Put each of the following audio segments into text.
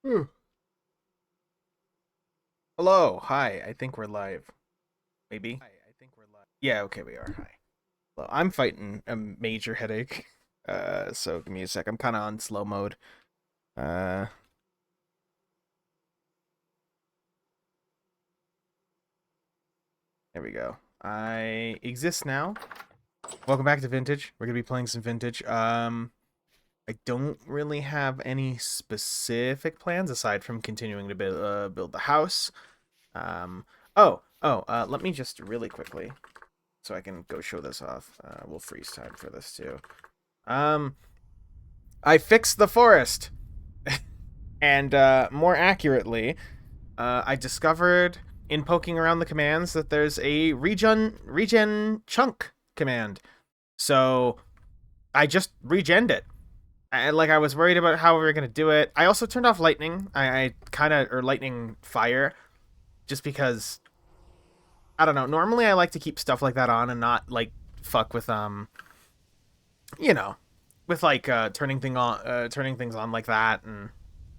Hmm. Hello, hi. I think we're live. Maybe. Yeah, okay, we are. Hi. Well, I'm fighting a major headache. So give me a sec. I'm kind of on slow mode. Uh, there we go. I exist now. Welcome back to Vintage. We're gonna be playing some Vintage. I don't really have any specific plans aside from continuing to build the house. Um, let me just really quickly, so I can go show this off. We'll freeze time for this too. Um, I fixed the forest, and more accurately, I discovered in poking around the commands that there's a regen chunk command. So I just regened it. I was worried about how we were gonna do it. I also turned off lightning. I kind of or lightning fire just because I don't know. Normally I like to keep stuff like that on and not like fuck with you know with like turning things on like that and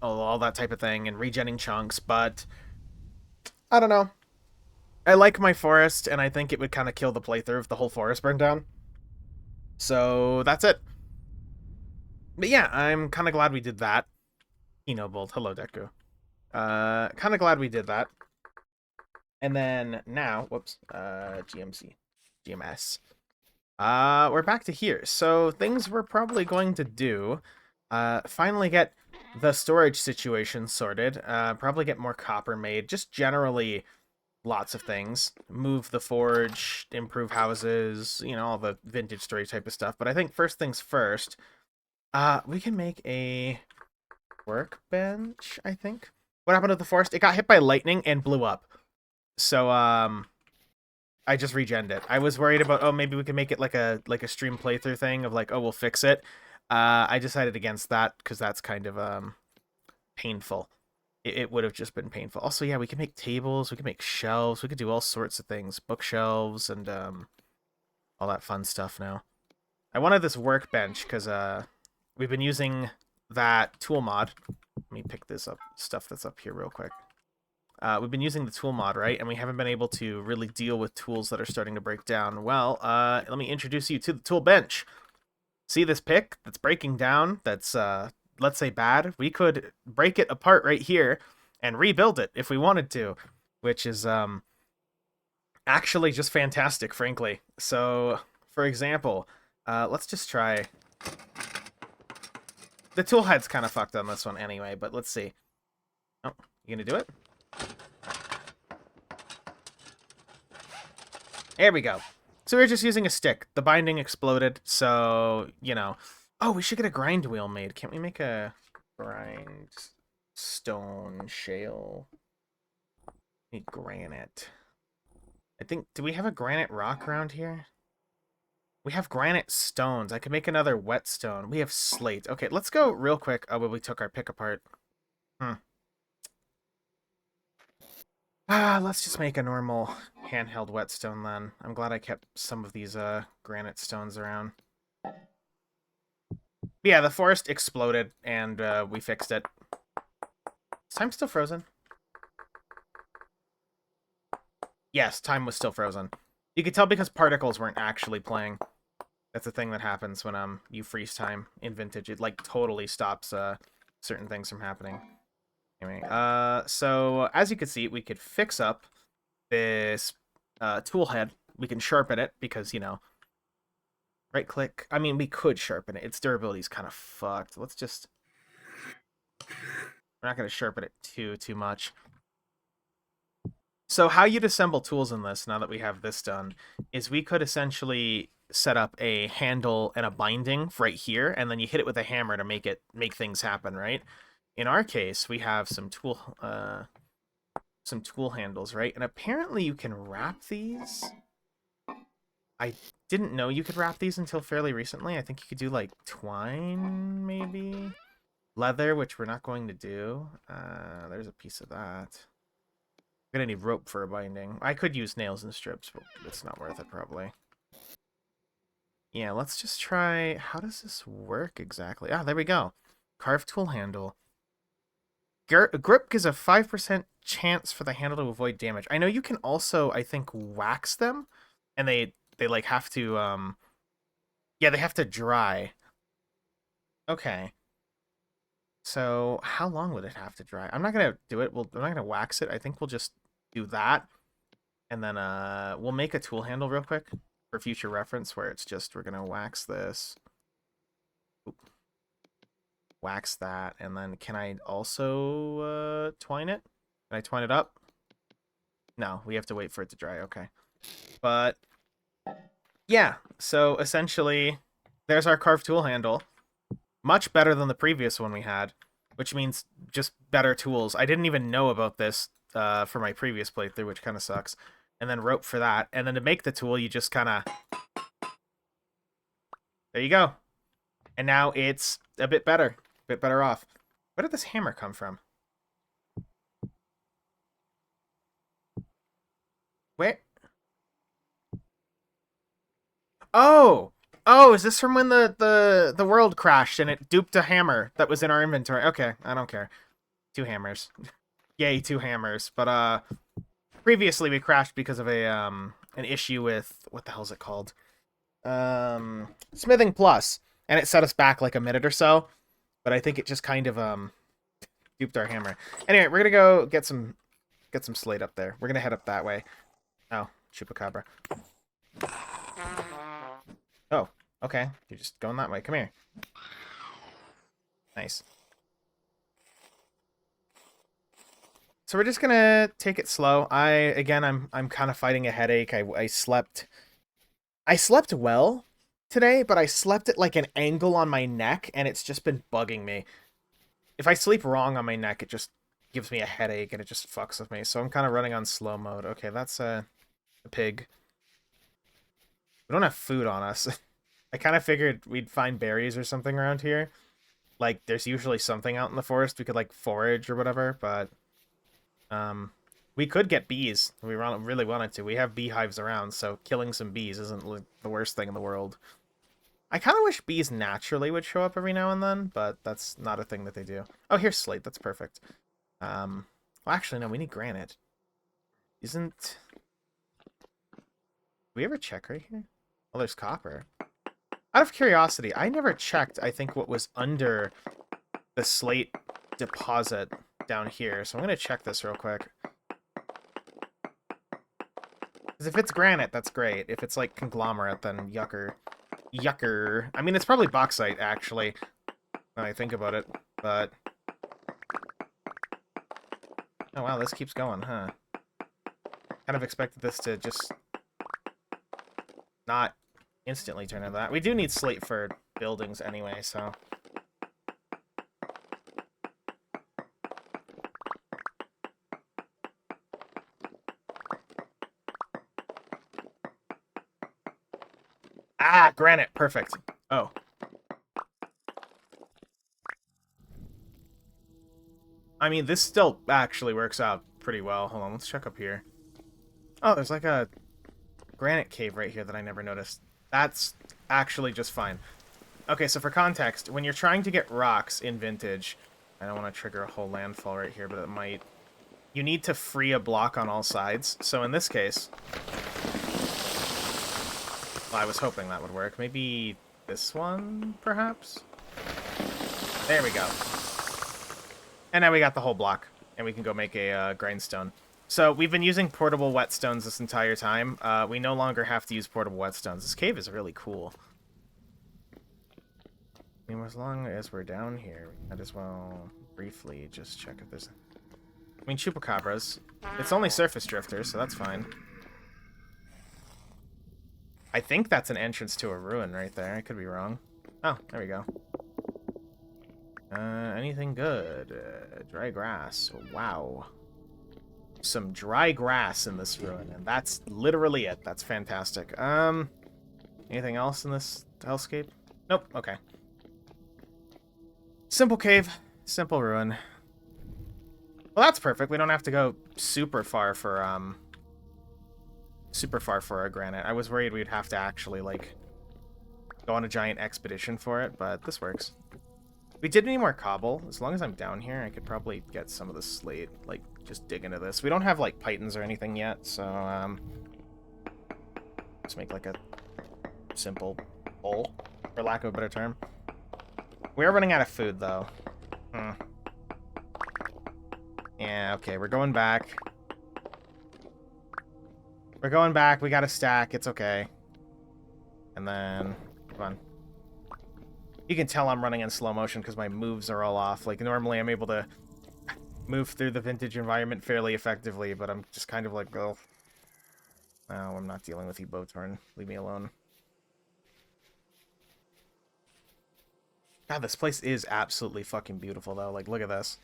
all that type of thing and regenning chunks, but I don't know. I like my forest, and I think it would kind of kill the playthrough if the whole forest burned down. So that's it. But yeah, I'm kind of glad we did that. Bolt. Hello, Deku. Kind of glad we did that. And then now, whoops, GMC, GMS. We're back to here. So things we're probably going to do, finally get the storage situation sorted. Probably get more copper made. Just generally lots of things. Move the forge, improve houses, all the vintage story type of stuff. But I think first things first, we can make a workbench, I think. What happened to the forest? It got hit by lightning and blew up. So I just regened it. I was worried about, oh, maybe we can make it like a stream playthrough thing of like, oh, we'll fix it. I decided against that because that's kind of painful. It would have just been painful. Also, yeah, we can make tables, we can make shelves, we could do all sorts of things, bookshelves and all that fun stuff now. I wanted this workbench because we've been using that tool mod. Let me pick this up stuff that's up here real quick. We've been using the tool mod, right? And we haven't been able to really deal with tools that are starting to break down. Well, let me introduce you to the tool bench. See this pick that's breaking down? That's, let's say, bad? We could break it apart right here and rebuild it if we wanted to, which is actually just fantastic, frankly. So, for example, let's just try. The tool head's kind of fucked on this one anyway, but let's see. Oh, you gonna do it? There we go. So we are just using a stick. The binding exploded, so, Oh, we should get a grind wheel made. Can't we make a grind stone shale? Need granite. I think, do we have a granite rock around here? We have granite stones. I could make another whetstone. We have slate. Okay, let's go real quick. Oh, but we took our pick apart. Hmm. Let's just make a normal handheld whetstone then. I'm glad I kept some of these granite stones around. But yeah, the forest exploded and we fixed it. Is time still frozen? Yes, time was still frozen. You could tell because particles weren't actually playing. That's a thing that happens when you freeze time in Vintage. It like totally stops certain things from happening. Anyway, so as you can see, we could fix up this tool head. We can sharpen it because, right click. I mean, we could sharpen it. Its durability is kind of fucked. Let's just. We're not going to sharpen it too much. So how you'd assemble tools in this, now that we have this done, is we could essentially set up a handle and a binding right here, and then you hit it with a hammer to make things happen, right? In our case, we have some tool handles, right? And apparently you can wrap these. I didn't know you could wrap these until fairly recently. I think you could do like twine, maybe leather, which we're not going to do. There's a piece of that. I'm gonna need rope for a binding. I could use nails and strips, but it's not worth it probably. Yeah, let's just try. How does this work exactly? Ah, there we go. Carve tool handle. grip gives a 5% chance for the handle to avoid damage. I know you can also, I think, wax them, and they like have to yeah, they have to dry. Okay. So how long would it have to dry? I'm not gonna do it. I'm not gonna wax it. I think we'll just do that, and then we'll make a tool handle real quick for future reference, where it's just we're gonna wax this, wax that, and then can I also twine it? Can I twine it up? No, we have to wait for it to dry. Okay, but yeah. So essentially, there's our carved tool handle. Much better than the previous one we had, which means just better tools. I didn't even know about this for my previous playthrough, which kind of sucks. And then rope for that. And then to make the tool, you just kind of... There you go. And now it's a bit better off. Where did this hammer come from? Where? Oh! Oh, is this from when the world crashed and it duped a hammer that was in our inventory? Okay, I don't care. 2 hammers. Yay, 2 hammers. But previously we crashed because of a an issue with what the hell's it called? Smithing Plus, and it set us back like a minute or so. But I think it just kind of duped our hammer. Anyway, we're gonna go get some slate up there. We're gonna head up that way. Oh, chupacabra. Oh, okay. You're just going that way. Come here. Nice. So we're just gonna take it slow. I'm kind of fighting a headache. I slept well today, but I slept at like an angle on my neck, and it's just been bugging me. If I sleep wrong on my neck, it just gives me a headache, and it just fucks with me. So I'm kind of running on slow mode. Okay, that's a pig. We don't have food on us. I kind of figured we'd find berries or something around here. Like, there's usually something out in the forest we could, like, forage or whatever, but... we could get bees. We really wanted to. We have beehives around, so killing some bees isn't the worst thing in the world. I kind of wish bees naturally would show up every now and then, but that's not a thing that they do. Oh, here's slate. That's perfect. Well, actually, no, we need granite. Isn't... Did we ever check right here? Oh, there's copper. Out of curiosity, I never checked, I think, what was under the slate deposit down here. So I'm going to check this real quick. Because if it's granite, that's great. If it's, like, conglomerate, then yucker. Yucker. I mean, it's probably bauxite, actually, when I think about it, but... Oh, wow, this keeps going, huh? Kind of expected this to just... not instantly turn into that. We do need slate for buildings anyway, so... Ah, granite. Perfect. Oh. I mean, this still actually works out pretty well. Hold on, let's check up here. Oh, there's like a granite cave right here that I never noticed. That's actually just fine. Okay, so for context, when you're trying to get rocks in Vintage, I don't want to trigger a whole landfall right here, but it might. You need to free a block on all sides. So in this case... Well, I was hoping that would work. Maybe this one, perhaps? There we go. And now we got the whole block, and we can go make a grindstone. So we've been using portable whetstones this entire time. We no longer have to use portable whetstones. This cave is really cool. I mean, as long as we're down here, we might as well briefly just check if there's... I mean, chupacabras. It's only surface drifters, so that's fine. I think that's an entrance to a ruin right there. I could be wrong. Oh, there we go. Anything good? Dry grass. Wow. Some dry grass in this ruin, and that's literally it. That's fantastic. Anything else in this hellscape? Nope. Okay. Simple cave. Simple ruin. Well, that's perfect. We don't have to go super far for our granite. I was worried we'd have to actually, like, go on a giant expedition for it, but this works. We did need more cobble. As long as I'm down here, I could probably get some of the slate, like, just dig into this. We don't have, like, pythons or anything yet, so, let's make, like, a simple bowl, for lack of a better term. We are running out of food, though. Yeah, okay, we're going back. We're going back. We got a stack. It's okay. And then, come on. You can tell I'm running in slow motion because my moves are all off. Like, normally I'm able to move through the vintage environment fairly effectively, but I'm just kind of like, oh. No, I'm not dealing with you, Botorn. Leave me alone. God, this place is absolutely fucking beautiful, though. Like, look at this.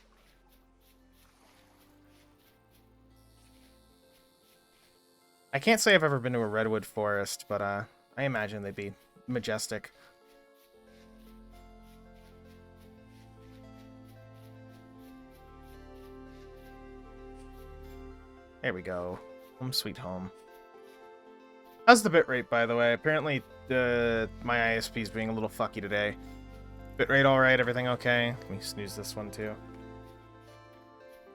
I can't say I've ever been to a redwood forest, but I imagine they'd be majestic. There we go. Home sweet home. How's the bitrate, by the way? Apparently, my ISP is being a little fucky today. Bitrate alright, everything okay? Let me snooze this one, too.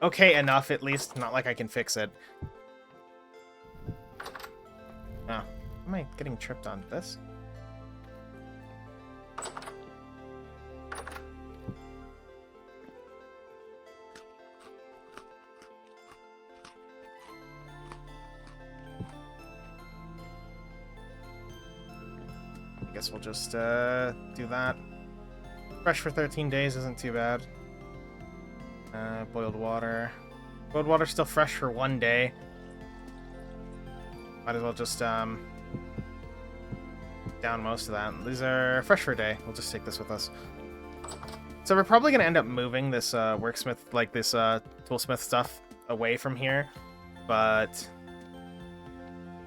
Okay enough, at least. Not like I can fix it. Oh. Am I getting tripped on this? I guess we'll just do that. Fresh for 13 days isn't too bad. Boiled water. Boiled water's still fresh for 1 day. Might as well just down most of that. These are fresh for a day. We'll just take this with us. So we're probably gonna end up moving this worksmith, like this toolsmith stuff away from here, but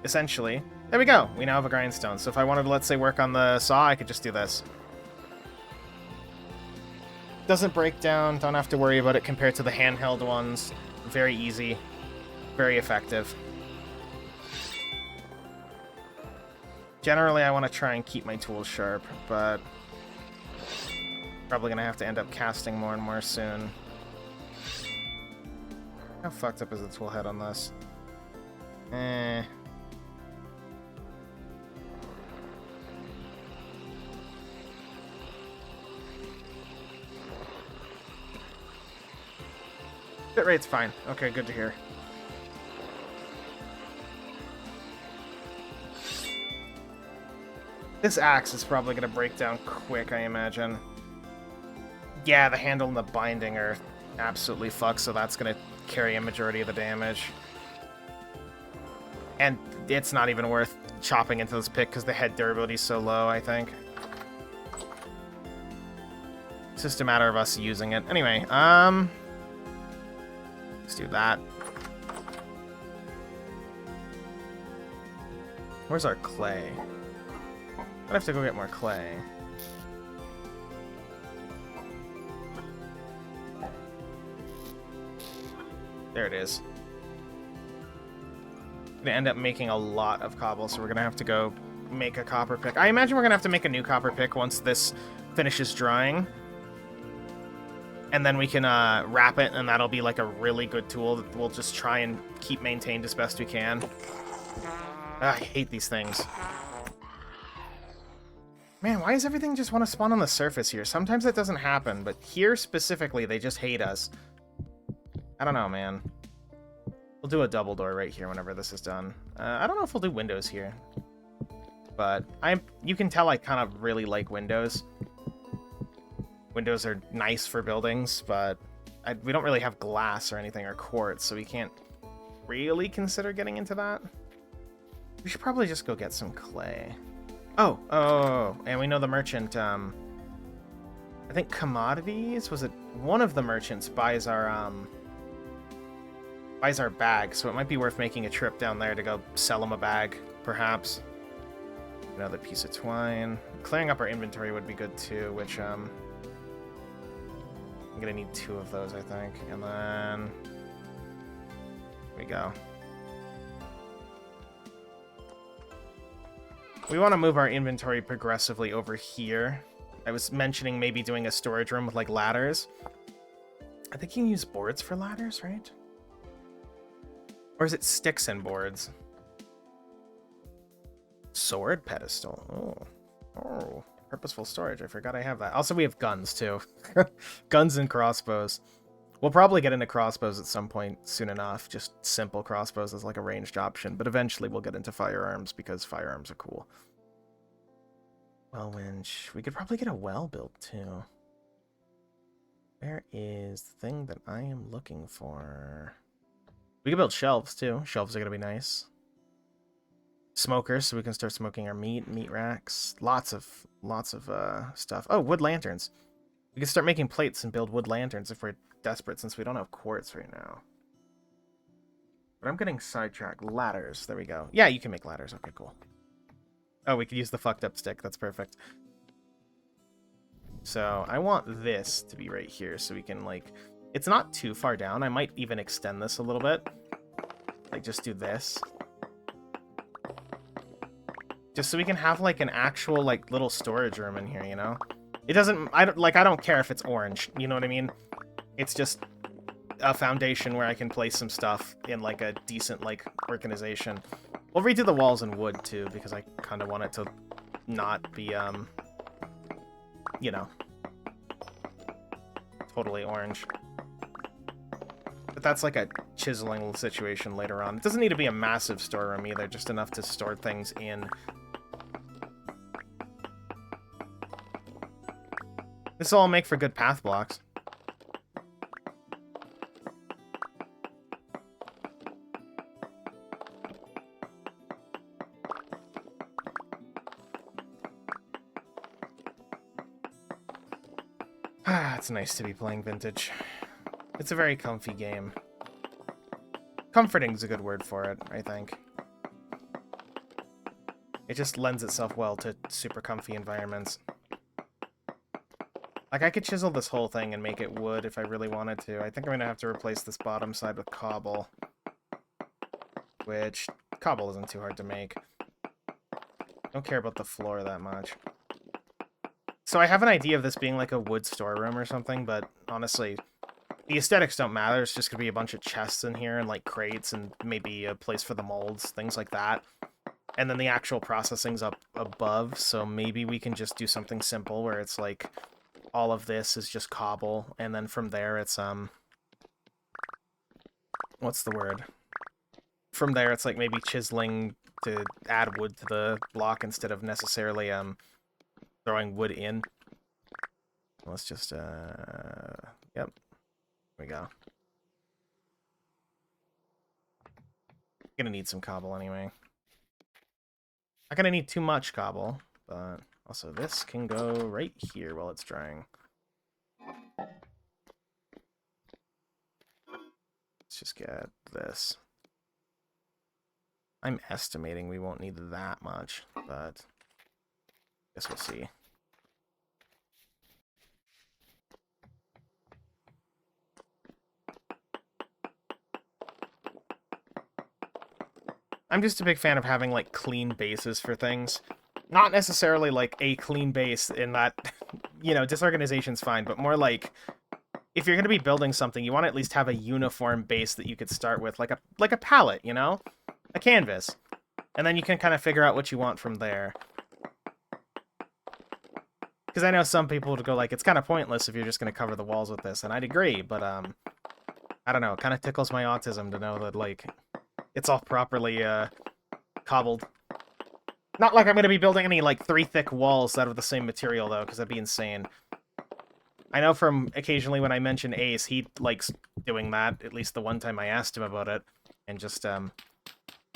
essentially, there we go. We now have a grindstone. So if I wanted to, let's say, work on the saw, I could just do this. Doesn't break down. Don't have to worry about it compared to the handheld ones. Very easy. Very effective. Generally, I want to try and keep my tools sharp, but probably going to have to end up casting more and more soon. How fucked up is the tool head on this? Bit rate's fine. Okay, good to hear. This axe is probably going to break down quick, I imagine. Yeah, the handle and the binding are absolutely fucked, so that's going to carry a majority of the damage. And it's not even worth chopping into this pick because the head durability is so low, I think. It's just a matter of us using it. Anyway, let's do that. Where's our clay? I'd have to go get more clay. There it is. Gonna end up making a lot of cobble, so we're gonna have to go make a copper pick. I imagine we're gonna have to make a new copper pick once this finishes drying. And then we can wrap it, and that'll be like a really good tool that we'll just try and keep maintained as best we can. I hate these things. Man, why does everything just want to spawn on the surface here? Sometimes that doesn't happen, but here specifically, they just hate us. I don't know, man. We'll do a double door right here whenever this is done. I don't know if we'll do windows here. But you can tell I kind of really like windows. Windows are nice for buildings, but we don't really have glass or anything or quartz, so we can't really consider getting into that. We should probably just go get some clay. Oh, and we know the merchant, I think commodities, was it one of the merchants buys our bag, so it might be worth making a trip down there to go sell him a bag, perhaps. Another piece of twine. Clearing up our inventory would be good too, which, I'm gonna need 2 of those, I think, and then here we go. We want to move our inventory progressively over here, I was mentioning maybe doing a storage room with like ladders. I think you can use boards for ladders, right? Or is it sticks and boards? Sword pedestal. Oh, purposeful storage. I forgot I have that. Also, we have guns too. Guns and crossbows. We'll probably get into crossbows at some point soon enough. Just simple crossbows as like a ranged option. But eventually we'll get into firearms because firearms are cool. Well winch. We could probably get a well built too. Where is the thing that I am looking for? We can build shelves too. Shelves are going to be nice. Smokers, so we can start smoking our meat racks. Lots of stuff. Oh, wood lanterns. We can start making plates and build wood lanterns if we're desperate, since we don't have quartz right now. But I'm getting sidetracked. Ladders. There we go. Yeah, you can make ladders. Okay, cool. Oh, we could use the fucked up stick. That's perfect. So I want this to be right here so we can, like... It's not too far down. I might even extend this a little bit. Like, just do this. Just so we can have, like, an actual, like, little storage room in here, you know? It doesn't... I don't care if it's orange. You know what I mean? It's just a foundation where I can place some stuff in, like, a decent, like, organization. We'll redo the walls in wood, too, because I kind of want it to not be, you know, totally orange. But that's like a chiseling situation later on. It doesn't need to be a massive storeroom either, just enough to store things in. This will all make for good path blocks. Ah, it's nice to be playing Vintage. It's a very comfy game. Comforting's a good word for it, I think. It just lends itself well to super comfy environments. Like, I could chisel this whole thing and make it wood if I really wanted to. I think I'm gonna have to replace this bottom side with cobble. Which, cobble isn't too hard to make. Don't care about the floor that much. So I have an idea of this being like a wood storeroom or something, but honestly, the aesthetics don't matter. It's just gonna be a bunch of chests in here and like crates and maybe a place for the molds, things like that. And then the actual processing's up above, so maybe we can just do something simple where it's like all of this is just cobble, and then from there it's what's the word? From there it's like maybe chiseling to add wood to the block instead of necessarily throwing wood in. Let's just yep. There we go. Gonna need some cobble anyway. Not gonna need too much cobble, but also this can go right here while it's drying. Let's just get this. I'm estimating we won't need that much, but I guess we'll see. I'm just a big fan of having, like, clean bases for things. Not necessarily, like, a clean base in that, you know, disorganization's fine, but more like, if you're going to be building something, you want to at least have a uniform base that you could start with, like a palette, you know? A canvas. And then you can kind of figure out what you want from there. Because I know some people would go like, it's kind of pointless if you're just going to cover the walls with this, and I'd agree, but, I don't know, it kind of tickles my autism to know that, like, it's all properly, cobbled. Not like I'm going to be building any, like, 3 thick walls out of the same material, though, because that'd be insane. I know from occasionally when I mention Ace, he likes doing that, at least the one time I asked him about it, and just,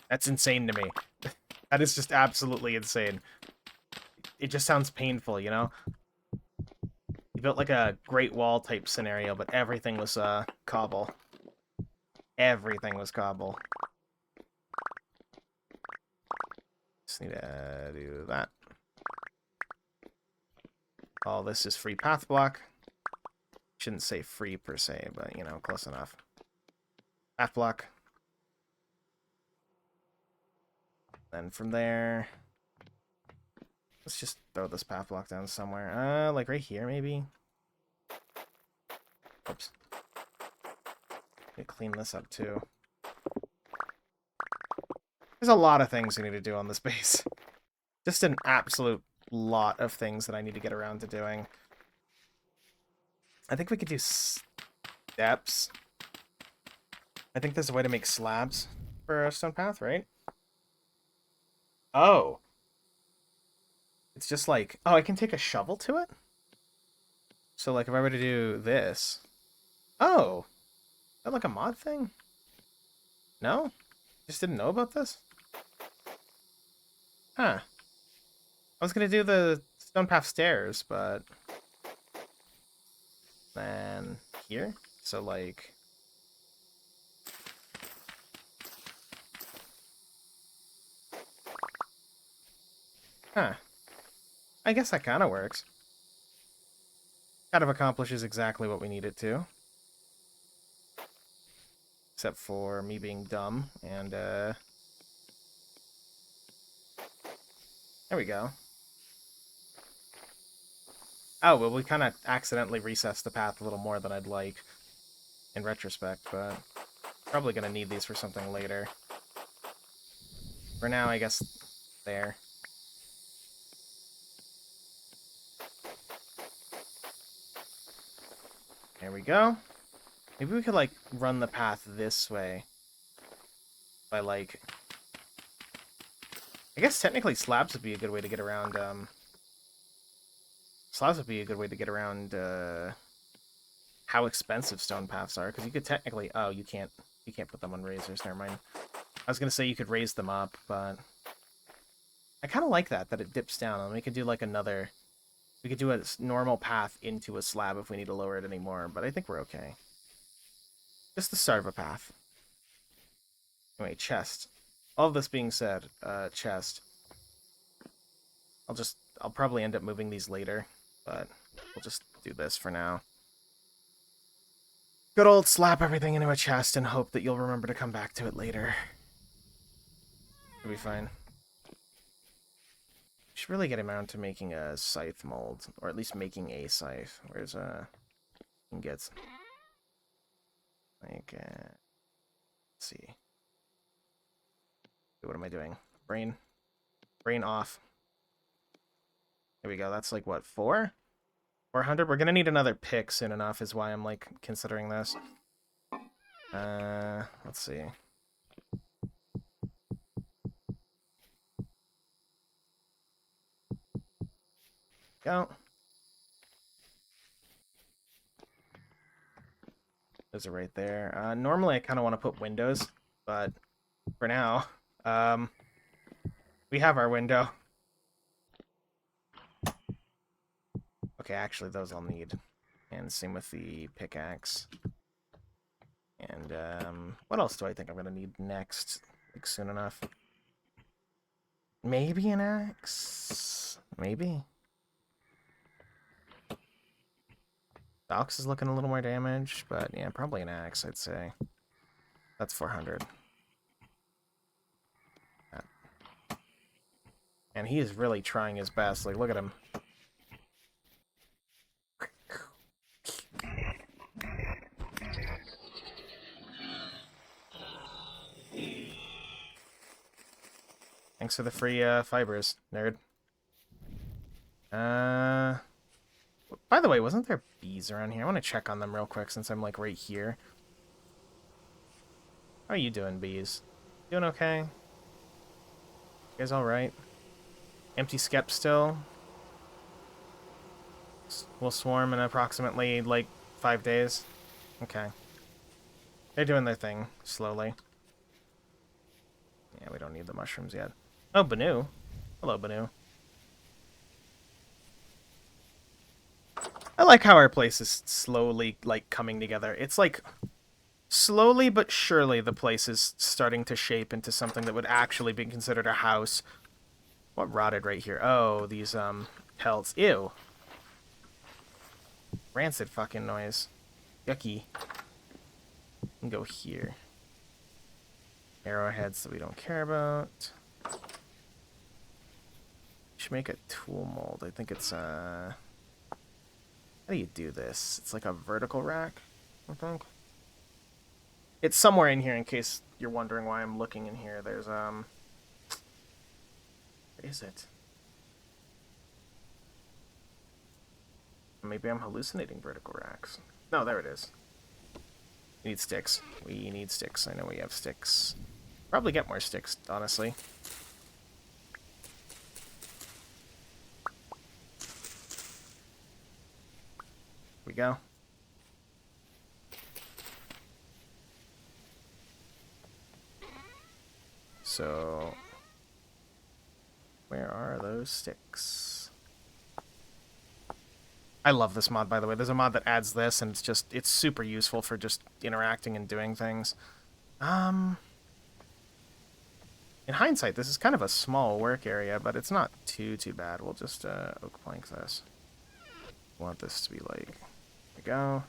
that's insane to me. That is just absolutely insane. It just sounds painful, you know? He built, like, a Great Wall type scenario, but everything was, cobble. Everything was cobble. Just need to do that. All this is free path block. Shouldn't say free per se, but, you know, close enough. Path block. Then from there... Let's just throw this path block down somewhere. Like right here, maybe? Oops. Clean this up, too. There's a lot of things we need to do on this base. Just an absolute lot of things that I need to get around to doing. I think we could do steps. I think there's a way to make slabs for a stone path, right? Oh. It's just like... Oh, I can take a shovel to it? So, like, if I were to do this... Oh! Is that like a mod thing? No? Just didn't know about this? Huh. I was gonna do the stone path stairs, but... Then... Here? So, like... Huh. I guess that kind of works. Kind of accomplishes exactly what we need it to. Except for me being dumb, and, there we go. Oh, well, we kind of accidentally recessed the path a little more than I'd like, in retrospect, but probably gonna need these for something later. For now, I guess, there. There we go. Maybe we could, like, run the path this way. By, like... I guess technically slabs would be a good way to get around, Slabs would be a good way to get around, how expensive stone paths are, because you could technically... Oh, you can't put them on razors, never mind. I was gonna say you could raise them up, but... I kind of like that it dips down, and we could do, like, another... We could do a normal path into a slab if we need to lower it anymore, but I think we're okay. Just the start of a path. Anyway, chest. All of this being said, chest. I'll probably end up moving these later, but we'll just do this for now. Good old slap everything into a chest and hope that you'll remember to come back to it later. It'll be fine. Should really get around to making a scythe mold, or at least making a scythe. Where's ingots? Like, let's see. What am I doing? Brain off. There we go. That's like what, 400? We're gonna need another pick soon enough, is why I'm like considering this. Let's see. Go. Those are right there. Normally I kind of want to put windows, but for now, we have our window. Okay, actually those I'll need. And same with the pickaxe. And, what else do I think I'm gonna need next? Like, soon enough. Maybe an axe? Maybe? The ox is looking a little more damaged, but yeah, probably an axe, I'd say. That's 400. And he is really trying his best. Like, look at him. Thanks for the free fibers, nerd. By the way, wasn't there bees around here? I want to check on them real quick since I'm like right here. How are you doing, bees? Doing okay? You guys alright? Empty skep still? Will swarm in approximately like 5 days. Okay. They're doing their thing slowly. Yeah, we don't need the mushrooms yet. Oh, Banu. Hello, Banu. I like how our place is slowly, like, coming together. It's like, slowly but surely the place is starting to shape into something that would actually be considered a house. What rotted right here? Oh, these, pelts. Ew. Rancid fucking noise. Yucky. And go here. Arrowheads that we don't care about. should make a tool mold. I think it's how do you do this? It's like a vertical rack, I think. It's somewhere in here in case you're wondering why I'm looking in here. There's where is it? Maybe I'm hallucinating vertical racks. No, there it is. We need sticks. We need sticks. I know we have sticks. Probably get more sticks, honestly. Here we go. So, where are those sticks? I love this mod, by the way. There's a mod that adds this, and it's super useful for just interacting and doing things. In hindsight, this is kind of a small work area, but it's not too bad. We'll just oak plank this. I want this to be like, there we go.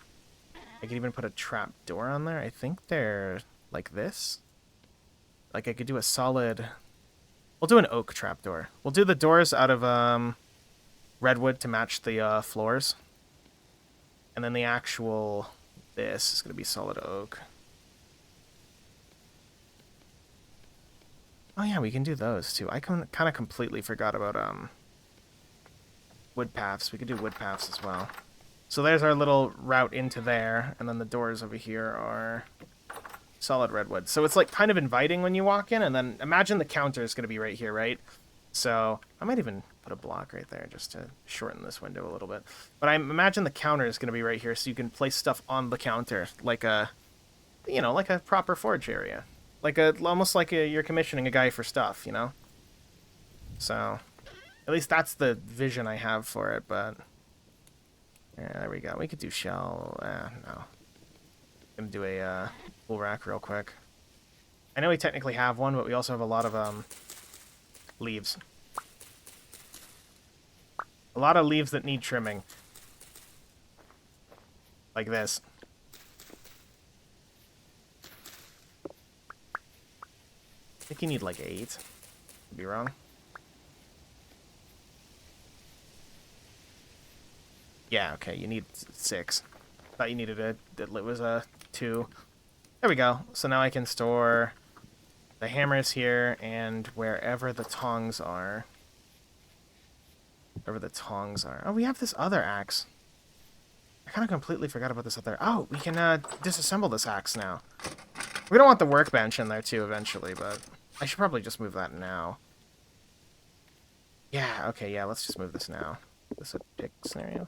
I could even put a trap door on there. I think they're like this. Like I could do a solid, we'll do an oak trapdoor. We'll do the doors out of redwood to match the floors. And then the actual, this is going to be solid oak. Oh yeah, we can do those too. I kind of completely forgot about wood paths. We could do wood paths as well. So there's our little route into there, and then the doors over here are solid redwood. So it's like kind of inviting when you walk in, and then imagine the counter is going to be right here, right? So I might even put a block right there just to shorten this window a little bit. But I imagine the counter is going to be right here, so you can place stuff on the counter like a, you know, like a proper forge area. Like almost like you're commissioning a guy for stuff, you know? So at least that's the vision I have for it, but yeah, there we go. We could do shell. No. Gonna do a wool rack real quick. I know we technically have one, but we also have a lot of leaves. A lot of leaves that need trimming. Like this. I think you need like 8. Could be wrong. Yeah, okay, you need 6. Thought you needed it was a 2. There we go. So now I can store the hammers here and wherever the tongs are. Wherever the tongs are. Oh, we have this other axe. I kind of completely forgot about this other. Oh, we can disassemble this axe now. We're gonna want the workbench in there too eventually, but I should probably just move that now. Yeah, okay, yeah, let's just move this now. Is this a pick scenario?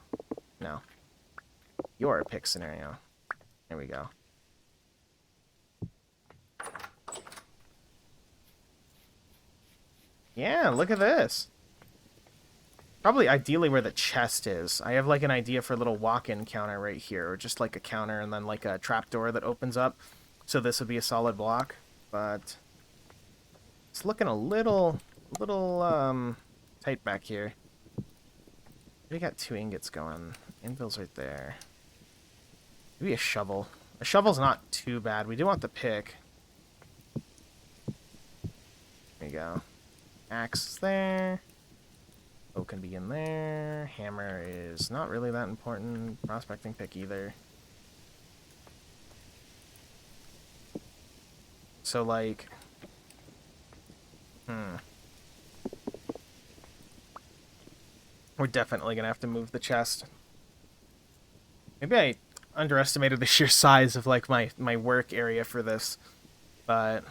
No. You're a pick scenario. There we go. Yeah, look at this. Probably ideally where the chest is. I have like an idea for a little walk-in counter right here, or just like a counter and then like a trapdoor that opens up. So this would be a solid block, but it's looking a little tight back here. We got 2 ingots going. Anvil's right there. Maybe a shovel. A shovel's not too bad. We do want the pick. There you go. Axe is there. Oak can be in there. Hammer is not really that important. Prospecting pick either. So, like... We're definitely going to have to move the chest. Maybe I underestimated the sheer size of, like, my work area for this. But...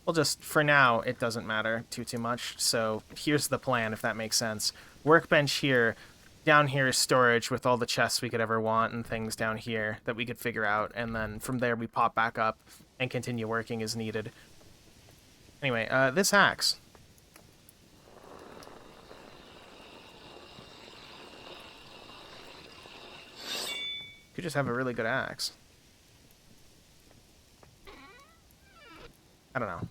Well, just, for now, it doesn't matter too much. So, here's the plan, if that makes sense. Workbench here. Down here is storage with all the chests we could ever want and things down here that we could figure out. And then from there, we pop back up and continue working as needed. Anyway, this axe. Could just have a really good axe. I don't know.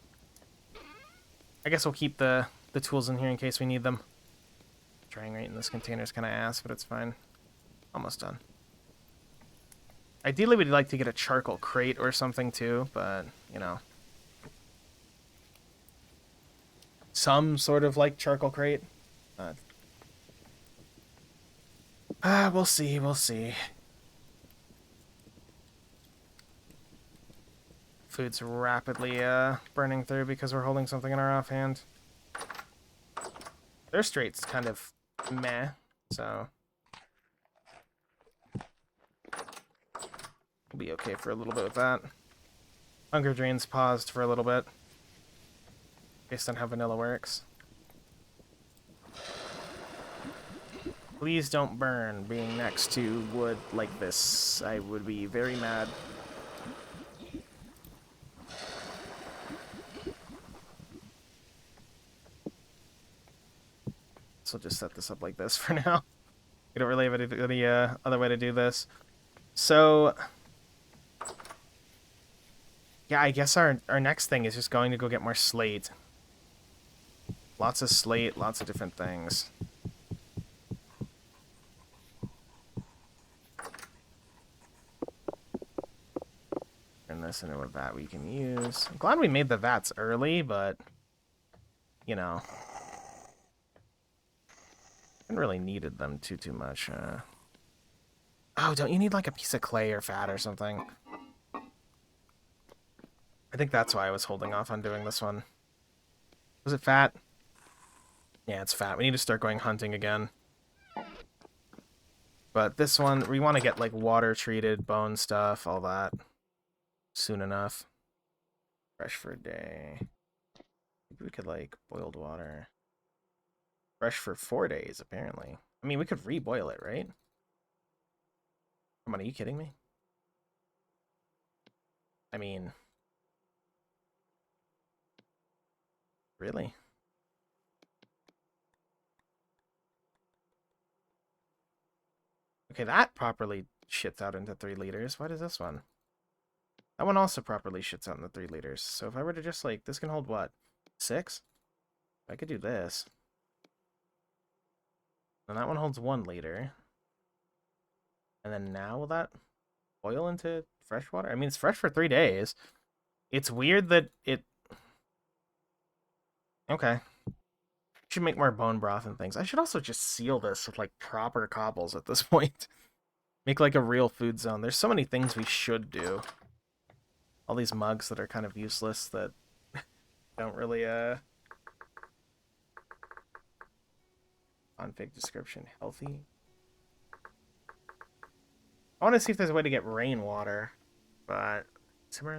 I guess we'll keep the tools in here in case we need them. Trying right in this container is kind of ass, but it's fine. Almost done. Ideally, we'd like to get a charcoal crate or something too, but, you know. some sort of like charcoal crate. Uh, we'll see, we'll see. Food's rapidly burning through because we're holding something in our offhand. Their straight's kind of meh, so we'll be okay for a little bit with that. Hunger Drain's paused for a little bit, based on how vanilla works. Please don't burn being next to wood like this. I would be very mad. So just set this up like this for now. We don't really have any other way to do this. So, yeah, I guess our next thing is just going to go get more slate. Lots of slate, lots of different things. Turn this into a vat we can use. I'm glad we made the vats early, but, you know, didn't really needed them too much. Oh, don't you need like a piece of clay or fat or something? I think that's why I was holding off on doing this one. Was it fat? Yeah, it's fat. We need to start going hunting again. But this one, we want to get like water-treated bone stuff, all that, soon enough. Fresh for a day. Maybe we could like boiled water. Fresh for 4 days, apparently. I mean, we could reboil it, right? Come on, are you kidding me? I mean... Really? Okay, that properly shits out into 3 liters. Why does this one? That one also properly shits out into 3 liters. So if I were to just, like, this can hold what? 6? I could do this. And that one holds 1 liter. And then now will that boil into fresh water? I mean, it's fresh for 3 days. It's weird that it... Okay. Should make more bone broth and things. I should also just seal this with, like, proper cobbles at this point. Make, like, a real food zone. There's so many things we should do. All these mugs that are kind of useless that don't really, config description. Healthy. I want to see if there's a way to get rainwater, but... Okay.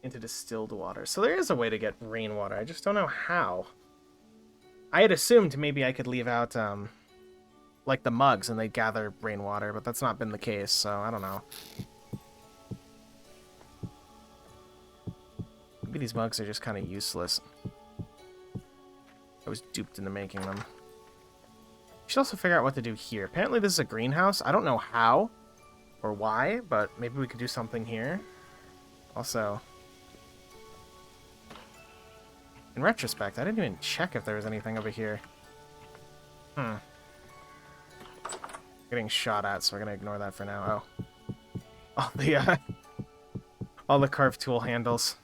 Into distilled water. So there is a way to get rainwater. I just don't know how. I had assumed maybe I could leave out, like the mugs and they'd gather rainwater, but that's not been the case, so I don't know. Maybe these mugs are just kind of useless. I was duped into making them. We should also figure out what to do here. Apparently this is a greenhouse. I don't know how or why, but maybe we could do something here. Also, in retrospect, I didn't even check if there was anything over here. Getting shot at, so we're gonna ignore that for now. Oh, all the carved tool handles.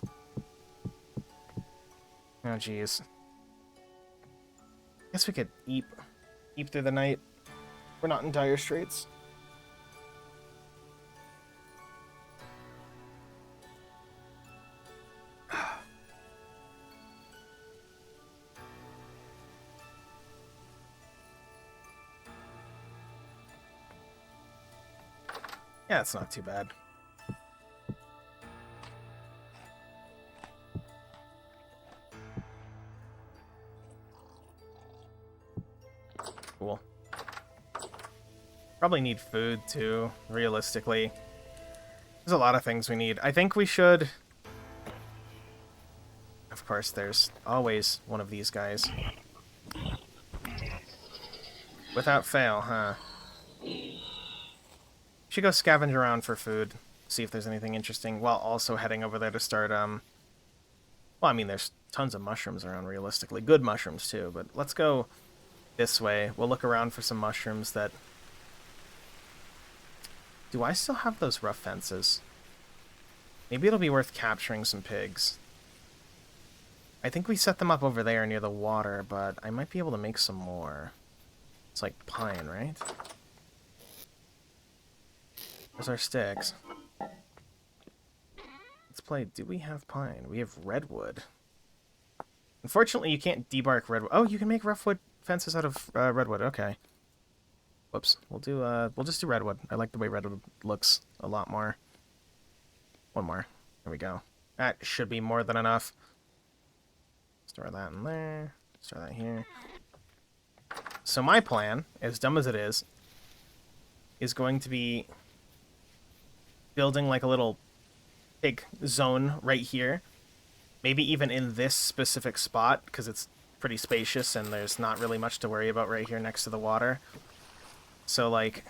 Oh, jeez. Guess we could eep through the night. We're not in dire straits. Yeah, it's not too bad. Cool. Probably need food, too, realistically. There's a lot of things we need. I think we should... Of course, there's always one of these guys. Without fail, huh? Should go scavenge around for food. See if there's anything interesting, while also heading over there to start, Well, I mean, there's tons of mushrooms around, realistically. Good mushrooms, too, but let's go this way. We'll look around for some mushrooms that... Do I still have those rough fences? Maybe it'll be worth capturing some pigs. I think we set them up over there near the water, but I might be able to make some more. It's like pine, right? Where's our sticks? Let's play, do we have pine? We have redwood. Unfortunately, you can't debark redwood. Oh, you can make roughwood fences out of redwood. Okay. Whoops. We'll just do redwood. I like the way redwood looks a lot more. One more. There we go. That should be more than enough. Store that in there. Store that here. So my plan, as dumb as it is going to be building like a little pig zone right here. Maybe even in this specific spot, because it's pretty spacious and there's not really much to worry about right here next to the water. So, like...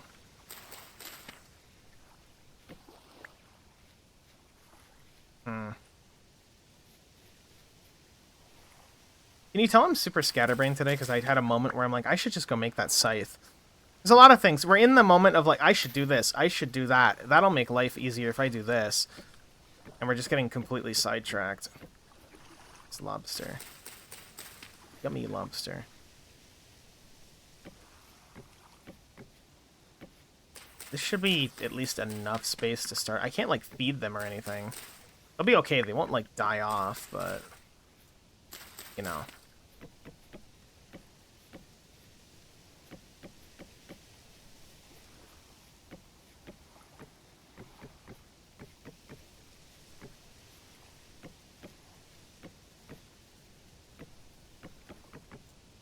Can you tell I'm super scatterbrained today? Because I had a moment where I'm like, I should just go make that scythe. There's a lot of things. We're in the moment of like, I should do this. I should do that. That'll make life easier if I do this. And we're just getting completely sidetracked. It's lobster. Yummy lobster. This should be at least enough space to start. I can't, like, feed them or anything. They'll be okay. They won't, like, die off, but... You know.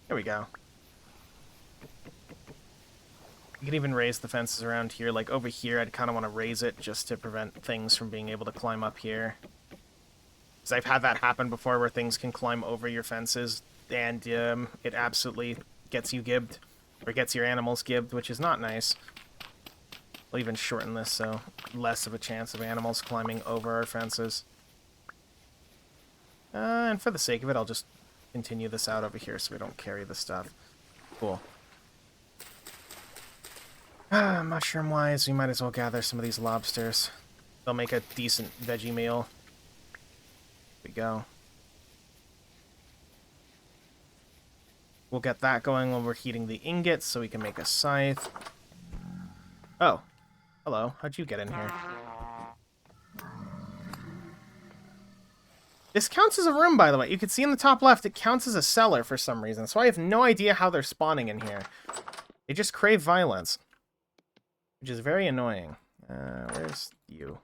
There we go. You can even raise the fences around here. Like, over here, I'd kind of want to raise it just to prevent things from being able to climb up here. Because I've had that happen before where things can climb over your fences, and it absolutely gets you gibbed. Or gets your animals gibbed, which is not nice. We'll even shorten this, so less of a chance of animals climbing over our fences. And for the sake of it, I'll just continue this out over here so we don't carry the stuff. Cool. Mushroom-wise, we might as well gather some of these lobsters. They'll make a decent veggie meal. Here we go. We'll get that going when we're heating the ingots so we can make a scythe. Oh. Hello. How'd you get in here? This counts as a room, by the way. You can see in the top left, it counts as a cellar for some reason. So I have no idea how they're spawning in here. They just crave violence. Which is very annoying. Where's you?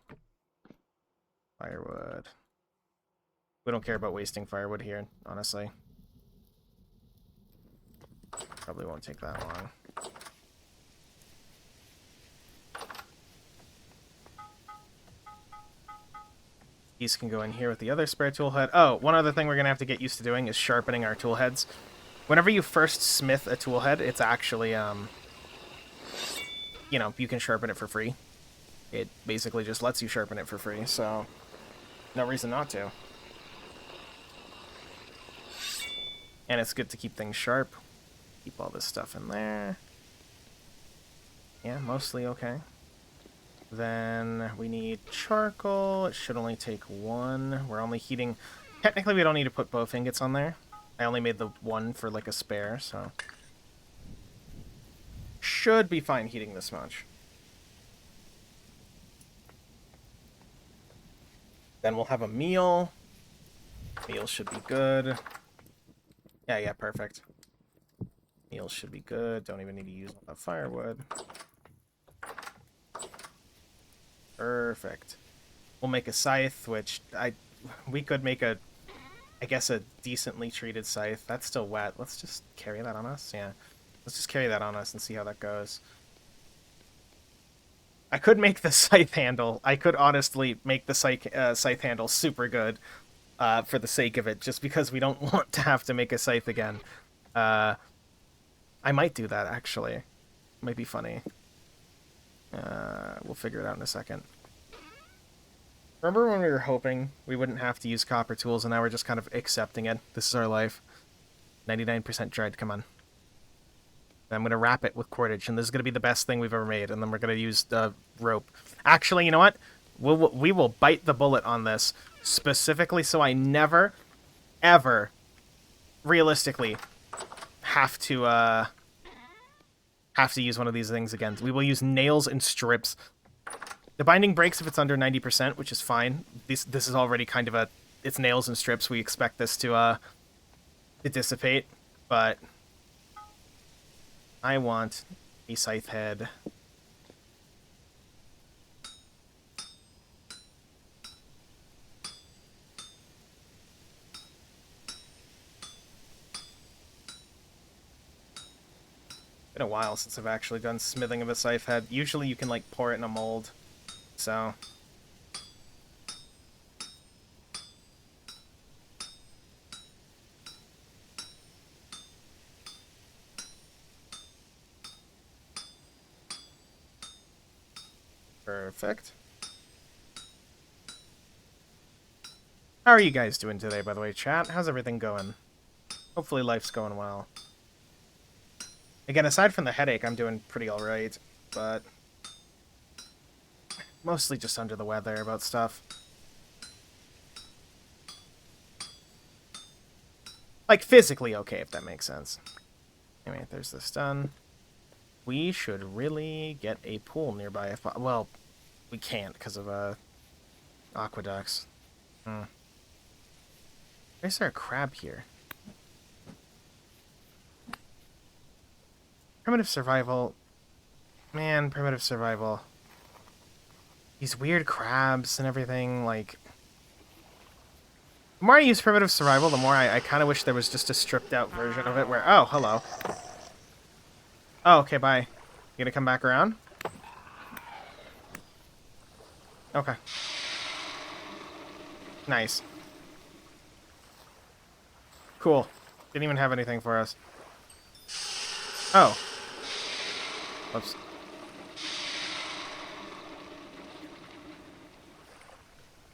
Firewood. We don't care about wasting firewood here, honestly. Probably won't take that long. These can go in here with the other spare tool head. Oh, one other thing we're going to have to get used to doing is sharpening our tool heads. Whenever you first smith a tool head, it's actually, you know, you can sharpen it for free. It basically just lets you sharpen it for free, so no reason not to. And it's good to keep things sharp. Keep all this stuff in there. Yeah, mostly okay. Then we need charcoal. It should only take one. We're only heating... Technically, we don't need to put both ingots on there. I only made the one for, like, a spare, so... Should be fine heating this much. Then we'll have a meal. Meal should be good. Yeah, perfect. Meal should be good. Don't even need to use all that firewood. Perfect. We'll make a scythe, which we could make a, I guess, a decently treated scythe. That's still wet. Let's just carry that on us. Yeah. Let's just carry that on us and see how that goes. I could make the scythe handle. I could honestly make the scythe handle super good for the sake of it, just because we don't want to have to make a scythe again. I might do that, actually. Might be funny. We'll figure it out in a second. Remember when we were hoping we wouldn't have to use copper tools, and now we're just kind of accepting it? This is our life. 99% dread, come on. I'm going to wrap it with cordage, and this is going to be the best thing we've ever made, and then we're going to use the rope. Actually, you know what? We will bite the bullet on this, specifically so I never, ever, realistically, have to use one of these things again. We will use nails and strips. The binding breaks if it's under 90%, which is fine. This is already kind of it's nails and strips. We expect this to dissipate, but I want a scythe head. Been a while since I've actually done smithing of a scythe head. Usually you can like pour it in a mold, so perfect. How are you guys doing today, by the way, chat? How's everything going? Hopefully life's going well. Again, aside from the headache, I'm doing pretty alright, but mostly just under the weather about stuff. Like, physically okay, if that makes sense. Anyway, there's this done. We should really get a pool nearby. If well, we can't because of aqueducts. Why is there a crab here? Primitive survival. Man, primitive survival. These weird crabs and everything, like... The more I use primitive survival, the more I kind of wish there was just a stripped-out version of it where... Oh, hello. Oh, okay, bye. You gonna come back around? Okay. Nice. Cool. Didn't even have anything for us. Oh. Whoops.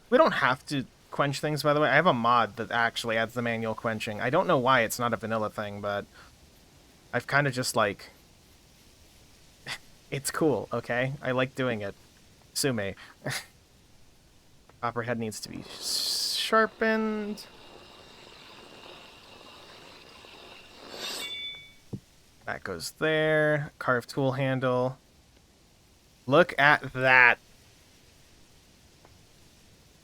We don't have to quench things, by the way. I have a mod that actually adds the manual quenching. I don't know why it's not a vanilla thing, but I've kind of just, like... It's cool, okay? I like doing it. Sue me. Copperhead needs to be sharpened. That goes there. Carved tool handle. Look at that.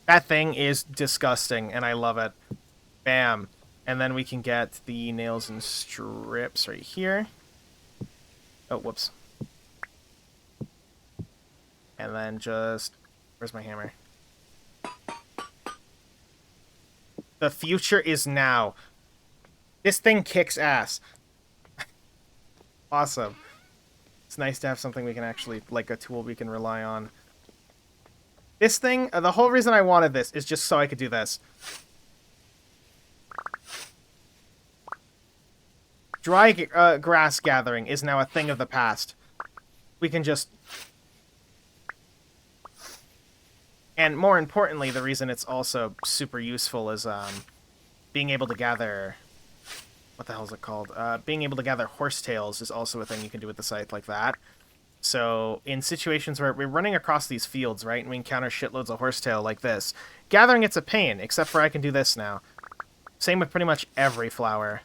That thing is disgusting, and I love it. Bam. And then we can get the nails and strips right here. Oh, whoops. And then just... Where's my hammer? The future is now. This thing kicks ass. Awesome. It's nice to have something we can actually... Like a tool we can rely on. This thing... the whole reason I wanted this is just so I could do this. Dry grass gathering is now a thing of the past. We can just... And more importantly, the reason it's also super useful is being able to gather... What the hell is it called? Being able to gather horsetails is also a thing you can do with the scythe like that. So in situations where we're running across these fields, right, and we encounter shitloads of horsetail like this, gathering it's a pain, except for I can do this now. Same with pretty much every flower.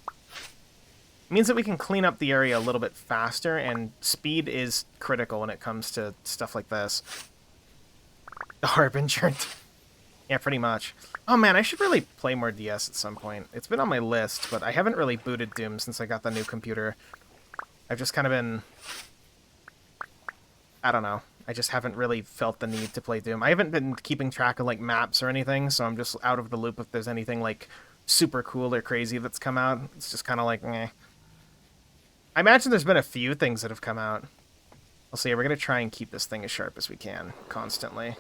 It means that we can clean up the area a little bit faster, and speed is critical when it comes to stuff like this. The Harbinger. Yeah, pretty much. Oh man, I should really play more DS at some point. It's been on my list, but I haven't really booted Doom since I got the new computer. I've just kind of been... I don't know. I just haven't really felt the need to play Doom. I haven't been keeping track of, like, maps or anything, so I'm just out of the loop if there's anything, like, super cool or crazy that's come out. It's just kind of like, meh. I imagine there's been a few things that have come out. We'll see. We're going to try and keep this thing as sharp as we can, constantly.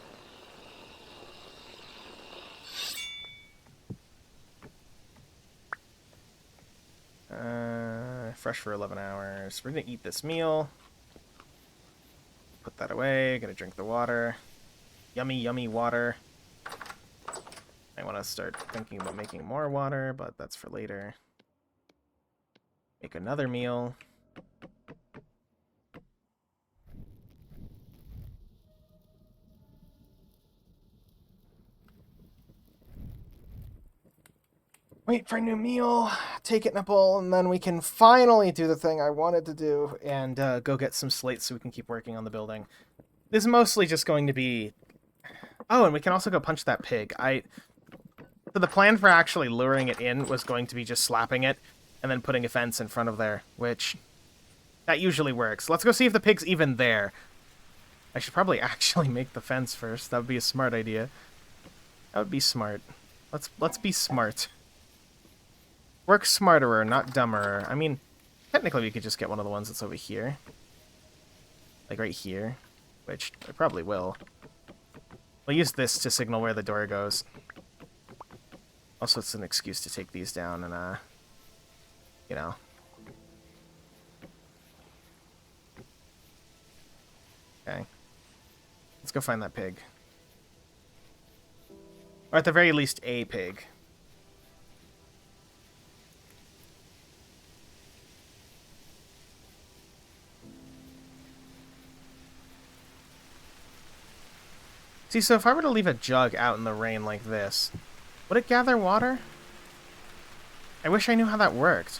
Fresh for 11 hours. We're going to eat this meal. Put that away. Gonna drink the water. Yummy, yummy water. I want to start thinking about making more water, but that's for later. Make another meal. Wait for a new meal, take it in a bowl, and then we can finally do the thing I wanted to do and go get some slates so we can keep working on the building. This is mostly just going to be... Oh, and we can also go punch that pig. So the plan for actually luring it in was going to be just slapping it and then putting a fence in front of there, which... That usually works. Let's go see if the pig's even there. I should probably actually make the fence first. That would be a smart idea. That would be smart. Let's be smart. Work smarterer, not dumberer. I mean, technically we could just get one of the ones that's over here. Like right here. Which I probably will. We'll use this to signal where the door goes. Also, it's an excuse to take these down and, you know. Okay. Let's go find that pig. Or at the very least, a pig. See, so if I were to leave a jug out in the rain like this, would it gather water? I wish I knew how that worked.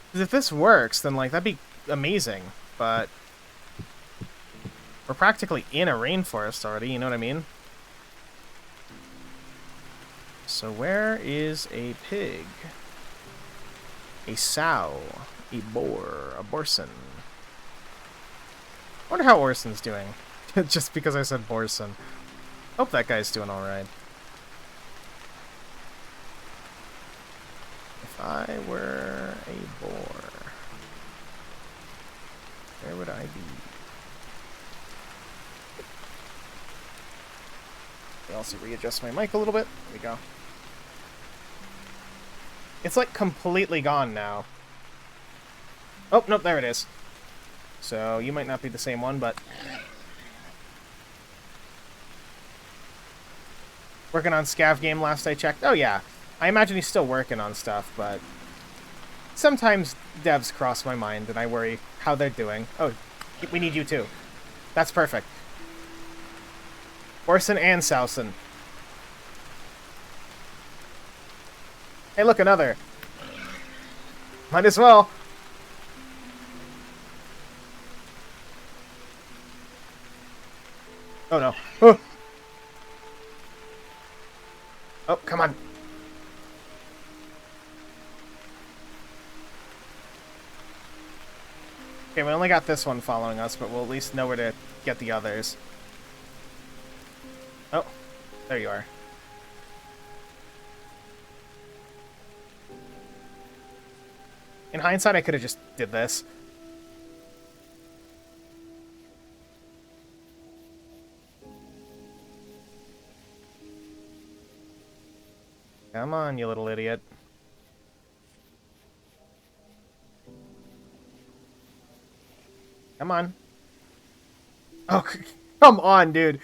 Because if this works, then, like, that'd be amazing. But we're practically in a rainforest already, you know what I mean? So where is a pig? A sow. A boar. A borson. I wonder how Orson's doing. Just because I said borson. Hope that guy's doing alright. If I were a boar, where would I be? I'll also readjust my mic a little bit. There we go. It's like completely gone now. Oh, nope, there it is. So you might not be the same one, but... Working on Scav game last I checked. Oh yeah, I imagine he's still working on stuff, but... Sometimes devs cross my mind and I worry how they're doing. Oh, we need you too. That's perfect. Orson and Souson. Hey, look, another. Might as well. Oh, no. Oh, oh, come on. Okay, we only got this one following us, but we'll at least know where to get the others. Oh, there you are. In hindsight, I could have just did this. Come on, you little idiot. Come on. Oh, come on, dude.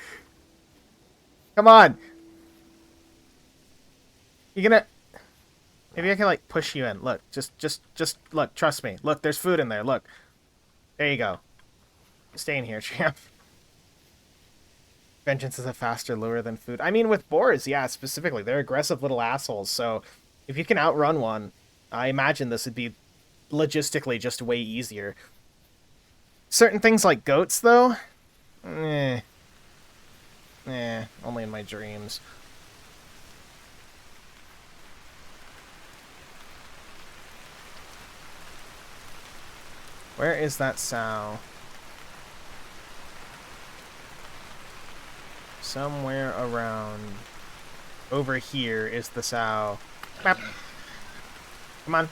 Come on. You gonna... Maybe I can, like, push you in. Look, just look, trust me. Look, there's food in there, look. There you go. Stay in here, champ. Vengeance is a faster lure than food. I mean, with boars, yeah, specifically. They're aggressive little assholes, so if you can outrun one, I imagine this would be logistically just way easier. Certain things like goats, though? Only in my dreams. Where is that sow? Somewhere around over here is the sow. Bap. Come on.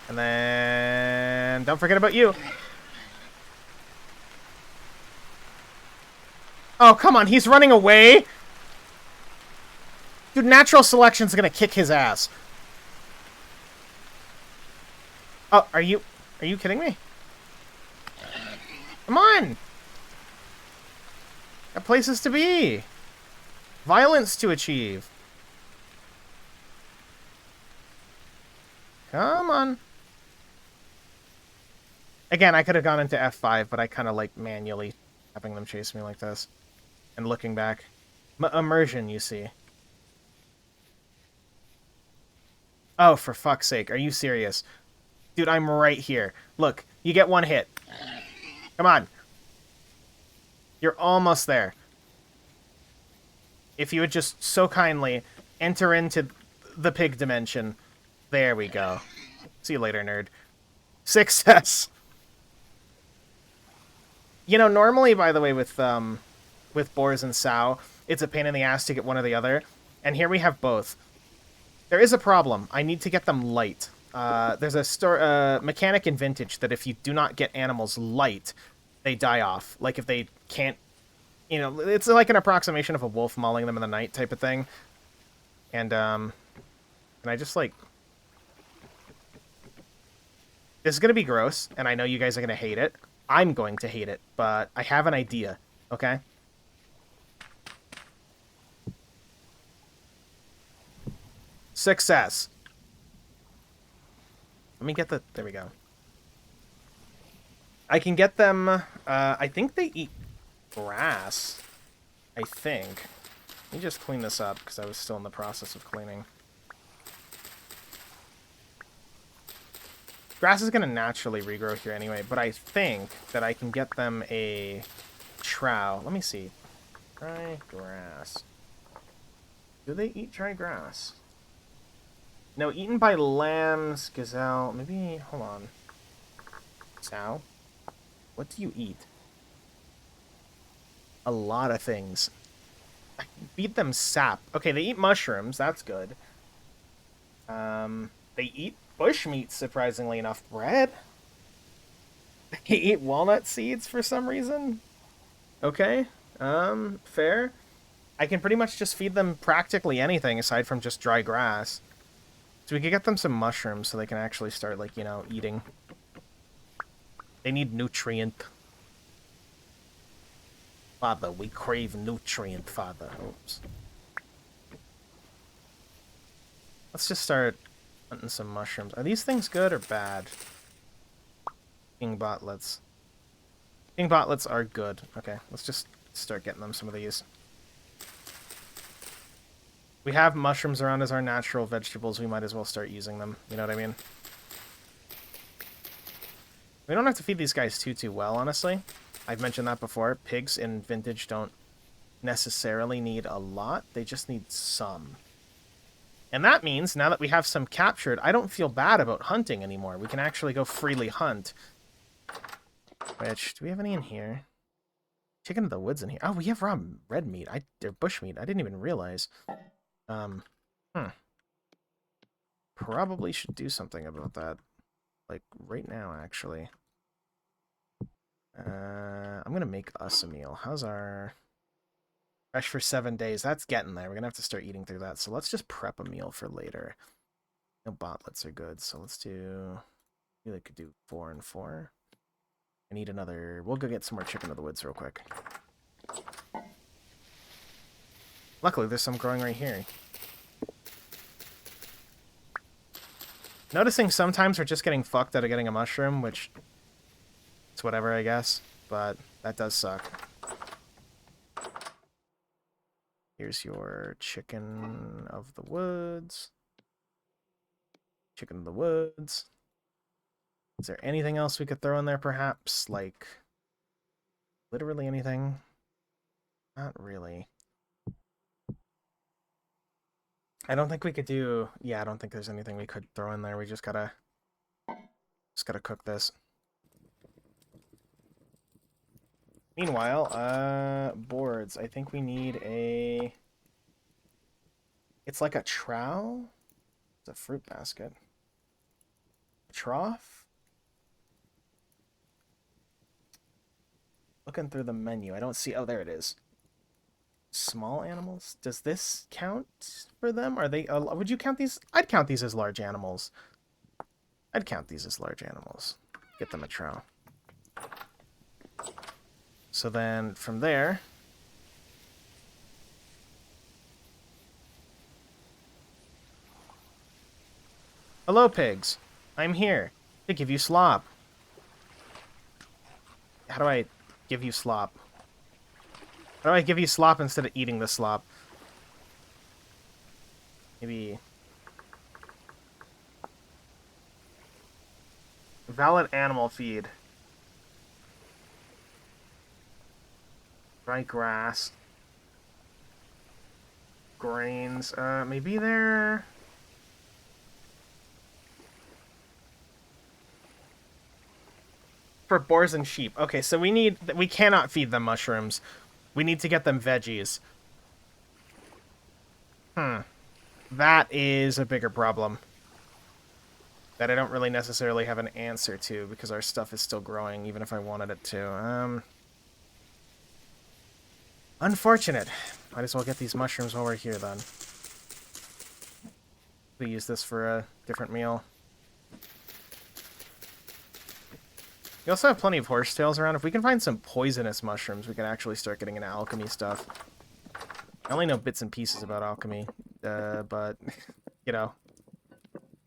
And then don't forget about you. Oh, come on, he's running away? Dude, natural selection's gonna kick his ass. Oh, are you kidding me? Come on! Got places to be. Violence to achieve. Come on. Again, I could have gone into F5, but I kind of like manually having them chase me like this. And looking back. Immersion, you see. Oh, for fuck's sake. Are you serious? Dude, I'm right here. Look, you get one hit. Come on. You're almost there. If you would just so kindly enter into the pig dimension. There we go. See you later, nerd. Success! You know, normally, by the way, with boars and sow, it's a pain in the ass to get one or the other. And here we have both. There is a problem. I need to get them light. There's a mechanic in Vintage that if you do not get animals light, they die off. Like if they can't, you know, it's like an approximation of a wolf mauling them in the night type of thing. And I just like... This is going to be gross, and I know you guys are going to hate it. I'm going to hate it, but I have an idea, okay? Success. Let me get the... There we go. I can get them... I think they eat grass. I think. Let me just clean this up, because I was still in the process of cleaning. Grass is going to naturally regrow here anyway, but I think that I can get them a trough. Let me see. Dry grass. Do they eat dry grass? No, eaten by lambs, gazelle. Maybe, hold on. Sow? What do you eat? A lot of things. I can feed them sap. Okay, they eat mushrooms. That's good. They eat bushmeat, surprisingly enough. Bread? They eat walnut seeds for some reason? Okay. Fair. I can pretty much just feed them practically anything aside from just dry grass. So we could get them some mushrooms so they can actually start, like, you know, eating. They need nutrient. Father, we crave nutrient, Father. Oops. Let's just start hunting some mushrooms. Are these things good or bad? King botlets. King botlets are good. Okay, let's just start getting them some of these. We have mushrooms around as our natural vegetables. We might as well start using them. You know what I mean? We don't have to feed these guys too well, honestly. I've mentioned that before. Pigs in Vintage don't necessarily need a lot. They just need some. And that means, now that we have some captured, I don't feel bad about hunting anymore. We can actually go freely hunt. Which, do we have any in here? Chicken of the woods in here. Oh, we have raw red meat. Or bush meat. I didn't even realize. Probably should do something about that. Like, right now, actually. I'm gonna make us a meal. How's our... Fresh for 7 days. That's getting there. We're gonna have to start eating through that. So let's just prep a meal for later. No, botlets are good. So let's do... I feel like I could do 4 and 4. I need another... We'll go get some more chicken of the woods real quick. Luckily, there's some growing right here. Noticing sometimes we're just getting fucked out of getting a mushroom, which... It's whatever, I guess. But that does suck. Here's your chicken of the woods. Chicken of the woods. Is there anything else we could throw in there, perhaps? Like, literally anything? Not really. I don't think we could do... Yeah, I don't think there's anything we could throw in there. We just gotta cook this. Meanwhile, boards. I think we need a... It's like a trowel? It's a fruit basket. A trough? Looking through the menu. I don't see... Oh, there it is. Small animals? Does this count for them? Are they... would you count these? I'd count these as large animals. I'd count these as large animals. Get them a trowel. So then, from there... Hello, pigs. I'm here to give you slop. How do I give you slop? How do I give you slop instead of eating the slop? Maybe... Valid animal feed. Dry grass. Grains. Maybe they're... For boars and sheep. Okay, so we cannot feed them mushrooms. We need to get them veggies. That is a bigger problem. That I don't really necessarily have an answer to, because our stuff is still growing, even if I wanted it to. Unfortunate. Might as well get these mushrooms while we're here, then. We use this for a different meal. We also have plenty of horsetails around. If we can find some poisonous mushrooms, we can actually start getting into alchemy stuff. I only know bits and pieces about alchemy, but, you know,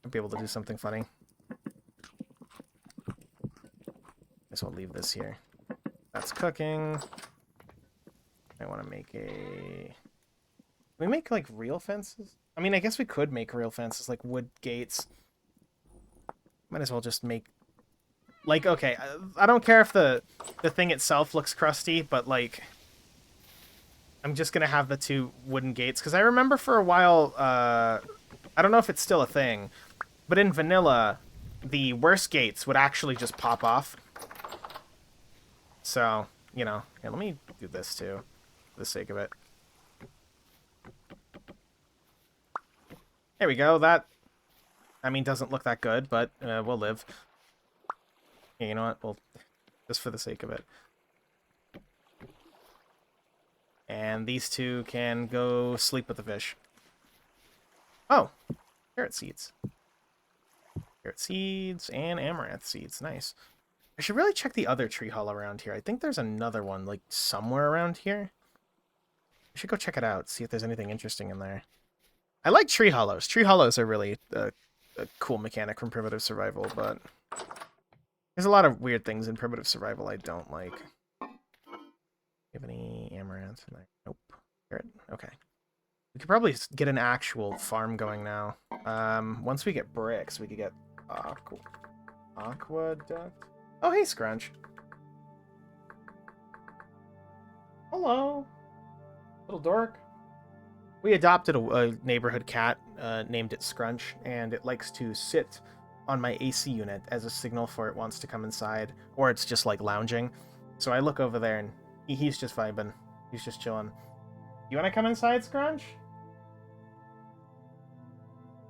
I'll be able to do something funny. Guess we'll leave this here. That's cooking. I want to make a... Can we make, like, real fences? I mean, I guess we could make real fences, like wood gates. Might as well just make... Like, okay, I don't care if the thing itself looks crusty, but, like... I'm just gonna have the 2 wooden gates, because I remember for a while, I don't know if it's still a thing, but in vanilla, the worst gates would actually just pop off. So, you know, here, let me do this too, for the sake of it. There we go, that, I mean, doesn't look that good, but we'll live. Yeah, you know what, we'll, just for the sake of it. And these 2 can go sleep with the fish. Oh, carrot seeds. Carrot seeds and amaranth seeds. Nice. I should really check the other tree hall around here. I think there's another one, like, somewhere around here. I should go check it out, see if there's anything interesting in there. I like tree hollows. Tree hollows are really a cool mechanic from Primitive Survival, but there's a lot of weird things in Primitive Survival I don't like. Do you have any amaranth in there? Nope. Carrot? Okay. We could probably get an actual farm going now. Once we get bricks, we could get aqueduct. Oh, hey, Scrunch. Hello. Little dork. We adopted a neighborhood cat, named it Scrunch, and it likes to sit on my AC unit as a signal for it wants to come inside, or it's just, like, lounging. So I look over there, and he's just vibing. He's just chilling. You want to come inside, Scrunch?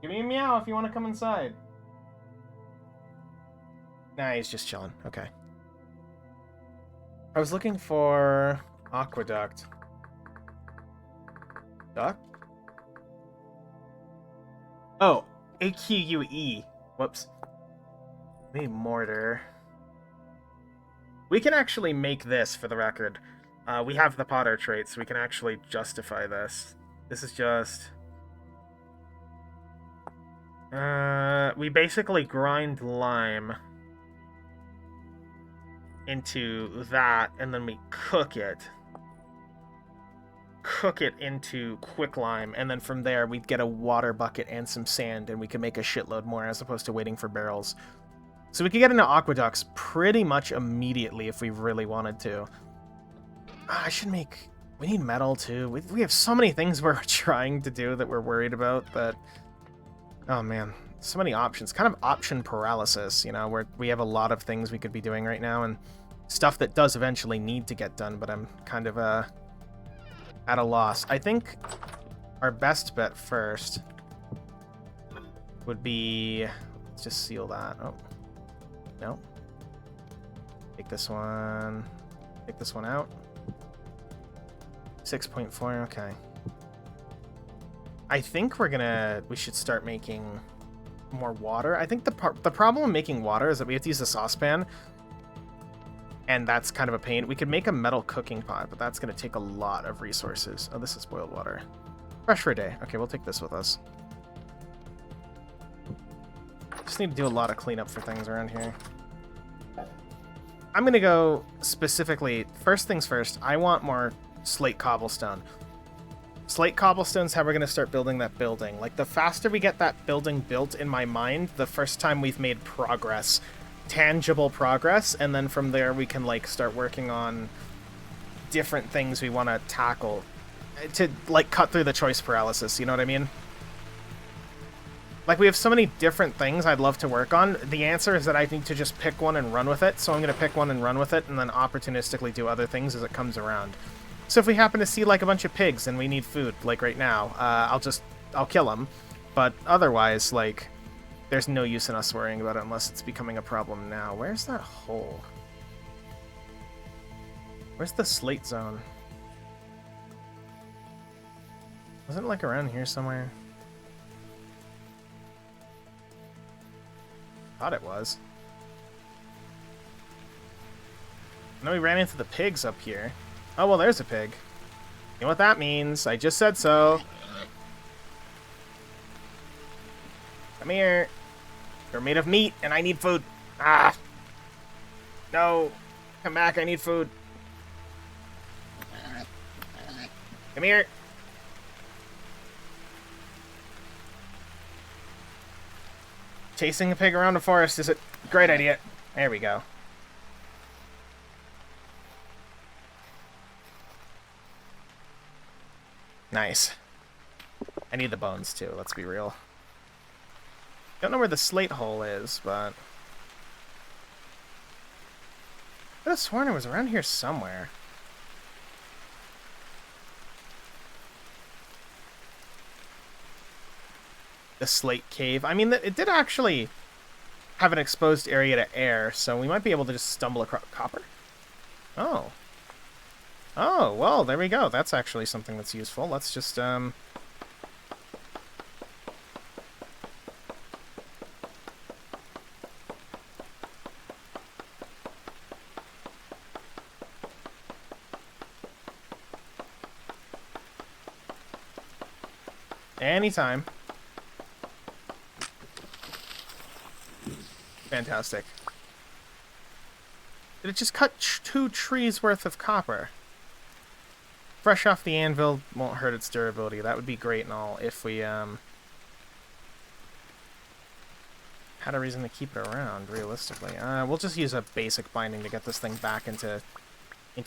Give me a meow if you want to come inside. Nah, he's just chilling. Okay. I was looking for aqueduct. Duck? Oh, AQUE. Whoops. Maybe mortar. We can actually make this, for the record. We have the Potter trait, so we can actually justify this. This is just... we basically grind lime into that, and then we cook it. Cook it into quicklime, and then from there we get a water bucket and some sand, and we can make a shitload more as opposed to waiting for barrels. So we could get into aqueducts pretty much immediately if we really wanted to. I should make... We need metal, too. We have so many things we're trying to do that we're worried about that... Oh, man. So many options. Kind of option paralysis, you know, where we have a lot of things we could be doing right now, and stuff that does eventually need to get done, but I'm kind of, at a loss. I think our best bet first would be... Let's just seal that. Oh. No. Take this one. Take this one out. 6.4, okay. I think we should start making more water. I think the problem with making water is that we have to use a saucepan, and that's kind of a pain. We could make a metal cooking pot, but that's going to take a lot of resources. Oh, this is boiled water. Fresh for a day. Okay, we'll take this with us. Just need to do a lot of cleanup for things around here. I'm going to go specifically, first things first, I want more slate cobblestone. Slate cobblestone's how we're going to start building that building. Like, the faster we get that building built in my mind, the first time we've made progress tangible progress, and then from there we can, like, start working on different things we want to tackle to, like, cut through the choice paralysis, you know what I mean? Like, we have so many different things I'd love to work on. The answer is that I need to just pick one and run with it, so I'm going to pick one and run with it, and then opportunistically do other things as it comes around. So if we happen to see, like, a bunch of pigs and we need food, like right now, I'll kill them. But otherwise, like, there's no use in us worrying about it unless it's becoming a problem now. Where's that hole? Where's the slate zone? Wasn't it, like, around here somewhere? Thought it was. I know we ran into the pigs up here. Oh, well, there's a pig. You know what that means? I just said so. Come here. You're made of meat, and I need food. Ah! No. Come back, I need food. Come here. Chasing a pig around the forest is a great idea. There we go. Nice. I need the bones, too, let's be real. Don't know where the slate hole is, but... I could have sworn it was around here somewhere. The slate cave. I mean, it did actually have an exposed area to air, so we might be able to just stumble across copper. Oh. Oh, well, there we go. That's actually something that's useful. Let's just, anytime. Fantastic. Did it just cut 2 trees worth of copper? Fresh off the anvil won't hurt its durability. That would be great and all if we had a reason to keep it around, realistically. We'll just use a basic binding to get this thing back into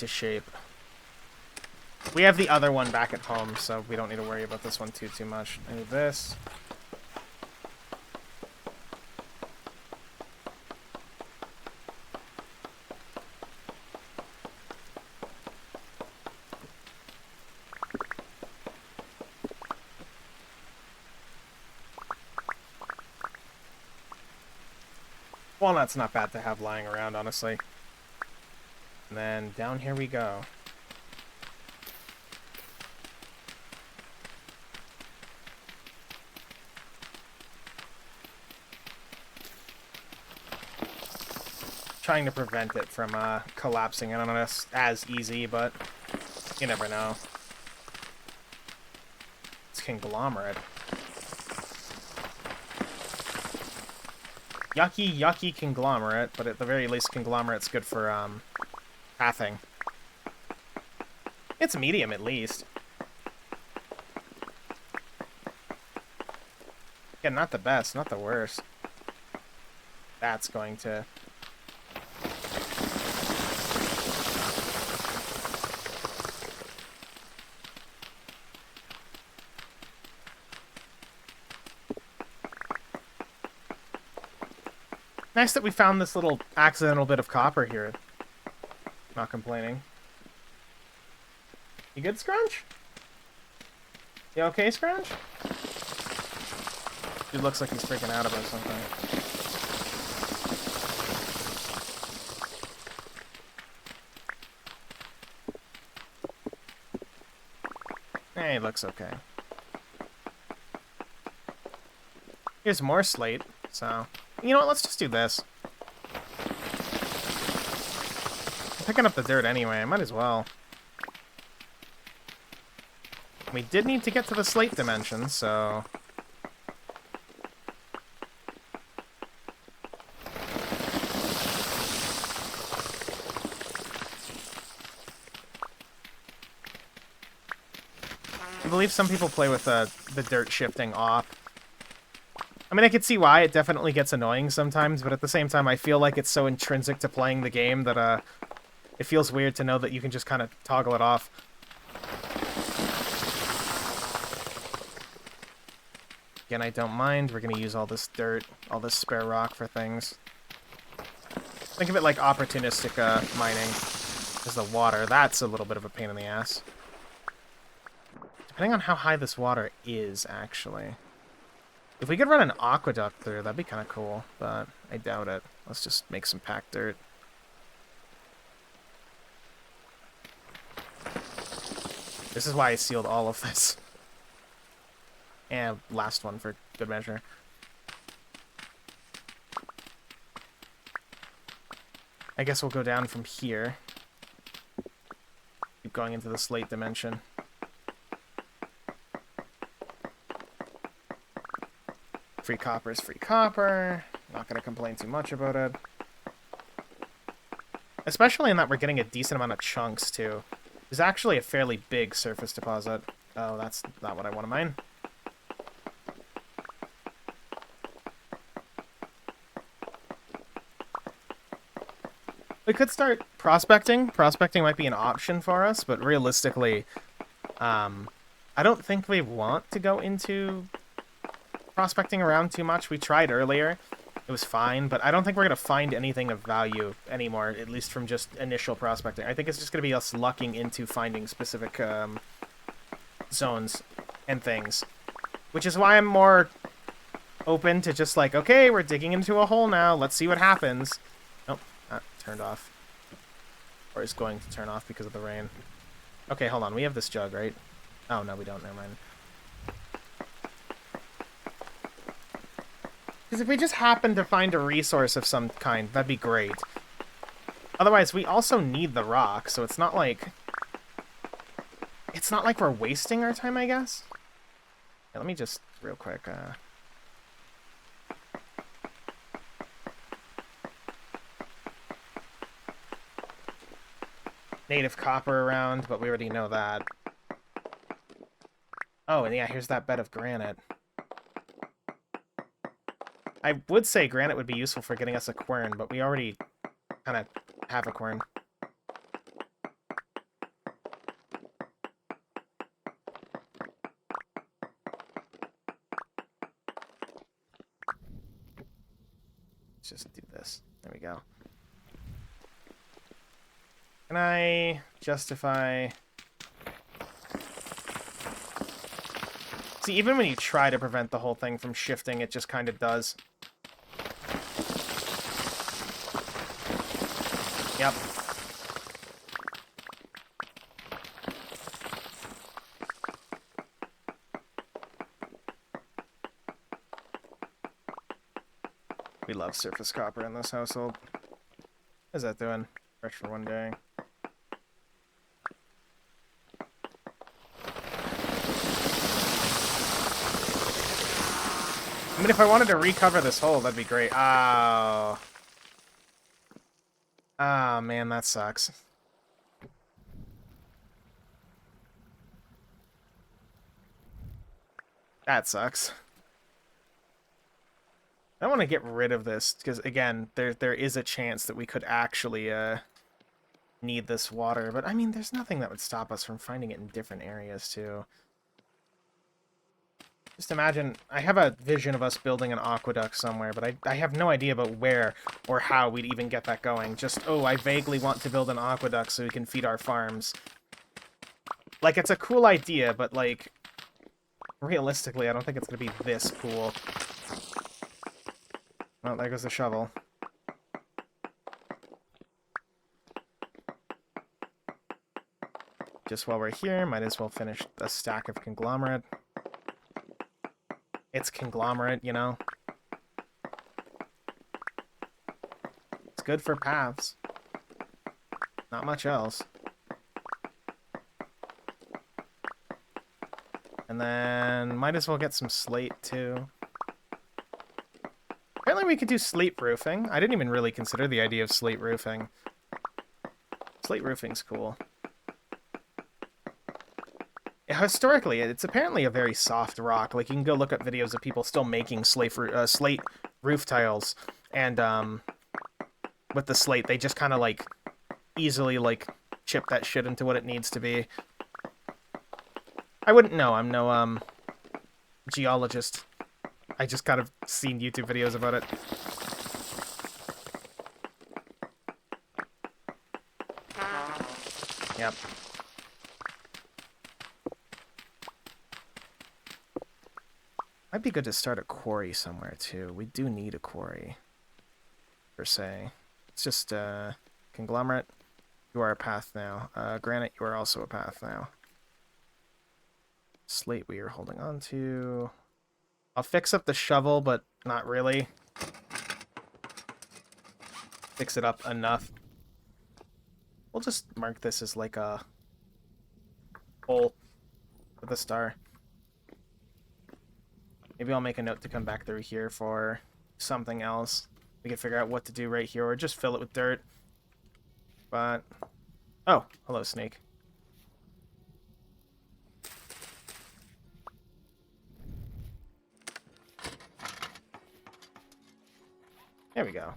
shape. We have the other one back at home, so we don't need to worry about this one too much. I need this. Walnut's not bad to have lying around, honestly. And then down here we go. Trying to prevent it from collapsing in on us as easy, but you never know. It's conglomerate. Yucky, yucky conglomerate, but at the very least conglomerate's good for pathing. It's medium at least. Yeah, not the best, not the worst. That's going to... Nice that we found this little accidental bit of copper here. Not complaining. You good, Scrunch? You okay, Scrunch? Dude looks like he's freaking out about something. Hey, he looks okay. Here's more slate, so... You know what, let's just do this. I'm picking up the dirt anyway, I might as well. We did need to get to the slate dimension, so... I believe some people play with the dirt shifting off. I mean, I could see why it definitely gets annoying sometimes, but at the same time, I feel like it's so intrinsic to playing the game that it feels weird to know that you can just kind of toggle it off. Again, I don't mind. We're going to use all this dirt, all this spare rock for things. Think of it like opportunistic mining. Because the water, that's a little bit of a pain in the ass. Depending on how high this water is, actually. If we could run an aqueduct through, that'd be kind of cool, but I doubt it. Let's just make some packed dirt. This is why I sealed all of this. And last one for good measure. I guess we'll go down from here. Keep going into the slate dimension. Free copper is free copper. Not going to complain too much about it. Especially in that we're getting a decent amount of chunks, too. There's actually a fairly big surface deposit. Oh, that's not what I want to mine. We could start prospecting. Prospecting might be an option for us, but realistically, I don't think we want to go into prospecting around too much. We tried earlier. It was fine, but I don't think we're going to find anything of value anymore, at least from just initial prospecting. I think it's just going to be us lucking into finding specific zones and things, which is why I'm more open to just like, okay, we're digging into a hole now. Let's see what happens. Nope, not turned off. Or is going to turn off because of the rain. Okay, hold on. We have this jug, right? Oh, no, we don't. Never mind. Because if we just happen to find a resource of some kind, that'd be great. Otherwise, we also need the rock, so it's not like... It's not like we're wasting our time, I guess? Yeah, let me just, real quick, native copper around, but we already know that. Oh, and yeah, here's that bed of granite. I would say granite would be useful for getting us a quern, but we already kind of have a quern. Let's just do this. There we go. Can I justify... See, even when you try to prevent the whole thing from shifting, it just kind of does. Yep. We love surface copper in this household. How's that doing? Fresh for one day. I mean, if I wanted to recover this hole, that'd be great. Oh. Oh, man, that sucks. That sucks. I want to get rid of this, because, again, there is a chance that we could actually need this water. But, I mean, there's nothing that would stop us from finding it in different areas, too. Just imagine, I have a vision of us building an aqueduct somewhere, but I have no idea about where or how we'd even get that going. Just, oh, I vaguely want to build an aqueduct so we can feed our farms. Like, it's a cool idea, but, like, realistically, I don't think it's going to be this cool. Oh, there goes the shovel. Just while we're here, might as well finish a stack of conglomerate. It's conglomerate, you know? It's good for paths. Not much else. And then, might as well get some slate, too. Apparently we could do slate roofing. I didn't even really consider the idea of slate roofing. Slate roofing's cool. historically, it's apparently a very soft rock. Like, you can go look up videos of people still making slate roof tiles, and with the slate, they just kind of like easily like chip that shit into what it needs to be. I wouldn't know. I'm no geologist. I just kind of seen YouTube videos about it. Yep. Might be good to start a quarry somewhere too. We do need a quarry, per se. It's just conglomerate. You are a path now. Granite, you are also a path now. Slate we are holding on to. I'll fix up the shovel, but not really. Fix it up enough. We'll just mark this as like a hole with a star. Maybe I'll make a note to come back through here for something else. We can figure out what to do right here, or just fill it with dirt. But... oh, hello, snake. There we go.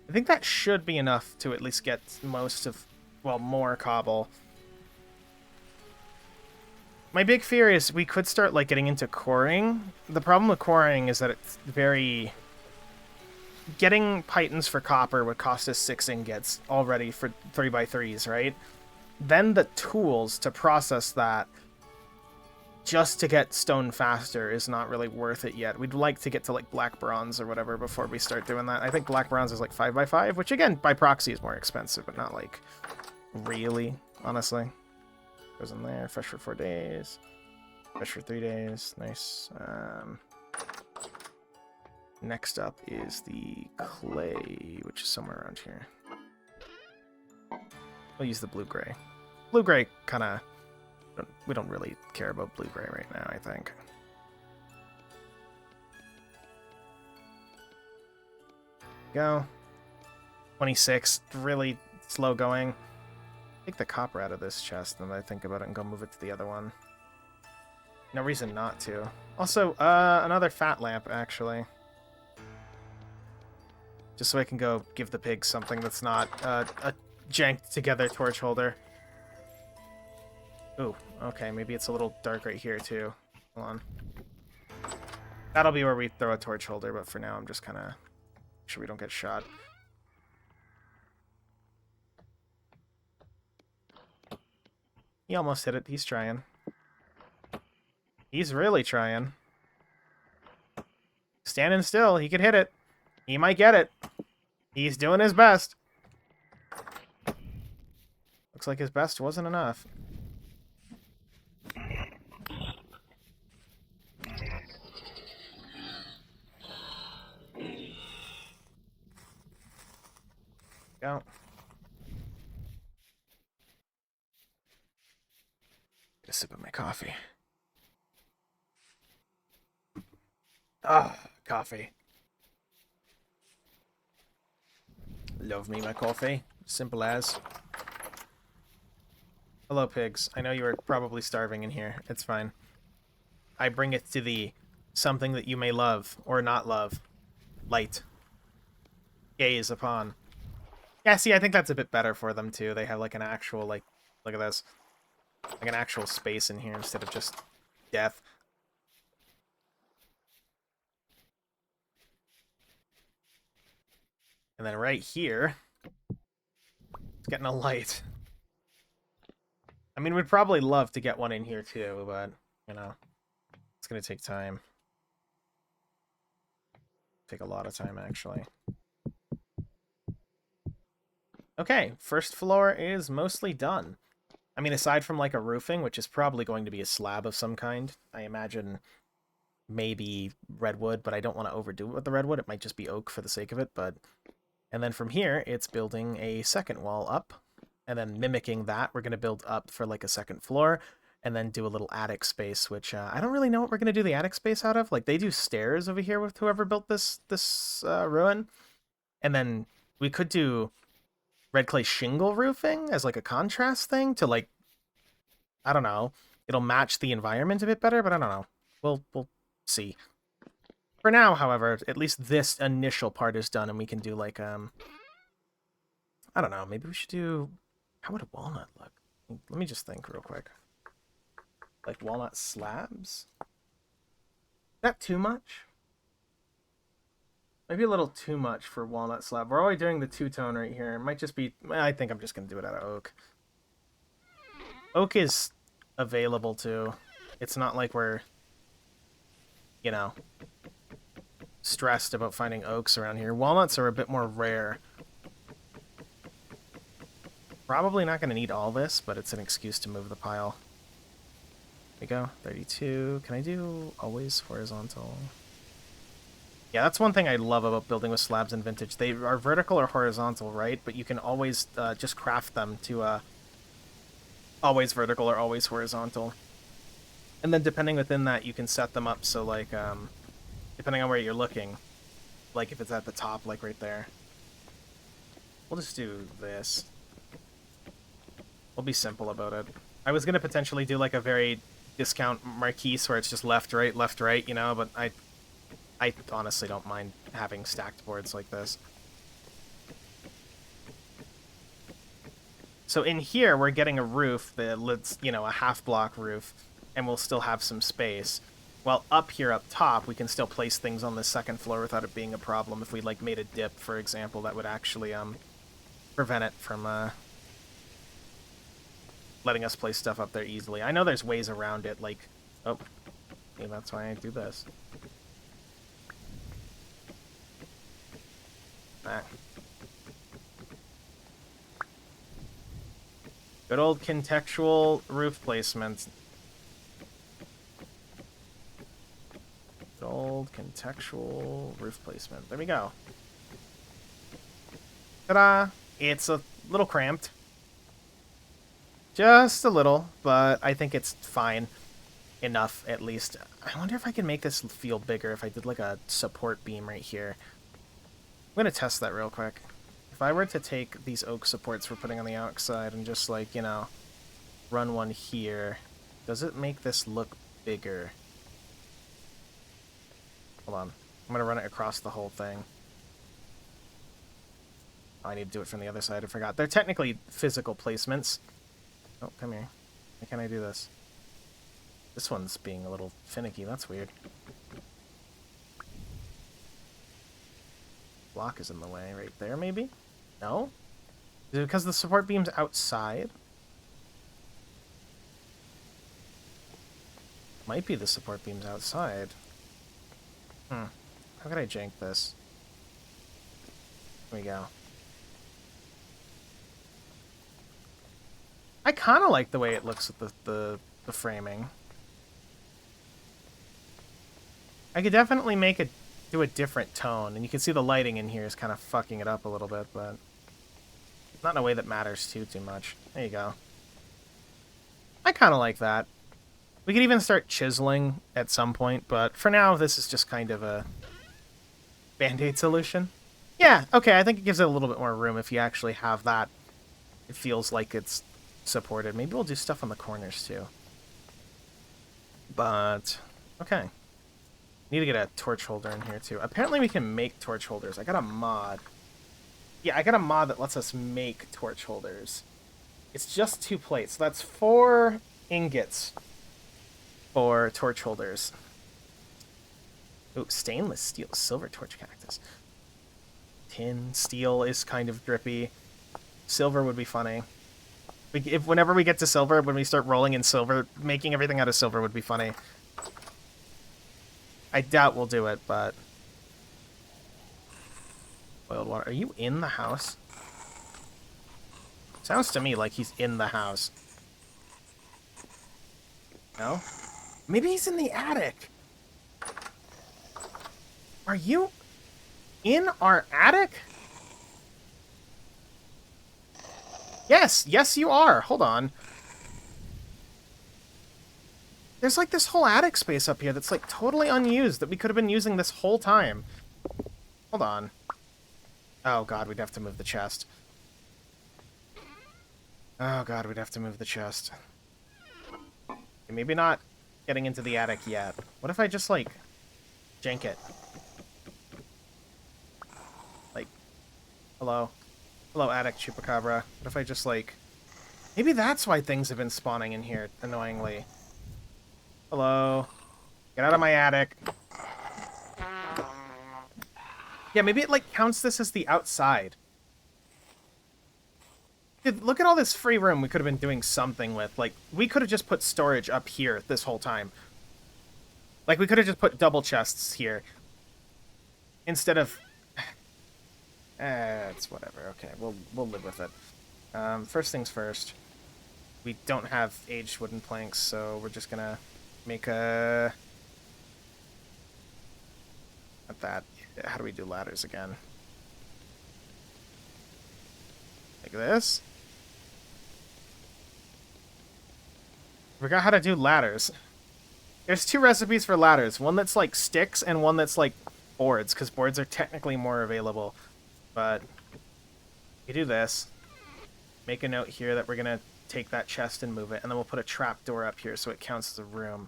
I think that should be enough to at least get most of, well, more cobble. My big fear is we could start, like, getting into quarrying. The problem with quarrying is that it's very... getting pythons for copper would cost us 6 ingots already for 3x3s, right? Then the tools to process that just to get stone faster is not really worth it yet. We'd like to get to, like, black bronze or whatever before we start doing that. I think black bronze is, like, 5x5, which, again, by proxy is more expensive, but not, like, really, honestly. Goes in there. Fresh for 4 days. Fresh for 3 days. Nice. Next up is the clay, which is somewhere around here. We'll use the blue-gray. Blue-gray kind of... we don't really care about blue-gray right now, I think. Go. 26. Really slow going. Take the copper out of this chest, and I think about it and go move it to the other one. No reason not to. Also, another fat lamp, actually. Just so I can go give the pigs something that's not a janked-together torch holder. Ooh, okay, maybe it's a little dark right here, too. Hold on. That'll be where we throw a torch holder, but for now I'm just kind of... make sure we don't get shot. He almost hit it. He's trying. He's really trying. Standing still. He could hit it. He might get it. He's doing his best. Looks like his best wasn't enough. Go. Get a sip of my coffee. Ah, coffee. Love me my coffee. Simple as. Hello, pigs. I know you are probably starving in here. It's fine. I bring it to thee. Something that you may love, or not love. Light. Gaze upon. Yeah, see, I think that's a bit better for them, too. They have, like, an actual, like... look at this. Like, an actual space in here instead of just death. And then right here, it's getting a light. I mean, we'd probably love to get one in here too, but, you know, it's going to take time. Take a lot of time, actually. Okay, first floor is mostly done. I mean, aside from, like, a roofing, which is probably going to be a slab of some kind. I imagine maybe redwood, but I don't want to overdo it with the redwood. It might just be oak for the sake of it, but... and then from here, it's building a second wall up. And then mimicking that, we're going to build up for, like, a second floor. And then do a little attic space, which I don't really know what we're going to do the attic space out of. Like, they do stairs over here with whoever built this ruin. And then we could do red clay shingle roofing as like a contrast thing to like, I don't know. It'll match the environment a bit better, but I don't know. We'll see. For now, however, at least this initial part is done, and we can do like I don't know. Maybe we should do. How would a walnut look? Let me just think real quick. Like walnut slabs. Is that too much? Maybe a little too much for walnut slab. We're already doing the two-tone right here. It might just be... I think I'm just going to do it out of oak. Oak is available, too. It's not like we're, you know, stressed about finding oaks around here. Walnuts are a bit more rare. Probably not going to need all this, but it's an excuse to move the pile. There we go. 32. Can I do always horizontal? Yeah, that's one thing I love about building with slabs in Vintage. They are vertical or horizontal, right? But you can always just craft them to always vertical or always horizontal. And then depending within that, you can set them up so, like, depending on where you're looking, like if it's at the top, like right there. We'll just do this. We'll be simple about it. I was going to potentially do, like, a very discount marquise where it's just left, right, you know, but I honestly don't mind having stacked boards like this. So in here, we're getting a roof that's, you know, a half-block roof, and we'll still have some space. While up here, up top, we can still place things on the second floor without it being a problem. If we, like, made a dip, for example, that would actually prevent it from letting us place stuff up there easily. I know there's ways around it, like... Oh, maybe that's why I do this. Good old contextual roof placement. Good old contextual roof placement. There we go. Ta-da! It's a little cramped. Just a little, but I think it's fine enough, at least. I wonder if I can make this feel bigger if I did like a support beam right here. I'm going to test that real quick. If I were to take these oak supports we're putting on the outside and just, like, you know, run one here, does it make this look bigger? Hold on. I'm going to run it across the whole thing. Oh, I need to do it from the other side. I forgot. They're technically physical placements. Oh, come here. Why can't I do this? This one's being a little finicky. That's weird. Block is in the way right there, maybe? No? Is it because the support beam's outside? Might be the support beam's outside. How could I jank this? Here we go. I kind of like the way it looks with the framing. I could definitely make it do a different tone, and you can see the lighting in here is kind of fucking it up a little bit, but not in a way that matters too much. There you go. I kind of like that. We could even start chiseling at some point, but for now, this is just kind of a band-aid solution. Yeah, okay, I think it gives it a little bit more room if you actually have that. It feels like it's supported. Maybe we'll do stuff on the corners, too. But, okay. Need to get a torch holder in here, too. Apparently we can make torch holders. I got a mod. Yeah, I got a mod that lets us make torch holders. It's just 2 plates. So that's 4 ingots for torch holders. Ooh, stainless steel, silver torch cactus. Tin, steel is kind of drippy. Silver would be funny. Whenever we get to silver, when we start rolling in silver, making everything out of silver would be funny. I doubt we'll do it, but... Boiled water. Are you in the house? Sounds to me like he's in the house. No? Maybe he's in the attic. Are you in our attic? Yes, yes you are. Hold on. There's like this whole attic space up here that's like totally unused that we could have been using this whole time. Hold on. Oh god, we'd have to move the chest. Oh god, we'd have to move the chest. Okay, maybe not getting into the attic yet. What if I just, like, jank it? Like, hello? Hello, attic chupacabra. What if I just, like... Maybe that's why things have been spawning in here, annoyingly. Hello? Get out of my attic. Yeah, maybe it, like, counts this as the outside. Dude, look at all this free room we could have been doing something with. Like, we could have just put storage up here this whole time. Like, we could have just put double chests here. Instead of... it's whatever. Okay, we'll live with it. First things first. We don't have aged wooden planks, so we're just gonna make a... Not that. How do we do ladders again? Like this? Forgot how to do ladders. There's 2 recipes for ladders. One that's like sticks and one that's like boards, because boards are technically more available. But you do this. Make a note here that we're gonna take that chest and move it, and then we'll put a trapdoor up here so it counts as a room.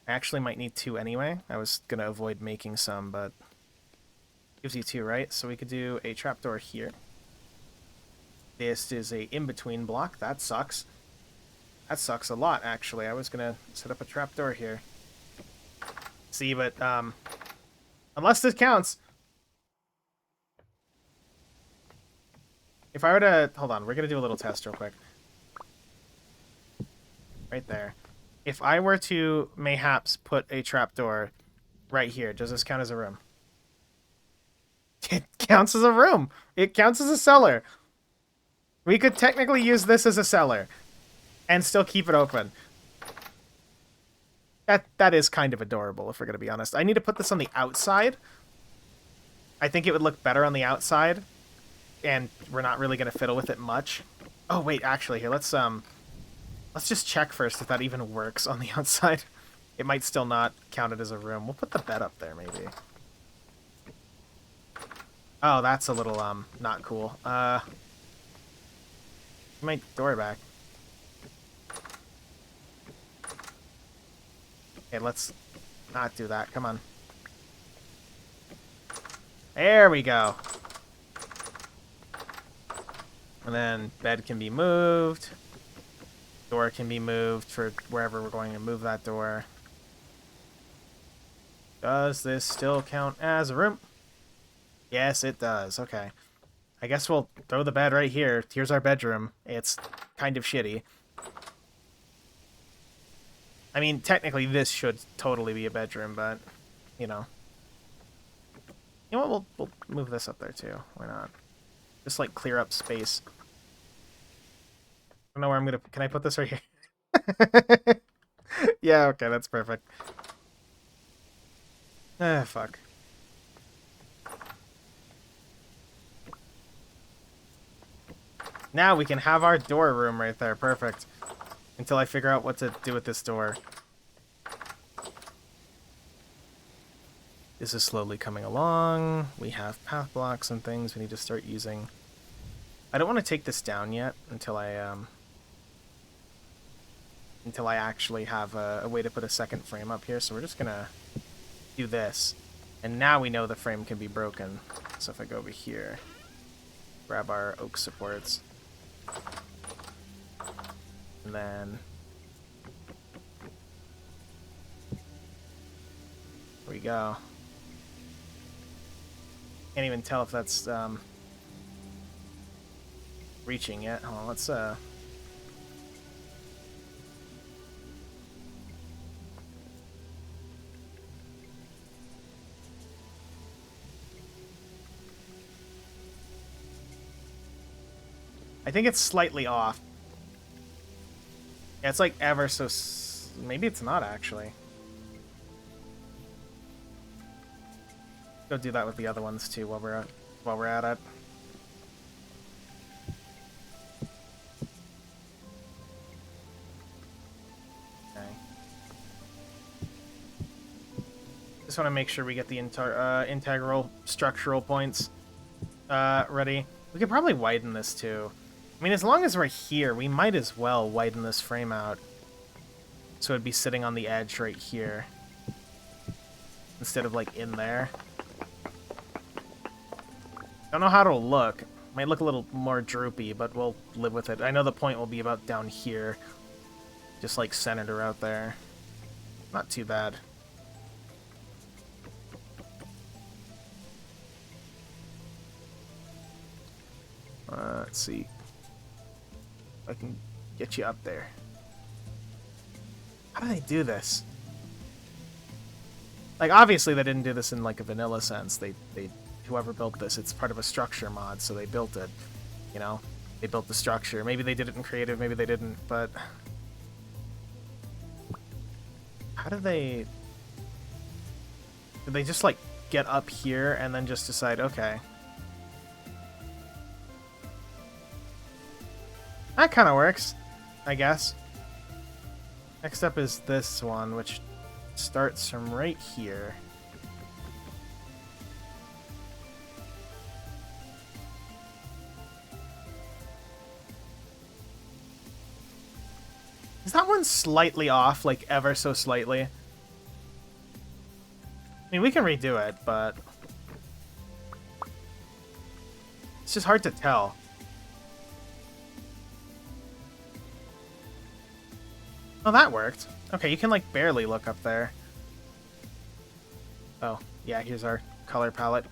I actually might need 2 anyway. I was gonna avoid making some, but gives you 2, right? So we could do a trapdoor here. This is a in-between block. That sucks. That sucks a lot, actually. I was gonna set up a trapdoor here. See, but, unless this counts. If I were to... Hold on, we're gonna do a little test real quick. Right there. If I were to, mayhaps, put a trapdoor right here, does this count as a room? It counts as a room! It counts as a cellar! We could technically use this as a cellar. And still keep it open. That is kind of adorable, if we're going to be honest. I need to put this on the outside. I think it would look better on the outside. And we're not really going to fiddle with it much. Oh, wait, actually, here, let's just check first if that even works on the outside. It might still not count it as a room. We'll put the bed up there, maybe. Oh, that's a little, not cool. My door back. Okay, let's not do that. Come on. There we go. And then bed can be moved. Door can be moved for wherever we're going to move that door. Does this still count as a room? Yes, it does. Okay. I guess we'll throw the bed right here. Here's our bedroom. It's kind of shitty. I mean, technically this should totally be a bedroom, but, you know. You know what, we'll move this up there too. Why not? Just, like, clear up space. I don't know where I'm gonna... Can I put this right here? Yeah, okay, that's perfect. Ah, fuck. Now we can have our door room right there. Perfect. Until I figure out what to do with this door. This is slowly coming along. We have path blocks and things we need to start using. I don't want to take this down yet until I actually have a way to put a second frame up here. So we're just gonna do this. And now we know the frame can be broken. So if I go over here, grab our oak supports. And then there we go. Can't even tell if that's reaching yet. Hold on, let's I think it's slightly off. Yeah, it's like ever so... Maybe it's not, actually. Go do that with the other ones, too, while we're at it. Okay. Just want to make sure we get the integral structural points ready. We could probably widen this, too. I mean, as long as we're here, we might as well widen this frame out. So it'd be sitting on the edge right here. Instead of, like, in there. Don't know how it'll look. Might look a little more droopy, but we'll live with it. I know the point will be about down here. Just, like, centered her out there. Not too bad. Let's see. If I can get you up there. How do they do this? Like, obviously they didn't do this in, like, a vanilla sense. They whoever built this, it's part of a structure mod, so they built it. You know? They built the structure. Maybe they did it in creative, maybe they didn't, but... How did they... Did they just, like, get up here and then just decide, okay... That kind of works, I guess. Next up is this one, which starts from right here. Is that one slightly off, like ever so slightly? I mean, we can redo it, but... It's just hard to tell. Oh, that worked. Okay, you can, like, barely look up there. Oh, yeah, here's our color palette.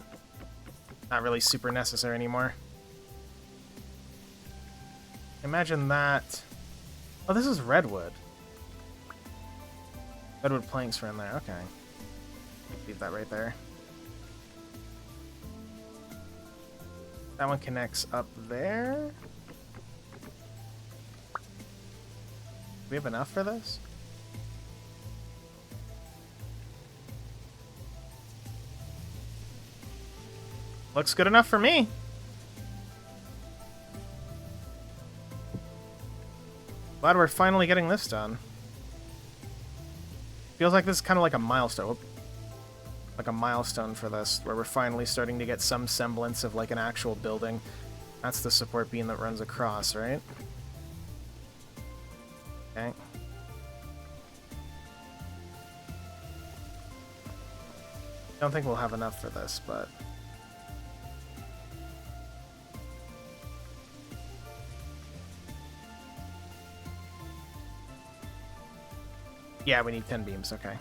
Not really super necessary anymore. Imagine that... Oh, this is redwood. Redwood planks are in there, okay. Leave that right there. That one connects up there. Do we have enough for this? Looks good enough for me. Glad we're finally getting this done. Feels like this is kind of like a milestone. Like a milestone for this, where we're finally starting to get some semblance of like an actual building. That's the support beam that runs across, right? Okay. Don't think we'll have enough for this, but... Yeah, we need 10 beams, okay.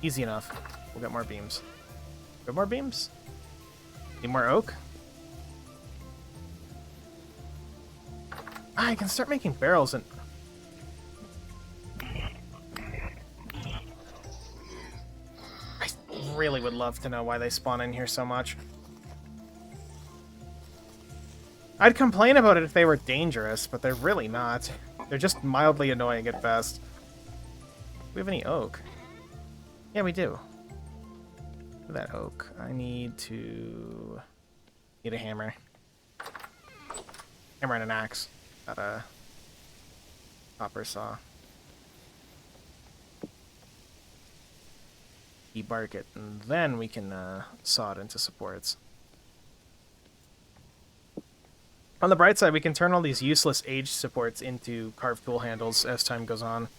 Easy enough. We'll get more beams. Get more beams? Need more oak? Ah, I can start making barrels and... I really would love to know why they spawn in here so much. I'd complain about it if they were dangerous, but they're really not. They're just mildly annoying at best. Do we have any oak? Yeah, we do. That oak. I need a hammer. Hammer and an axe. Got a copper saw. Debark it, and then we can saw it into supports. On the bright side, we can turn all these useless aged supports into carved tool handles as time goes on.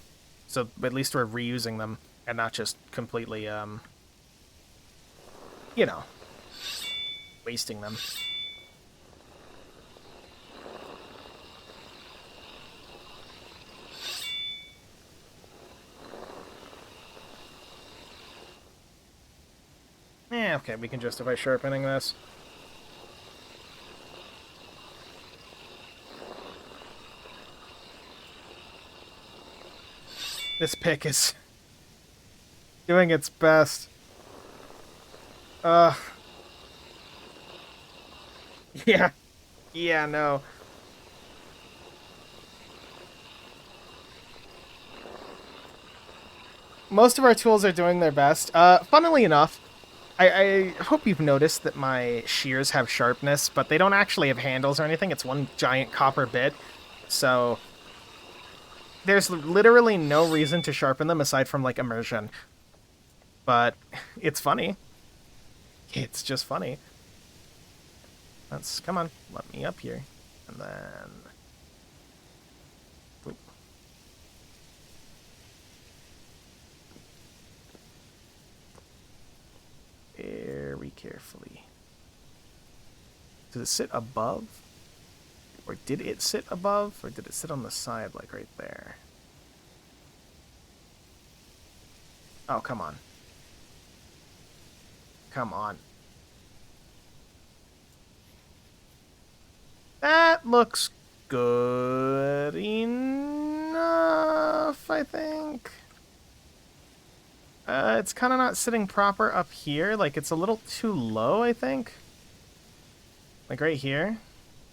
So at least we're reusing them and not just completely, you know, wasting them. Yeah, okay, we can justify sharpening this. This pick is doing its best. Yeah. Yeah, no. Most of our tools are doing their best. Funnily enough, I hope you've noticed that my shears have sharpness, but they don't actually have handles or anything. It's one giant copper bit. So there's literally no reason to sharpen them aside from, like, immersion. But it's funny. It's just funny. Come on, let me up here. And then... Oop. Very carefully. Does it sit above? Or did it sit above? Or did it sit on the side, like right there? Oh, come on. Come on. That looks good enough, I think. It's kind of not sitting proper up here. Like, it's a little too low, I think. Like, right here.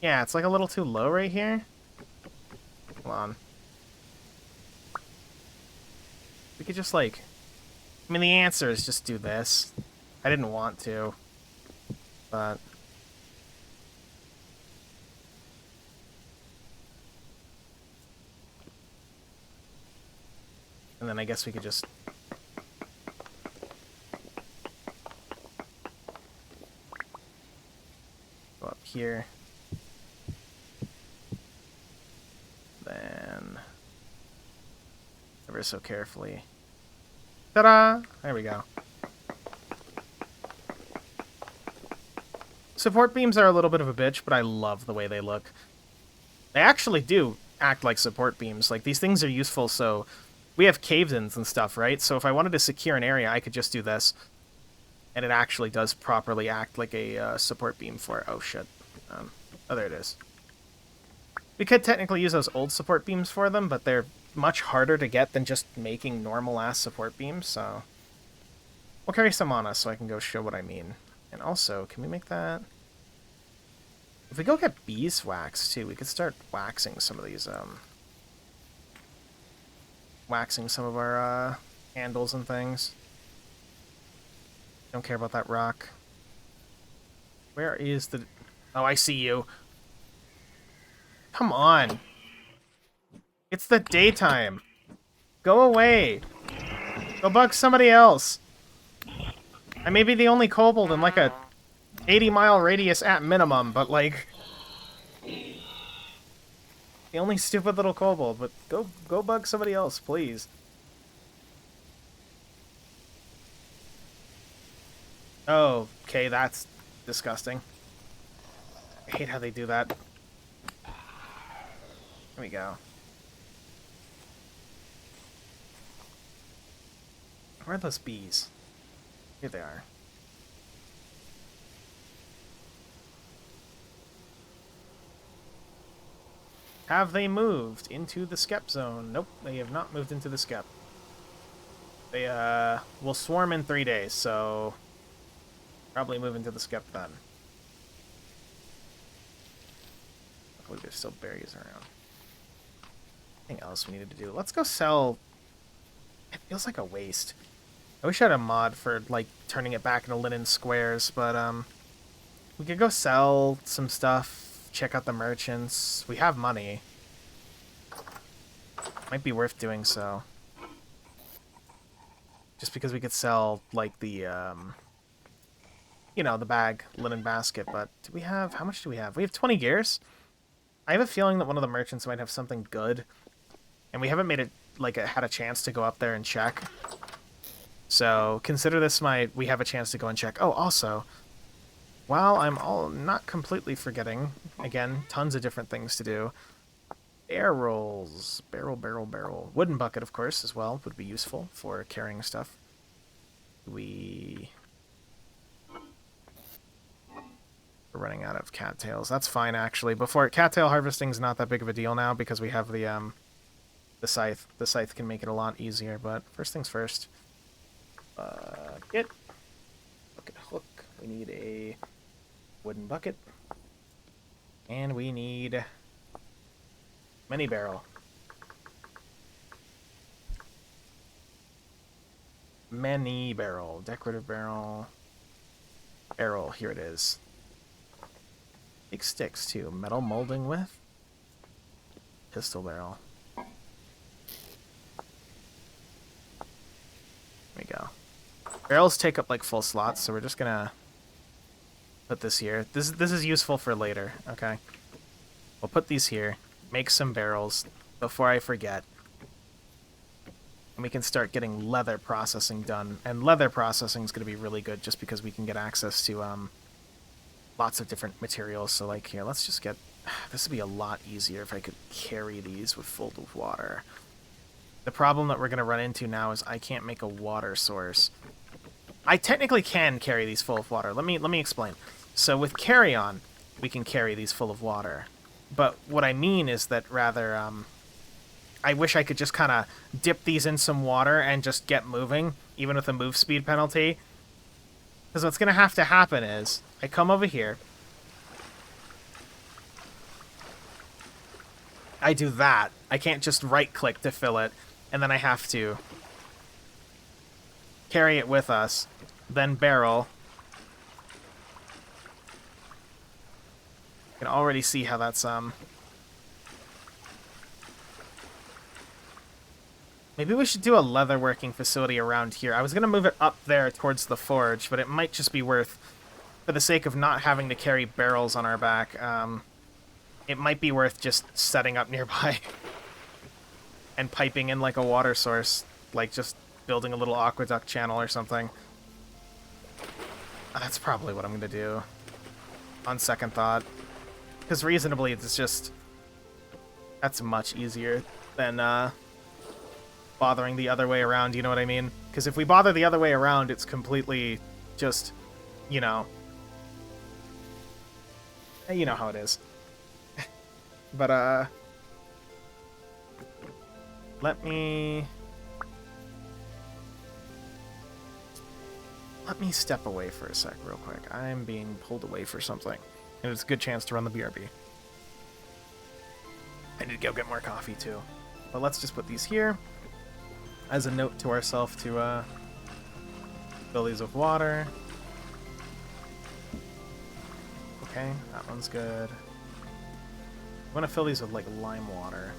Yeah, it's like a little too low right here. Hold on. We could just, like... I mean, the answer is just do this. I didn't want to. But... And then I guess we could just... Go up here. Then... Ever so carefully. Ta-da! There we go. Support beams are a little bit of a bitch, but I love the way they look. They actually do act like support beams. Like, these things are useful, so... We have cave-ins and stuff, right? So if I wanted to secure an area, I could just do this. And it actually does properly act like a support beam for it. Oh, shit. Oh, there it is. We could technically use those old support beams for them, but they're much harder to get than just making normal-ass support beams, so... We'll carry some on us so I can go show what I mean. And also, can we make that... If we go get beeswax, too, we could start waxing some of these, waxing some of our handles and things. Don't care about that rock. Where is the... Oh, I see you. Come on. It's the daytime. Go away. Go bug somebody else. I may be the only kobold in like a 80-mile radius at minimum, but like... The only stupid little kobold, but go bug somebody else, please. Oh, okay, that's disgusting. I hate how they do that. There we go. Where are those bees? Here they are. Have they moved into the skep zone? Nope, they have not moved into the skep. They will swarm in 3 days, so probably move into the skep then. Hopefully there's still berries around. Anything else we needed to do? Let's go sell... It feels like a waste. I wish I had a mod for, like, turning it back into linen squares, but, we could go sell some stuff, check out the merchants. We have money. Might be worth doing so. Just because we could sell, like, the, you know, the bag, linen basket, but do we have... How much do we have? We have 20 gears? I have a feeling that one of the merchants might have something good, and we haven't made it, like, had a chance to go up there and check. So, consider this we have a chance to go and check. Oh, also, while I'm not completely forgetting, again, tons of different things to do. Barrels. Barrel. Wooden bucket, of course, as well, would be useful for carrying stuff. We're running out of cattails. That's fine, actually. Cattail harvesting is not that big of a deal now because we have the scythe. The scythe can make it a lot easier, but first things first. Bucket hook. We need a wooden bucket. And we need mini barrel. Many barrel. Decorative barrel. Barrel. Here it is. Big sticks, too. Metal molding with. Pistol barrel. There we go. Barrels take up like full slots, so we're just gonna put this here. This is useful for later, okay? We'll put these here, make some barrels before I forget. And we can start getting leather processing done. And leather processing is going to be really good just because we can get access to lots of different materials. So, like, here, let's just get... This would be a lot easier if I could carry these with full of water. The problem that we're going to run into now is I can't make a water source. I technically can carry these full of water. Let me explain. So with carry-on, we can carry these full of water. But what I mean is that rather, I wish I could just kind of dip these in some water and just get moving, even with a move speed penalty. Because what's going to happen is, I come over here, I do that. I can't just right-click to fill it, and then I have to carry it with us, then barrel. You can already see how that's, Maybe we should do a leatherworking facility around here. I was going to move it up there towards the forge, but it might just be worth, for the sake of not having to carry barrels on our back, it might be worth just setting up nearby and piping in like a water source, like just building a little aqueduct channel or something. That's probably what I'm going to do on second thought. Because reasonably, it's just... That's much easier than, bothering the other way around, you know what I mean? Because if we bother the other way around, it's completely just, you know how it is. But, let me step away for a sec real quick. I'm being pulled away for something, and it's a good chance to run the BRB. I need to go get more coffee, too. But let's just put these here as a note to ourselves to fill these with water. Okay, that one's good. I want to fill these with, like, lime water.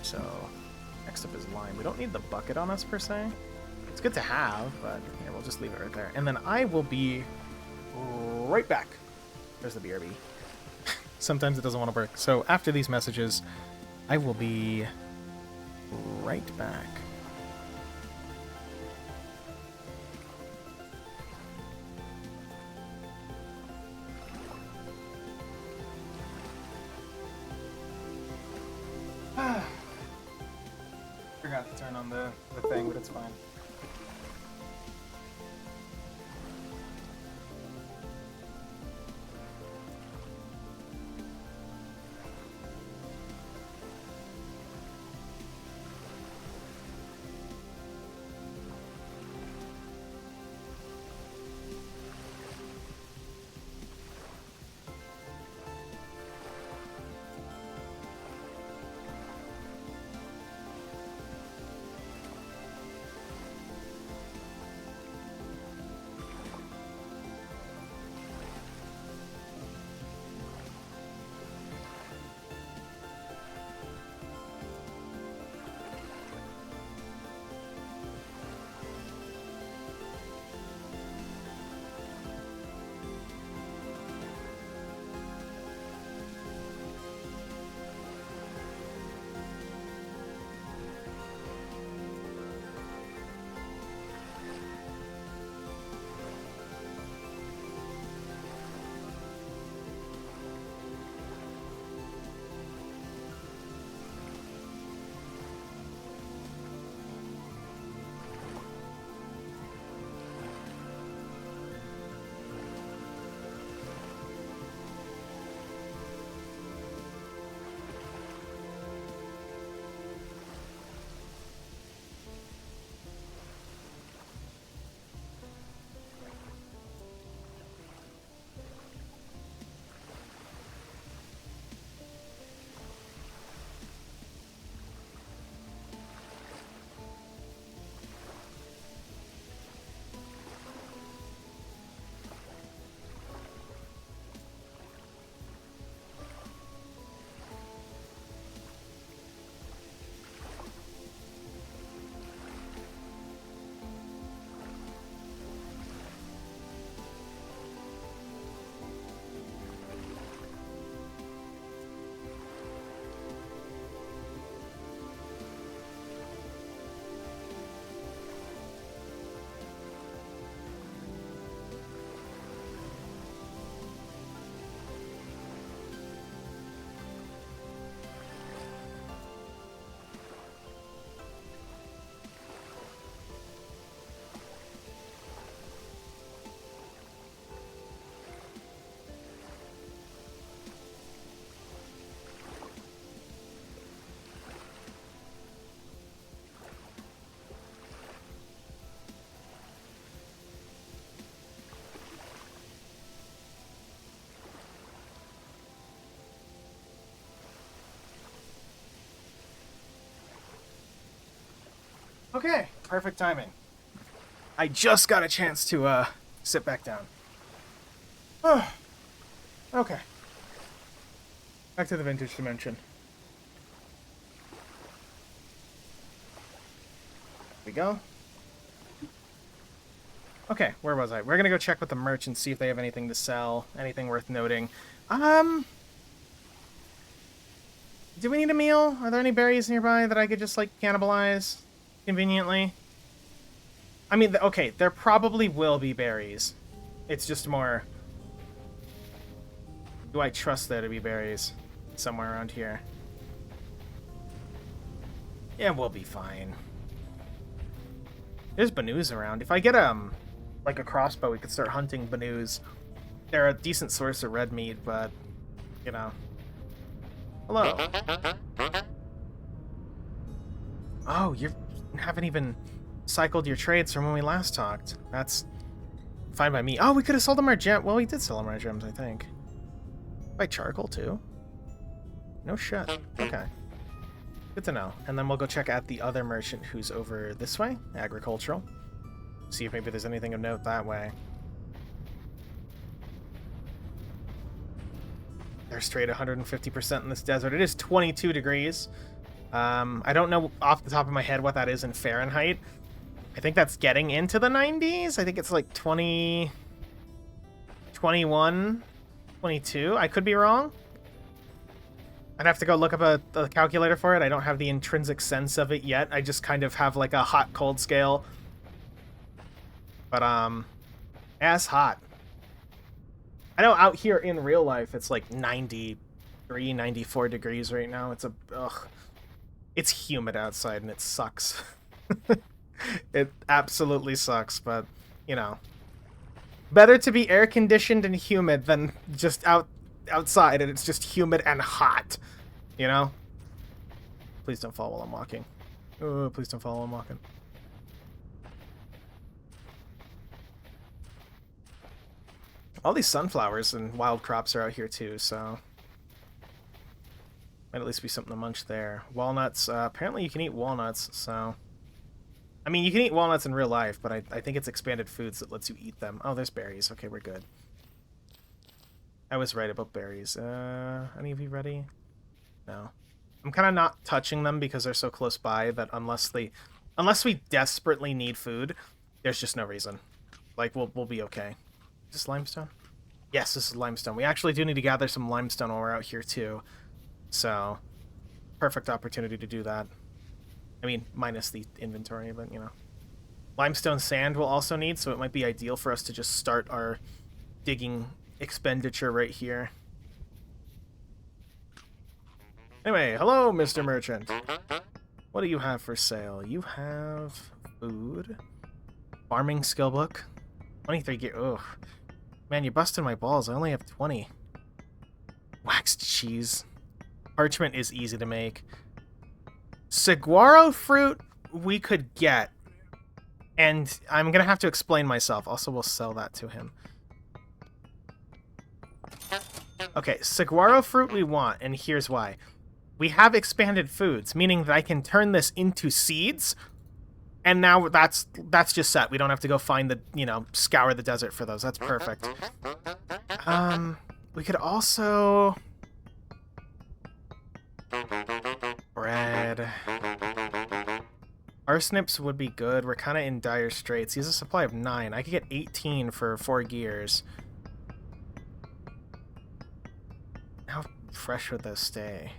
So, next up is lime. We don't need the bucket on us, per se. It's good to have, but yeah, we'll just leave it right there. And then I will be right back. There's the BRB. Sometimes it doesn't want to work. So, after these messages, I will be right back. Forgot to turn on the thing, but it's fine. Okay, perfect timing. I just got a chance to sit back down. Okay. Back to the vintage dimension. Here we go. Okay, where was I? We're gonna go check with the merchants, see if they have anything to sell, anything worth noting. Do we need a meal? Are there any berries nearby that I could just, like, cannibalize conveniently? I mean, okay, there probably will be berries. It's just more... Do I trust there to be berries somewhere around here? Yeah, we'll be fine. There's Banus around. If I get, like a crossbow, we could start hunting Banus. They're a decent source of red meat, but, you know. Hello. Oh, you haven't even cycled your trades from when we last talked. That's fine by me. Oh, we could have sold him our gem. Well, we did sell him our gems, I think. By charcoal, too? No shit. Okay. Good to know. And then we'll go check out the other merchant who's over this way, agricultural. See if maybe there's anything of note that way. They're straight 150% in this desert. It is 22 degrees. I don't know off the top of my head what that is in Fahrenheit. I think that's getting into the 90s. I think it's like 20, 21, 22. I could be wrong. I'd have to go look up a calculator for it. I don't have the intrinsic sense of it yet. I just kind of have like a hot-cold scale. But, as hot. I know out here in real life it's like 93, 94 degrees right now. It's it's humid outside and it sucks. It absolutely sucks, but, you know. Better to be air-conditioned and humid than just outside and it's just humid and hot, you know? Please don't fall while I'm walking. Oh, please don't fall while I'm walking. All these sunflowers and wild crops are out here too, so might at least be something to munch there. Walnuts, apparently you can eat walnuts, so... I mean, you can eat walnuts in real life, but I think it's expanded foods that lets you eat them. Oh, there's berries. Okay, we're good. I was right about berries. Any of you ready? No. I'm kind of not touching them because they're so close by that unless we desperately need food, there's just no reason. Like, we'll be okay. Is this limestone? Yes, this is limestone. We actually do need to gather some limestone while we're out here, too. So, perfect opportunity to do that. I mean, minus the inventory, but, you know. Limestone sand we'll also need, so it might be ideal for us to just start our digging expenditure right here. Anyway, hello, Mr. Merchant. What do you have for sale? You have food. Farming skill book. 23 gear. Ugh. Man, you busted my balls. I only have 20. Waxed cheese. Parchment is easy to make. Saguaro fruit we could get. And I'm going to have to explain myself. Also, we'll sell that to him. Okay, saguaro fruit we want, and here's why. We have expanded foods, meaning that I can turn this into seeds, and now that's just set. We don't have to go find the, you know, scour the desert for those. That's perfect. We could also... bread. Parsnips would be good. We're kind of in dire straits. He has a supply of 9. I could get 18 for 4 gears. How fresh would those stay?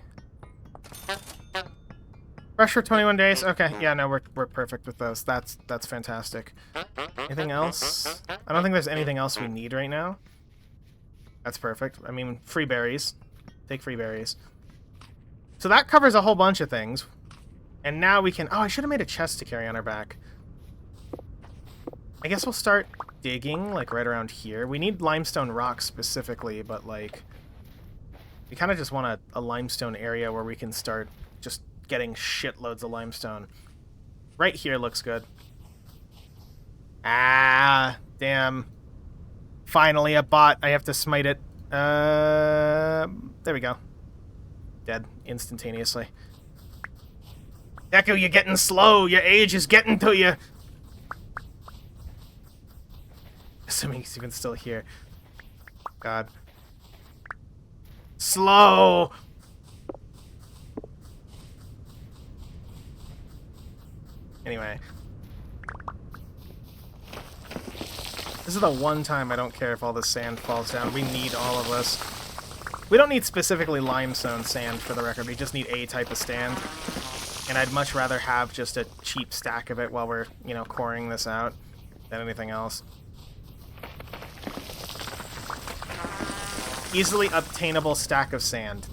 Fresh for 21 days? Okay, yeah, no, we're perfect with those. That's fantastic. Anything else? I don't think there's anything else we need right now. That's perfect. I mean, free berries. Take free berries. So that covers a whole bunch of things. And now we can... Oh, I should have made a chest to carry on our back. I guess we'll start digging, like, right around here. We need limestone rocks specifically, but, like... We kind of just want a limestone area where we can start just getting shitloads of limestone. Right here looks good. Ah, damn. Finally, a bot. I have to smite it. There we go. Dead instantaneously. Echo, you're getting slow. Your age is getting to you. Assuming he's even still here. God. Slow! Anyway. This is the one time I don't care if all this sand falls down. We need all of this. We don't need specifically limestone sand, for the record. We just need a type of sand. And I'd much rather have just a cheap stack of it while we're, you know, coring this out than anything else. Easily obtainable stack of sand.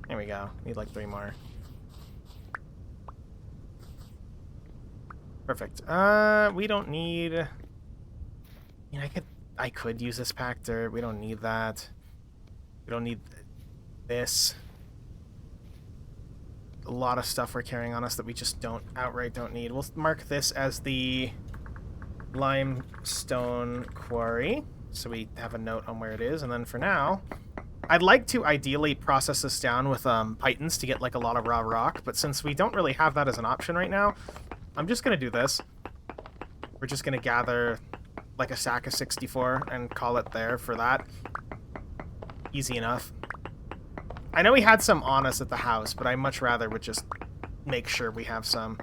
There we go. Need like 3 more. Perfect. We don't need... I mean, I could use this packed dirt. We don't need that. We don't need this. A lot of stuff we're carrying on us that we just outright don't need. We'll mark this as the limestone quarry, so we have a note on where it is. And then for now, I'd like to ideally process this down with pythons to get like a lot of raw rock, but since we don't really have that as an option right now, I'm just gonna do this. We're just gonna gather like a sack of 64 and call it there for that. Easy enough. I know we had some on us at the house, but I much rather would just make sure we have some.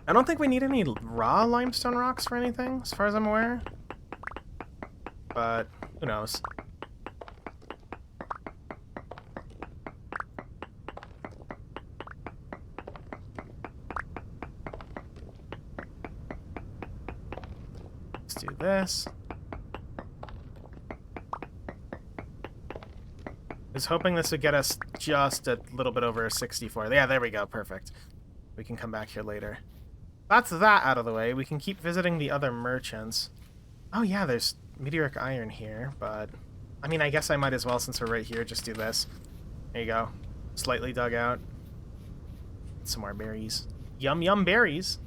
I don't think we need any raw limestone rocks for anything, as far as I'm aware. But who knows? Let's do this. I was hoping this would get us just a little bit over 64. Yeah, there we go. Perfect. We can come back here later. That's that out of the way. We can keep visiting the other merchants. Oh yeah, there's meteoric iron here, but... I mean, I guess I might as well, since we're right here, just do this. There you go. Slightly dug out. Some more berries. Yum yum berries!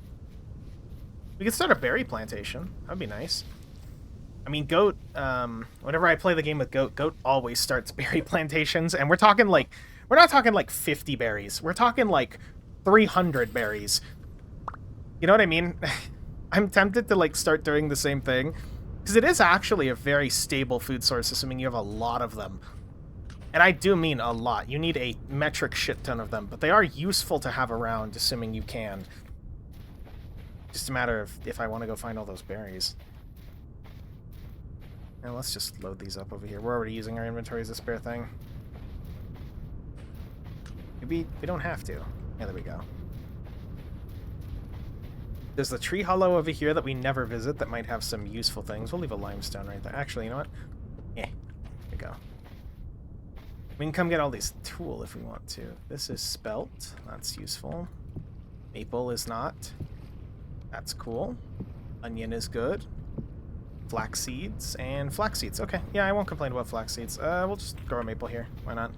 We could start a berry plantation. That'd be nice. I mean, Goat, whenever I play the game with Goat, Goat always starts berry plantations, and we're talking like... We're not talking like 50 berries. We're talking like 300 berries. You know what I mean? I'm tempted to like start doing the same thing, because it is actually a very stable food source, assuming you have a lot of them. And I do mean a lot. You need a metric shit ton of them, but they are useful to have around, assuming you can. Just a matter of if I want to go find all those berries. And let's just load these up over here. We're already using our inventory as a spare thing. Maybe we don't have to. Yeah, there we go. There's the tree hollow over here that we never visit that might have some useful things. We'll leave a limestone right there. Actually, you know what? Yeah, there we go. We can come get all these tool if we want to. This is spelt. That's useful. Maple is not. That's cool. Onion is good. Flax seeds and flax seeds. Okay, yeah, I won't complain about flax seeds. We'll just grow a maple here. Why not?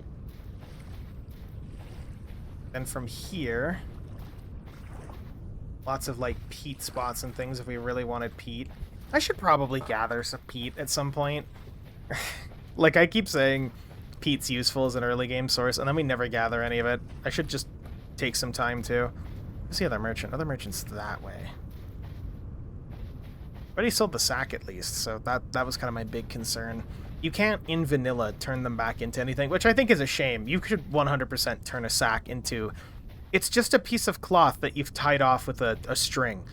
Then from here... Lots of, like, peat spots and things if we really wanted peat. I should probably gather some peat at some point. Like, I keep saying peat's useful as an early game source, and then we never gather any of it. I should just take some time, too. Where's the other merchant? Other merchant's that way. Already sold the sack, at least, so that was kind of my big concern. You can't, in vanilla, turn them back into anything, which I think is a shame. You could 100% turn a sack into... It's just a piece of cloth that you've tied off with a string.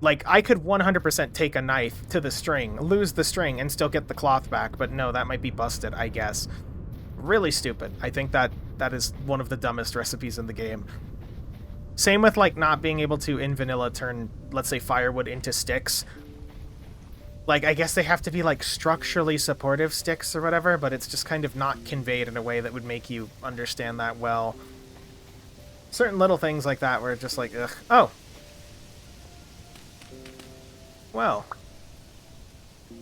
Like, I could 100% take a knife to the string, lose the string, and still get the cloth back, but no, that might be busted, I guess. Really stupid. I think that is one of the dumbest recipes in the game. Same with, like, not being able to, in vanilla, turn, let's say, firewood into sticks. Like, I guess they have to be, like, structurally supportive sticks or whatever, but it's just kind of not conveyed in a way that would make you understand that well. Certain little things like that where it's just like, ugh. Oh! Well.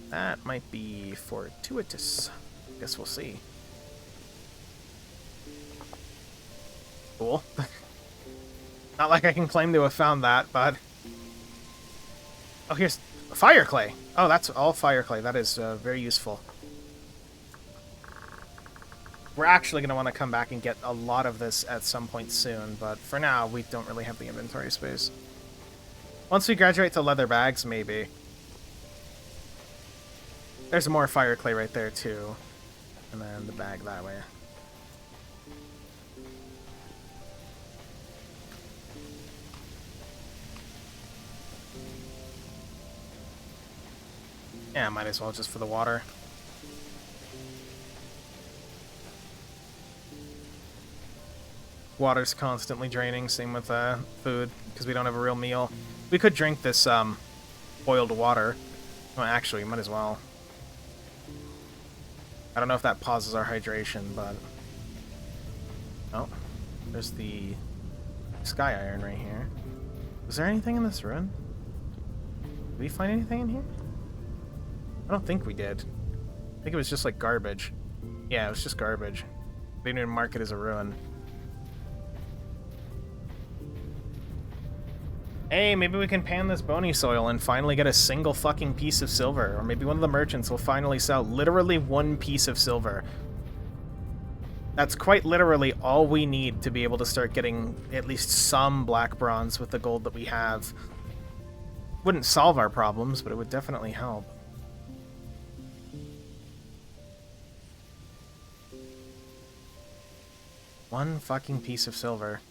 That might be fortuitous. Guess we'll see. Cool. Not like I can claim to have found that, but... Oh, here's fire clay. Oh, that's all fire clay. That is very useful. We're actually going to want to come back and get a lot of this at some point soon, but for now, we don't really have the inventory space. Once we graduate to leather bags, maybe. There's more fire clay right there, too. And then the bag that way. Yeah, might as well just for the water. Water's constantly draining, same with food, because we don't have a real meal. We could drink this boiled water. Well, actually, might as well. I don't know if that pauses our hydration, but... Oh, there's the sky iron right here. Was there anything in this ruin? Did we find anything in here? I don't think we did. I think it was just like garbage. Yeah, it was just garbage. They didn't even mark it as a ruin. Hey, maybe we can pan this bony soil and finally get a single fucking piece of silver. Or maybe one of the merchants will finally sell literally one piece of silver. That's quite literally all we need to be able to start getting at least some black bronze with the gold that we have. Wouldn't solve our problems, but it would definitely help. One fucking piece of silver.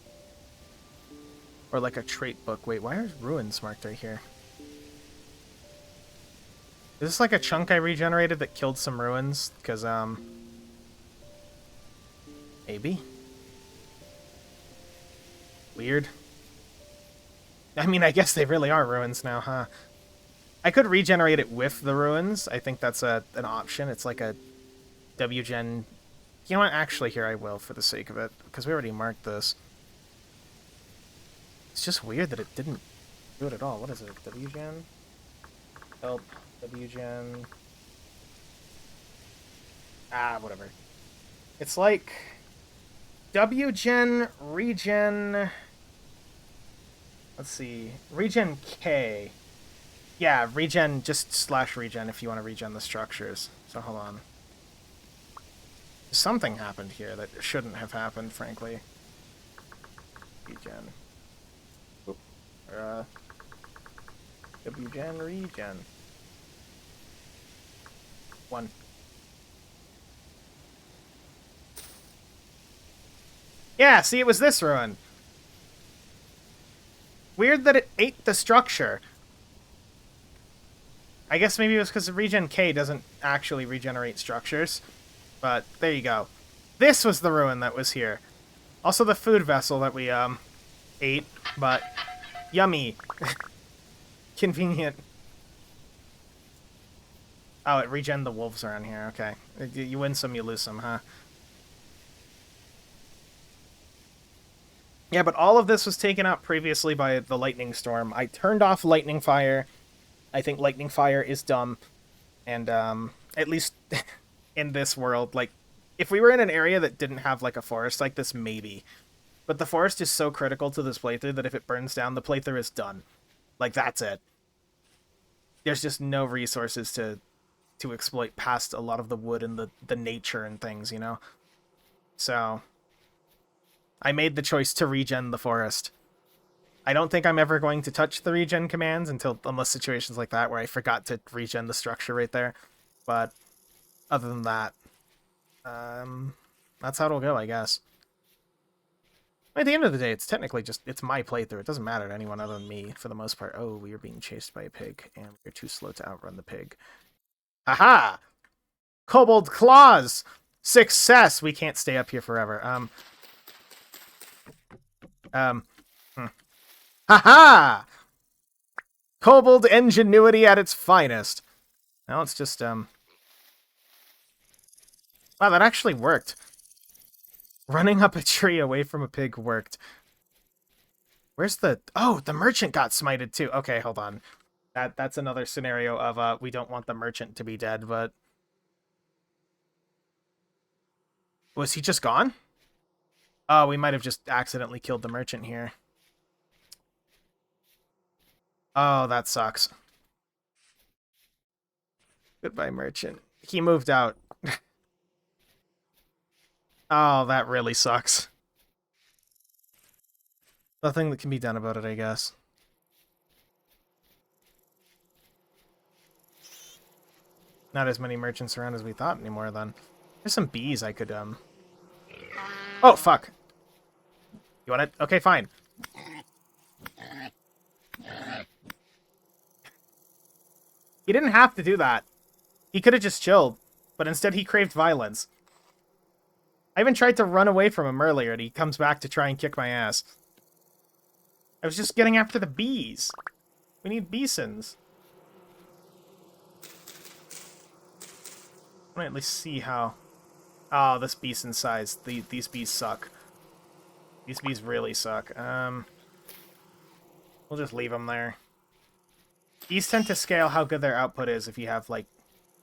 Or like a trait book. Wait, why are ruins marked right here? Is this like a chunk I regenerated that killed some ruins? Because, maybe? Weird. I mean, I guess they really are ruins now, huh? I could regenerate it with the ruins. I think that's an option. It's like a W-gen... You know what? Actually, here I will for the sake of it. Because we already marked this. It's just weird that it didn't do it at all. What is it? W-gen? Help. W-gen. Ah, whatever. It's like... W-gen, regen... Let's see. Regen K. Yeah, regen, just slash regen if you want to regen the structures. So hold on. Something happened here that shouldn't have happened, frankly. Regen. W-gen, regen. 1. Yeah, see, it was this ruin. Weird that it ate the structure. I guess maybe it was because regen K doesn't actually regenerate structures. But there you go. This was the ruin that was here. Also the food vessel that we ate, but yummy. Convenient. Oh, it regen the wolves around here. Okay. You win some, you lose some, huh? Yeah, but all of this was taken out previously by the lightning storm. I turned off lightning fire. I think lightning fire is dumb. And, at least in this world, like, if we were in an area that didn't have, like, a forest like this, maybe. But the forest is so critical to this playthrough that if it burns down, the playthrough is done. Like, that's it. There's just no resources to exploit past a lot of the wood and the nature and things, you know? So... I made the choice to regen the forest. I don't think I'm ever going to touch the regen commands unless situations like that where I forgot to regen the structure right there. But other than that, that's how it'll go, I guess. At the end of the day, it's technically just, it's my playthrough. It doesn't matter to anyone other than me, for the most part. Oh, we are being chased by a pig, and we're too slow to outrun the pig. Haha! Kobold claws! Success! We can't stay up here forever. Haha! Kobold ingenuity at its finest. Now it's just, Wow, that actually worked. Running up a tree away from a pig worked. Where's the... Oh, the merchant got smited too. Okay, hold on. That's another scenario of, we don't want the merchant to be dead, but... Was he just gone? Oh, we might have just accidentally killed the merchant here. Oh, that sucks. Goodbye, merchant. He moved out. Oh, that really sucks. Nothing that can be done about it, I guess. Not as many merchants around as we thought anymore, then. There's some bees I could, Oh, fuck. You want it? Okay, fine. He didn't have to do that. He could have just chilled, but instead he craved violence. I even tried to run away from him earlier, and he comes back to try and kick my ass. I was just getting after the bees. We need beesons. I might at least see how... Oh, this beeson size. These bees suck. These bees really suck. We'll just leave them there. Bees tend to scale how good their output is if you have, like,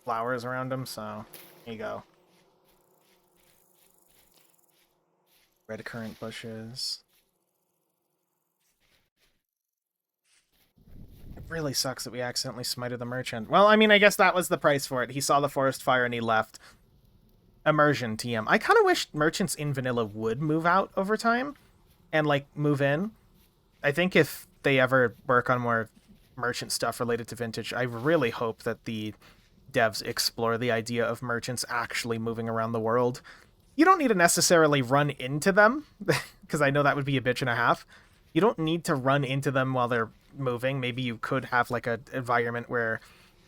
flowers around them, so here you go. Red currant bushes. It really sucks that we accidentally smited the merchant. Well, I mean, I guess that was the price for it. He saw the forest fire and he left. Immersion TM. I kind of wish merchants in vanilla would move out over time and, like, move in. I think if they ever work on more merchant stuff related to Vintage, I really hope that the devs explore the idea of merchants actually moving around the world. You don't need to necessarily run into them, because I know that would be a bitch and a half. You don't need to run into them while they're moving. Maybe you could have, like, an environment where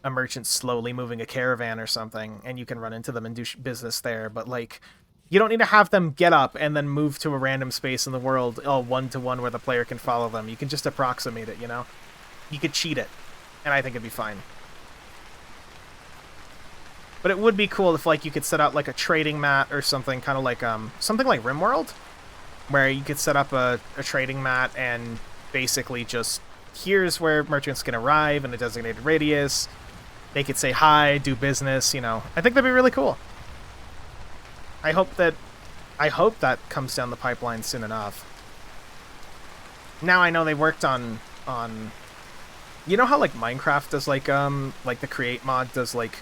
a merchant's slowly moving a caravan or something, and you can run into them and do business there, but, like, you don't need to have them get up and then move to a random space in the world, all one-to-one, where the player can follow them. You can just approximate it, you know? You could cheat it, and I think it'd be fine. But it would be cool if, like, you could set out, like, a trading mat or something, kind of like, something like RimWorld, where you could set up a trading mat and basically just, here's where merchants can arrive in a designated radius. They could say hi, do business, you know. I think that'd be really cool. I hope that comes down the pipeline soon enough. Now I know they worked on you know how, like, Minecraft does, like the Create mod does, like,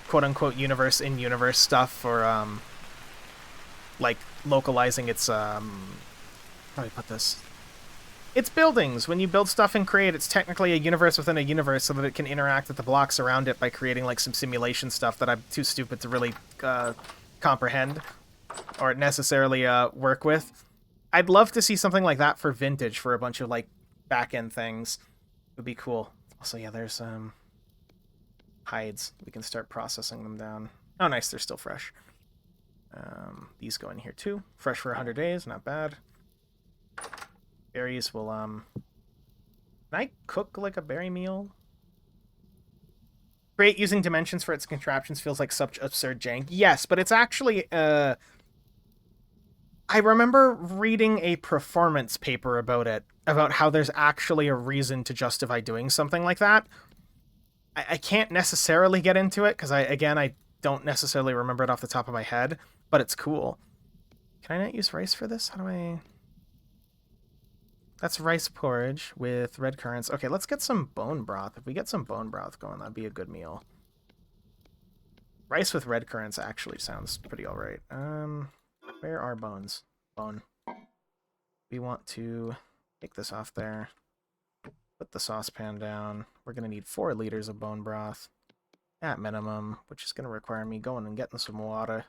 quote-unquote universe-in-universe stuff for, like, localizing its, how do I put this? It's buildings. When you build stuff in Create, it's technically a universe within a universe so that it can interact with the blocks around it by creating, like, some simulation stuff that I'm too stupid to really, comprehend or necessarily, work with. I'd love to see something like that for Vintage for a bunch of, like, back-end things. It would be cool. Also, yeah, there's, hides. We can start processing them down. Oh, nice. They're still fresh. These go in here, too. Fresh for 100 days. Not bad. Berries will, Can I cook, like, a berry meal? Create using dimensions for its contraptions feels like such absurd jank. Yes, but it's actually, I remember reading a performance paper about it, about how there's actually a reason to justify doing something like that. I can't necessarily get into it, because I don't necessarily remember it off the top of my head, but it's cool. Can I not use rice for this? How do I... That's rice porridge with red currants. Okay, let's get some bone broth. If we get some bone broth going, that'd be a good meal. Rice with red currants actually sounds pretty alright. Where are bones? Bone. We want to take this off there. Put the saucepan down. We're going to need 4 liters of bone broth at minimum, which is going to require me going and getting some water.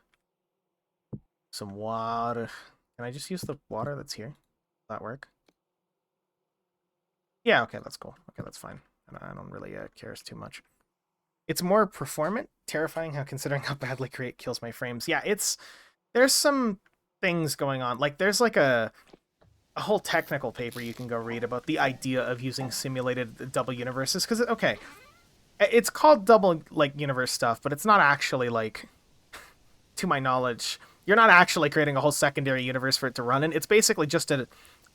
Some water. Can I just use the water that's here? Will that work? Yeah, okay, that's cool. Okay, that's fine. I don't really care too much. It's more performant, terrifying how considering how badly Create kills my frames. Yeah, there's some things going on. Like, there's like a whole technical paper you can go read about the idea of using simulated double universes. Because, okay, it's called double, like, universe stuff, but it's not actually, like, to my knowledge, you're not actually creating a whole secondary universe for it to run in. It's basically just a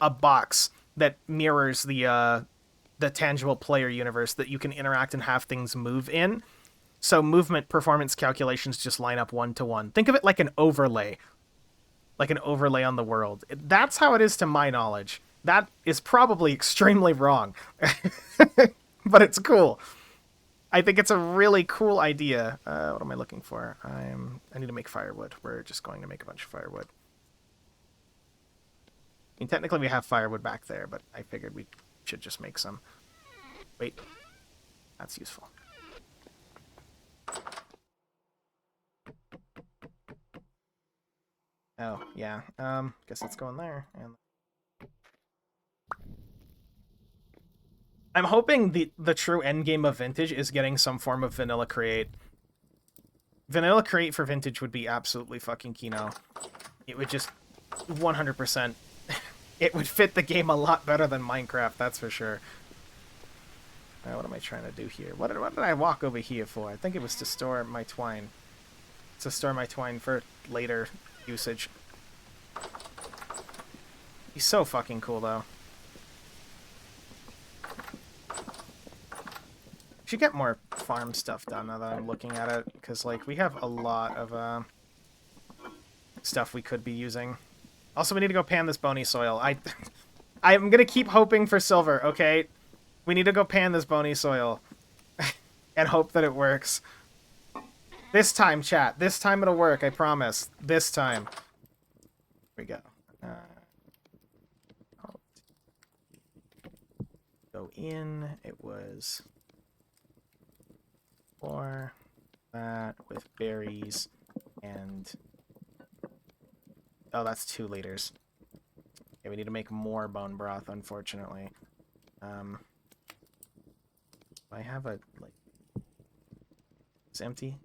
box that mirrors the tangible player universe that you can interact and have things move in. So movement performance calculations just line up one-to-one. Think of it like an overlay. Like an overlay on the world. That's how it is to my knowledge. That is probably extremely wrong. But it's cool. I think it's a really cool idea. What am I looking for? I need to make firewood. We're just going to make a bunch of firewood. I mean, technically we have firewood back there, but I figured we should just make some. Wait. That's useful. Oh, yeah. Guess let's go in there. And I'm hoping the true endgame of Vintage is getting some form of vanilla create. Vanilla create for Vintage would be absolutely fucking kino. It would just 100%. It would fit the game a lot better than Minecraft, that's for sure. What am I trying to do here? What did I walk over here for? I think it was to store my twine. To store my twine for later usage. He's so fucking cool, though. Should get more farm stuff done now that I'm looking at it, because, like, we have a lot of stuff we could be using. Also, we need to go pan this bony soil. I'm gonna keep hoping for silver, okay? We need to go pan this bony soil and hope that it works. This time, chat. This time it'll work, I promise. This time. Here we go. Go in. It was... for that with berries and... Oh, that's 2 liters. Okay, we need to make more bone broth, unfortunately. I have a, like... It's empty?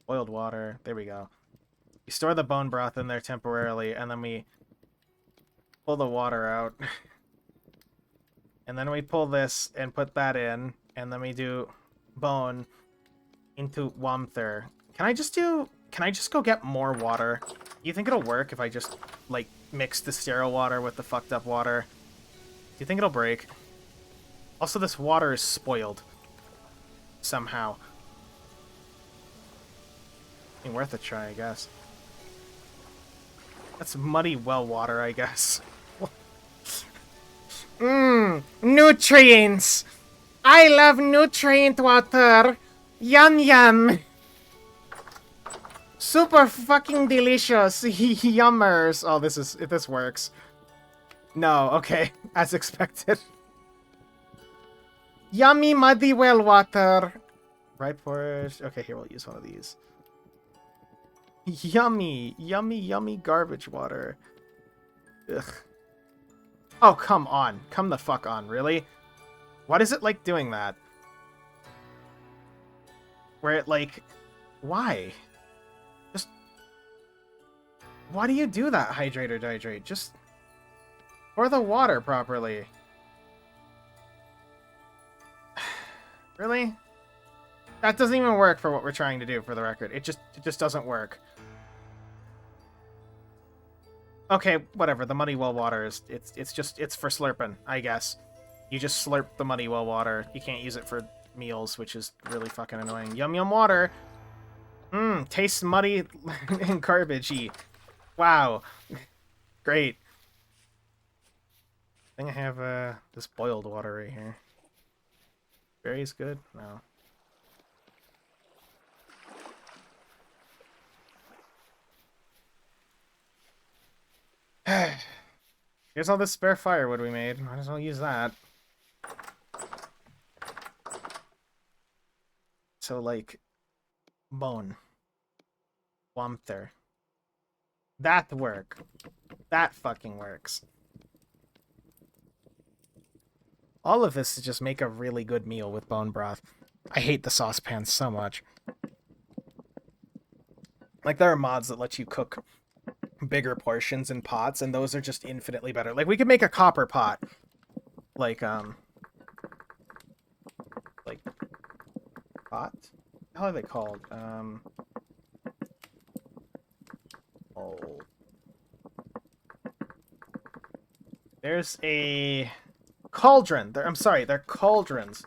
Boiled water. There we go. We store the bone broth in there temporarily, and then we pull the water out. And then we pull this and put that in, and then we do bone into Wamther. Can I just go get more water? Do you think it'll work if I just, like, mix the sterile water with the fucked up water? Do you think it'll break? Also, this water is spoiled. Somehow. I mean, worth a try, I guess. That's muddy well water, I guess. Nutrients! I love nutrient water! Yum yum! Super fucking delicious! Yummers! Oh, this works. No, okay. As expected. Yummy muddy well water! Ripe forage. Okay, here, we'll use one of these. Yummy! Yummy, yummy garbage water. Ugh. Oh, come on. Come the fuck on, really? Why does it like doing that? Where it, like... Why? Just... Why do you do that, hydrate or dihydrate? Just... pour the water properly. Really? That doesn't even work for what we're trying to do, for the record. It just doesn't work. Okay, whatever. The muddy well water is... It's for slurping, I guess. You just slurp the muddy well water. You can't use it for meals, which is really fucking annoying. Yum yum water! Mmm, tastes muddy and garbagey. Wow. Great. I think I have this boiled water right here. Berry's good? No. Here's all this spare firewood we made. Might as well use that. So, like, bone. Wamther. That work. That fucking works. All of this to just make a really good meal with bone broth. I hate the saucepan so much. Like, there are mods that let you cook bigger portions in pots, and those are just infinitely better. Like, we could make a copper pot. Like, pot? What the hell are they called? Oh. There's a cauldron. I'm sorry, they're cauldrons.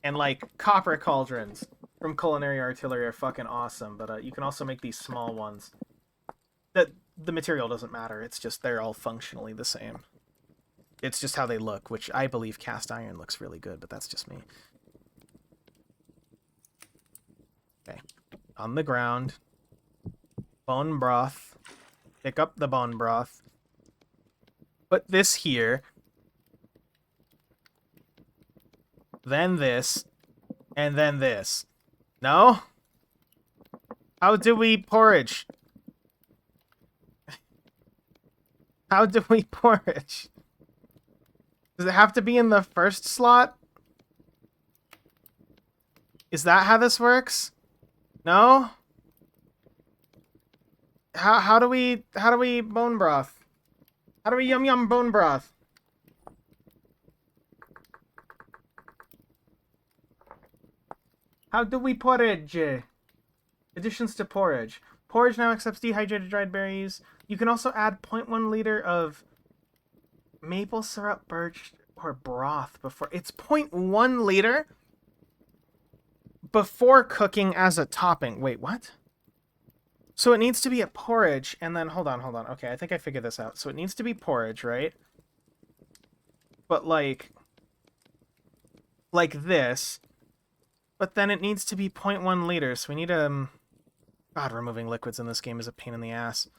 And, like, copper cauldrons from Culinary Artillery are fucking awesome, but you can also make these small ones. The material doesn't matter, it's just they're all functionally the same. It's just how they look, which I believe cast iron looks really good, but that's just me. on the ground. Bone broth. Pick up the bone broth. Put this here. Then this. And then this. No? How do we porridge? How do we porridge? Does it have to be in the first slot? Is that how this works? No? How do we bone broth? How do we yum bone broth? How do we porridge? Additions to porridge. Porridge now accepts dehydrated dried berries. You can also add 0.1 liter of maple syrup, birch, or broth before... It's 0.1 liter before cooking as a topping. Wait, what? So it needs to be a porridge, and then... Hold on. Okay, I think I figured this out. So it needs to be porridge, right? But like this. But then it needs to be 0.1 liters. So we need God, removing liquids in this game is a pain in the ass.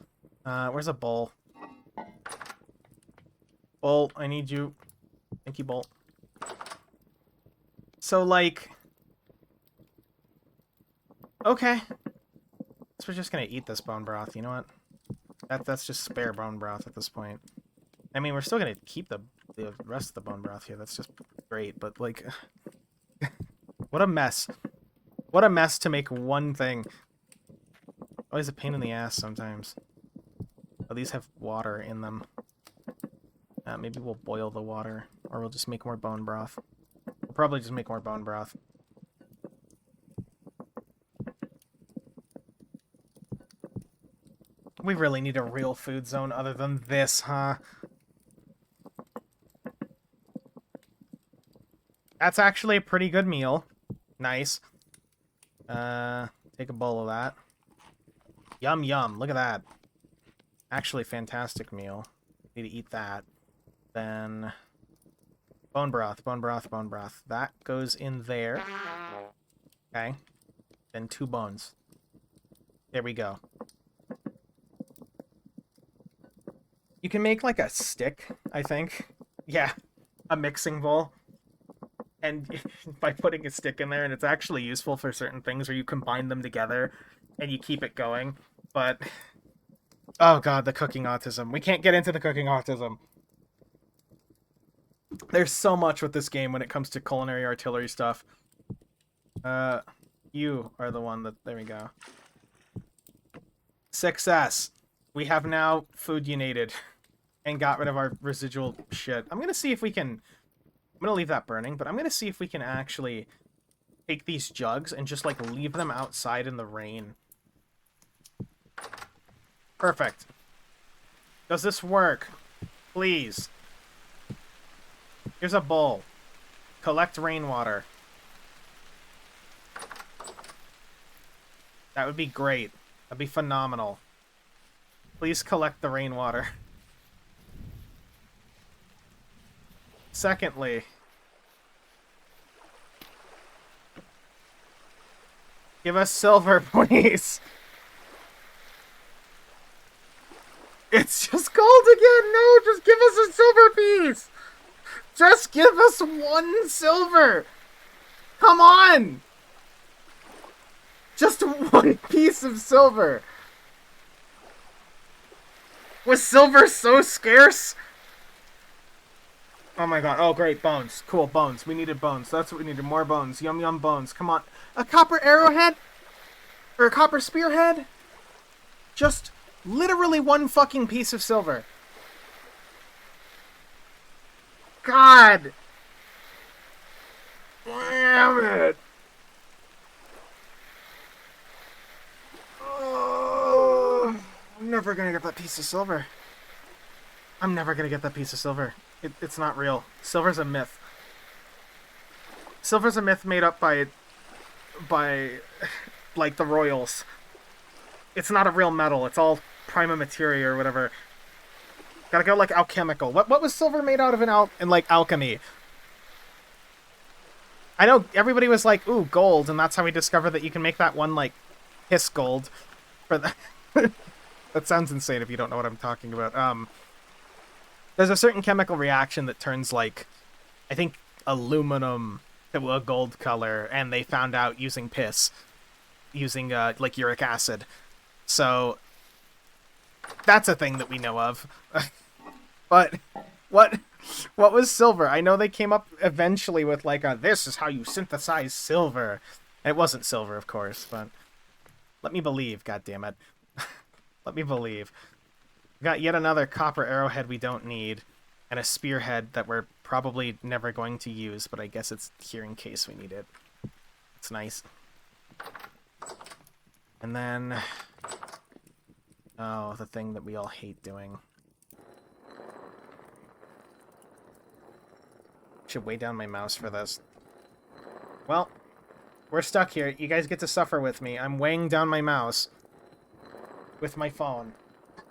Where's a bowl? Bowl, I need you. Thank you, bowl. So, like... Okay. So we're just gonna eat this bone broth, you know what? That's just spare bone broth at this point. I mean, we're still gonna keep the rest of the bone broth here. That's just great, but, like... What a mess. What a mess to make one thing. Always a pain in the ass sometimes. Oh, these have water in them. Maybe we'll boil the water, or we'll just make more bone broth. We'll probably just make more bone broth. We really need a real food zone other than this, huh? That's actually a pretty good meal. Nice. Take a bowl of that. Yum, yum. Look at that. Actually, fantastic meal. Need to eat that. Then... Bone broth, bone broth, bone broth. That goes in there. Okay. Then 2 bones. There we go. You can make, like, a stick, I think. Yeah. A mixing bowl. And by putting a stick in there, and it's actually useful for certain things where you combine them together and you keep it going. But, oh god, the cooking autism. We can't get into the cooking autism. There's so much with this game when it comes to culinary artillery stuff. You are the one that... There we go. Success. We have now food united and got rid of our residual shit. I'm gonna see if we can... I'm gonna leave that burning, but I'm gonna see if we can actually take these jugs and just, like, leave them outside in the rain. Perfect. Does this work? Please. Here's a bowl. Collect rainwater. That would be great. That'd be phenomenal. Please collect the rainwater. Secondly, give us silver, please. It's just gold again. No, just give us a silver piece. Just give us 1 silver. Come on. Just 1 piece of silver. Was silver so scarce? Oh my god. Oh, great. Bones. Cool. Bones. We needed bones. That's what we needed. More bones. Yum, yum, bones. Come on. A copper arrowhead? Or a copper spearhead? Just literally 1 fucking piece of silver. God. Damn it. Oh, I'm never gonna get that piece of silver. I'm never gonna get that piece of silver. It's not real. Silver's a myth. Silver's a myth made up by, like, the royals. It's not a real metal. It's all prima materia or whatever. Gotta go, like, alchemical. What was silver made out of in like, alchemy? I know everybody was like, ooh, gold, and that's how we discovered that you can make that one, like, piss gold for the... That sounds insane if you don't know what I'm talking about. There's a certain chemical reaction that turns, like, I think aluminum to a gold color, and they found out using piss, using, like, uric acid. So, that's a thing that we know of. But, what was silver? I know they came up eventually with, like, this is how you synthesize silver. It wasn't silver, of course, but let me believe, goddammit. Let me believe. We got yet another copper arrowhead we don't need, and a spearhead that we're probably never going to use, but I guess it's here in case we need it. It's nice. And then... oh, the thing that we all hate doing. Should weigh down my mouse for this. Well, we're stuck here. You guys get to suffer with me. I'm weighing down my mouse with my phone.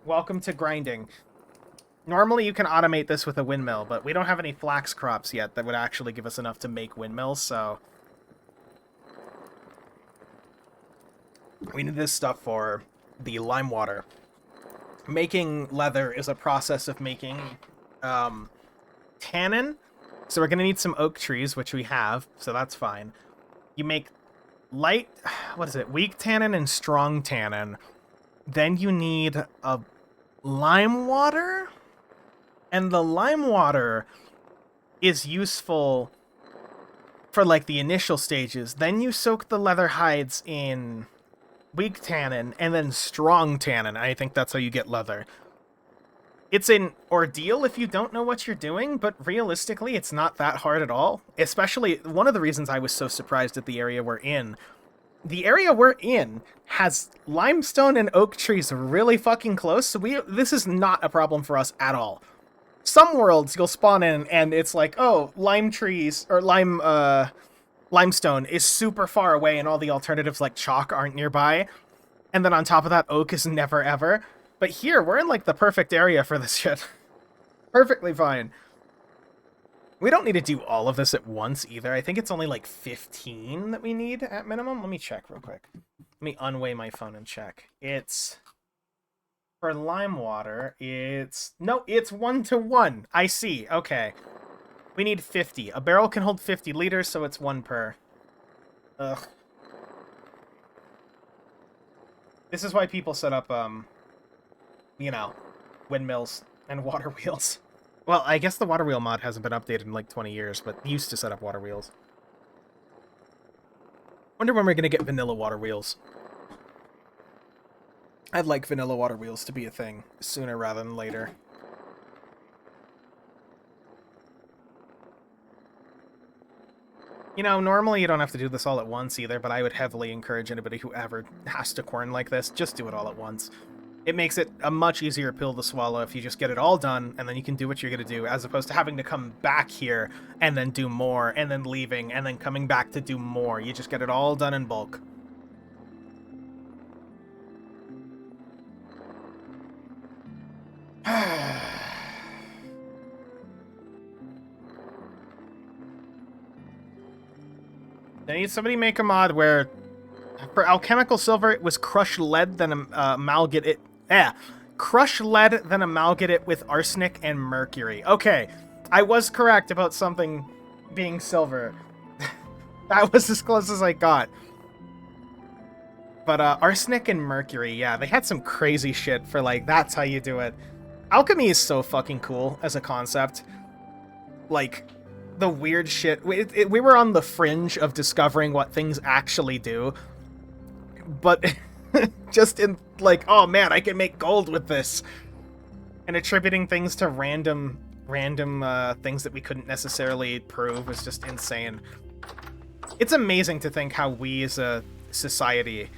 Welcome to grinding. Normally you can automate this with a windmill, but we don't have any flax crops yet that would actually give us enough to make windmills, so... we need this stuff for the lime water. Making leather is a process of making tannin. So we're going to need some oak trees, which we have, so that's fine. You make light... what is it? Weak tannin and strong tannin. Then you need a lime water? And the lime water is useful for, like, the initial stages. Then you soak the leather hides in weak tannin and then strong tannin. I think that's how you get leather. It's an ordeal if you don't know what you're doing, but realistically, it's not that hard at all. Especially, one of the reasons I was so surprised at the area we're in. The area we're in has limestone and oak trees really fucking close, so this is not a problem for us at all. Some worlds you'll spawn in and it's like, oh, lime trees, or limestone is super far away and all the alternatives like chalk aren't nearby. And then on top of that, oak is never ever. But here, we're in like the perfect area for this shit. Perfectly fine. We don't need to do all of this at once either. I think it's only like 15 that we need at minimum. Let me check real quick. Let me unweigh my phone and check. It's... for lime water, it's... no, it's 1-to-1. I see. Okay. We need 50. A barrel can hold 50 liters, so it's 1 per. Ugh. This is why people set up, you know, windmills and water wheels. Well, I guess the water wheel mod hasn't been updated in like 20 years, but used to set up water wheels. Wonder when we're gonna get vanilla water wheels. I'd like vanilla water wheels to be a thing sooner rather than later. You know, normally you don't have to do this all at once either, but I would heavily encourage anybody who ever has to corn like this, just do it all at once. It makes it a much easier pill to swallow if you just get it all done, and then you can do what you're going to do, as opposed to having to come back here, and then do more, and then leaving, and then coming back to do more. You just get it all done in bulk. I need somebody to make a mod where, for alchemical silver, it was crush lead, then amalgamate it. Crush lead, then amalgamate it with arsenic and mercury. Okay, I was correct about something being silver. That was as close as I got. But arsenic and mercury, yeah, they had some crazy shit for, like, that's how you do it. Alchemy is so fucking cool as a concept. Like, the weird shit. We were on the fringe of discovering what things actually do. But just in, like, oh man, I can make gold with this. And attributing things to random things that we couldn't necessarily prove was just insane. It's amazing to think how we as a society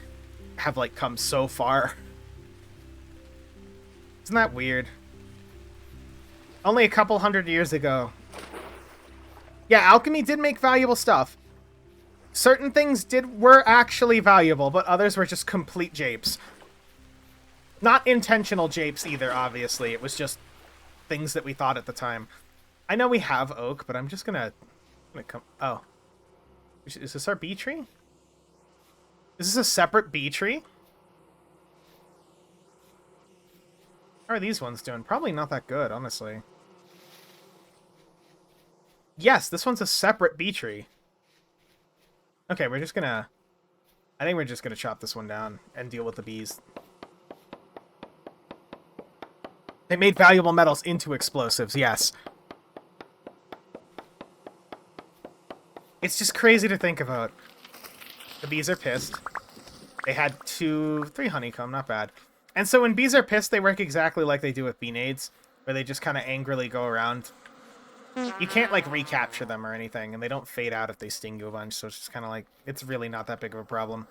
have, like, come so far. Isn't that weird? Only a couple hundred years ago. Yeah, alchemy did make valuable stuff. Certain things were actually valuable, but others were just complete japes. Not intentional japes either, obviously. It was just things that we thought at the time. I know we have oak, but I'm just gonna come... oh. Is this our bee tree? Is this a separate bee tree? How are these ones doing? Probably not that good, honestly. Yes, this one's a separate bee tree. Okay, we're just gonna... I think we're just gonna chop this one down and deal with the bees. They made valuable metals into explosives, yes. It's just crazy to think about. The bees are pissed. They had 3 honeycomb, not bad. And so when bees are pissed, they work exactly like they do with bee nades, where they just kind of angrily go around. You can't, like, recapture them or anything, and they don't fade out if they sting you a bunch, so it's just kind of like, it's really not that big of a problem.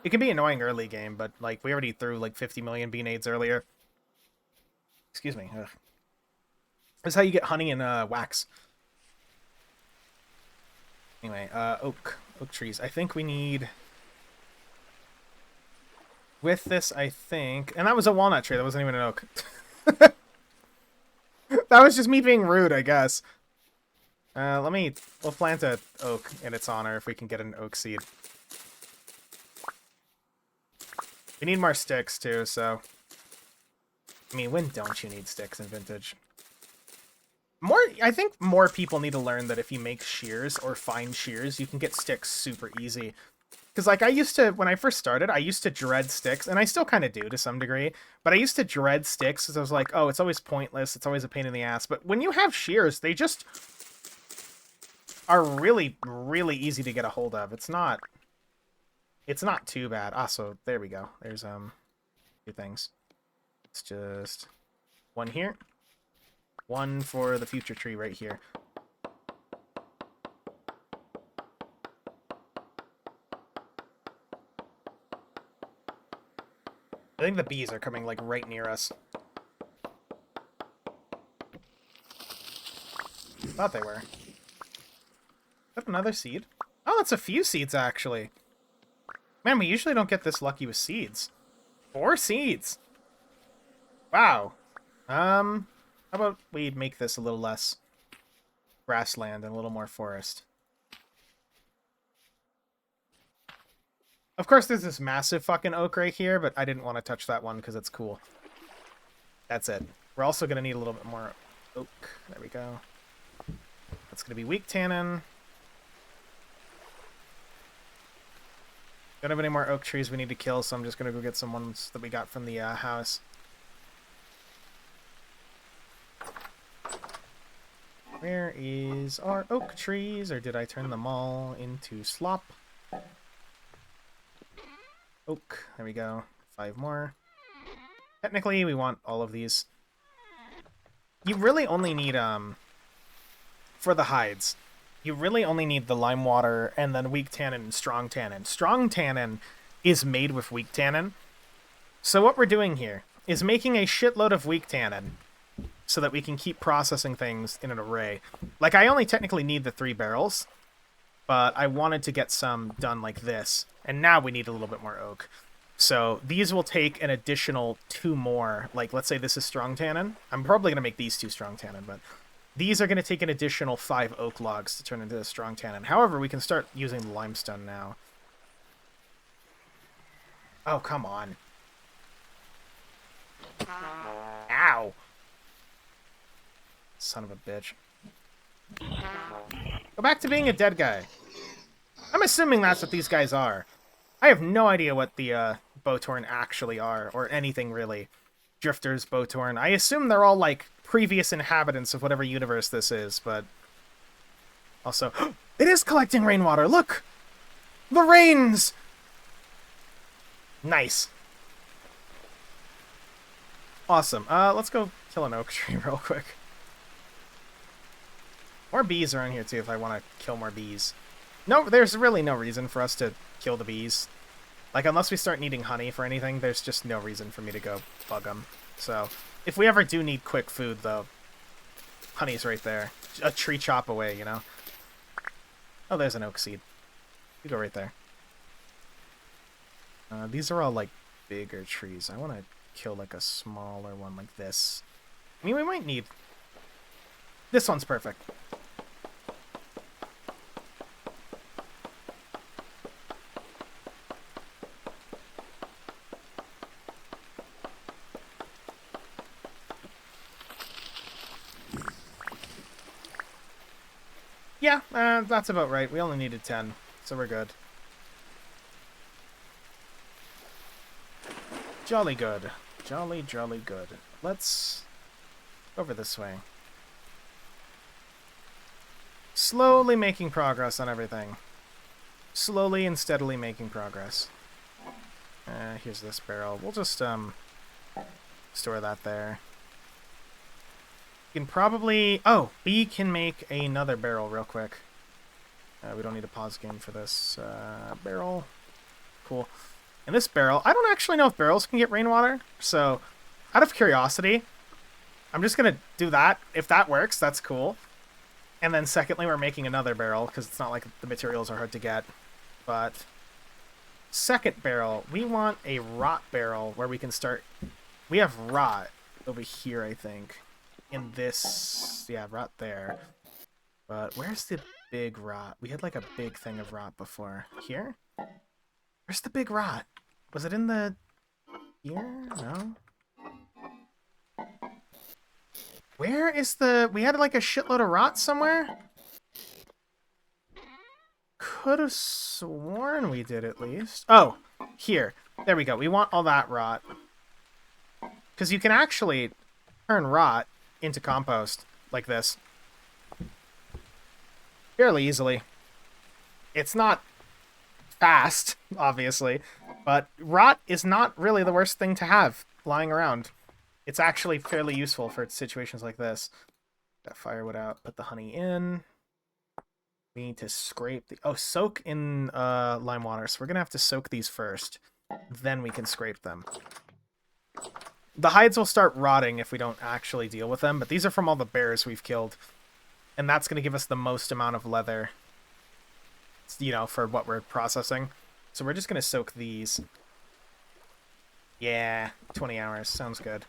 It can be annoying early game, but, like, we already threw, like, 50 million bee nades earlier. Excuse me. Ugh. This is how you get honey and wax. Anyway, oak trees. I think we need... With this, I think... And that was a walnut tree. That wasn't even an oak. That was just me being rude, I guess. We'll plant an oak in its honor if we can get an oak seed. We need more sticks, too, so... I mean, when don't you need sticks in Vintage? I think more people need to learn that if you make shears or find shears, you can get sticks super easy. Because, like, when I first started, I used to dread sticks, and I still kind of do to some degree, but I used to dread sticks because I was like, oh, it's always pointless, it's always a pain in the ass. But when you have shears, they just are really, really easy to get a hold of. It's not too bad. Ah, so there we go. There's, 2 things. It's just one here. One for the future tree right here. I think the bees are coming, like, right near us. Thought they were. Is that another seed? Oh, that's a few seeds, actually. Man, we usually don't get this lucky with seeds. 4 seeds! Wow. How about we make this a little less grassland and a little more forest? Of course, there's this massive fucking oak right here, but I didn't want to touch that one because it's cool. That's it. We're also going to need a little bit more oak. There we go. That's going to be weak tannin. Don't have any more oak trees we need to kill, so I'm just going to go get some ones that we got from the house. Where is our oak trees? Or did I turn them all into slop? Oak. There we go. 5 more. Technically, we want all of these. You really only need, for the hides, you really only need the lime water and then weak tannin and strong tannin. Strong tannin is made with weak tannin. So what we're doing here is making a shitload of weak tannin so that we can keep processing things in an array. Like, I only technically need the 3 barrels, but I wanted to get some done like this. And now we need a little bit more oak. So these will take an additional 2 more. Like, let's say this is strong tannin. I'm probably going to make these 2 strong tannin, but these are going to take an additional 5 oak logs to turn into the strong tannin. However, we can start using the limestone now. Oh, come on. Ow. Son of a bitch. Go back to being a dead guy. I'm assuming that's what these guys are. I have no idea what the Botorn actually are, or anything really. Drifters, Botorn. I assume they're all, like, previous inhabitants of whatever universe this is, but... Also, it is collecting rainwater! Look! The rains! Nice. Awesome. Let's go kill an oak tree real quick. More bees are in here, too, if I want to kill more bees. No, there's really no reason for us to kill the bees. Like, unless we start needing honey for anything, there's just no reason for me to go bug them. So, if we ever do need quick food, though, honey's right there. A tree chop away, you know? Oh, there's an oak seed. You go right there. These are all, like, bigger trees. I want to kill, like, a smaller one like this. I mean, we might need... This one's perfect. Yeah, that's about right. We only needed 10, so we're good. Jolly good. Jolly, jolly good. Let's over this way. Slowly making progress on everything. Slowly and steadily making progress. Here's this barrel. We'll just, store that there. We can probably... Oh, we can make another barrel real quick. We don't need to pause game for this. Barrel. Cool. And this barrel... I don't actually know if barrels can get rainwater, so out of curiosity, I'm just going to do that. If that works, that's cool. And then secondly, we're making another barrel, because it's not like the materials are hard to get. But second barrel, we want a rot barrel where we can start... We have rot over here, I think. In this... Yeah, rot there. But where's the big rot? We had like a big thing of rot before. Here? Where's the big rot? Was it in the... Here? No? Where is the... We had like a shitload of rot somewhere? Could have sworn we did at least. Oh, here. There we go. We want all that rot. Because you can actually turn rot into compost like this. Fairly easily. It's not fast, obviously, but rot is not really the worst thing to have lying around. It's actually fairly useful for situations like this. Got firewood out, put the honey in. We need to scrape the... Oh, soak in lime water. So we're going to have to soak these first. Then we can scrape them. The hides will start rotting if we don't actually deal with them, but these are from all the bears we've killed. And that's going to give us the most amount of leather, you know, for what we're processing. So we're just going to soak these. Yeah, 20 hours. Sounds good.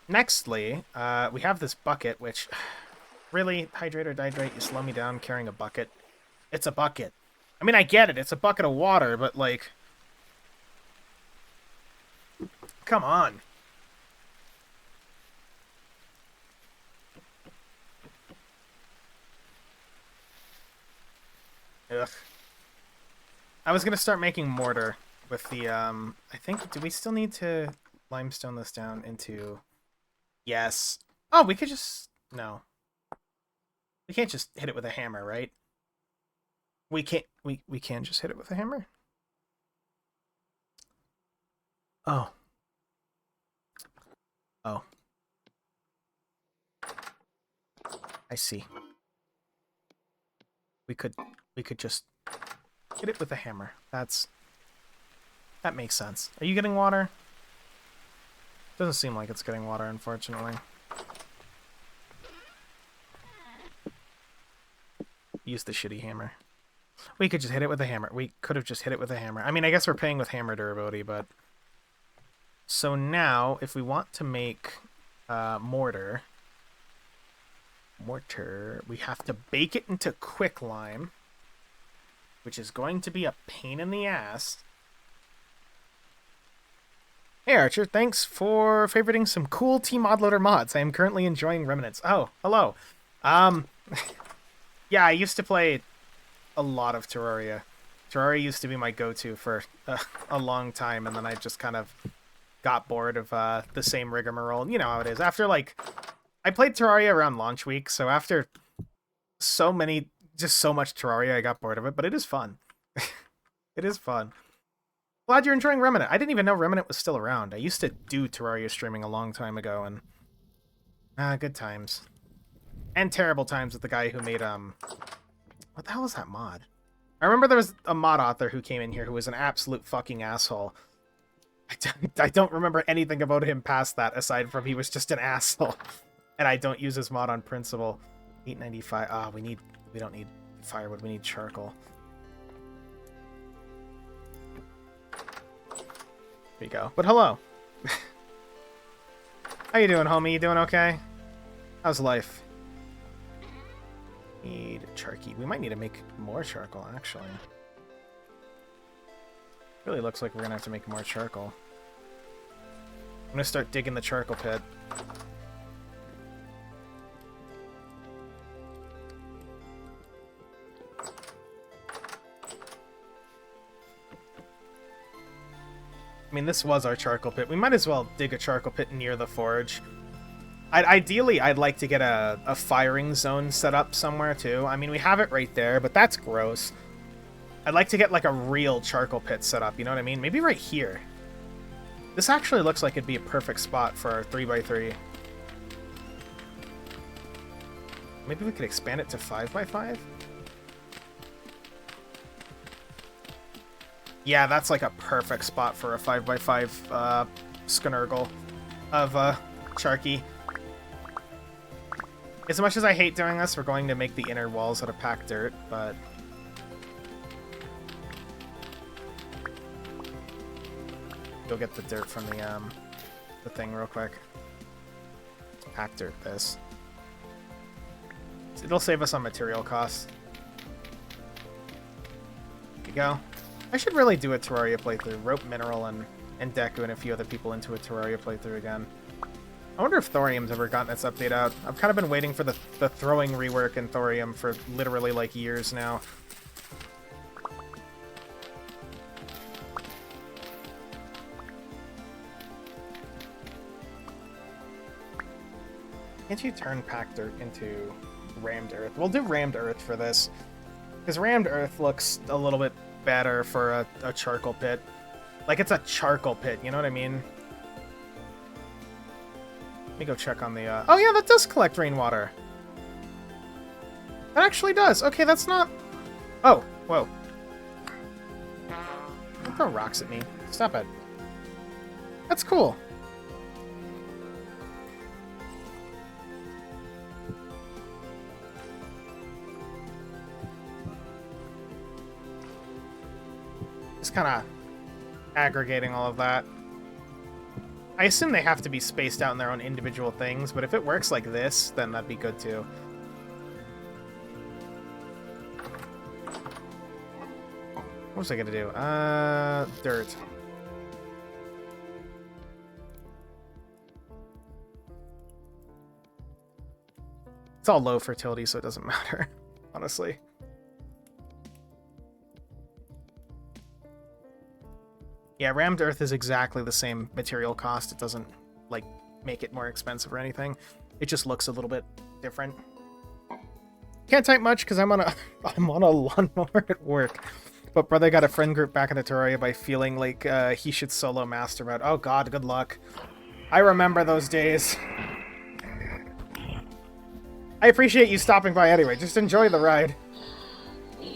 Nextly, we have this bucket, which... Really? Hydrate or dihydrate? You slow me down carrying a bucket? It's a bucket. I mean, I get it. It's a bucket of water, but, like... Come on. Ugh. I was gonna start making mortar with the, I think... Do we still need to limestone this down into... Yes. Oh, we could just... No. We can't just hit it with a hammer, right? We can't... We can just hit it with a hammer? Oh. Oh. I see. We could just hit it with a hammer. That makes sense. Are you getting water? Doesn't seem like it's getting water, unfortunately. Use the shitty hammer. We could just hit it with a hammer. We could have just hit it with a hammer. I mean, I guess we're paying with hammer durability, but... So now, if we want to make mortar, we have to bake it into quicklime, which is going to be a pain in the ass. Hey Archer, thanks for favoriting some cool T-Modloader mods. I am currently enjoying Remnants. Oh, hello. Yeah, I used to play a lot of Terraria. Terraria used to be my go-to for a long time, and then I just kind of got bored of the same rigmarole. You know how it is. After, like... I played Terraria around launch week, so after so much Terraria, I got bored of it, but it is fun. It is fun. Glad you're enjoying Remnant. I didn't even know Remnant was still around. I used to do Terraria streaming a long time ago, and... good times. And terrible times with the guy who made, What the hell was that mod? I remember there was a mod author who came in here who was an absolute fucking asshole. I don't remember anything about him past that, aside from he was just an asshole. And I don't use his mod on principle. 895. Ah, we don't need firewood, we need charcoal. There you go. But hello. How you doing, homie? You doing okay? How's life? Need charky. We might need to make more charcoal, actually. Really looks like we're gonna have to make more charcoal. I'm gonna start digging the charcoal pit. I mean, this was our charcoal pit. We might as well dig a charcoal pit near the forge. Ideally, I'd like to get a firing zone set up somewhere, too. I mean, we have it right there, but that's gross. I'd like to get, like, a real charcoal pit set up, you know what I mean? Maybe right here. This actually looks like it'd be a perfect spot for our 3x3. Maybe we could expand it to 5x5? Yeah, that's like a perfect spot for a 5x5 Sknurgle of Charky. As much as I hate doing this, we're going to make the inner walls out of packed dirt, but... Go get the dirt from the thing real quick. Let's pack dirt this. It'll save us on material costs. There you go. I should really do a Terraria playthrough. Rope Mineral and Deku and a few other people into a Terraria playthrough again. I wonder if Thorium's ever gotten its update out. I've kind of been waiting for the throwing rework in Thorium for literally like years now. Can't you turn packed dirt into rammed earth? We'll do rammed earth for this. Because rammed earth looks a little bit better for a charcoal pit. Like, it's a charcoal pit, you know what I mean? Let me go check on the, Oh yeah, that does collect rainwater. That actually does. Okay, that's not... Oh, whoa. Don't throw rocks at me. Stop it. That's cool. Just kind of aggregating all of that. I assume they have to be spaced out in their own individual things, but if it works like this, then that'd be good too. What was I gonna do? Dirt. It's all low fertility, so it doesn't matter, honestly. Yeah, rammed earth is exactly the same material cost. It doesn't, like, make it more expensive or anything. It just looks a little bit different. Can't type much because I'm on a lawnmower at work. But brother got a friend group back in the Terraria by feeling like he should solo master mode. Oh god, good luck. I remember those days. I appreciate you stopping by anyway. Just enjoy the ride.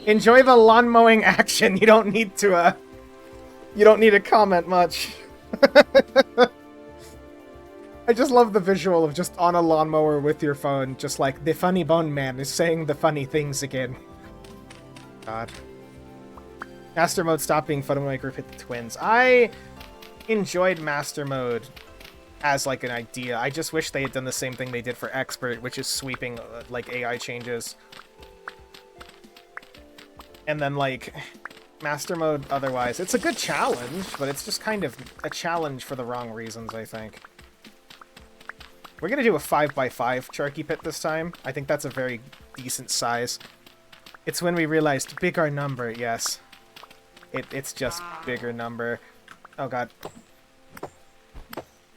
Enjoy the lawn mowing action. You don't need to You don't need to comment much. I just love the visual of just on a lawnmower with your phone, just like the funny bone man is saying the funny things again. God. Master mode stopped being fun when my group hit the twins. I enjoyed master mode as like an idea. I just wish they had done the same thing they did for expert, which is sweeping like AI changes. And then like master mode otherwise. It's a good challenge, but it's just kind of a challenge for the wrong reasons, I think. We're gonna do a 5x5 Charky pit this time. I think that's a very decent size. It's when we realized bigger number, yes. It's just bigger number. Oh god.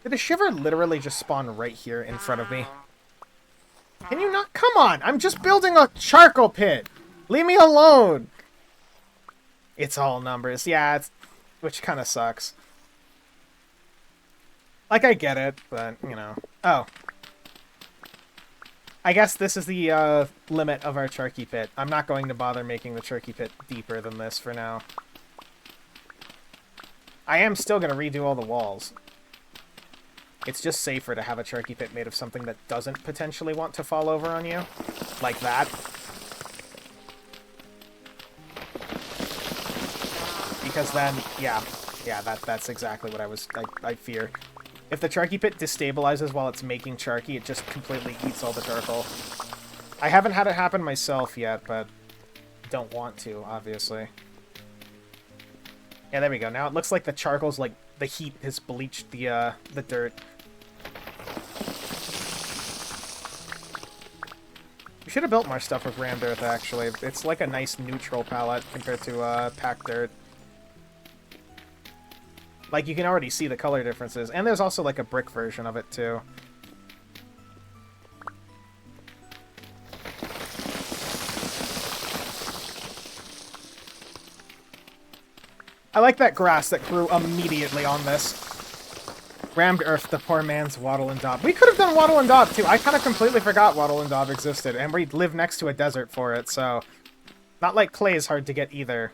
Did a shiver literally just spawn right here in front of me? Can you not? Come on! I'm just building a charcoal pit! Leave me alone! It's all numbers. Yeah, which kind of sucks. Like, I get it, but, you know. Oh. I guess this is the limit of our Charky pit. I'm not going to bother making the Charky pit deeper than this for now. I am still going to redo all the walls. It's just safer to have a Charky pit made of something that doesn't potentially want to fall over on you. Like that. Because then, yeah, that's exactly what I fear. If the Charky pit destabilizes while it's making Charky, it just completely eats all the charcoal. I haven't had it happen myself yet, but don't want to, obviously. Yeah, there we go. Now it looks like the charcoal's like the heat has bleached the dirt. We should have built more stuff with rammed earth, actually. It's like a nice neutral palette compared to packed dirt. Like, you can already see the color differences. And there's also, like, a brick version of it, too. I like that grass that grew immediately on this. Rammed earth, the poor man's wattle and daub. We could have done wattle and daub, too. I kind of completely forgot wattle and daub existed. And we live next to a desert for it, so... Not like clay is hard to get either.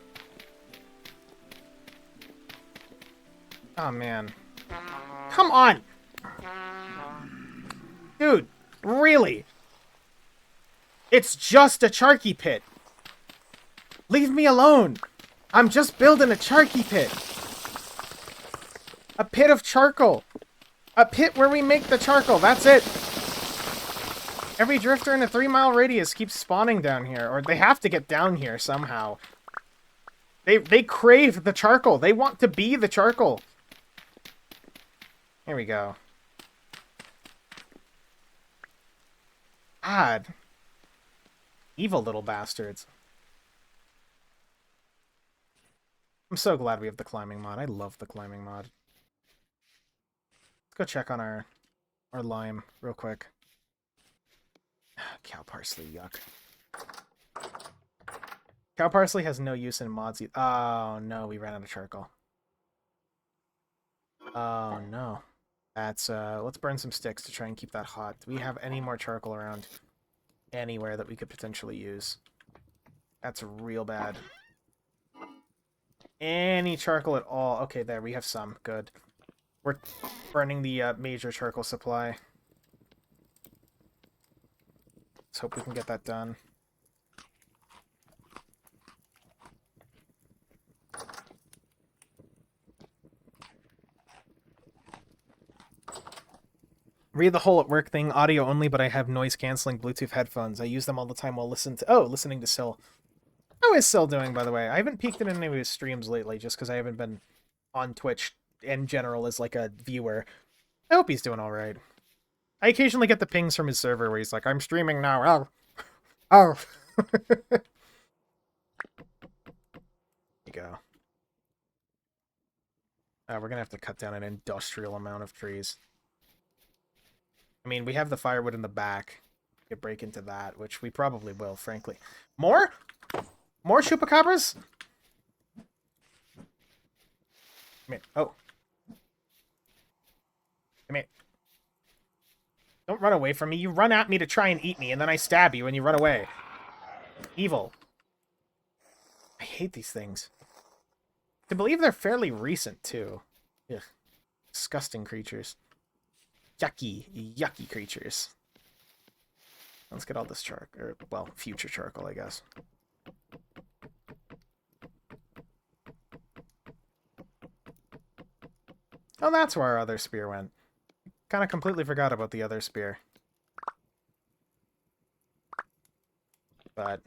Oh, man. Come on! Dude, really? It's just a charky pit. Leave me alone. I'm just building a charky pit. A pit of charcoal. A pit where we make the charcoal. That's it. Every drifter in a 3-mile radius keeps spawning down here. Or they have to get down here somehow. They crave the charcoal. They want to be the charcoal. Here we go. God. Evil little bastards. I'm so glad we have the climbing mod. I love the climbing mod. Let's go check on our lime real quick. Cow parsley, yuck. Cow parsley has no use in mods. Oh no, we ran out of charcoal. Oh no. That's let's burn some sticks to try and keep that hot. Do we have any more charcoal around anywhere that we could potentially use? That's real bad. Any charcoal at all? Okay, there, we have some. Good. We're burning the major charcoal supply. Let's hope we can get that done. Read the whole at work thing, audio only, but I have noise-canceling Bluetooth headphones. I use them all the time while listening to Syl. How is Syl doing, by the way? I haven't peeked in any of his streams lately, just because I haven't been on Twitch in general as, like, a viewer. I hope he's doing alright. I occasionally get the pings from his server where he's like, I'm streaming now. Oh. Oh. There you go. We're gonna have to cut down an industrial amount of trees. I mean, we have the firewood in the back. We could break into that, which we probably will, frankly. More? More chupacabras? Come here. Oh. Come here. Don't run away from me. You run at me to try and eat me, and then I stab you and you run away. Evil. I hate these things. I believe they're fairly recent, too. Ugh. Disgusting creatures. Yucky creatures. Let's get all this charcoal, or, well, future charcoal, I guess. Oh, that's where our other spear went. Kind of completely forgot about the other spear. But,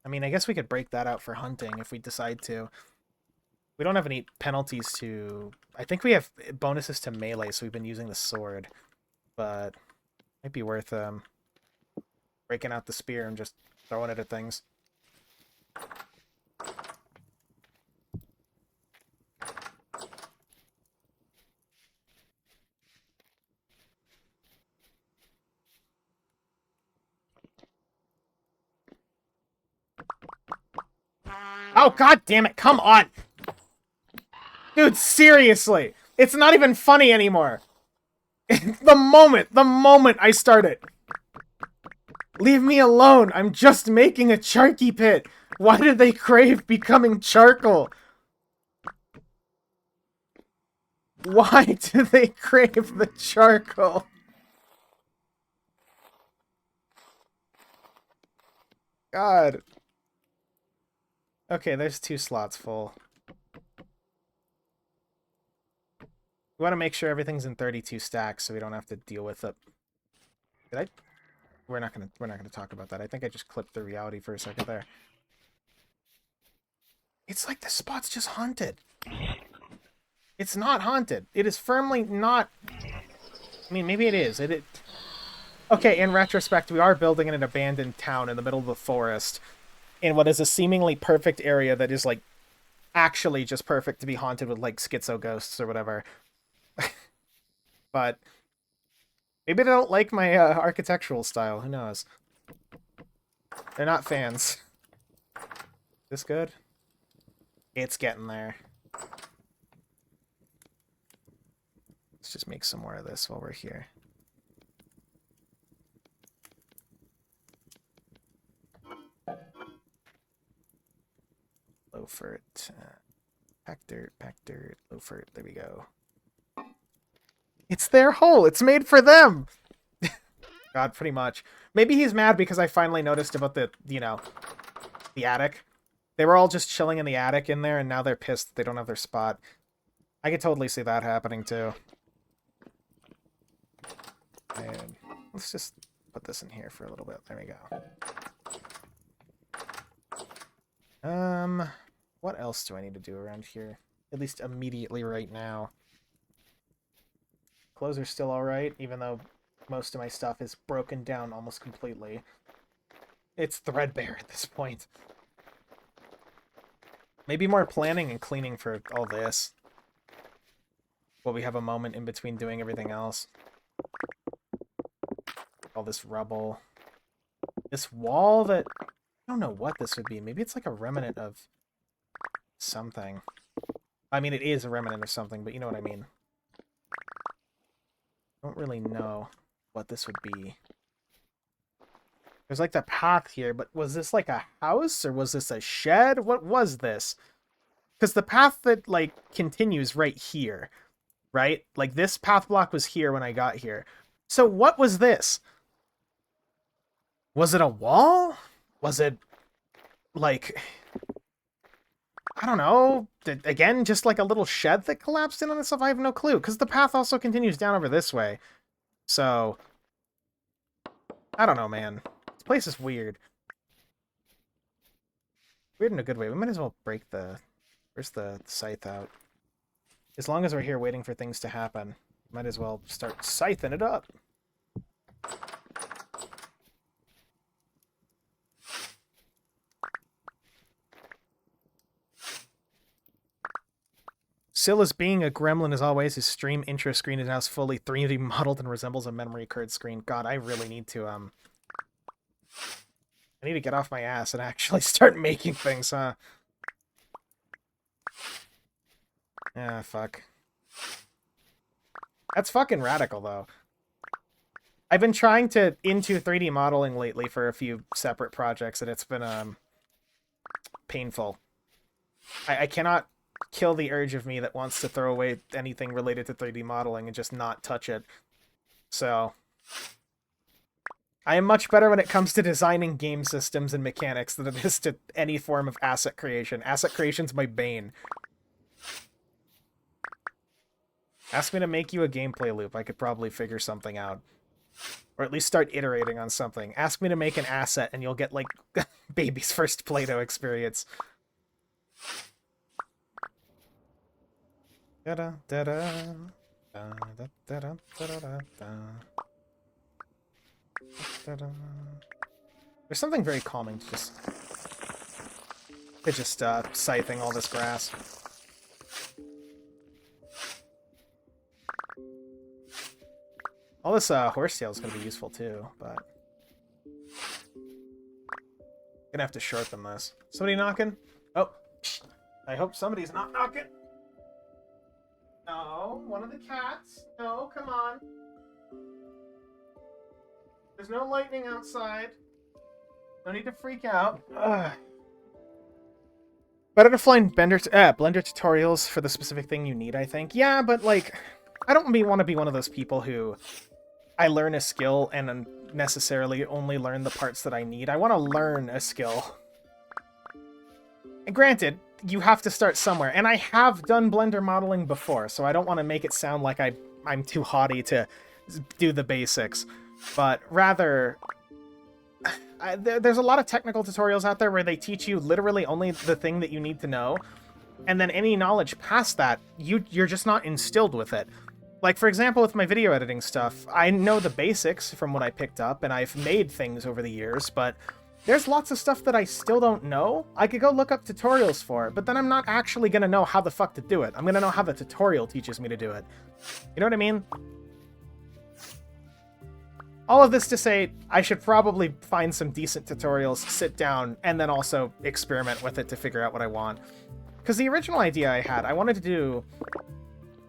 I mean, I guess we could break that out for hunting if we decide to. We don't have any penalties to... I think we have bonuses to melee, so we've been using the sword. But, it might be worth breaking out the spear and just throwing it at things. Oh, god damn it, come on! Dude, seriously! It's not even funny anymore! the moment I start it! Leave me alone! I'm just making a charky pit! Why did they crave becoming charcoal? Why do they crave the charcoal? God. Okay, there's 2 slots full. We want to make sure everything's in 32 stacks so we don't have to deal with it. Did I? We're not gonna talk about that. I think I just clipped the reality for a second there. It's like the spot's just haunted. It's not haunted. It is firmly not. I mean, maybe it is. Okay, in retrospect, we are building in an abandoned town in the middle of the forest, in what is a seemingly perfect area that is, like, actually just perfect to be haunted with, like, schizo ghosts or whatever. But maybe they don't like my architectural style. Who knows? They're not fans. This good? It's getting there. Let's just make some more of this while we're here. Loafert. Pack dirt, loafert. There we go. It's their hole. It's made for them. God, pretty much. Maybe he's mad because I finally noticed about the, you know, the attic. They were all just chilling in the attic in there, and now they're pissed that they don't have their spot. I could totally see that happening, too. And let's just put this in here for a little bit. There we go. What else do I need to do around here? At least immediately right now. Clothes are still alright, even though most of my stuff is broken down almost completely. It's threadbare at this point. Maybe more planning and cleaning for all this. While we have a moment in between doing everything else. All this rubble. This wall that... I don't know what this would be. Maybe it's like a remnant of something. I mean, it is a remnant of something, but you know what I mean. I don't really know what this would be. There's like the path here, but was this like a house or was this a shed? What was this? Because the path that like continues right here, right? Like this path block was here when I got here. So what was this? Was it a wall? Was it like, I don't know, again, just like a little shed that collapsed in on itself? I have no clue, because the path also continues down over this way. So, I don't know, man. This place is weird. Weird in a good way. We might as well break the... Where's the scythe out? As long as we're here waiting for things to happen, might as well start scything it up. Silla's being a gremlin as always. His stream intro screen is now fully 3D modeled and resembles a memory card screen. God, I really need to, I need to get off my ass and actually start making things, huh? Ah, fuck. That's fucking radical, though. I've been trying to into 3D modeling lately for a few separate projects, and it's been, painful. I cannot kill the urge of me that wants to throw away anything related to 3D modeling and just not touch it. So, I am much better when it comes to designing game systems and mechanics than it is to any form of asset creation. Asset creation's my bane. Ask me to make you a gameplay loop. I could probably figure something out. Or at least start iterating on something. Ask me to make an asset and you'll get, like, baby's first Play-Doh experience. Da-da, da-da, da-da, da-da, da-da. There's something very calming to just scything all this grass. All this horsetail is going to be useful too, but gonna have to shorten this. Somebody knocking? Oh, I hope somebody's not knocking. No, one of the cats. No, come on. There's no lightning outside. No need to freak out. Ugh. Better to find Blender tutorials for the specific thing you need, I think. Yeah, but, like, I don't want to be one of those people who I learn a skill and necessarily only learn the parts that I need. I want to learn a skill. And granted, you have to start somewhere. And I have done Blender modeling before, so I don't want to make it sound like I'm too haughty to do the basics. But rather, there's a lot of technical tutorials out there where they teach you literally only the thing that you need to know. And then any knowledge past that, you're just not instilled with it. Like, for example, with my video editing stuff, I know the basics from what I picked up, and I've made things over the years, but there's lots of stuff that I still don't know. I could go look up tutorials for it, but then I'm not actually going to know how the fuck to do it. I'm going to know how the tutorial teaches me to do it. You know what I mean? All of this to say, I should probably find some decent tutorials, sit down, and then also experiment with it to figure out what I want. Because the original idea I had, I wanted to do...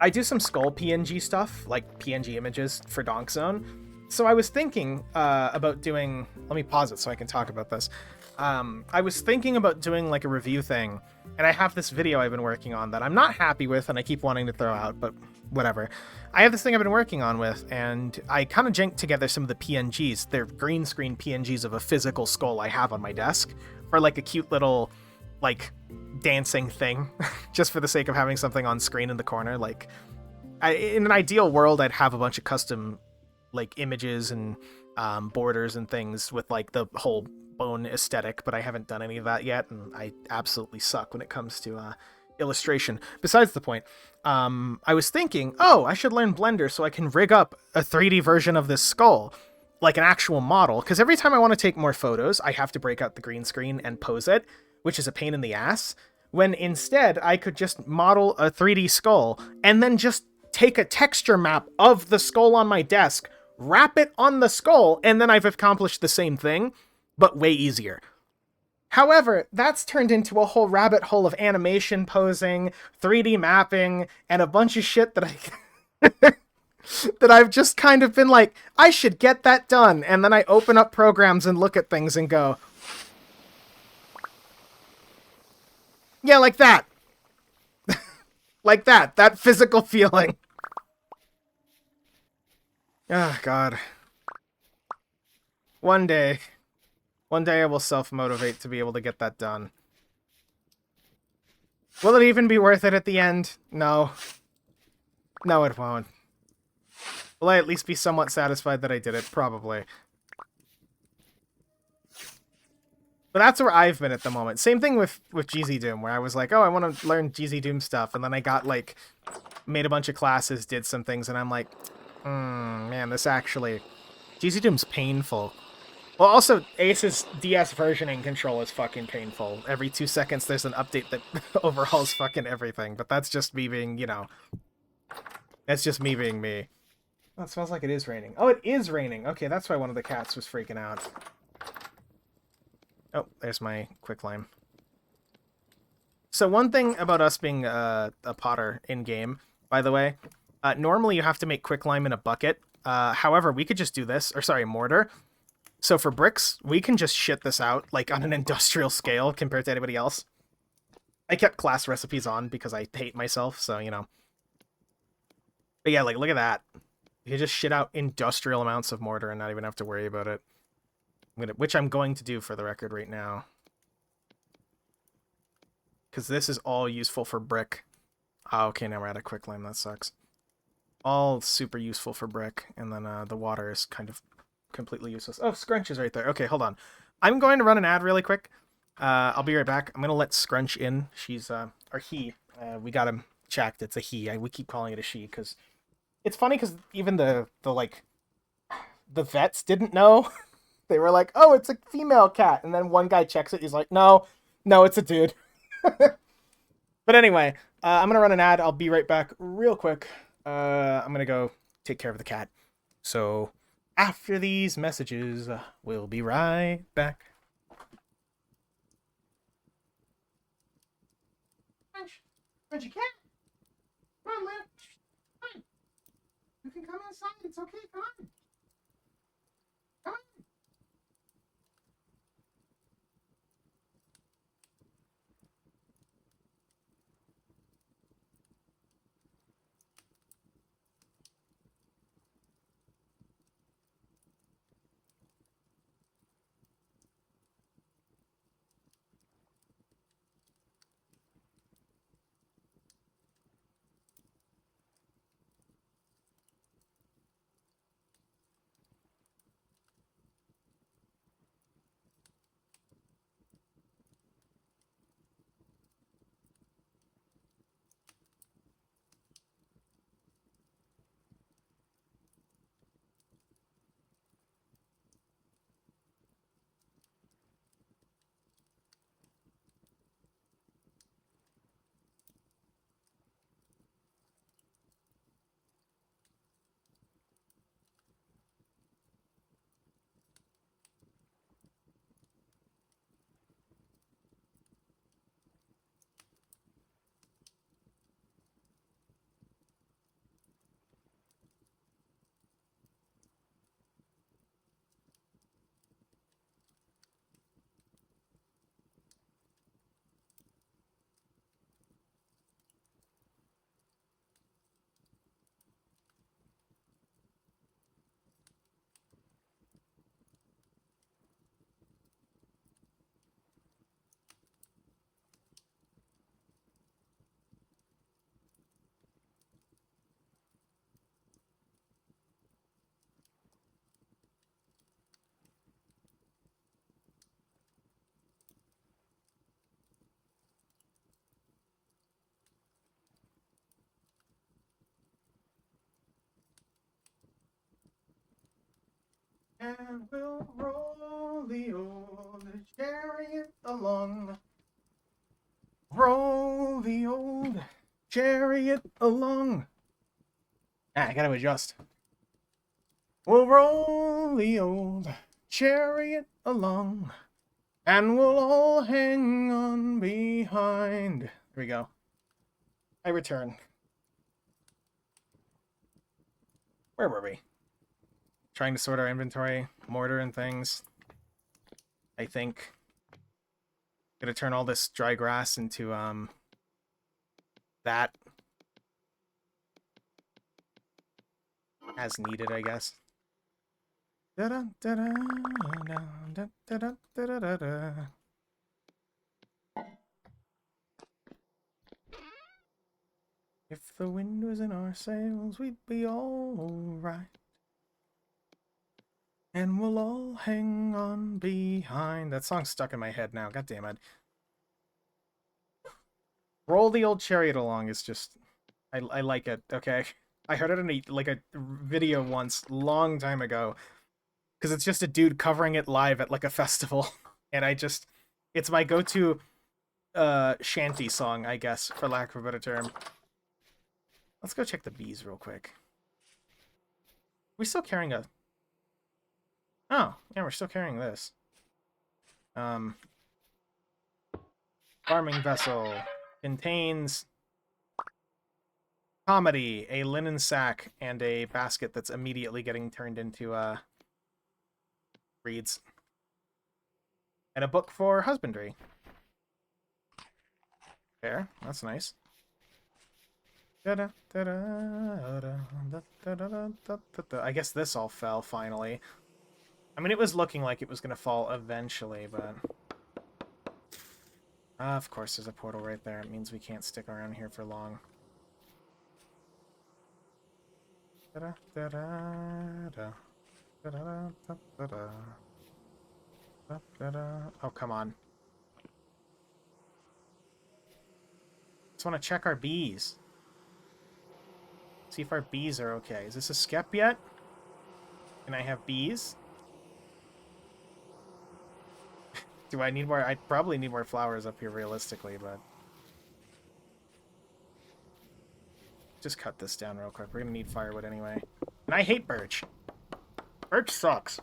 I do some skull PNG stuff, like PNG images for Donk-Zone. So I was thinking about doing... Let me pause it so I can talk about this. I was thinking about doing like a review thing, and I have this video I've been working on that I'm not happy with and I keep wanting to throw out, but whatever. I have this thing I've been working on with, and I kind of janked together some of the PNGs. They're green screen PNGs of a physical skull I have on my desk, for like a cute little, like, dancing thing, just for the sake of having something on screen in the corner. Like, in an ideal world, I'd have a bunch of custom, like, images and borders and things with, like, the whole bone aesthetic, but I haven't done any of that yet, and I absolutely suck when it comes to illustration. Besides the point, I was thinking, oh, I should learn Blender so I can rig up a 3D version of this skull, like an actual model, because every time I want to take more photos, I have to break out the green screen and pose it, which is a pain in the ass, when instead I could just model a 3D skull and then just take a texture map of the skull on my desk, wrap it on the skull, and then I've accomplished the same thing, but way easier. However, that's turned into a whole rabbit hole of animation posing, 3D mapping, and a bunch of shit that that I've just kind of been like, I should get that done, and then I open up programs and look at things and go, yeah, like that. Like that. That physical feeling. Oh, God. One day I will self-motivate to be able to get that done. Will it even be worth it at the end? No. No, it won't. Will I at least be somewhat satisfied that I did it? Probably. But that's where I've been at the moment. Same thing with GZ Doom, where I was like, oh, I want to learn GZ Doom stuff, and then I got, like, made a bunch of classes, did some things, and I'm like, man, this actually... GZ Doom's painful. Well, also, Ace's DS versioning control is fucking painful. Every 2 seconds there's an update that overhauls fucking everything, but that's just me being, you know... That's just me being me. Oh, it smells like it is raining. Oh, it is raining! Okay, that's why one of the cats was freaking out. Oh, there's my quicklime. So one thing about us being a potter in-game, by the way, normally you have to make quicklime in a bucket. However, we could just do this, or sorry, mortar. So for bricks, we can just shit this out, like, on an industrial scale compared to anybody else. I kept class recipes on because I hate myself, so, you know. But yeah, like, look at that. You can just shit out industrial amounts of mortar and not even have to worry about it. Which I'm going to do for the record right now. Because this is all useful for brick. Oh, okay, now we're out of quicklime. That sucks. All super useful for brick. And then the water is kind of completely useless. Oh, Scrunch is right there. Okay, hold on. I'm going to run an ad really quick. I'll be right back. I'm going to let Scrunch in. She's, or he. We got him checked. It's a he. We keep calling it a she because it's funny because even the vets didn't know. They were like, oh, it's a female cat. And then one guy checks it. He's like, no, it's a dude. But anyway, I'm going to run an ad. I'll be right back real quick. I'm going to go take care of the cat. So after these messages, we'll be right back. Frenchy cat. Come on, Lou. Come on. You can come inside. It's okay. Come on. Come on. And we'll roll the old chariot along. Roll the old chariot along. Ah, I gotta adjust. We'll roll the old chariot along, and we'll all hang on behind. There we go. I return. Where were we? Trying to sort our inventory, mortar and things. I think. Gonna turn all this dry grass into, that. As needed, I guess. If the wind was in our sails, we'd be all right. And we'll all hang on behind. That song's stuck in my head now. God damn it. Roll the old chariot along is just... I like it, okay? I heard it in a video once, long time ago. Because it's just a dude covering it live at, like, a festival. And I just... It's my go-to shanty song, I guess, for lack of a better term. Let's go check the bees real quick. Are we still carrying a... Oh, yeah, we're still carrying this. Farming vessel contains comedy, a linen sack, and a basket that's immediately getting turned into reeds. And a book for husbandry. There, that's nice. I guess this all fell finally. I mean, it was looking like it was going to fall eventually, but... of course, there's a portal right there. It means we can't stick around here for long. Oh, come on. Just want to check our bees. See if our bees are okay. Is this a skep yet? Can I have bees? Do I need more? I probably need more flowers up here realistically, but... Just cut this down real quick. We're gonna need firewood anyway. And I hate birch. Birch sucks.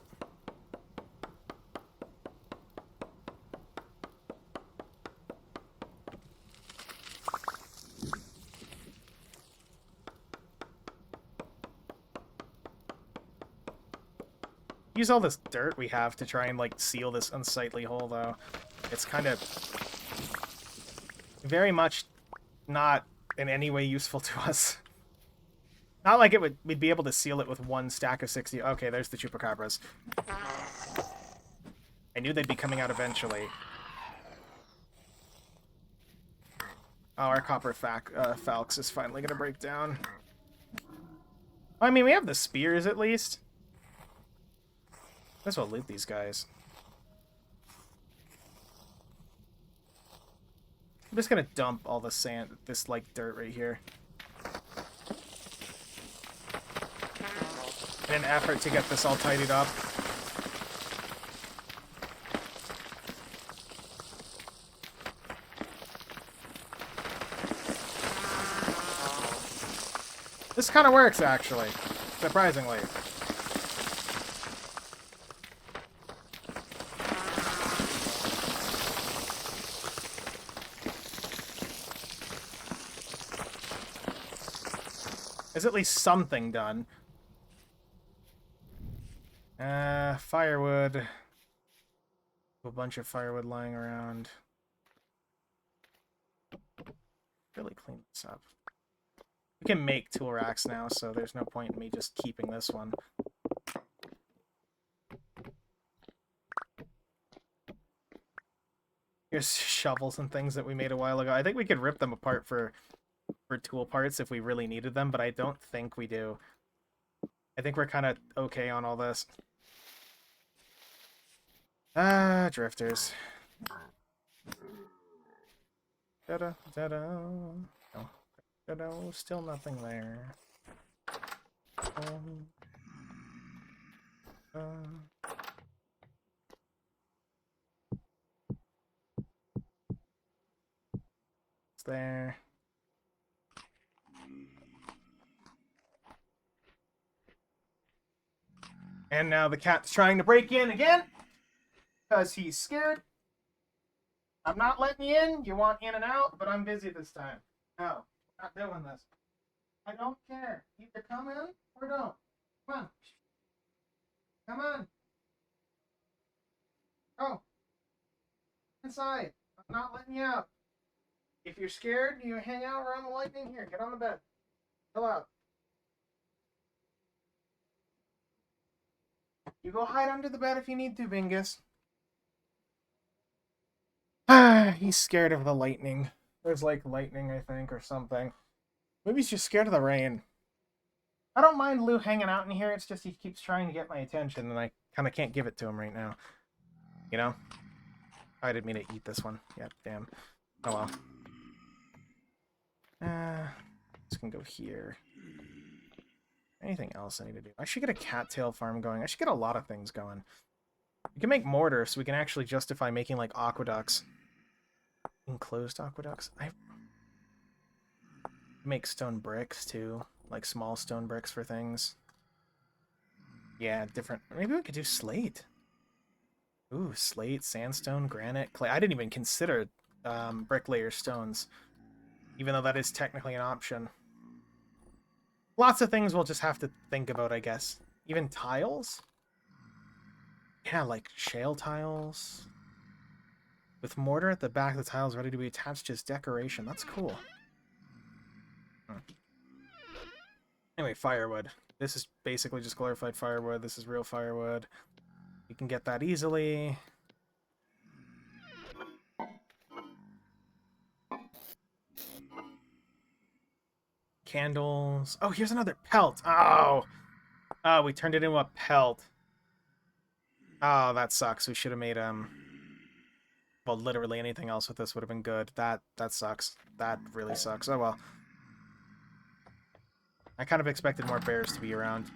Use all this dirt we have to try and, like, seal this unsightly hole, though. It's kind of very much not in any way useful to us. Not like we'd be able to seal it with one stack of 60. Okay, there's the chupacabras. I knew they'd be coming out eventually. Oh, our copper falx is finally gonna break down. I mean, we have the spears at least. Might as well loot these guys. I'm just gonna dump all the sand, this, like, dirt right here. In an effort to get this all tidied up. This kind of works, actually. Surprisingly. There's at least something done. Firewood. A bunch of firewood lying around. Really clean this up. We can make tool racks now, so there's no point in me just keeping this one. Here's shovels and things that we made a while ago. I think we could rip them apart for tool parts if we really needed them, but I don't think we do. I think we're kind of okay on all this. Drifters. Da-da, da-da. Oh, da-da, still nothing there. It's there. And now the cat's trying to break in again because he's scared. I'm not letting you in. You want in and out, but I'm busy this time. No, not doing this. I don't care. Either come in or don't. Come on. Come on. Go. Inside. I'm not letting you out. If you're scared, you hang out around the lightning. Here, get on the bed. Chill out. You go hide under the bed if you need to, Bingus. He's scared of the lightning. There's like lightning, I think, or something. Maybe he's just scared of the rain. I don't mind Lou hanging out in here. It's just he keeps trying to get my attention, and I kind of can't give it to him right now. You know? I didn't mean to eat this one. Yeah, damn. Oh well. This can go here. Anything else I need to do? I should get a cattail farm going. I should get a lot of things going. We can make mortar, so we can actually justify making, like, aqueducts. Enclosed aqueducts? I make stone bricks, too. Like, small stone bricks for things. Yeah, different. Maybe we could do slate. Ooh, slate, sandstone, granite, clay. I didn't even consider bricklayer stones. Even though that is technically an option. Lots of things we'll just have to think about, I guess. Even tiles? Yeah, like shale tiles. With mortar at the back of the tiles ready to be attached as decoration. That's cool. Anyway, firewood. This is basically just glorified firewood. This is real firewood. You can get that easily. Candles. Oh, here's another pelt. Oh! Oh, we turned it into a pelt. Oh, that sucks. We should have made, well, literally anything else with this would have been good. That sucks. That really sucks. Oh, well. I kind of expected more bears to be around.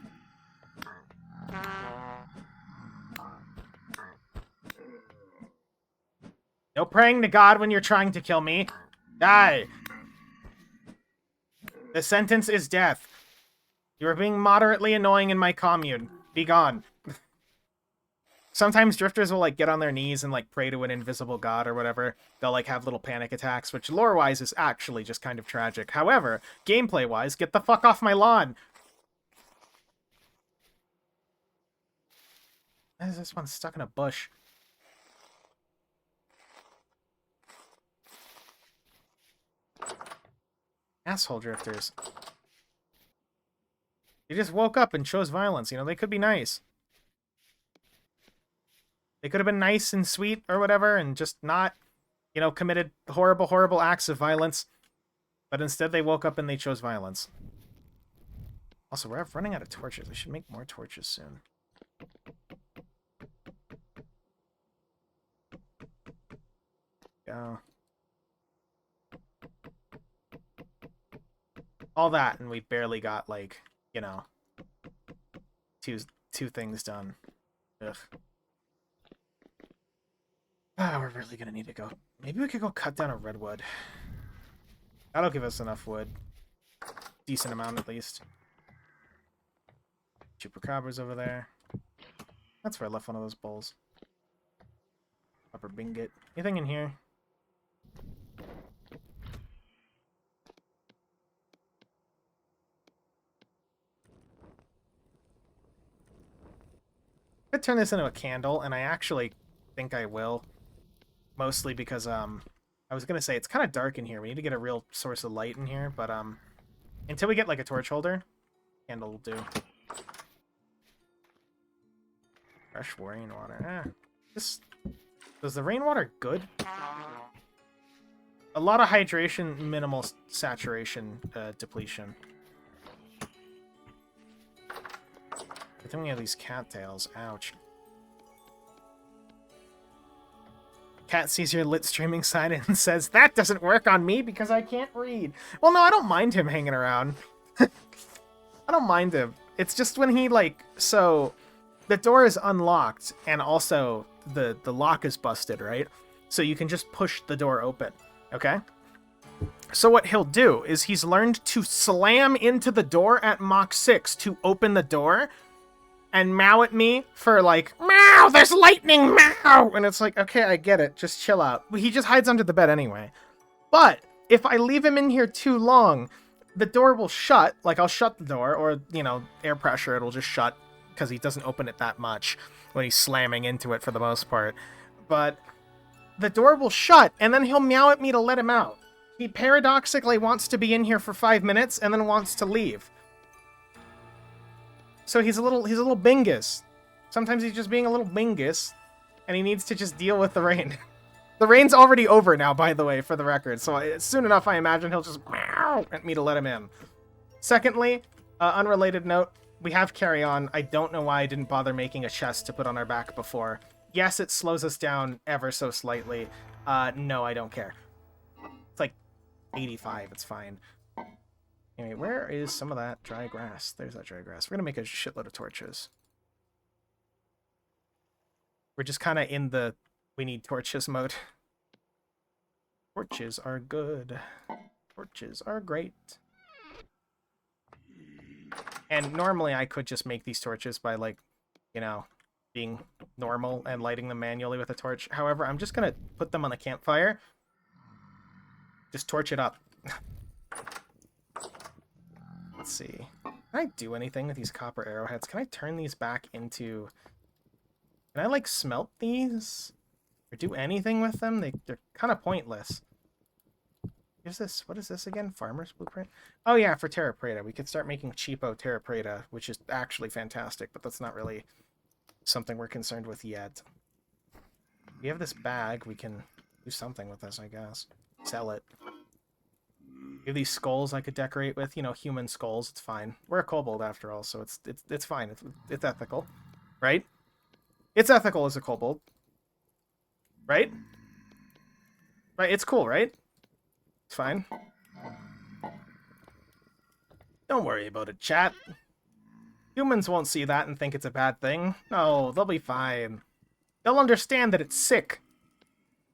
No praying to God when you're trying to kill me. Die! The sentence is death. You are being moderately annoying in my commune. Be gone. Sometimes drifters will, like, get on their knees and, like, pray to an invisible god or whatever. They'll, like, have little panic attacks, which lore-wise is actually just kind of tragic. However, gameplay-wise, get the fuck off my lawn! Why is this one stuck in a bush? Asshole drifters. They just woke up and chose violence, you know? They could be nice. They could have been nice and sweet or whatever and just not, you know, committed horrible, horrible acts of violence. But instead they woke up and they chose violence. Also, we're running out of torches. I should make more torches soon. Go. All that, and we barely got, like, you know, two things done. Ugh. Ah, we're really gonna need to go. Maybe we could go cut down a redwood. That'll give us enough wood. Decent amount, at least. Chupacabras over there. That's where I left one of those bowls. Upper bingot. Anything in here? I could turn this into a candle, and I actually think I will. Mostly because, I was gonna say, it's kind of dark in here. We need to get a real source of light in here, but, until we get, like, a torch holder, candle will do. Fresh rainwater. Does the rainwater good? A lot of hydration, minimal saturation, depletion. I think we have these cattails. Ouch. Cat sees your lit streaming sign and says, "That doesn't work on me because I can't read." Well, no, I don't mind him hanging around. I don't mind him. It's just when he, like, so... the door is unlocked, and also the lock is busted, right? So you can just push the door open, okay? So what he'll do is he's learned to slam into the door at Mach 6 to open the door and meow at me for like, meow, there's lightning, meow! And it's like, okay, I get it, just chill out. He just hides under the bed anyway. But if I leave him in here too long, the door will shut, like I'll shut the door, or, you know, air pressure, it'll just shut, because he doesn't open it that much when he's slamming into it for the most part. But the door will shut, and then he'll meow at me to let him out. He paradoxically wants to be in here for 5 minutes, and then wants to leave. So he's a little bingus. Sometimes he's just being a little bingus, and he needs to just deal with the rain. The rain's already over now, by the way, for the record. So soon enough, I imagine he'll just meow at me to let him in. Secondly, unrelated note, we have carry on. I don't know why I didn't bother making a chest to put on our back before. Yes, it slows us down ever so slightly. No, I don't care. It's like 85, it's fine. Anyway, where is some of that dry grass? There's that dry grass. We're gonna make a shitload of torches. We're just kind of in the we need torches mode. Torches are good. Torches are great. And normally I could just make these torches by, like, you know, being normal and lighting them manually with a torch. However, I'm just gonna put them on the campfire. Just torch it up. Let's see. Can I do anything with these copper arrowheads? Can I turn these back into... Can I, like, smelt these? Or do anything with them? They're kind of pointless. What is this again? Farmer's Blueprint? Oh yeah, for Terra Preta. We could start making cheapo Terra Preta, which is actually fantastic, but that's not really something we're concerned with yet. We have this bag. We can do something with this, I guess. Sell it. We have these skulls I could decorate with. You know, human skulls. It's fine. We're a kobold after all, so it's fine. It's ethical, right? It's ethical as a kobold, right? Right? It's cool, right? It's fine. Don't worry about it, chat. Humans won't see that and think it's a bad thing. No, they'll be fine. They'll understand that it's sick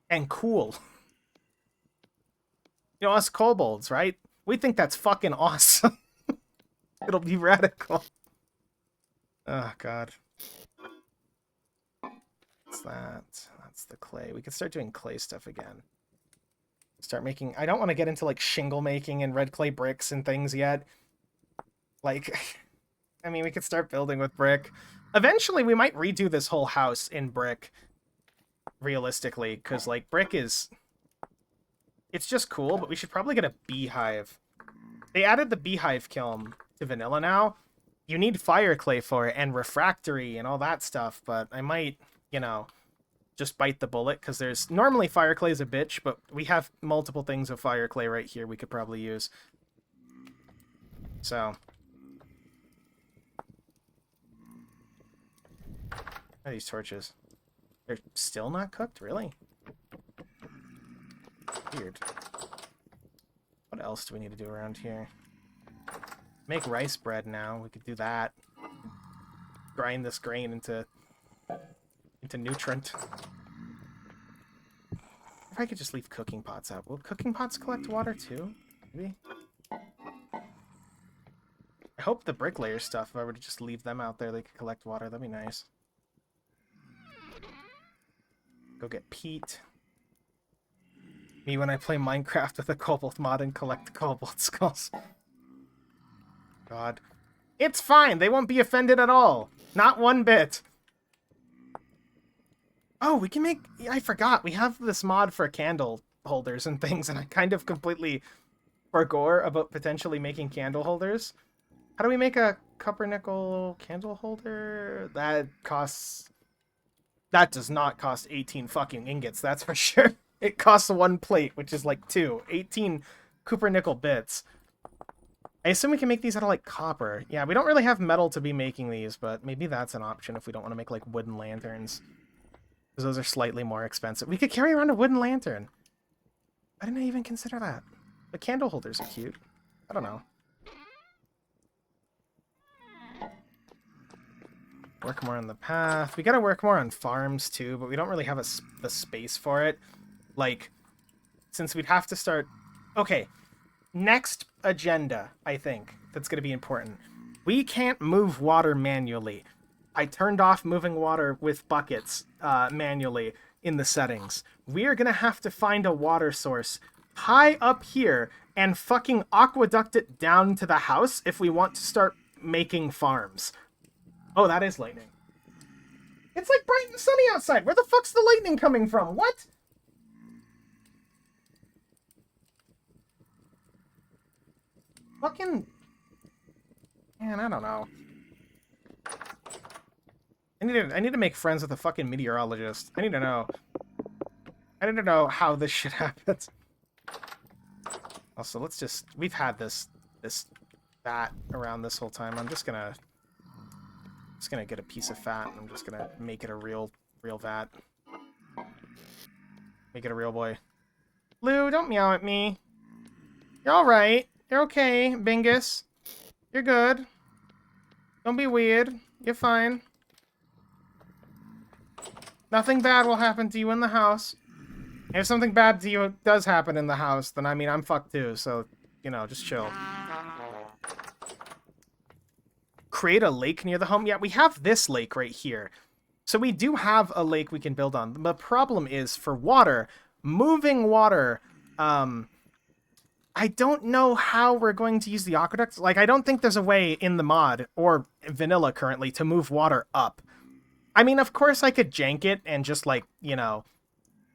and cool. You know, us kobolds, right? We think that's fucking awesome. It'll be radical. Oh, God. What's that? That's the clay. We could start doing clay stuff again. Start making... I don't want to get into, like, shingle making and red clay bricks and things yet. Like, I mean, we could start building with brick. Eventually, we might redo this whole house in brick. Realistically, because, like, brick is... It's just cool, but we should probably get a beehive. They added the beehive kiln to vanilla now. You need fire clay for it, and refractory, and all that stuff, but I might, you know... just bite the bullet, because there's... Normally, fire clay is a bitch, but we have multiple things of fire clay right here we could probably use. So... What are these torches? They're still not cooked? Really? Weird. What else do we need to do around here? Make rice bread now. We could do that. Grind this grain into nutrient. If I could just leave cooking pots out. Will cooking pots collect water too? Maybe? I hope the bricklayer stuff, if I were to just leave them out there, they could collect water. That'd be nice. Go get peat. Me when I play Minecraft with a kobold mod and collect kobold skulls. God. It's fine. They won't be offended at all. Not one bit. Oh, we can make... I forgot. We have this mod for candle holders and things, and I kind of completely forgot about potentially making candle holders. How do we make a copper nickel candle holder? That costs... That does not cost 18 fucking ingots, that's for sure. It costs 1 plate, which is like 18 copper nickel bits. I assume we can make these out of, like, copper. Yeah, we don't really have metal to be making these, but maybe that's an option if we don't want to make, like, wooden lanterns. Because those are slightly more expensive. We could carry around a wooden lantern. Why didn't I even consider that? The candle holders are cute. I don't know. Work more on the path. We gotta work more on farms, too, but we don't really have the space for it. Like, since we'd have to start... Okay, next agenda, I think, that's gonna be important. We can't move water manually. I turned off moving water with buckets manually in the settings. We are gonna have to find a water source high up here and fucking aqueduct it down to the house if we want to start making farms. Oh, that is lightning. It's like bright and sunny outside. Where the fuck's the lightning coming from? What? Fucking... Man, I don't know. I need to make friends with a fucking meteorologist. I need to know. I need to know how this shit happens. Also, let's just... We've had this fat around this whole time. I'm just gonna get a piece of fat and I'm just gonna make it a real vat. Make it a real boy. Lou, don't meow at me. You're alright. You're okay, Bingus. You're good. Don't be weird. You're fine. Nothing bad will happen to you in the house. And if something bad to you does happen in the house, then I mean, I'm fucked too, so, you know, just chill. Create a lake near the home? Yeah, we have this lake right here. So we do have a lake we can build on. The problem is, for water, moving water, I don't know how we're going to use the aqueducts. Like, I don't think there's a way in the mod, or vanilla currently, to move water up. I mean, of course I could jank it and just, like, you know,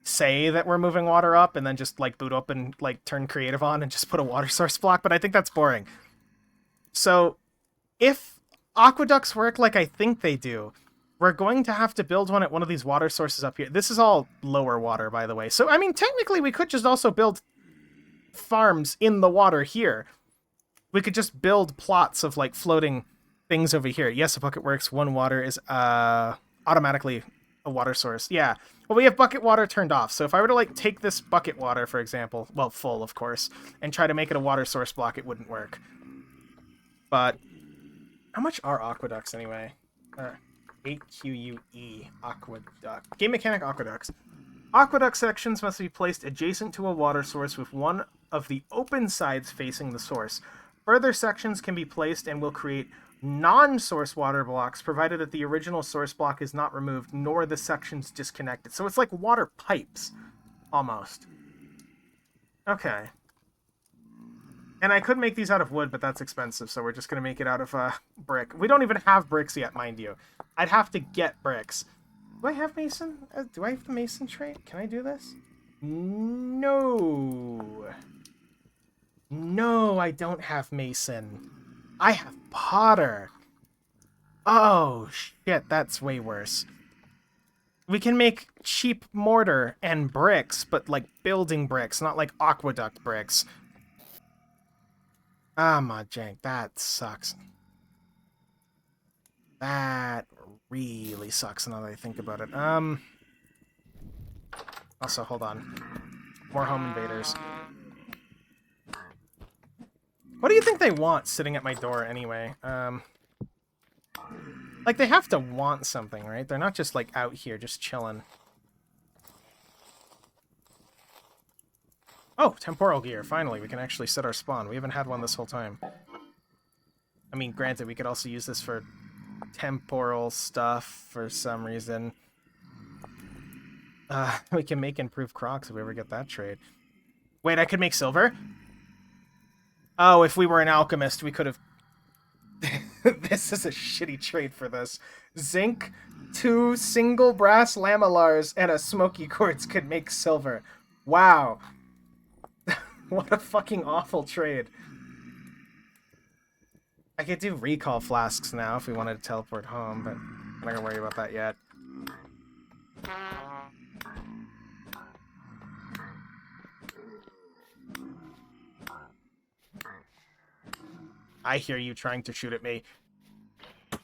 say that we're moving water up and then just, like, boot up and, like, turn creative on and just put a water source block, but I think that's boring. So, if aqueducts work like I think they do, we're going to have to build one at one of these water sources up here. This is all lower water, by the way. So, I mean, technically we could just also build farms in the water here. We could just build plots of, like, floating things over here. Yes, a bucket works. One water is automatically a water source. Yeah. Well, we have bucket water turned off. So if I were to, like, take this bucket water, for example, well, full, of course, and try to make it a water source block, it wouldn't work. But how much are aqueducts anyway? AQUE aqueduct. Game mechanic aqueducts. Aqueduct sections must be placed adjacent to a water source with one of the open sides facing the source. Further sections can be placed and will create non-source water blocks, provided that the original source block is not removed, nor the sections disconnected. So it's like water pipes, almost. Okay. And I could make these out of wood, but that's expensive, so we're just going to make it out of brick. We don't even have bricks yet, mind you. I'd have to get bricks. Do I have mason? Do I have the mason trait? Can I do this? No. No, I don't have mason. I have potter. Oh, shit, that's way worse. We can make cheap mortar and bricks, but like building bricks, not like aqueduct bricks. Ah, Jank, that sucks. That really sucks now that I think about it. Also, hold on. More home invaders. What do you think they want sitting at my door anyway? Like, they have to want something, right? They're not just, like, out here just chilling. Oh, temporal gear. Finally, we can actually set our spawn. We haven't had one this whole time. I mean, granted, we could also use this for temporal stuff for some reason. We can make improved crocs if we ever get that trade. Wait, I could make silver? Oh, if we were an alchemist, we could have... This is a shitty trade for this. Zinc, 2 single brass lamellars, and a smoky quartz could make silver. Wow. What a fucking awful trade. I could do recall flasks now if we wanted to teleport home, but I'm not gonna worry about that yet. I hear you trying to shoot at me. I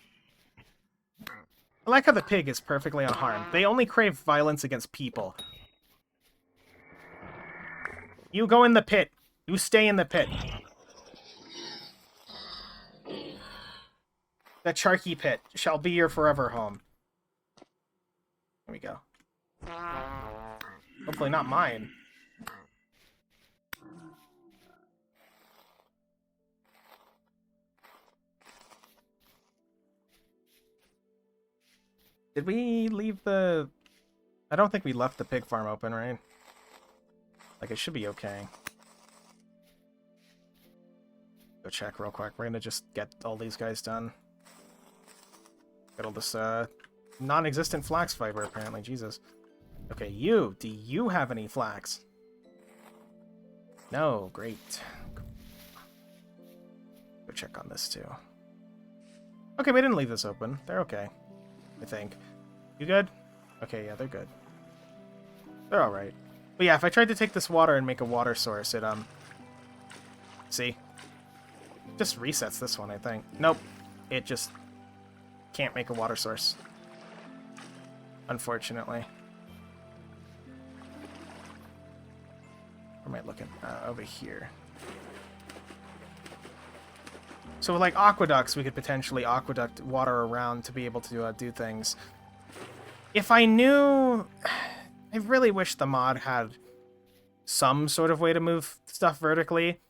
like how the pig is perfectly unharmed. They only crave violence against people. You go in the pit. You stay in the pit. The Charky Pit shall be your forever home. There we go. Hopefully not mine. Did we leave the... I don't think we left the pig farm open, right? Like, it should be okay. Go check real quick. We're gonna just get all these guys done. Get all this, non-existent flax fiber, apparently. Jesus. Okay, you. Do you have any flax? No. Great. Go check on this, too. Okay, we didn't leave this open. They're okay. I think. You good? Okay, yeah, they're good. They're alright. But yeah, if I tried to take this water and make a water source, it, see? Just resets this one, I think. Nope. It just can't make a water source. Unfortunately. Where am I looking? Over here. So with, like, aqueducts, we could potentially aqueduct water around to be able to do things. If I knew... I really wish the mod had some sort of way to move stuff vertically.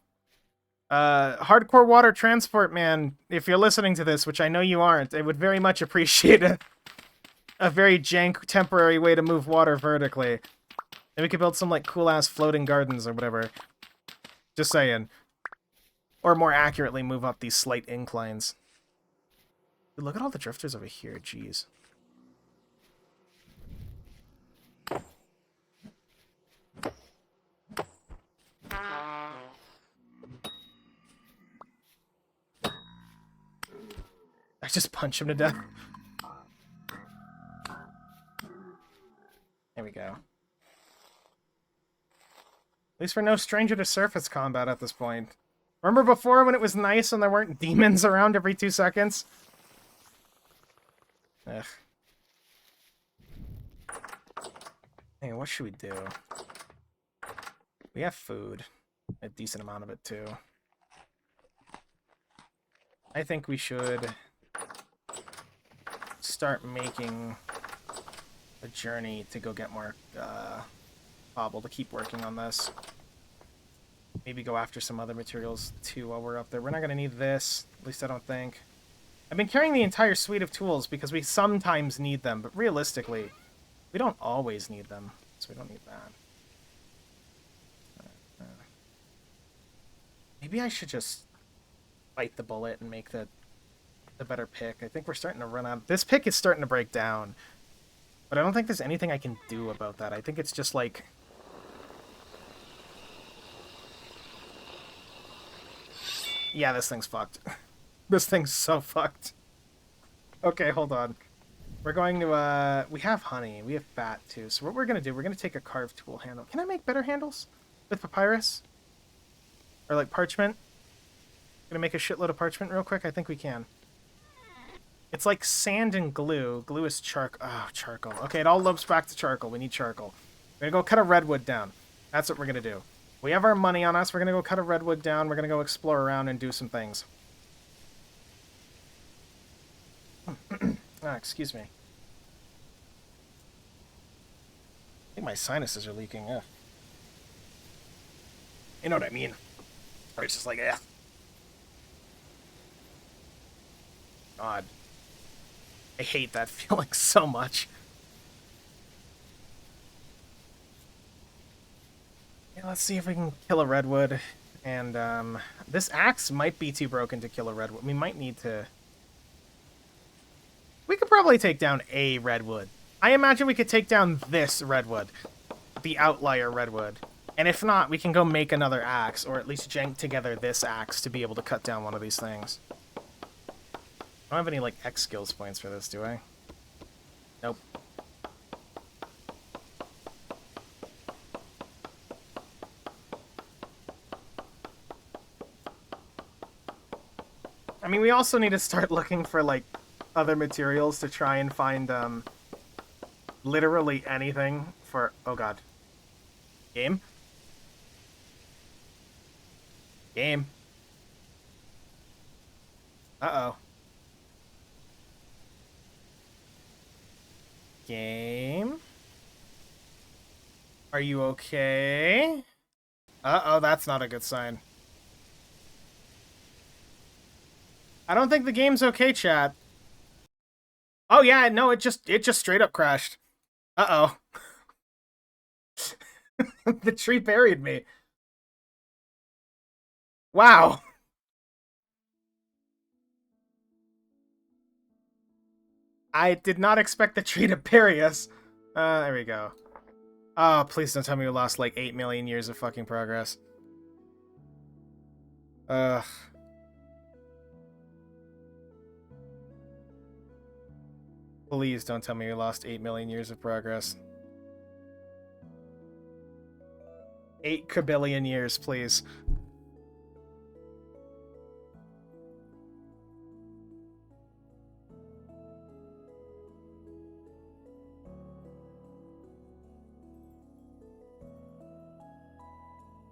Hardcore water transport, man, if you're listening to this, which I know you aren't, I would very much appreciate a very jank temporary way to move water vertically. And we could build some, like, cool-ass floating gardens or whatever. Just saying. Or more accurately, move up these slight inclines. Dude, look at all the drifters over here, jeez. I just punch him to death. There we go. At least we're no stranger to surface combat at this point. Remember before when it was nice and there weren't demons around every 2 seconds? Ugh. Hey, what should we do? We have food. A decent amount of it, too. I think we should start making a journey to go get more cobble to keep working on this. Maybe go after some other materials, too, while we're up there. We're not going to need this. At least I don't think. I've been carrying the entire suite of tools because we sometimes need them, but realistically, we don't always need them, so we don't need that. Maybe I should just bite the bullet and make the better pick. I think we're starting to run out. This pick is starting to break down, but I don't think there's anything I can do about that. I think it's just like... Yeah, this thing's fucked. This thing's so fucked. Okay, hold on. We're going to, we have honey. We have fat, too. So what we're going to do, we're going to take a carved tool handle. Can I make better handles with papyrus? Or, like, parchment? Gonna make a shitload of parchment real quick? I think we can. It's like sand and glue. Glue is charcoal. Oh, charcoal. Okay, it all loops back to charcoal. We need charcoal. We're gonna go cut a redwood down. That's what we're gonna do. We have our money on us. We're gonna go cut a redwood down. We're gonna go explore around and do some things. Ah, excuse me. I think my sinuses are leaking. Yeah. You know what I mean? Or it's just like, yeah. God. I hate that feeling so much. Yeah, let's see if we can kill a redwood. And, this axe might be too broken to kill a redwood. We might need to... We could probably take down a redwood. I imagine we could take down this redwood. The outlier redwood. And if not, we can go make another axe, or at least jank together this axe to be able to cut down one of these things. I don't have any, like, X skills points for this, do I? Nope. I mean, we also need to start looking for, like, other materials to try and find, literally anything for... Oh, God. Game? Game. Uh-oh. Game? Are you okay? Uh-oh, that's not a good sign. I don't think the game's okay, chat. Oh yeah, no, it just straight up crashed. Uh-oh. The tree buried me. Wow. I did not expect the tree to bury us. There we go. Oh, please don't tell me we lost like 8 million years of fucking progress. Ugh. Please don't tell me we lost 8 million years of progress. 8 kabillion years, please.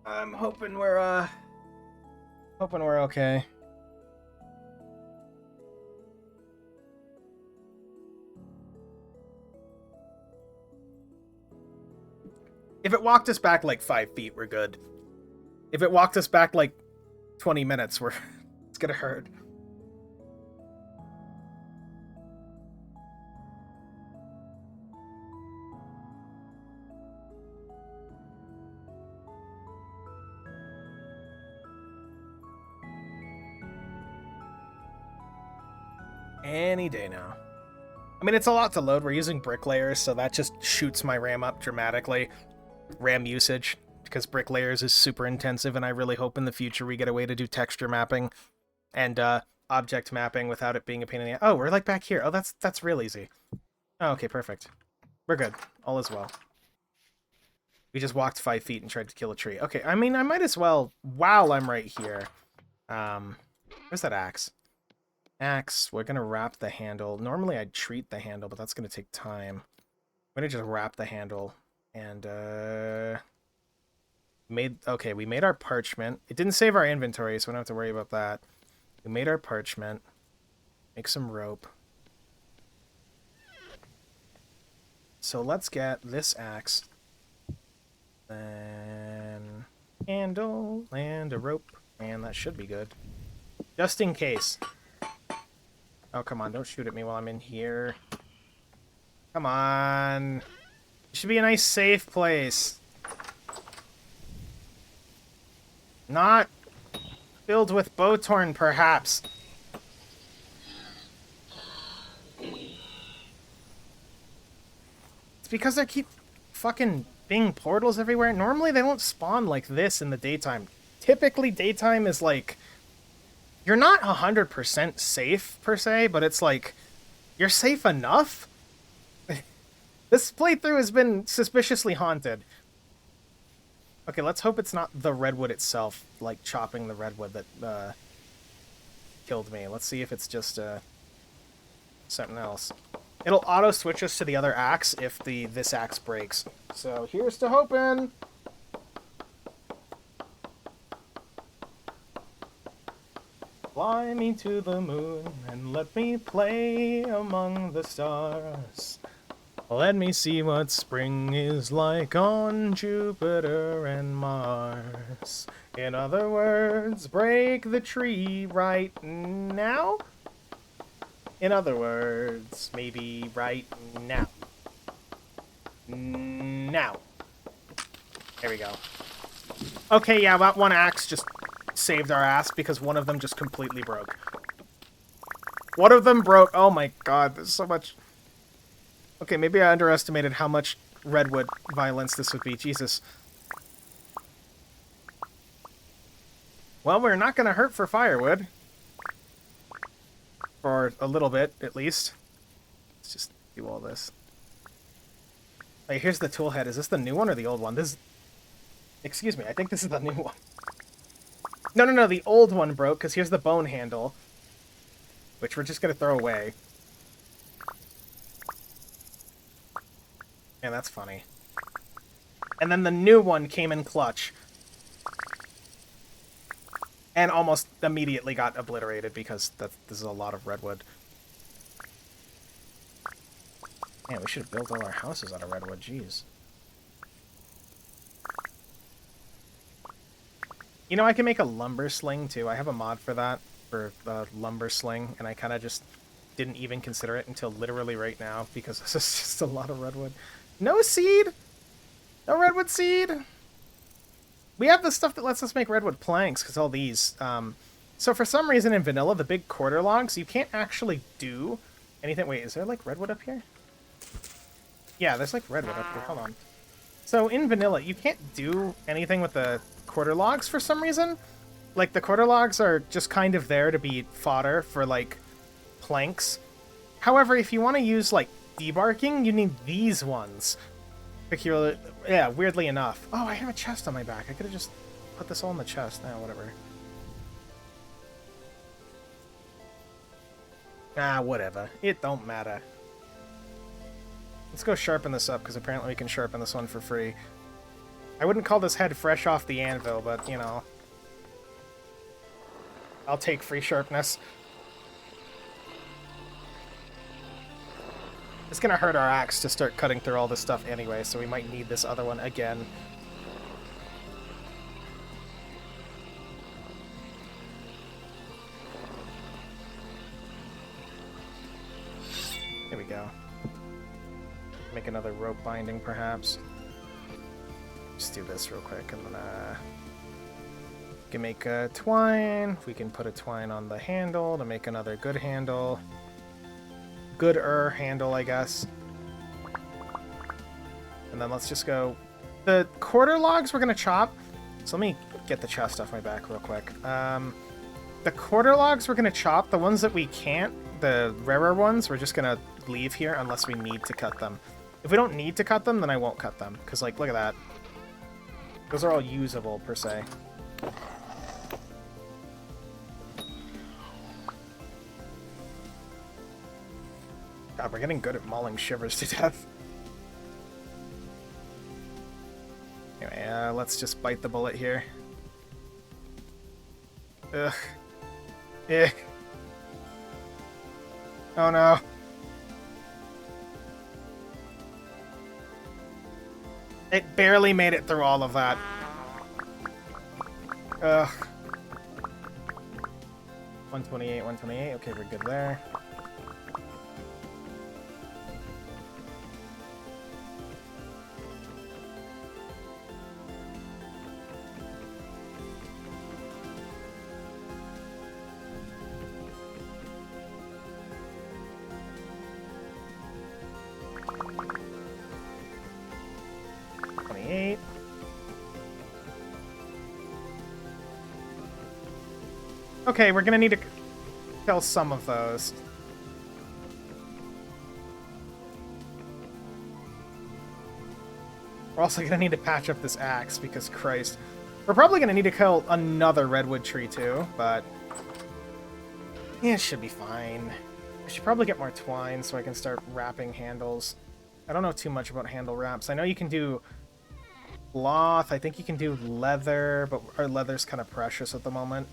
I'm hoping we're okay. If it walked us back like 5 feet, we're good. If it walked us back like 20 minutes, it's gonna hurt. Any day now. I mean, it's a lot to load. We're using bricklayers, so that just shoots my RAM up dramatically. RAM usage, because bricklayers is super intensive, and I really hope in the future we get a way to do texture mapping and object mapping without it being a pain in the ass. Oh, we're like back here. Oh, that's real easy. Oh, okay, perfect. We're good. All is well. We just walked 5 feet and tried to kill a tree. Okay, I mean, I might as well, while I'm right here. Where's that axe? Axe, we're gonna wrap the handle. Normally I'd treat the handle, but that's gonna take time. I'm gonna just wrap the handle and we made our parchment. It didn't save our inventory, so we don't have to worry about that. We made our parchment. Make some rope. So let's get this axe. Then handle and a rope, and that should be good. Just in case. Oh, come on, don't shoot at me while I'm in here. Come on. It should be a nice safe place. Not filled with bowthorn, perhaps. It's because I keep fucking being portals everywhere. Normally they don't spawn like this in the daytime. Typically daytime is like... You're not 100% safe, per se, but it's like... You're safe enough? This playthrough has been suspiciously haunted. Okay, let's hope it's not the redwood itself, like chopping the redwood that killed me. Let's see if it's just something else. It'll auto-switch us to the other axe if this axe breaks. So here's to hoping! Fly me to the moon and let me play among the stars. Let me see what spring is like on Jupiter and Mars. In other words, break the tree right now? In other words, maybe right now. Now. There we go. Okay, yeah, that one axe just saved our ass because one of them just completely broke. One of them broke. Oh my god, there's so much... Okay, maybe I underestimated how much redwood violence this would be. Jesus. Well, we're not going to hurt for firewood. For a little bit, at least. Let's just do all this. Hey, here's the tool head. Is this the new one or the old one? This is... Excuse me, I think this is the new one. No, the old one broke, because here's the bone handle. Which we're just going to throw away. Yeah, that's funny. And then the new one came in clutch. And almost immediately got obliterated because this is a lot of redwood. Man, we should have built all our houses out of redwood, jeez. You know, I can make a lumber sling, too. I have a mod for that, for the lumber sling, and I kind of just didn't even consider it until literally right now, because this is just a lot of redwood. No seed! No redwood seed! We have the stuff that lets us make redwood planks, because all these. So for some reason in vanilla, the big quarter logs, you can't actually do anything. Wait, is there, like, redwood up here? Yeah, there's, like, redwood up here. Hold on. So in vanilla, you can't do anything with the quarter logs for some reason. Like, the quarter logs are just kind of there to be fodder for, like, planks. However, if you want to use, like, debarking, you need these ones. Peculiar, yeah, weirdly enough. Oh, I have a chest on my back. I could have just put this all in the chest. Nah, whatever. Ah, whatever. It don't matter. Let's go sharpen this up, because apparently we can sharpen this one for free. I wouldn't call this head fresh off the anvil, but, you know. I'll take free sharpness. It's gonna hurt our axe to start cutting through all this stuff anyway, so we might need this other one again. Here we go. Make another rope binding, perhaps. Just do this real quick, and then we can make a twine. We can put a twine on the handle to make another good handle. Gooder handle, I guess. And then let's just go. The quarter logs we're gonna chop. So let me get the chest off my back real quick. The quarter logs we're gonna chop. The ones that we can't, the rarer ones, we're just gonna leave here unless we need to cut them. If we don't need to cut them, then I won't cut them. Because, like, look at that. Those are all usable, per se. God, we're getting good at mauling shivers to death. Anyway, let's just bite the bullet here. Ugh. Eh. Oh no. It barely made it through all of that. Ugh. 128, 128. Okay, we're good there. Okay, we're gonna need to kill some of those. We're also gonna need to patch up this axe, because Christ. We're probably gonna need to kill another redwood tree too, but yeah, it should be fine. I should probably get more twine so I can start wrapping handles. I don't know too much about handle wraps. I know you can do cloth, I think you can do leather, but our leather's kind of precious at the moment.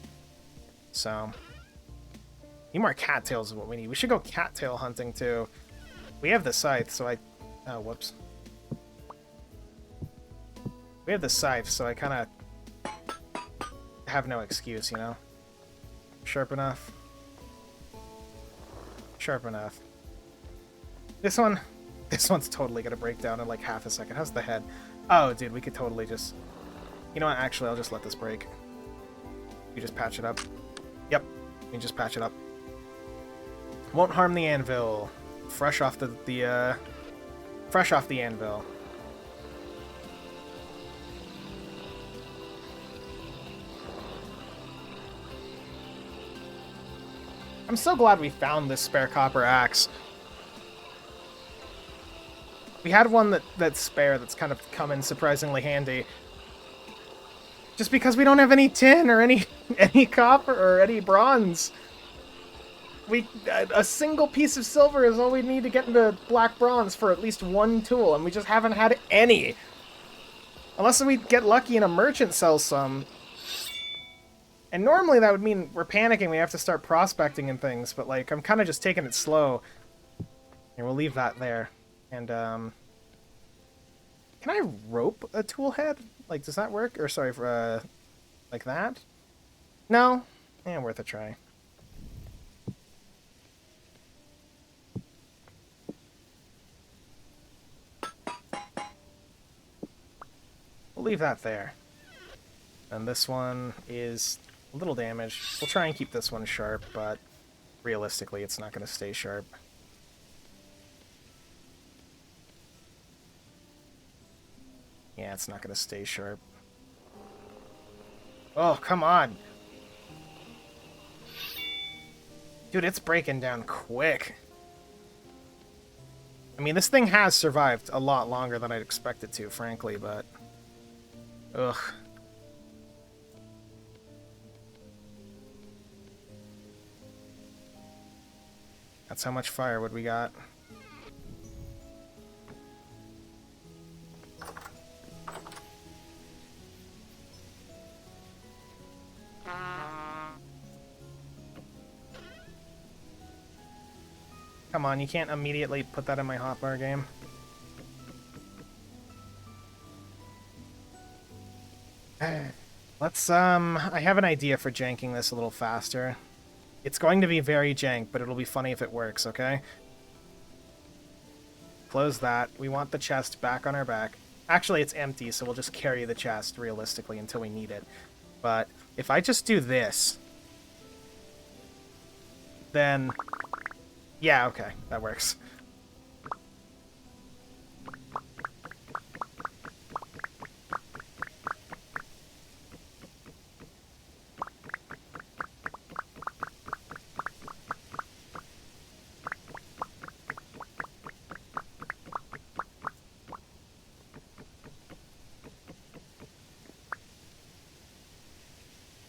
So, need more cattails is what we need. We should go cattail hunting too. We have the scythe, so I... Oh, whoops. We have the scythe, so I kind of have no excuse, you know? Sharp enough. Sharp enough. This one's totally gonna break down in like half a second. How's the head? Oh, dude, we could totally just... You know what? Actually, I'll just let this break. You just patch it up. Yep, you can just patch it up. Won't harm the anvil. Fresh off the fresh off the anvil. I'm so glad we found this spare copper axe. We had one that's spare that's kind of come in surprisingly handy. Just because we don't have any tin or any copper or any bronze. A single piece of silver is all we need to get into black bronze for at least one tool, and we just haven't had any. Unless we get lucky and a merchant sells some. And normally that would mean we're panicking, we have to start prospecting and things, but like I'm kind of just taking it slow. And we'll leave that there. And, can I rope a tool head? Like, does that work? Or, sorry, for, like that? No? Eh, worth a try. We'll leave that there. And this one is a little damaged. We'll try and keep this one sharp, but realistically, it's not going to stay sharp. Yeah, it's not going to stay sharp. Oh, come on. Dude, it's breaking down quick. I mean, this thing has survived a lot longer than I'd expect it to, frankly, but... Ugh. That's how much firewood we got. Come on, you can't immediately put that in my hotbar game. Let's, I have an idea for janking this a little faster. It's going to be very jank, but it'll be funny if it works, okay? Close that. We want the chest back on our back. Actually, it's empty, so we'll just carry the chest, realistically, until we need it. But if I just do this... then... yeah, okay, that works.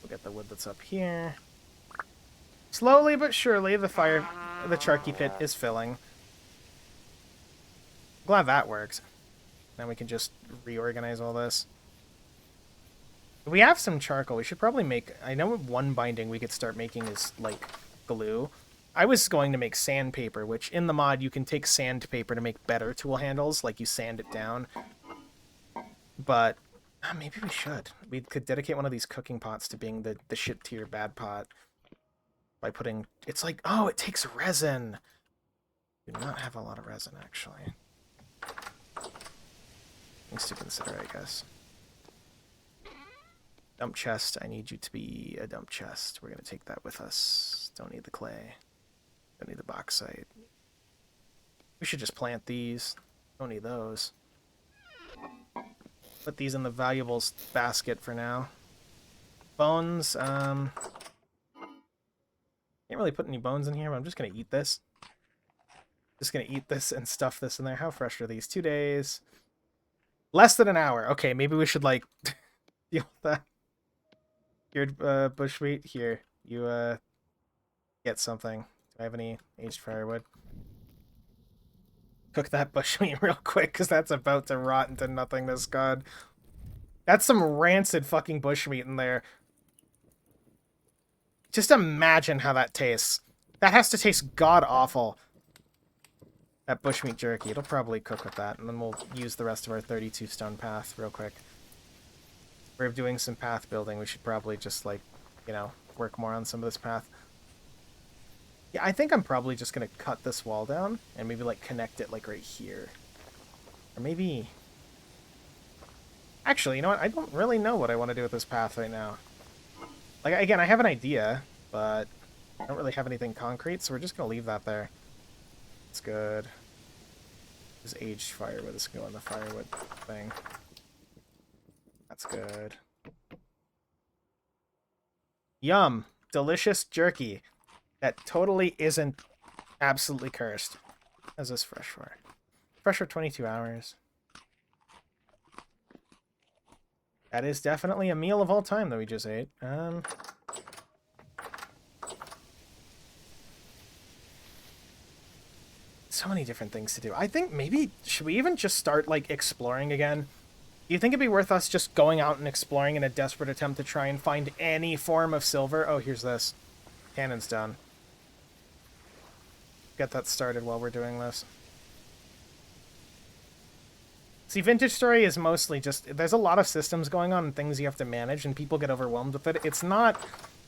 We'll get the wood that's up here. Slowly but surely, the charky pit is filling. Glad that works. Now we can just reorganize all this. We have some charcoal. We should probably make... I know one binding we could start making is, like, glue. I was going to make sandpaper, which in the mod you can take sandpaper to make better tool handles, like you sand it down. But maybe we should. We could dedicate one of these cooking pots to being the shit tier bad pot. By putting... it's like... oh, it takes resin! Do not have a lot of resin, actually. Things to consider, I guess. Dump chest. I need you to be a dump chest. We're going to take that with us. Don't need the clay. Don't need the bauxite. We should just plant these. Don't need those. Put these in the valuables basket for now. Bones, can't really put any bones in here, but I'm just gonna eat this. Just gonna eat this and stuff this in there. How fresh are these? 2 days. Less than an hour. Okay, maybe we should, like, deal with that. Here, bushmeat. Here, you, get something. Do I have any aged firewood? Cook that bushmeat real quick, because that's about to rot into nothingness, God. That's some rancid fucking bushmeat in there. Just imagine how that tastes. That has to taste god-awful. That bushmeat jerky. It'll probably cook with that, and then we'll use the rest of our 32 stone path real quick. We're doing some path building. We should probably just, like, you know, work more on some of this path. Yeah, I think I'm probably just going to cut this wall down and maybe, like, connect it, like, right here. Or maybe... actually, you know what? I don't really know what I want to do with this path right now. Like, again, I have an idea, but I don't really have anything concrete, so we're just going to leave that there. It's good. This aged firewood. This can go on the firewood thing. That's good. Yum! Delicious jerky. That totally isn't absolutely cursed. How's this fresh for? Fresh for 22 hours. That is definitely a meal of all time that we just ate. So many different things to do. I think maybe... should we even just start, like, exploring again? Do you think it'd be worth us just going out and exploring in a desperate attempt to try and find any form of silver? Oh, here's this. Cannon's done. Get that started while we're doing this. See, Vintage Story is mostly just... There's a lot of systems going on and things you have to manage, and people get overwhelmed with it. It's not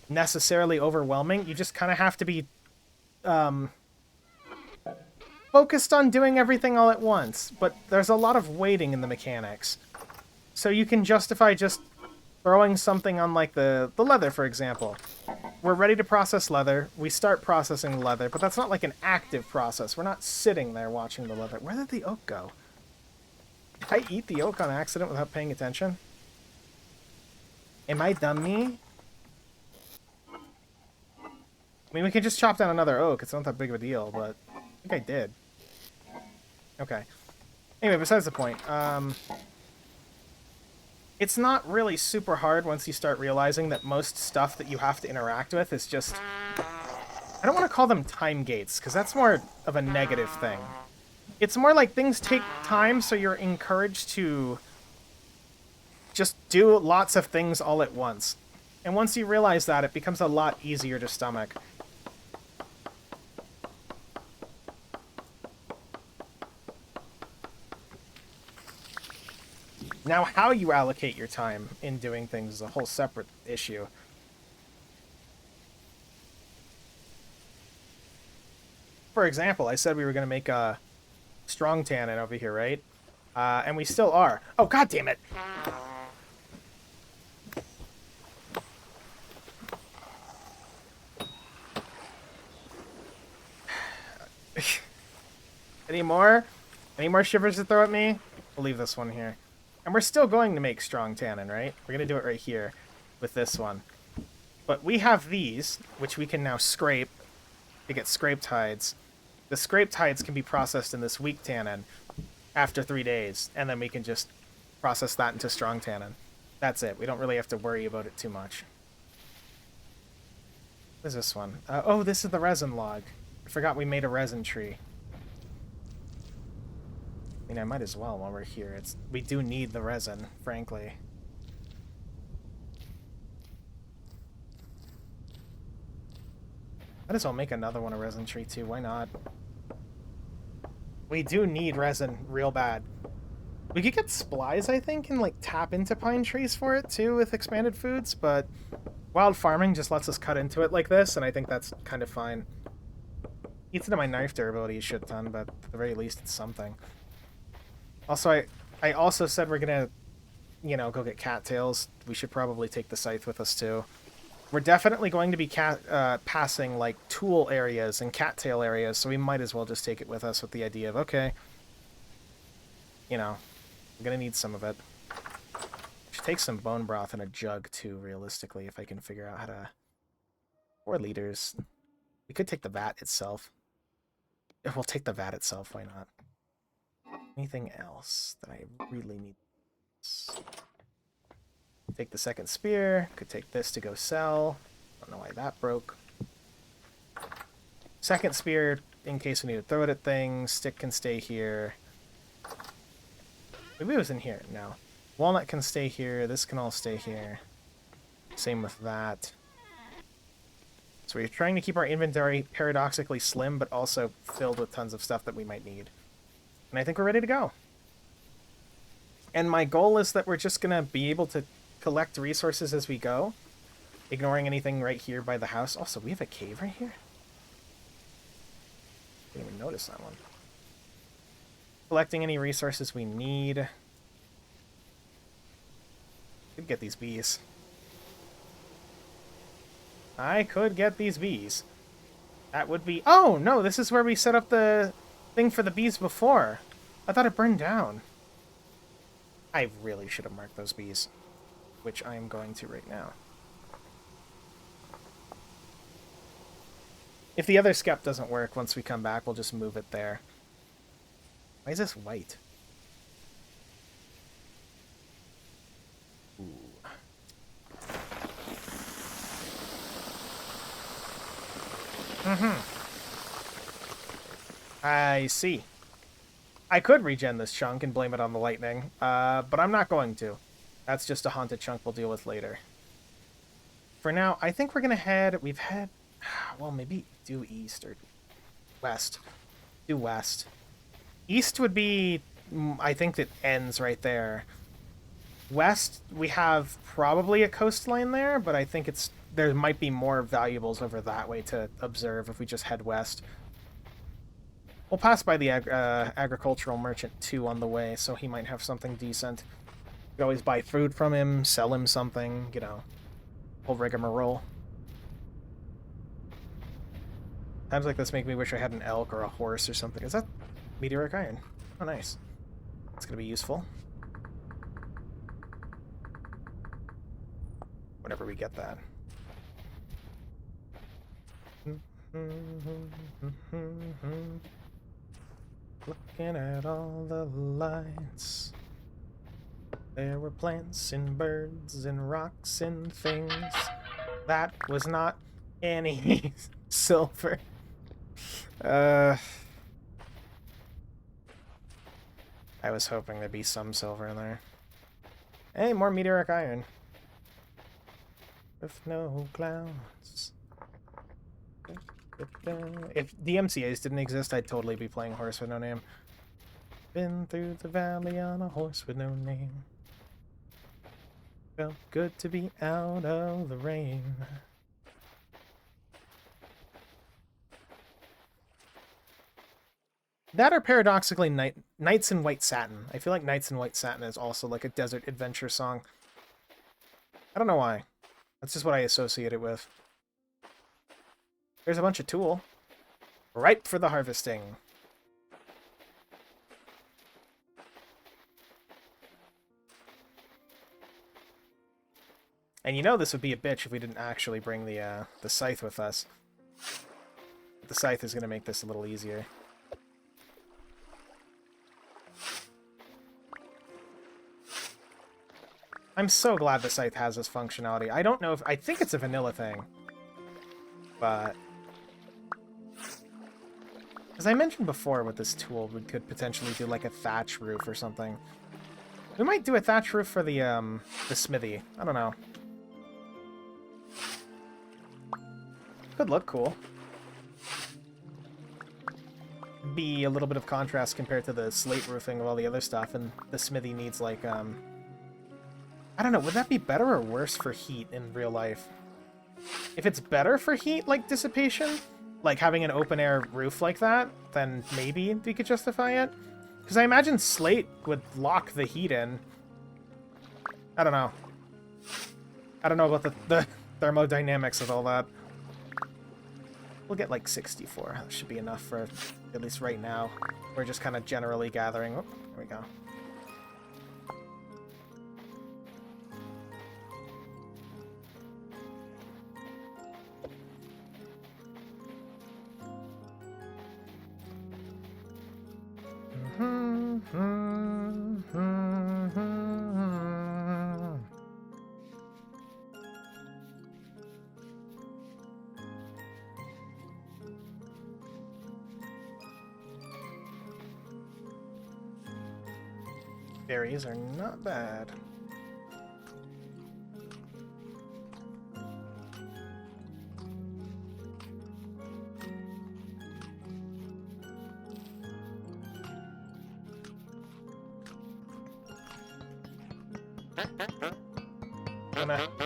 necessarily overwhelming. You just kind of have to be focused on doing everything all at once. But there's a lot of waiting in the mechanics. So you can justify just throwing something on, like, the leather, for example. We're ready to process leather. We start processing the leather, but that's not like an active process. We're not sitting there watching the leather. Where did the oak go? Did I eat the oak on accident without paying attention? Am I dummy? I mean, we can just chop down another oak. It's not that big of a deal, but I think I did. Okay. Anyway, besides the point. It's not really super hard once you start realizing that most stuff that you have to interact with is just... I don't want to call them time gates, because that's more of a negative thing. It's more like things take time, so you're encouraged to just do lots of things all at once. And once you realize that, it becomes a lot easier to stomach. Now, how you allocate your time in doing things is a whole separate issue. For example, I said we were going to make a strong tannin over here, right? And we still are. Oh, god damn it! Any more? Any more shivers to throw at me? We'll leave this one here. And we're still going to make strong tannin, right? We're going to do it right here with this one. But we have these, which we can now scrape to get scraped hides. The scraped hides can be processed in this weak tannin after 3 days, and then we can just process that into strong tannin. That's it. We don't really have to worry about it too much. What is this one? Oh, this is the resin log. I forgot we made a resin tree. I mean, I might as well while we're here. We do need the resin, frankly. Might as well make another one a resin tree, too. Why not? We do need resin real bad. We could get splies, I think, and, like, tap into pine trees for it, too, with expanded foods, but wild farming just lets us cut into it like this, and I think that's kind of fine. Eats into my knife durability a shit ton, but at the very least, it's something. Also, I also said we're gonna, you know, go get cattails. We should probably take the scythe with us, too. We're definitely going to be passing, like, tool areas and cattail areas, so we might as well just take it with us with the idea of, okay, you know, I'm gonna need some of it. Should take some bone broth in a jug, too, realistically, if I can figure out how to... 4 liters. We could take the vat itself. We'll take the vat itself, why not? Anything else that I really need? Take the second spear. Could take this to go sell. Don't know why that broke. Second spear, in case we need to throw it at things. Stick can stay here. Maybe it was in here. No. Walnut can stay here. This can all stay here. Same with that. So we're trying to keep our inventory paradoxically slim, but also filled with tons of stuff that we might need. And I think we're ready to go. And my goal is that we're just going to be able to collect resources as we go, ignoring anything right here by the house. Also, we have a cave right here? Didn't even notice that one. Collecting any resources we need. Could get these bees. I could get these bees. That would be... Oh, no, this is where we set up the thing for the bees before. I thought it burned down. I really should have marked those bees, which I am going to right now. If the other skep doesn't work, once we come back, we'll just move it there. Why is this white? Ooh. I see. I could regen this chunk and blame it on the lightning, but I'm not going to. That's just a haunted chunk we'll deal with later. For now, I think we're going to head... We've had... Well, maybe do east or west. Do west. East would be I think it ends right there. West, we have probably a coastline there, but I think there might be more valuables over that way to observe if we just head west. We'll pass by the agricultural merchant too on the way, so he might have something decent. You could always buy food from him, sell him something, you know, whole rigmarole. Times like this make me wish I had an elk or a horse or something. Is that meteoric iron? Oh, nice. It's gonna be useful. Whenever we get that. Looking at all the lights. There were plants and birds and rocks and things. That was not any silver. I was hoping there'd be some silver in there. Hey, more meteoric iron. With no clouds. If DMCAs didn't exist, I'd totally be playing Horse with No Name. Been through the valley on a horse with no name. Felt good to be out of the rain. That or paradoxically, Knights in White Satin. I feel like Knights in White Satin is also like a desert adventure song. I don't know why. That's just what I associate it with. There's a bunch of tool. Ripe for the harvesting. And you know this would be a bitch if we didn't actually bring the scythe with us. The scythe is going to make this a little easier. I'm so glad the scythe has this functionality. I don't know if... I think it's a vanilla thing. But... as I mentioned before with this tool, we could potentially do like a thatch roof or something. We might do a thatch roof for the smithy. I don't know. Could look cool. Be a little bit of contrast compared to the slate roofing of all the other stuff, and the smithy needs like, I don't know, would that be better or worse for heat in real life? If it's better for heat, like dissipation, like having an open-air roof like that, then maybe we could justify it. Because I imagine slate would lock the heat in. I don't know. I don't know about the thermodynamics of all that. We'll get like 64. That should be enough for at least right now. We're just kind of generally gathering. Oh, there we go. Berries are not bad.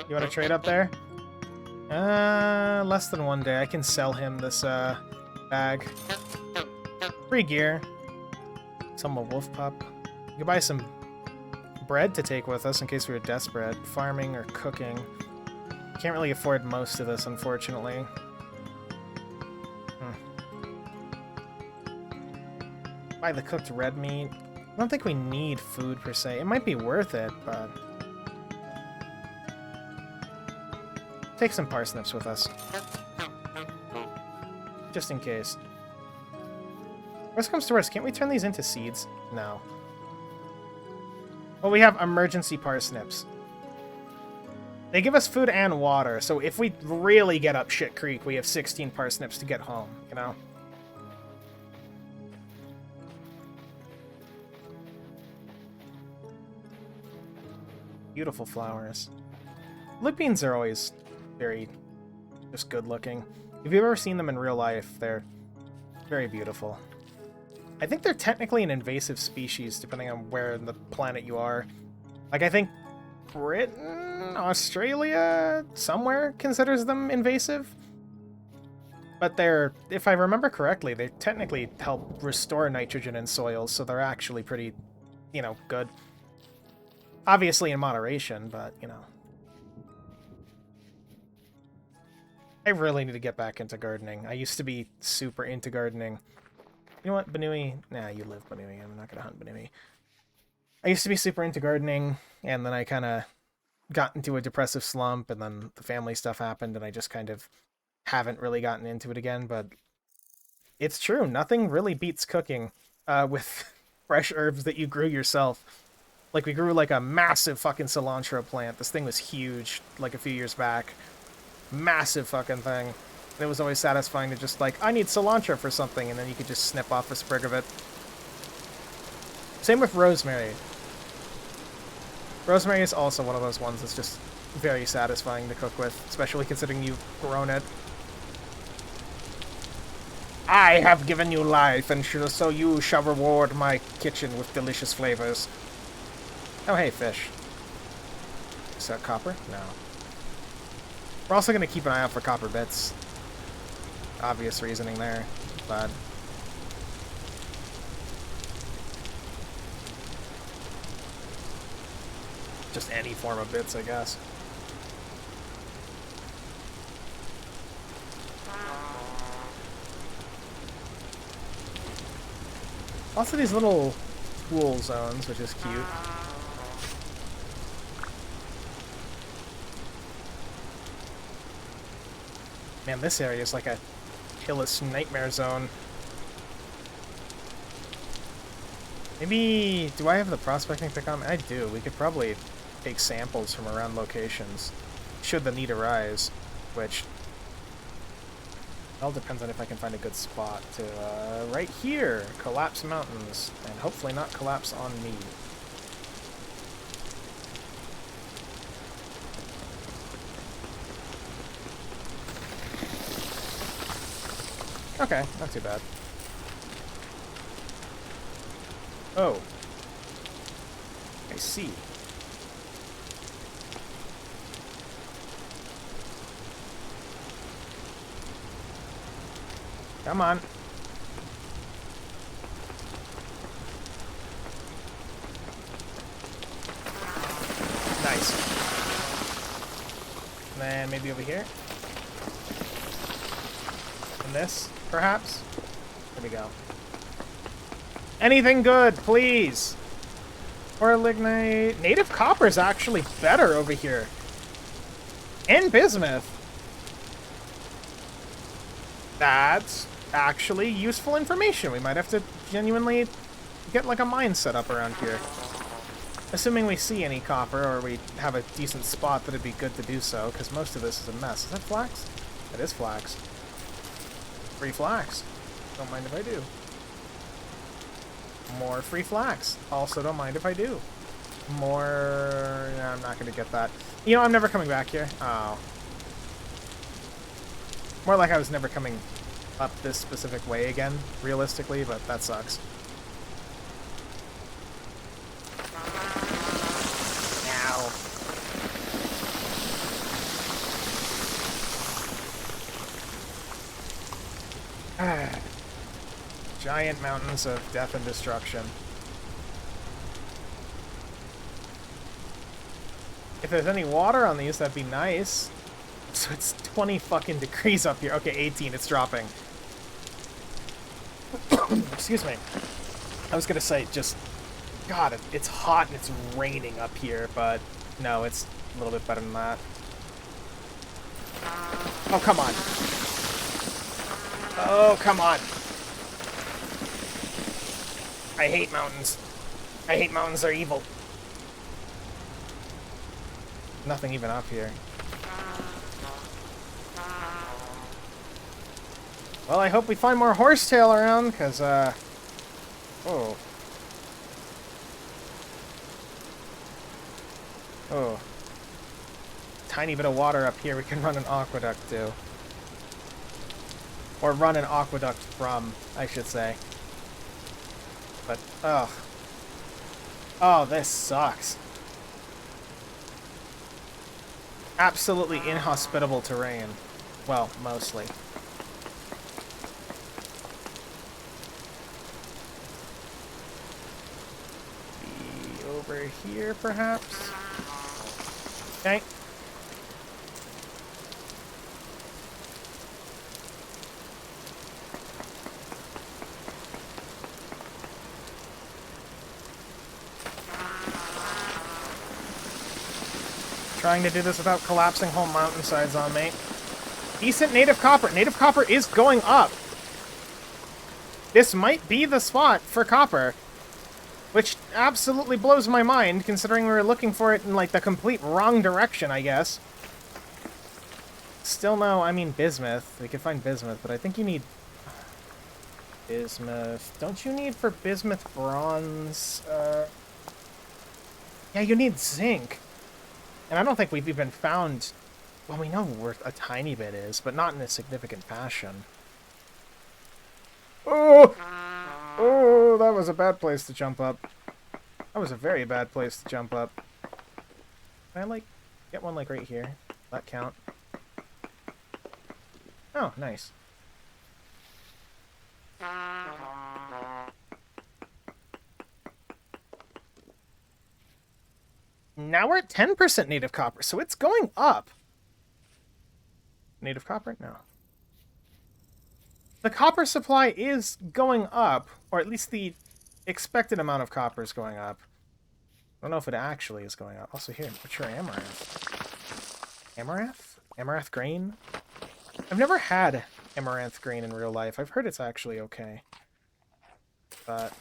You wanna trade up there? Less than 1 day. I can sell him this bag. Free gear. Some a wolf pup. You can buy some bread to take with us in case we were desperate. Farming or cooking. Can't really afford most of this, unfortunately. Buy the cooked red meat. I don't think we need food per se. It might be worth it, but... take some parsnips with us. Just in case. Worst comes to worst, can't we turn these into seeds? No. Well, we have emergency parsnips. They give us food and water, so if we really get up shit creek, we have 16 parsnips to get home, you know? Beautiful flowers. Lip beans are always very just good looking. If you've ever seen them in real life, they're very beautiful. I think they're technically an invasive species, depending on where in the planet you are. Like, I think Britain, Australia, somewhere considers them invasive. But they're, if I remember correctly, they technically help restore nitrogen in soils, so they're actually pretty, you know, good. Obviously in moderation, but, you know. I really need to get back into gardening. I used to be super into gardening. You know what, Banui? Nah, you live Banui. I'm not going to hunt Banui. I used to be super into gardening, and then I kind of got into a depressive slump, and then the family stuff happened, and I just kind of haven't really gotten into it again, but it's true. Nothing really beats cooking with fresh herbs that you grew yourself. Like, we grew, like, a massive fucking cilantro plant. This thing was huge, like, a few years back. Massive fucking thing. And it was always satisfying to just, like, I need cilantro for something, and then you could just snip off a sprig of it. Same with rosemary. Rosemary is also one of those ones that's just very satisfying to cook with, especially considering you've grown it. I have given you life, and so you shall reward my kitchen with delicious flavors. Oh, hey, fish. Is that copper? No. We're also going to keep an eye out for copper bits. Obvious reasoning there, but... just any form of bits, I guess. Also these little tool zones, which is cute. Man, this area is like a Hillis nightmare zone. Maybe... do I have the prospecting pick on me? I do. We could probably take samples from around locations, should the need arise, which... all depends on if I can find a good spot to, right here, collapse mountains, and hopefully not collapse on me. Okay, not too bad. Oh. I see. Come on. Nice. And then maybe over here. And this, perhaps? There we go. Anything good, please! Or lignite. Native copper is actually better over here. And bismuth. That's actually useful information. We might have to genuinely get like a mine set up around here. Assuming we see any copper or we have a decent spot that it'd be good to do so, because most of this is a mess. Is that flax? That is flax. Free flax. Don't mind if I do. More free flax. Also don't mind if I do. More... no, I'm not going to get that. You know, I'm never coming back here. Oh. More like I was never coming up this specific way again, realistically, but that sucks. Now. Giant mountains of death and destruction. If there's any water on these, that'd be nice. So it's 20 fucking degrees up here. Okay, 18, it's dropping. Excuse me. I was gonna say, just... God, it's hot and it's raining up here, but no, it's a little bit better than that. Oh, come on. Oh, come on. I hate mountains. I hate mountains, they're evil. Nothing even up here. Well, I hope we find more horsetail around, because, oh. Oh. Tiny bit of water up here we can run an aqueduct to. Or run an aqueduct from, I should say. But, oh. Oh, this sucks. Absolutely inhospitable terrain. Well, mostly. Be over here, perhaps? Okay. Trying to do this without collapsing whole mountainsides on me. Decent native copper. Native copper is going up. This might be the spot for copper. Which absolutely blows my mind, considering we were looking for it in, like, the complete wrong direction, I guess. Still no, I mean bismuth. We could find bismuth, but I think you need... bismuth. Don't you need for bismuth bronze? Yeah, you need zinc. And I don't think we've even found... Well, we know where a tiny bit is, but not in a significant fashion. Oh! Oh, that was a bad place to jump up. That was a very bad place to jump up. Can I, like, get one, like, right here? That count? Oh, nice. Now we're at 10% native copper, so it's going up. Native copper? No. The copper supply is going up, or at least the expected amount of copper is going up. I don't know if it actually is going up. Also here, mature amaranth. Amaranth? Amaranth grain? I've never had amaranth grain in real life. I've heard it's actually okay. But...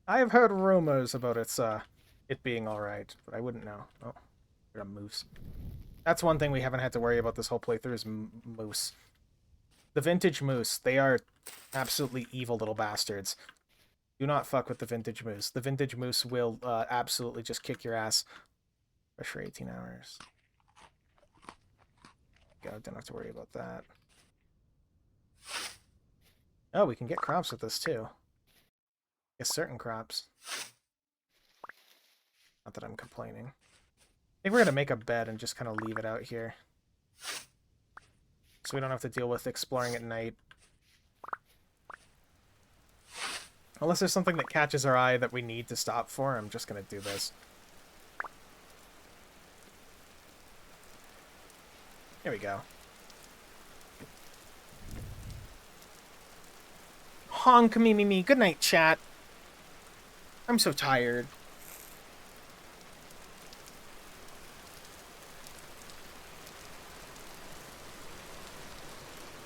I have heard rumors about it being alright, but I wouldn't know. Oh, we're a moose. That's one thing we haven't had to worry about this whole playthrough is moose. The vintage moose, they are absolutely evil little bastards. Do not fuck with the vintage moose. The vintage moose will absolutely just kick your ass. Fresh for 18 hours. God, don't have to worry about that. Oh, we can get crops with this too. Get certain crops. Not that I'm complaining. I think we're going to make a bed and just kind of leave it out here. So we don't have to deal with exploring at night. Unless there's something that catches our eye that we need to stop for, I'm just going to do this. Here we go. Honk me me me. Good night, chat. I'm so tired.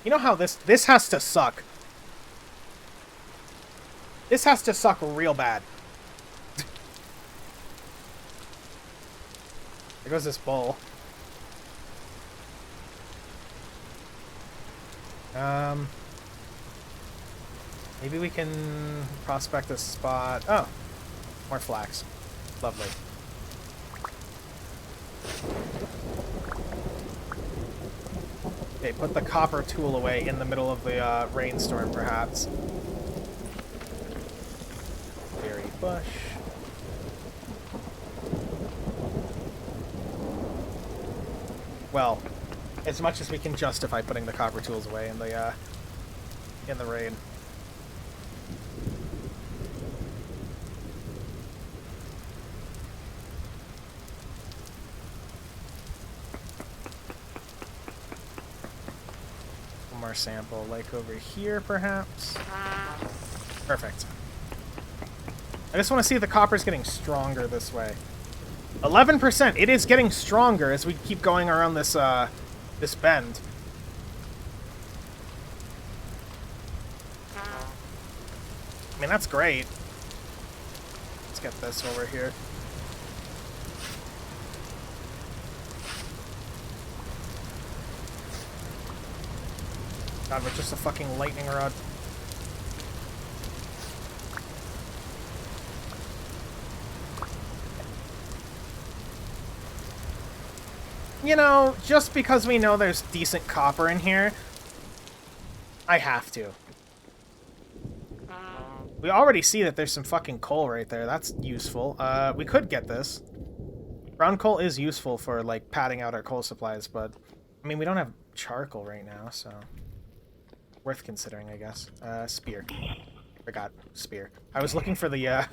You know how this has to suck. This has to suck real bad. There goes this bowl. Maybe we can prospect this spot. Oh, more flax. Lovely. Okay, put the copper tool away in the middle of the rainstorm, perhaps. Berry bush. Well, as much as we can justify putting the copper tools away in the rain. One more sample, like over here, perhaps. Perfect. I just want to see if the copper's getting stronger this way. 11%. It is getting stronger as we keep going around this this bend. I mean, that's great. Let's get this over here. God, we're just a fucking lightning rod. You know, just because we know there's decent copper in here, I have to. We already see that there's some fucking coal right there. That's useful. We could get this. Brown coal is useful for, like, padding out our coal supplies, but... I mean, we don't have charcoal right now, so... Worth considering, I guess. Spear. Forgot. Spear. I was looking for the,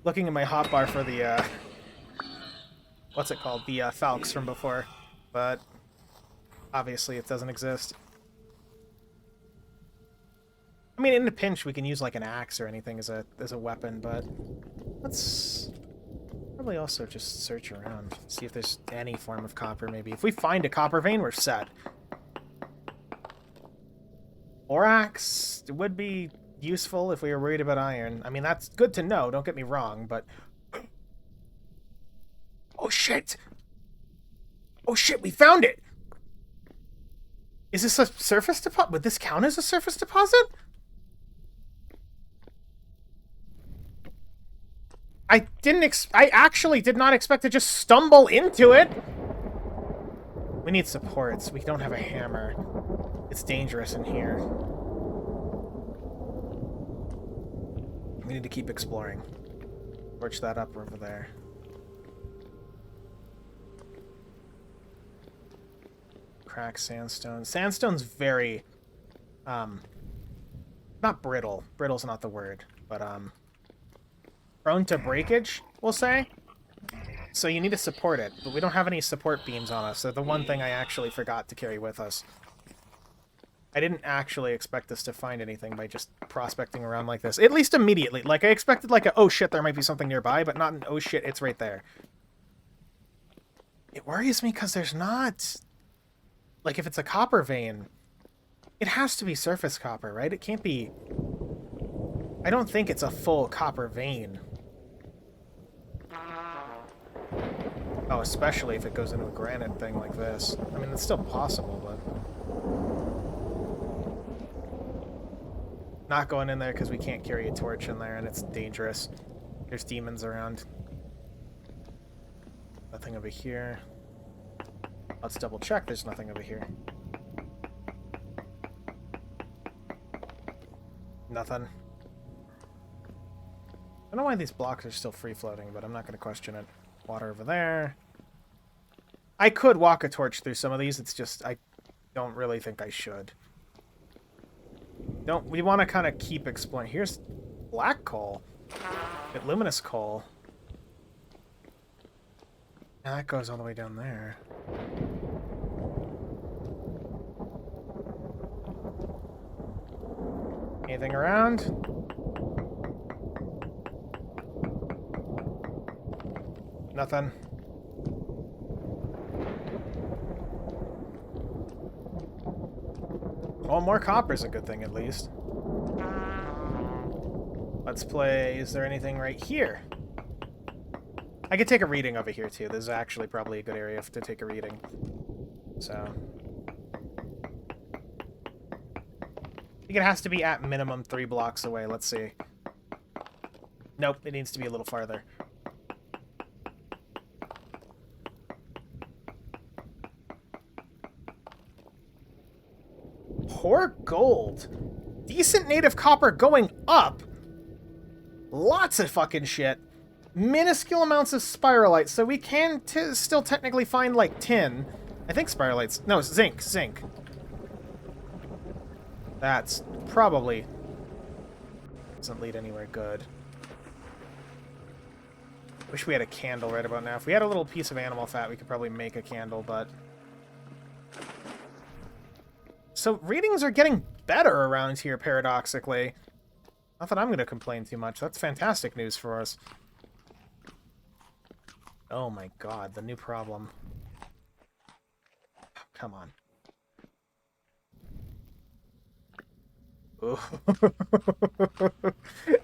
looking in my hotbar for the, what's it called? The, falx from before. But... obviously, it doesn't exist. I mean, in a pinch, we can use, like, an axe or anything as a weapon, but... let's... probably also just search around, see if there's any form of copper, maybe. If we find a copper vein, we're set. Borax would be useful if we were worried about iron. I mean, that's good to know, don't get me wrong, but... oh, shit! Oh, shit, we found it! Is this a surface deposit? Would this count as a surface deposit? I actually did not expect to just stumble into it. We need supports. We don't have a hammer. It's dangerous in here. We need to keep exploring. Torch that up over there. Crack sandstone. Sandstone's very, not brittle. Brittle's not the word, but, prone to breakage, we'll say. So you need to support it, but we don't have any support beams on us. So the one thing I actually forgot to carry with us. I didn't actually expect us to find anything by just prospecting around like this. At least immediately. Like, I expected like a, oh shit, there might be something nearby, but not an, oh shit, it's right there. It worries me because there's not... like, if it's a copper vein, it has to be surface copper, right? It can't be... I don't think it's a full copper vein. Oh, especially if it goes into a granite thing like this. I mean, it's still possible, but... not going in there because we can't carry a torch in there, and it's dangerous. There's demons around. Nothing over here. Let's double check there's nothing over here. Nothing. I don't know why these blocks are still free-floating, but I'm not going to question it. Water over there. I could walk a torch through some of these, it's just I don't really think I should. We want to kind of keep exploring. Here's black coal. Get luminous coal. And that goes all the way down there. Anything around? Nothing. Well, more copper's a good thing, at least. Let's play... is there anything right here? I could take a reading over here, too. This is actually probably a good area to take a reading. So... I think it has to be at minimum 3 blocks away. Let's see. Nope, it needs to be a little farther. Poor gold. Decent native copper going up. Lots of fucking shit. Minuscule amounts of spiralite, so we can still technically find, like, tin. I think spiralite's... no, zinc. Zinc. That's probably... doesn't lead anywhere good. Wish we had a candle right about now. If we had a little piece of animal fat, we could probably make a candle, but... so readings are getting better around here, paradoxically. Not that I'm going to complain too much. That's fantastic news for us. Oh my god, the new problem. Come on.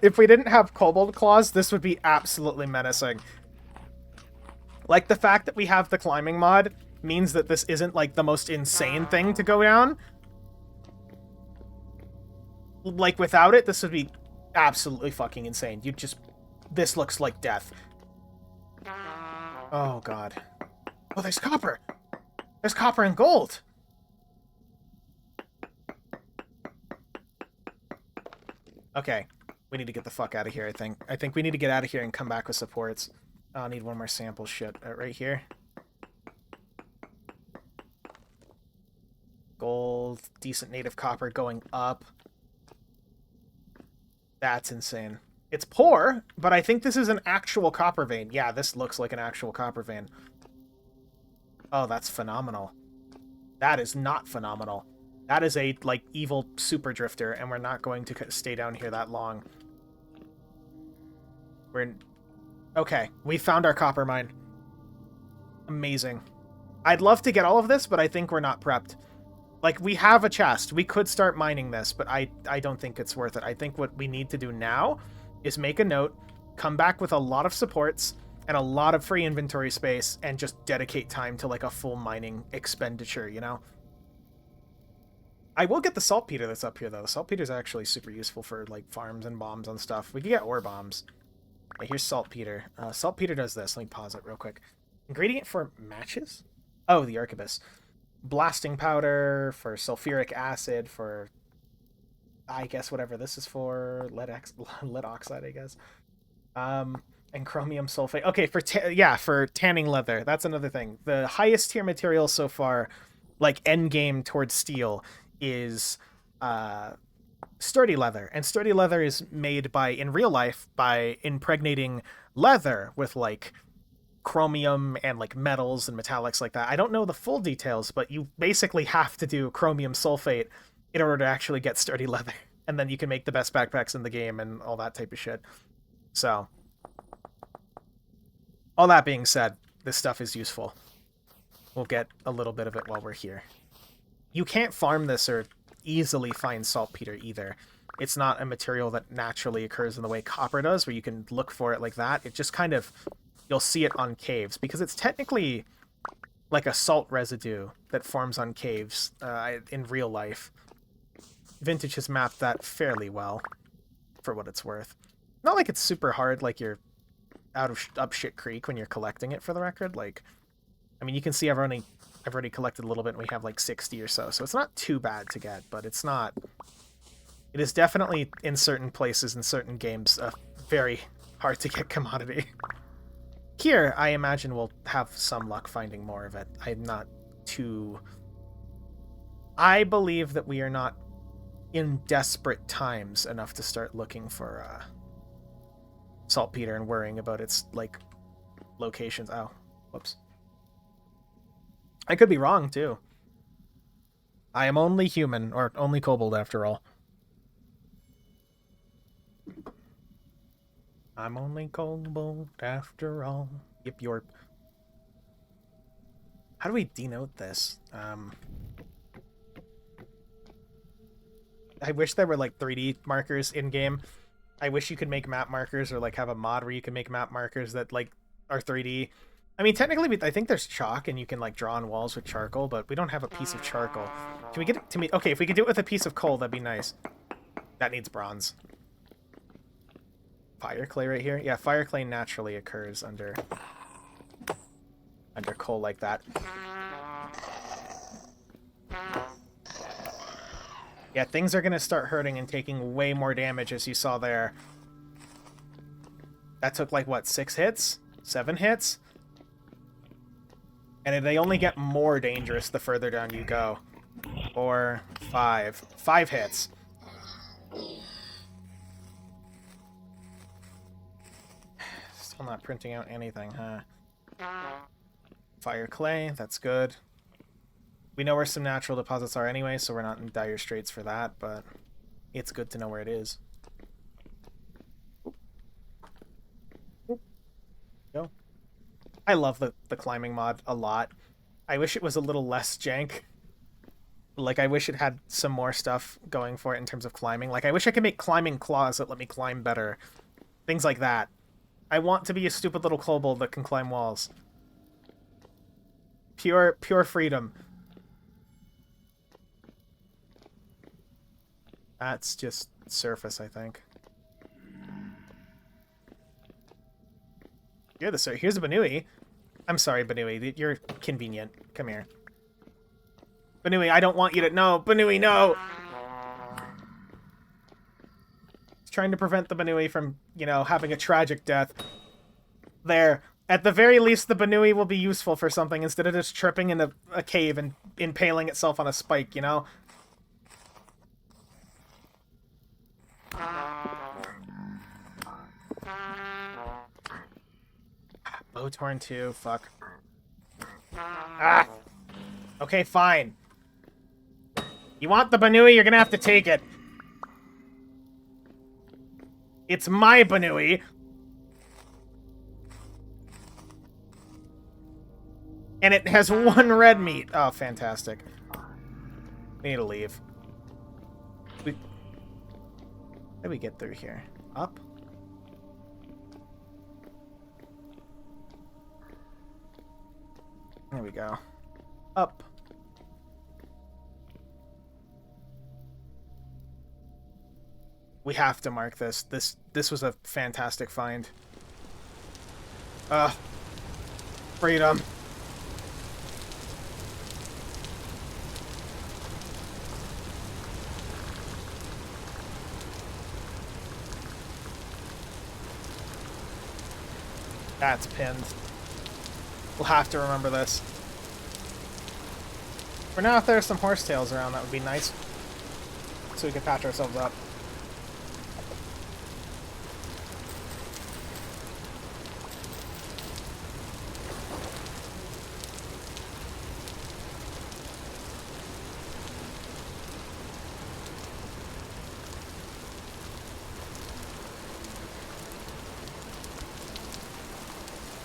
If we didn't have kobold claws, this would be absolutely menacing. Like, the fact that we have the climbing mod means that this isn't, like, the most insane thing to go down. Like, without it, this would be absolutely fucking insane. You just... this looks like death. Oh, God. Oh, there's copper! There's copper and gold! Okay, we need to get the fuck out of here, I think. I think we need to get out of here and come back with supports. Oh, I'll need one more sample shit right here. Gold, decent native copper going up. That's insane. It's poor, but I think this is an actual copper vein. Yeah, this looks like an actual copper vein. Oh, that's phenomenal. That is not phenomenal. That is a, like, evil super drifter, and we're not going to stay down here that long. Okay, we found our copper mine. Amazing. I'd love to get all of this, but I think we're not prepped. Like, we have a chest. We could start mining this, but I don't think it's worth it. I think what we need to do now is make a note, come back with a lot of supports and a lot of free inventory space, and just dedicate time to, like, a full mining expenditure, you know? I will get the saltpeter that's up here, though. The saltpeter is actually super useful for, like, farms and bombs and stuff. We could get ore bombs. Okay, here's saltpeter. Saltpeter does this. Let me pause it real quick. Ingredient for matches? Oh, the arquebus. Blasting powder for sulfuric acid for, I guess, whatever this is for. Lead oxide, I guess. And chromium sulfate. Okay, for tanning leather. That's another thing. The highest tier material so far, like end game towards steel, is sturdy leather. And sturdy leather is made in real life by impregnating leather with, like, chromium and, like, metals and metallics like that. I don't know the full details, but you basically have to do chromium sulfate in order to actually get sturdy leather. And then you can make the best backpacks in the game and all that type of shit. So, all that being said, this stuff is useful. We'll get a little bit of it while we're here. You can't farm this or easily find saltpeter either. It's not a material that naturally occurs in the way copper does, where you can look for it like that. It just kind of, you'll see it on caves, because it's technically like a salt residue that forms on caves in real life. Vintage has mapped that fairly well, for what it's worth. Not like it's super hard, like you're up shit creek when you're collecting it, for the record. Like, I mean, you can see I've already collected a little bit, and we have like 60 or so, so it's not too bad to get, but it's not... It is definitely, in certain places, in certain games, a very hard to get commodity. Here, I imagine we'll have some luck finding more of it. I'm not too... I believe that we are not in desperate times enough to start looking for saltpeter and worrying about its, like, locations. Oh, whoops. I could be wrong, too. I am only human, or only kobold, after all. I'm only kobold, after all. Yip yorp. How do we denote this? I wish there were, like, 3D markers in-game. I wish you could make map markers, or, like, have a mod where you can make map markers that, like, are 3D. I mean, technically, I think there's chalk, and you can, like, draw on walls with charcoal, but we don't have a piece of charcoal. Can we get it to me? Okay, if we could do it with a piece of coal, that'd be nice. That needs bronze. Fire clay right here? Yeah, fire clay naturally occurs under coal like that. Yeah, things are going to start hurting and taking way more damage, as you saw there. That took, like, what, 6 hits? 7 hits? And they only get more dangerous the further down you go. 4, 5. 5 hits. Still not printing out anything, huh? Fire clay, that's good. We know where some natural deposits are anyway, so we're not in dire straits for that, but it's good to know where it is. Go. I love the climbing mod a lot. I wish it was a little less jank. Like, I wish it had some more stuff going for it in terms of climbing. Like, I wish I could make climbing claws that let me climb better. Things like that. I want to be a stupid little kobold that can climb walls. Pure freedom. That's just surface, I think. You're the sir. Here's a Banui. I'm sorry, Banui. You're convenient. Come here. Banui, I don't want you to... No, Banui, no! trying to prevent the Banui from, you know, having a tragic death. There. At the very least, the Banui will be useful for something instead of just tripping in a cave and impaling itself on a spike, you know? Bowtorn too, fuck. Ah! Okay, fine. You want the Banui, you're gonna have to take it. It's my Banui. And it has 1 red meat. Oh, fantastic. We need to leave. How do we get through here? Up? There we go. Up. We have to mark this. This was a fantastic find. Freedom. That's pinned. We'll have to remember this. For now, if there's some horsetails around, that would be nice. So we can patch ourselves up.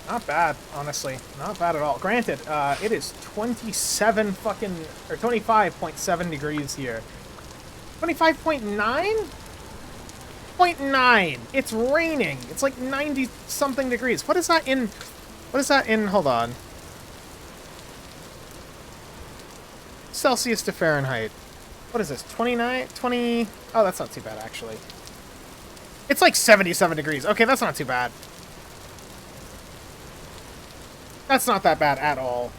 Not bad, honestly. Not bad at all. Granted, it is 27 fucking... or 25.7 degrees here. 25.9? 0.9! It's raining! It's like 90-something degrees. What is that in... what is that in... hold on. Celsius to Fahrenheit. What is this? 29? 20... oh, that's not too bad, actually. It's like 77 degrees. Okay, that's not too bad. That's not that bad at all.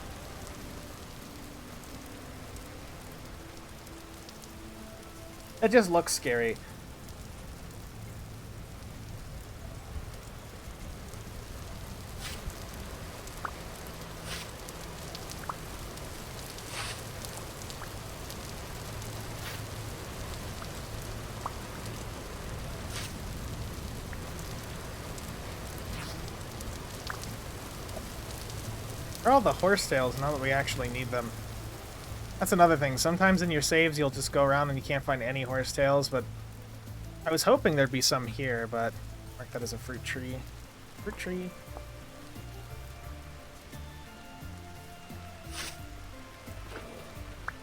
It just looks scary. Where are all the horsetails now that we actually need them? That's another thing. Sometimes in your saves you'll just go around and you can't find any horsetails, but I was hoping there'd be some here, but mark that as a fruit tree. Fruit tree.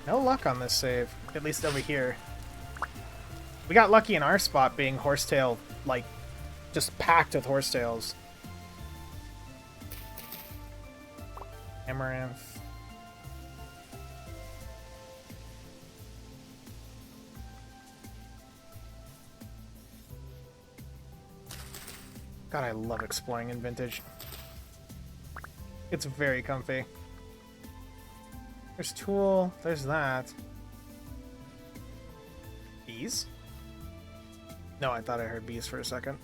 No luck on this save, at least over here. We got lucky in our spot being horsetail, like, just packed with horsetails. Amaranth. God, I love exploring in Vintage. It's very comfy. There's tool. There's that. Bees? No, I thought I heard bees for a second.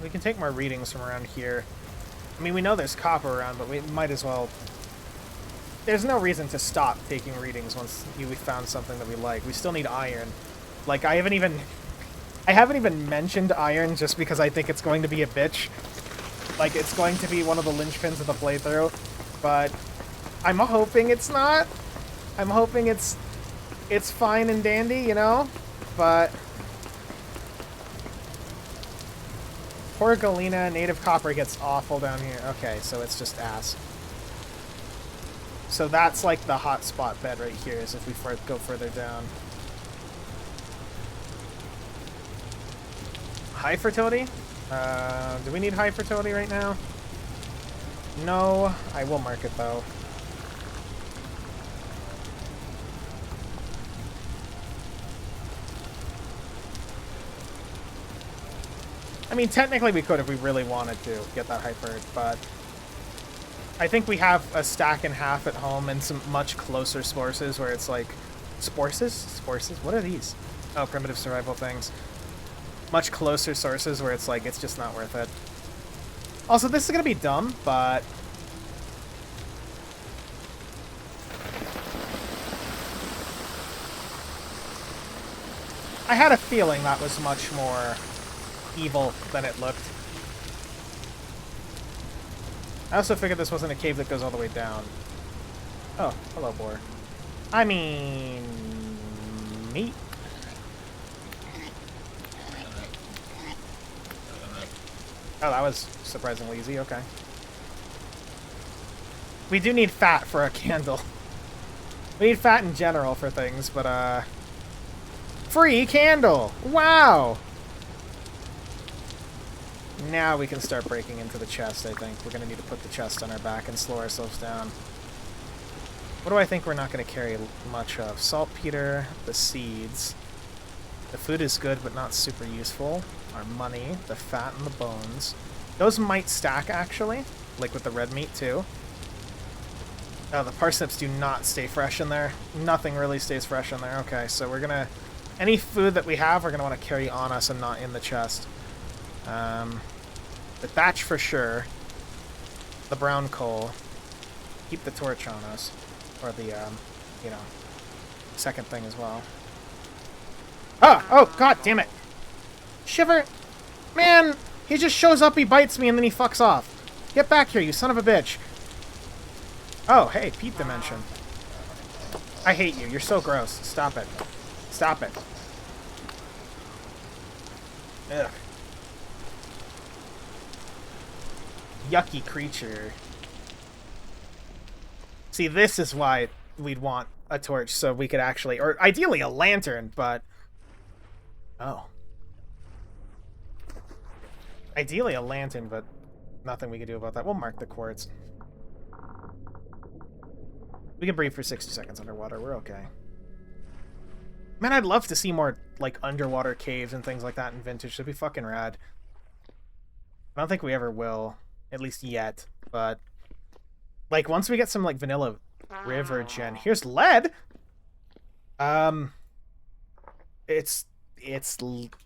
We can take more readings from around here. I mean, we know there's copper around, but we might as well... there's no reason to stop taking readings once we found something that we like. We still need iron. Like, I haven't even mentioned iron just because I think it's going to be a bitch. Like, it's going to be one of the linchpins of the playthrough. But I'm hoping it's not. I'm hoping it's fine and dandy, you know? But... poor Galena, native copper gets awful down here. Okay, so it's just ass. So that's like the hot spot bed right here, is if we go further down. High fertility? Do we need high fertility right now? No, I will mark it though. I mean, technically we could if we really wanted to get that high fert, but I think we have a stack and half at home and some much closer sources where it's like... Sporces? What are these? Oh, primitive survival things. Much closer sources where it's like, it's just not worth it. Also, this is gonna be dumb, but... I had a feeling that was much more evil than it looked. I also figured this wasn't a cave that goes all the way down. Oh, hello, boar. I mean... meat. Oh, that was surprisingly easy. Okay. We do need fat for a candle. We need fat in general for things, but, free candle! Wow! Now we can start breaking into the chest, I think. We're going to need to put the chest on our back and slow ourselves down. What do I think we're not going to carry much of? Saltpeter, the seeds. The food is good, but not super useful. Our money, the fat, and the bones. Those might stack, actually. Like with the red meat, too. Oh, the parsnips do not stay fresh in there. Nothing really stays fresh in there. Okay, so we're going to... Any food that we have, we're going to want to carry on us and not in the chest. The thatch for sure. The brown coal. Keep the torch on us. Or the, you know, second thing as well. Oh! Oh, god damn it! Shiver! Man! He just shows up, he bites me, and then he fucks off. Get back here, you son of a bitch. Oh, hey, Pete Dimension. I hate you. You're so gross. Stop it. Stop it. Ugh. Yucky creature. See, this is why we'd want a torch, so we could actually... Or ideally a lantern, but... Oh. Ideally a lantern, but nothing we can do about that. We'll mark the quartz. We can breathe for 60 seconds underwater. We're okay. Man, I'd love to see more, like, underwater caves and things like that in Vintage. That'd be fucking rad. I don't think we ever will. At least yet. But, like, once we get some, like, vanilla river gen... Here's lead! It's lead?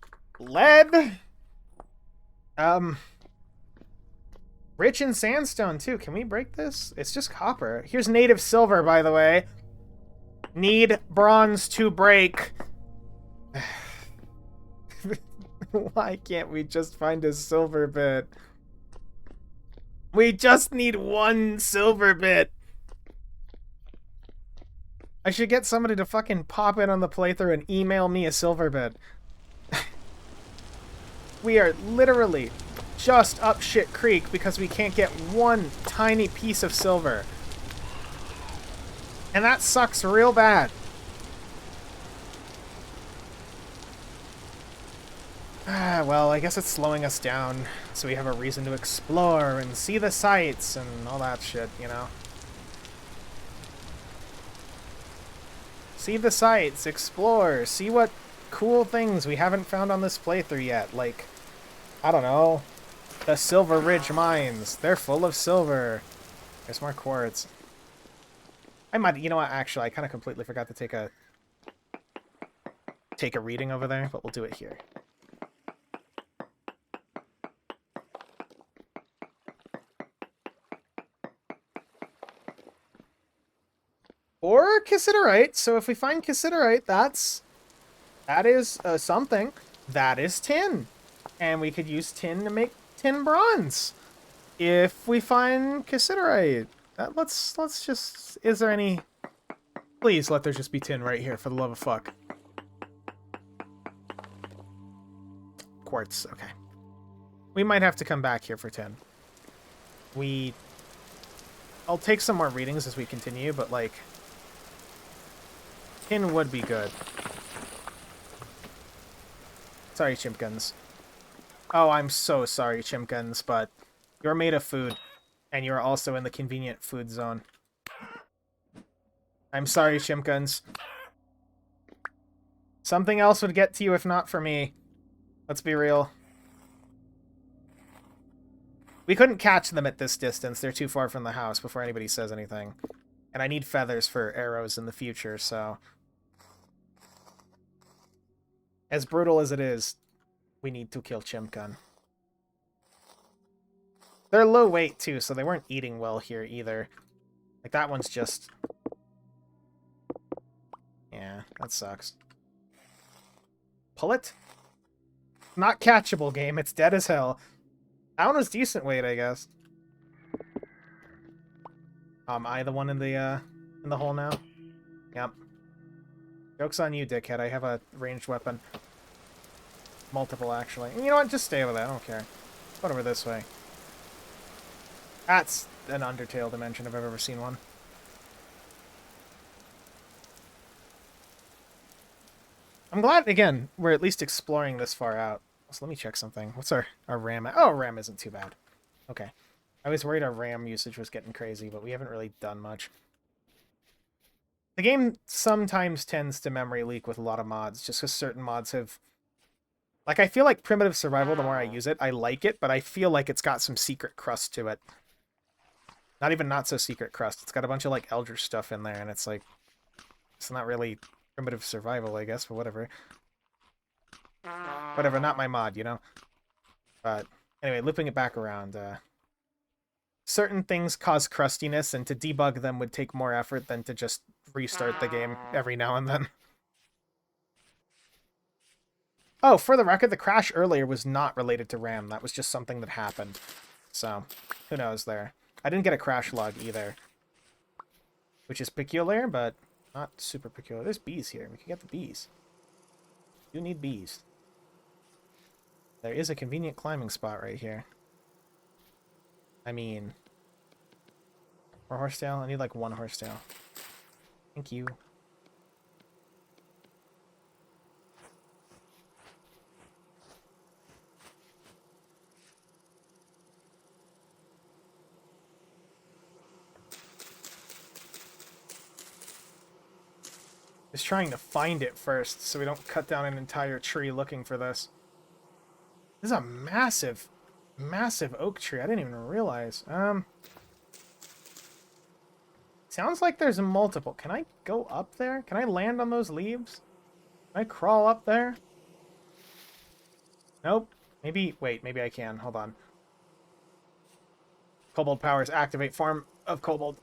Rich in sandstone, too. Can we break this? It's just copper. Here's native silver, by the way. Need bronze to break. Why can't we just find a silver bit? We just need one silver bit. I should get somebody to fucking pop in on the playthrough and email me a silver bit. We are literally just up shit creek because we can't get one tiny piece of silver. And that sucks real bad. Ah, well, I guess it's slowing us down, so we have a reason to explore and see the sights and all that shit, you know? See the sights, explore, see what cool things we haven't found on this playthrough yet, like, I don't know, the Silver Ridge Mines. They're full of silver. There's more quartz. I might, you know what, actually, I kind of completely forgot to take a reading over there, but we'll do it here. Or cassiterite. So if we find cassiterite, that is something. That is tin. And we could use tin to make tin bronze. If we find cassiterite. Let's just... Is there any... Please let there just be tin right here, for the love of fuck. Quartz, okay. We might have to come back here for tin. I'll take some more readings as we continue, but like... Tin would be good. Sorry, Chimpkins. Oh, I'm so sorry, Chimpkins, but you're made of food, and you're also in the convenient food zone. I'm sorry, Chimpkins. Something else would get to you if not for me. Let's be real. We couldn't catch them at this distance. They're too far from the house before anybody says anything. And I need feathers for arrows in the future, so... As brutal as it is, we need to kill Chimkun. They're low weight, too, so they weren't eating well here, either. Like, that one's just... Yeah, that sucks. Pull it? Not catchable, game. It's dead as hell. That one was decent weight, I guess. Am I the one in the hole now? Yep. Joke's on you, dickhead. I have a ranged weapon. Multiple, actually. You know what? Just stay with it. I don't care. Go over this way. That's an Undertale dimension if I've ever seen one. I'm glad, again, we're at least exploring this far out. So let me check something. What's our RAM? Oh, RAM isn't too bad. Okay. I was worried our RAM usage was getting crazy, but we haven't really done much. The game sometimes tends to memory leak with a lot of mods, just because certain mods have... Like, I feel like Primitive Survival, the more I use it, I like it, but I feel like it's got some secret crust to it. Not even not-so-secret crust. It's got a bunch of, like, Eldritch stuff in there, and it's like... It's not really Primitive Survival, I guess, but whatever. Whatever, not my mod, you know? But, anyway, looping it back around, certain things cause crustiness, and to debug them would take more effort than to just restart the game every now and then. Oh, for the record, the crash earlier was not related to RAM. That was just something that happened. So, who knows there. I didn't get a crash log either. Which is peculiar, but not super peculiar. There's bees here. We can get the bees. You need bees. There is a convenient climbing spot right here. I mean... More horsetail? I need like 1 horsetail. Thank you. Just trying to find it first so we don't cut down an entire tree looking for this. This is a massive, massive oak tree. I didn't even realize. Sounds like there's multiple. Can I go up there? Can I land on those leaves? Can I crawl up there? Nope. Maybe, wait, maybe I can. Hold on. Kobold powers activate farm of kobold.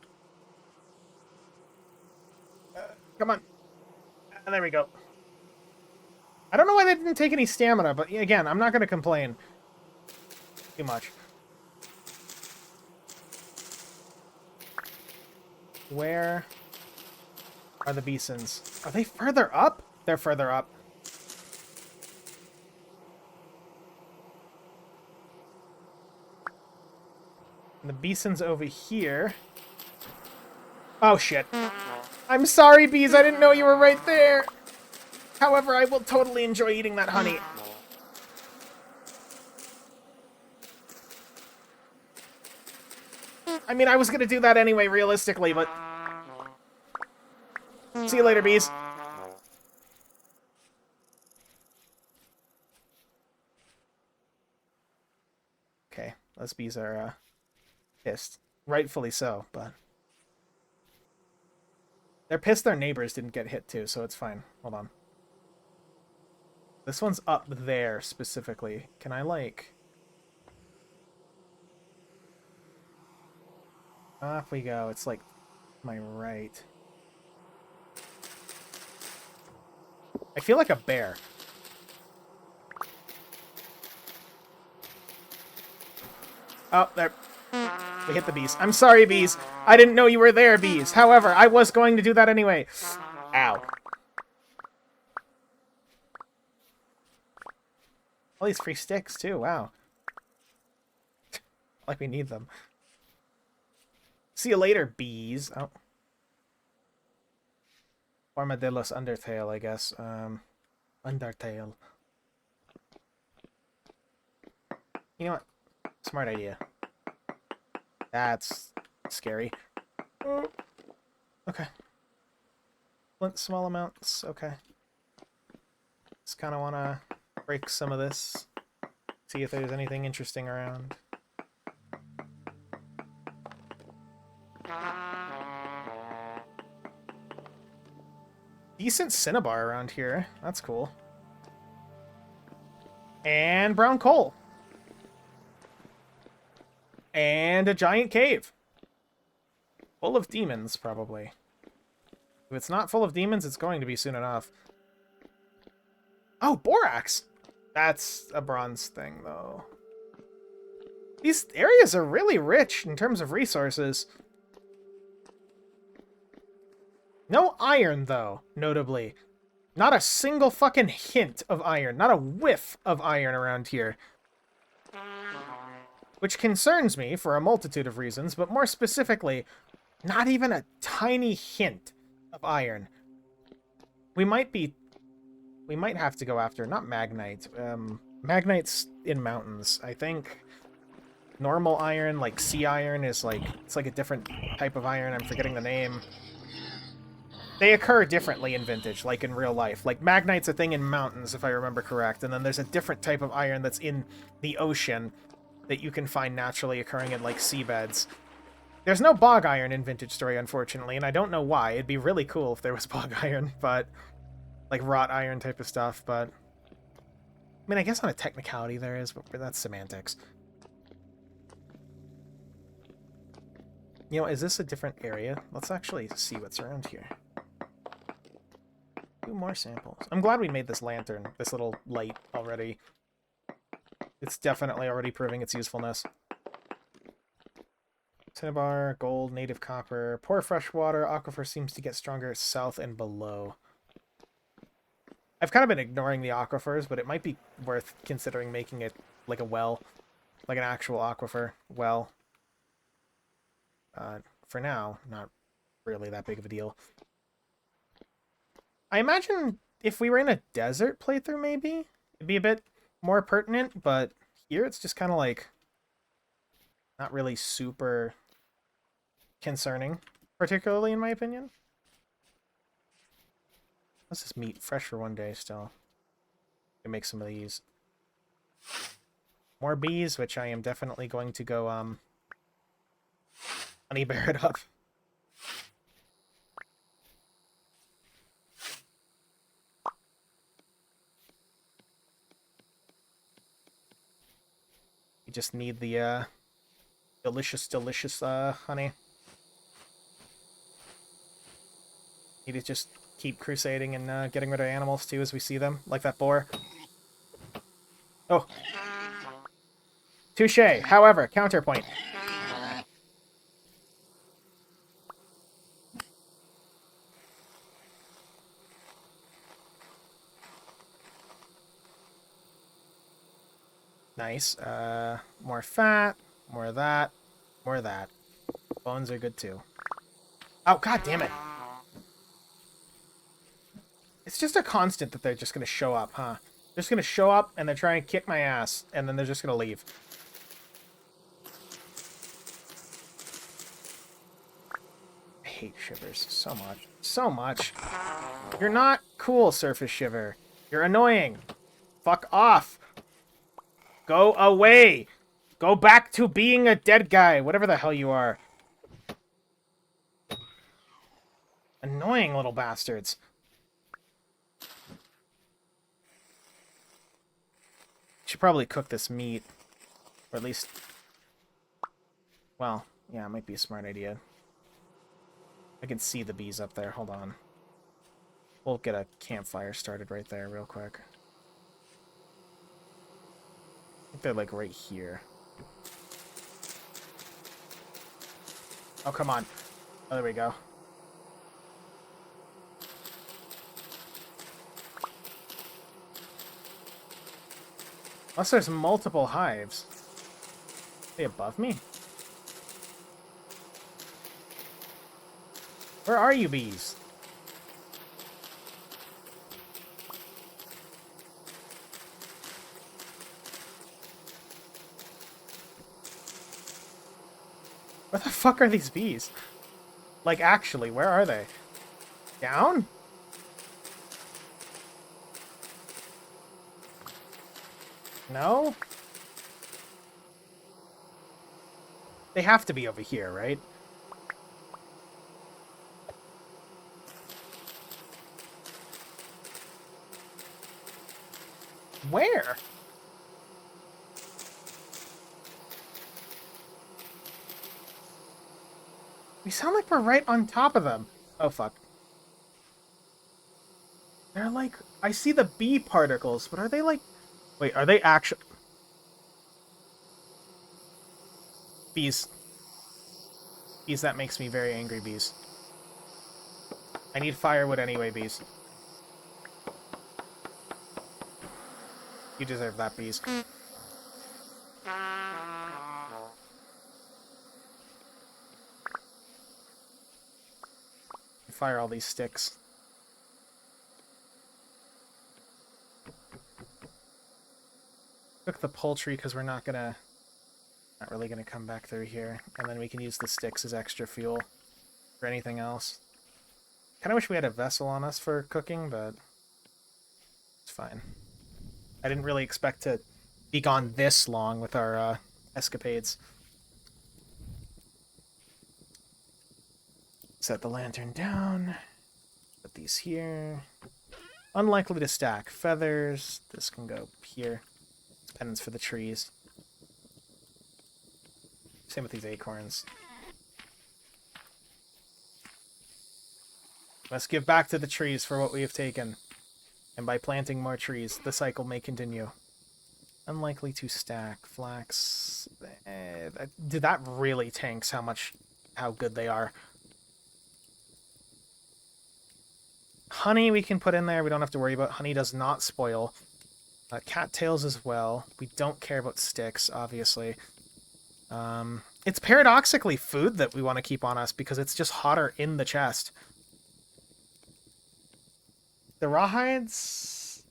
Come on. There we go. I don't know why they didn't take any stamina, but again, I'm not going to complain too much. Where are the Beesons? Are they further up? They're further up. And the Beeson's over here. Oh, shit. I'm sorry, bees. I didn't know you were right there. However, I will totally enjoy eating that honey. I mean, I was going to do that anyway, realistically, but... See you later, bees. Okay, those bees are, pissed. Rightfully so, but... They're pissed their neighbors didn't get hit, too, so it's fine. Hold on. This one's up there, specifically. Can I, like... Off we go. It's, like, my right. I feel like a bear. Oh, there. We hit the bees. I'm sorry, bees. I didn't know you were there, bees. However, I was going to do that anyway. Ow. All these free sticks, too. Wow. Like we need them. See you later, bees. Oh. Armadillo's Undertale, I guess. Undertale. You know what? Smart idea. That's scary. Okay. Flint small amounts. Okay. Just kind of want to break some of this. See if there's anything interesting around. decent cinnabar around here. That's cool. And brown coal. And a giant cave. Full of demons, probably. If it's not full of demons, it's going to be soon enough. Oh, borax! That's a bronze thing, though. These areas are really rich in terms of resources. No iron, though, notably. Not a single fucking hint of iron. Not a whiff of iron around here. Which concerns me for a multitude of reasons, but more specifically, not even a tiny hint of iron. We might have to go after, not magnite. Magnite's in mountains. I think normal iron, like sea iron, is like, it's like a different type of iron. I'm forgetting the name. They occur differently in Vintage, like in real life. Like, magnite's a thing in mountains, if I remember correct, and then there's a different type of iron that's in the ocean that you can find naturally occurring in, like, seabeds. There's no bog iron in Vintage Story, unfortunately, and I don't know why. It'd be really cool if there was bog iron, but... like, wrought iron type of stuff, but... I mean, I guess on a technicality there is, but that's semantics. You know, is this a different area? Let's actually see what's around here. 2 more samples. I'm glad we made this lantern, this little light, already. It's definitely already proving its usefulness. Cinnabar, gold, native copper, poor fresh water, aquifer seems to get stronger south and below. I've kind of been ignoring the aquifers, but it might be worth considering making it like a well. Like an actual aquifer well. For now, not really that big of a deal. I imagine if we were in a desert playthrough, maybe, it'd be a bit more pertinent, but here it's just kind of like not really super concerning, particularly in my opinion. What's this meat? Fresh for 1 day still. Can make some of these. More bees, which I am definitely going to go honey bear it up. You just need the delicious honey. Need to just keep crusading and getting rid of animals too as we see them, like that boar. Oh. Touché. However, counterpoint. Nice. More fat, more of that, more of that. Bones are good too. Oh, god damn it. It's just a constant that they're just gonna show up, huh? They're just gonna show up and they're trying to kick my ass, and then they're just gonna leave. I hate shivers so much. So much. You're not cool, Surface Shiver. You're annoying. Fuck off. Go away! Go back to being a dead guy, whatever the hell you are. Annoying little bastards. Should probably cook this meat. Or at least... well, yeah, it might be a smart idea. I can see the bees up there, hold on. We'll get a campfire started right there real quick. I think they're like right here. Oh, come on. Oh, there we go. Unless there's multiple hives. Are they above me? Where are you, bees? Where the fuck are these bees? Like, actually, where are they? Down? No? They have to be over here, right? Where? We sound like we're right on top of them. Oh, fuck. They're like... I see the bee particles, but are they like... Wait, are they actually... Bees. Bees, that makes me very angry, bees. I need firewood anyway, bees. You deserve that, bees. Fire all these sticks. Cook the poultry because we're not really gonna come back through here, and then we can use the sticks as extra fuel for anything else. Kind of wish we had a vessel on us for cooking, but it's fine. I didn't really expect to be gone this long with our escapades. Set the lantern down. Put these here. Unlikely to stack. Feathers. This can go here. It's pendants for the trees. Same with these acorns. Let's give back to the trees for what we have taken. And by planting more trees, the cycle may continue. Unlikely to stack. Flax. Dude, that really tanks how good they are. Honey we can put in there. We don't have to worry about. Honey does not spoil. Cattails as well. We don't care about sticks, obviously. It's paradoxically food that we want to keep on us because it's just hotter in the chest. The rawhides...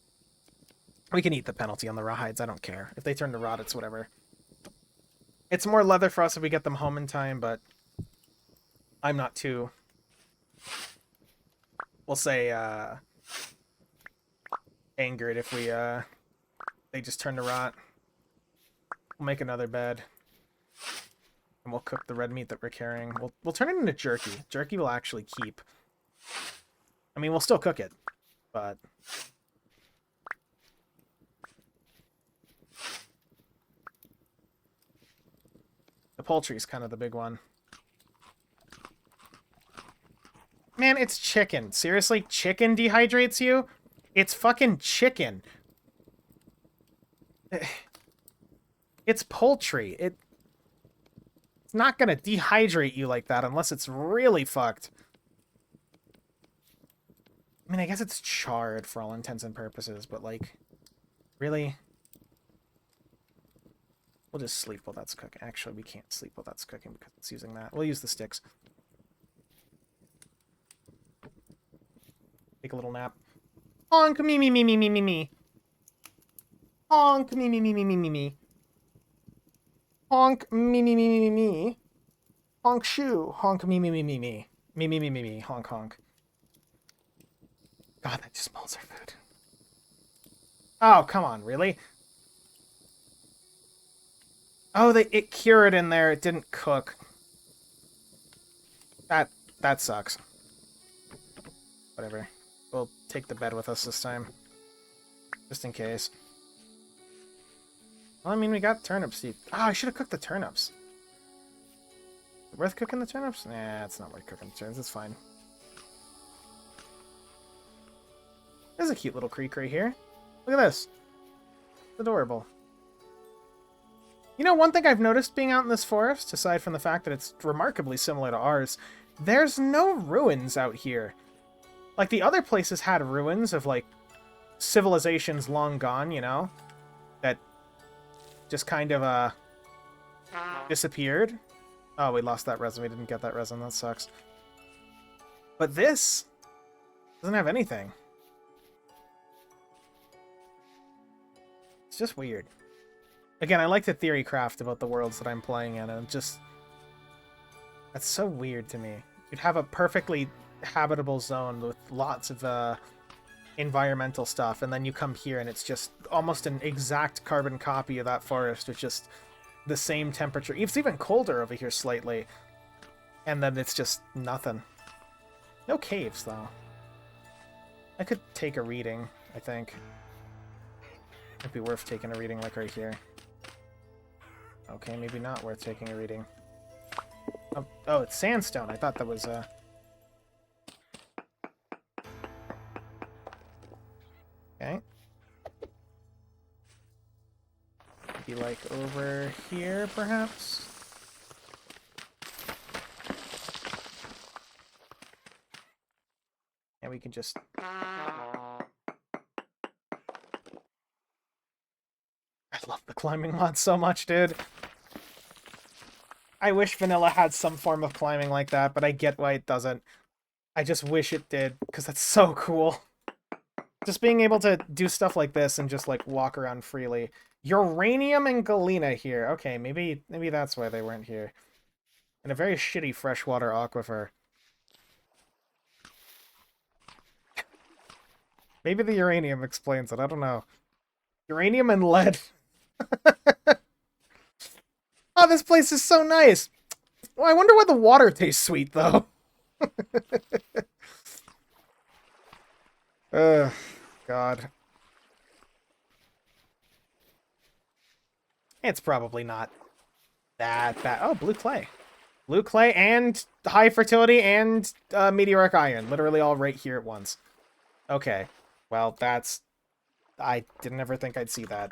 We can eat the penalty on the rawhides. I don't care. If they turn to rot, it's whatever. It's more leather for us if we get them home in time, but I'm not too... We'll say, angered if they just turn to rot. We'll make another bed. And we'll cook the red meat that we're carrying. We'll turn it into jerky. Jerky will actually keep. I mean, we'll still cook it, but... The poultry is kind of the big one. Man, it's chicken. Seriously? Chicken dehydrates you? It's fucking chicken. It's poultry. It's not gonna dehydrate you like that unless it's really fucked. I mean, I guess it's charred for all intents and purposes, but like, really? We'll just sleep while that's cooking. Actually, we can't sleep while that's cooking because it's using that. We'll use the sticks. Take a little nap. Honk me me me me me me me. Honk me me me me me me me. Honk me me me me me me. Honk shoe. Honk me me me me me. Me me me me me. Honk honk. God, that just smells our food. Oh, come on, really? Oh, it cured in there. It didn't cook. That sucks. Whatever. We'll take the bed with us this time. Just in case. Well, I mean, we got turnips. Oh, I should have cooked the turnips. Worth cooking the turnips? Nah, it's not worth cooking the turnips. It's fine. There's a cute little creek right here. Look at this. It's adorable. You know, one thing I've noticed being out in this forest, aside from the fact that it's remarkably similar to ours, there's no ruins out here. Like, the other places had ruins of, like, civilizations long gone, you know? That just kind of, disappeared. Oh, we lost that resin. We didn't get that resin. That sucks. But this doesn't have anything. It's just weird. Again, I like the theory craft about the worlds that I'm playing in, and just... That's so weird to me. You'd have a perfectly habitable zone with lots of environmental stuff, and then you come here and it's just almost an exact carbon copy of that forest with just the same temperature. It's even colder over here slightly. And then it's just nothing. No caves, though. I could take a reading, I think. It'd be worth taking a reading, like right here. Okay, maybe not worth taking a reading. Oh, it's sandstone. I thought that was, Okay. Maybe, like, over here, perhaps? And we can just... I love the climbing mod so much, dude. I wish vanilla had some form of climbing like that, but I get why it doesn't. I just wish it did, because that's so cool. Just being able to do stuff like this and just, like, walk around freely. Uranium and galena here. Okay, maybe that's why they weren't here. And a very shitty freshwater aquifer. Maybe the uranium explains it, I don't know. Uranium and lead. Oh, this place is so nice! Well, I wonder why the water tastes sweet, though. Ugh, God. It's probably not that bad. Oh, blue clay. Blue clay and high fertility and meteoric iron. Literally all right here at once. Okay. Well, that's... I didn't ever think I'd see that.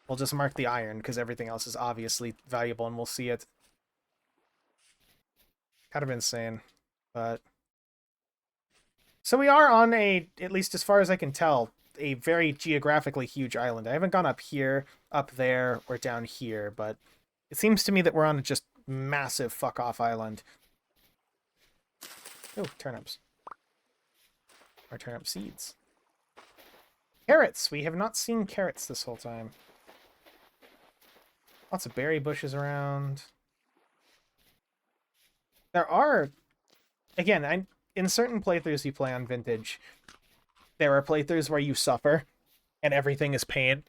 We'll just mark the iron, because everything else is obviously valuable, and we'll see it. Kind of insane, but... So we are on a, at least as far as I can tell, a very geographically huge island. I haven't gone up here, up there, or down here, but it seems to me that we're on a just massive fuck-off island. Oh, turnips. Or turnip seeds. Carrots! We have not seen carrots this whole time. Lots of berry bushes around. There are... Again, in certain playthroughs you play on Vintage, there are playthroughs where you suffer and everything is pain.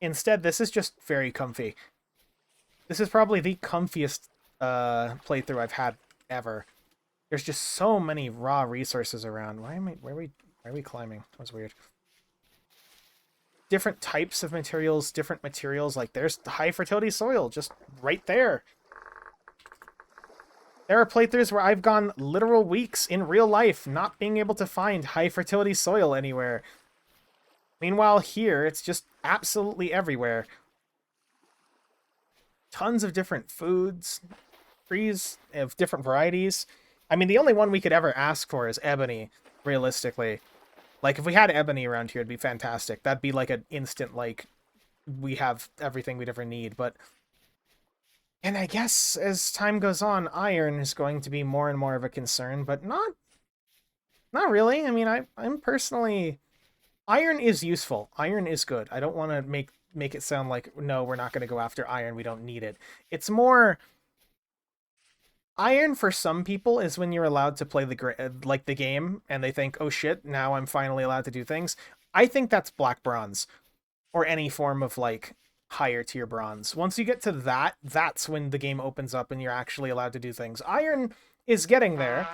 Instead, this is just very comfy. This is probably the comfiest playthrough I've had ever. There's just so many raw resources around. Why are we climbing? That was weird. Different types of materials, different materials. Like, there's the high fertility soil just right there. There are playthroughs where I've gone literal weeks in real life not being able to find high fertility soil anywhere. Meanwhile, here, it's just absolutely everywhere. Tons of different foods, trees of different varieties. I mean, the only one we could ever ask for is ebony, realistically. Like, if we had ebony around here, it'd be fantastic. That'd be like an instant, like, we have everything we'd ever need, but... And I guess as time goes on, iron is going to be more and more of a concern, but not really. I mean, I'm personally... Iron is useful. Iron is good. I don't want to make it sound like, no, we're not going to go after iron. We don't need it. It's more... Iron for some people is when you're allowed to play the game, and they think, oh shit, now I'm finally allowed to do things. I think that's black bronze, or any form of, like, higher tier bronze. Once you get to that, that's when the game opens up and you're actually allowed to do things. Iron is getting there,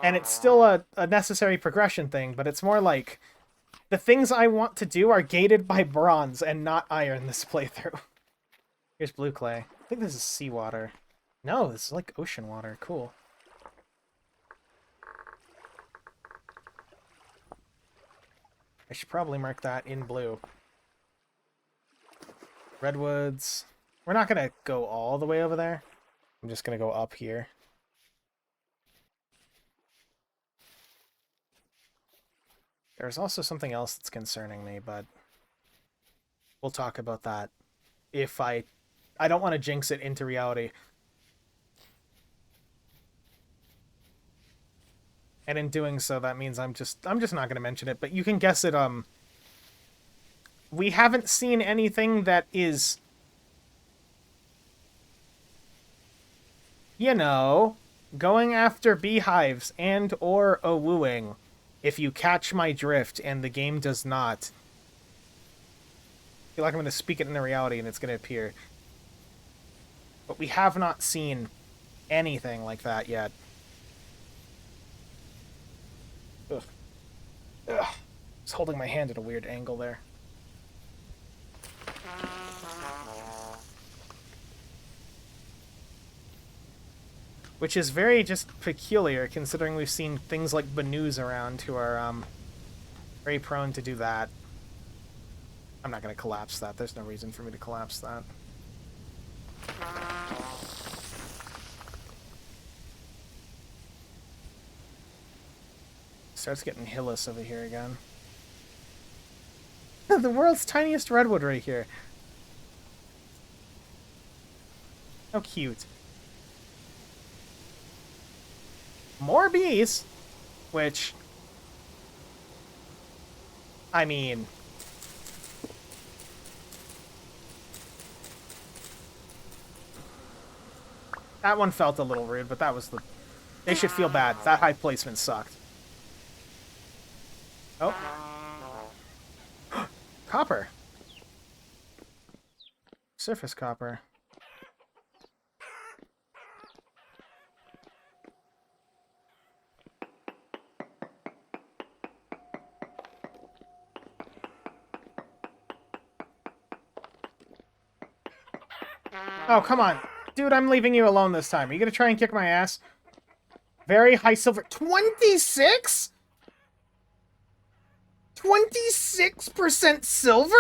and it's still a necessary progression thing, but it's more like the things I want to do are gated by bronze and not iron this playthrough. Here's blue clay. I think this is seawater. No, this is like ocean water. Cool. I should probably mark that in blue. Redwoods. We're not going to go all the way over there. I'm just going to go up here. There's also something else that's concerning me, but we'll talk about that if I don't want to jinx it into reality. And in doing so, that means I'm just not going to mention it, but you can guess it. We haven't seen anything that is, you know, going after beehives and or a wooing, if you catch my drift, and the game does not. I feel like I'm going to speak it into reality and it's going to appear. But we have not seen anything like that yet. Ugh. Ugh. Just holding my hand at a weird angle there. which is very just peculiar considering we've seen things like Banus around who are very prone to do that. I'm not going to collapse that. There's no reason for me to collapse that. Starts getting hillis over here again. The world's tiniest redwood right here. How cute. More bees, which, I mean, that one felt a little rude, but that was the... They should feel bad. That high placement sucked. Oh. Copper. Surface copper. Oh, come on. Dude, I'm leaving you alone this time. Are you gonna try and kick my ass? Very high silver. 26? 26% silver?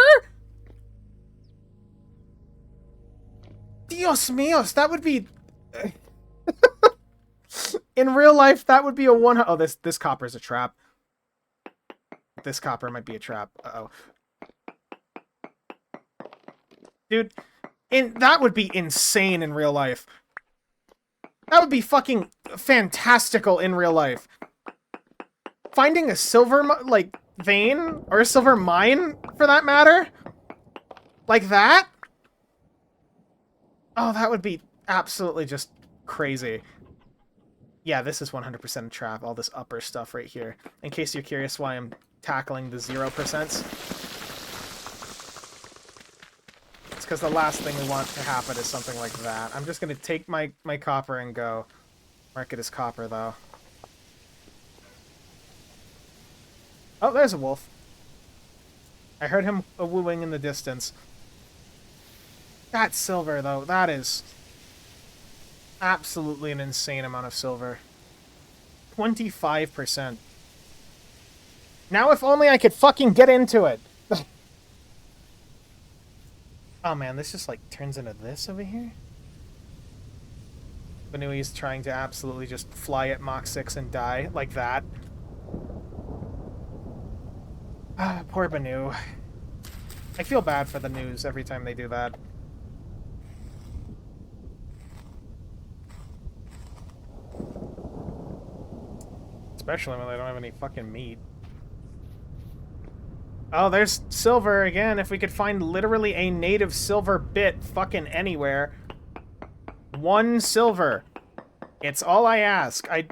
Dios míos, that would be... In real life, that would be a one... Oh, this copper's a trap. This copper might be a trap. Uh-oh. Dude, that would be insane in real life. That would be fucking fantastical in real life. Finding a silver, like, vein, or a silver mine, for that matter, like that? Oh, that would be absolutely just crazy. Yeah, this is 100% a trap, all this upper stuff right here. In case you're curious why I'm tackling the 0%. It's because the last thing we want to happen is something like that. I'm just going to take my copper and go. Mark it as copper, though. Oh, there's a wolf. I heard him wooing in the distance. That silver, though, that is absolutely an insane amount of silver. 25%. Now if only I could fucking get into it. Oh man, this just like turns into this over here. Banui's trying to absolutely just fly at Mach 6 and die like that. Ah, poor Banu. I feel bad for the news every time they do that. Especially when they don't have any fucking meat. Oh, there's silver again. If we could find literally a native silver bit fucking anywhere. 1 silver. It's all I ask. I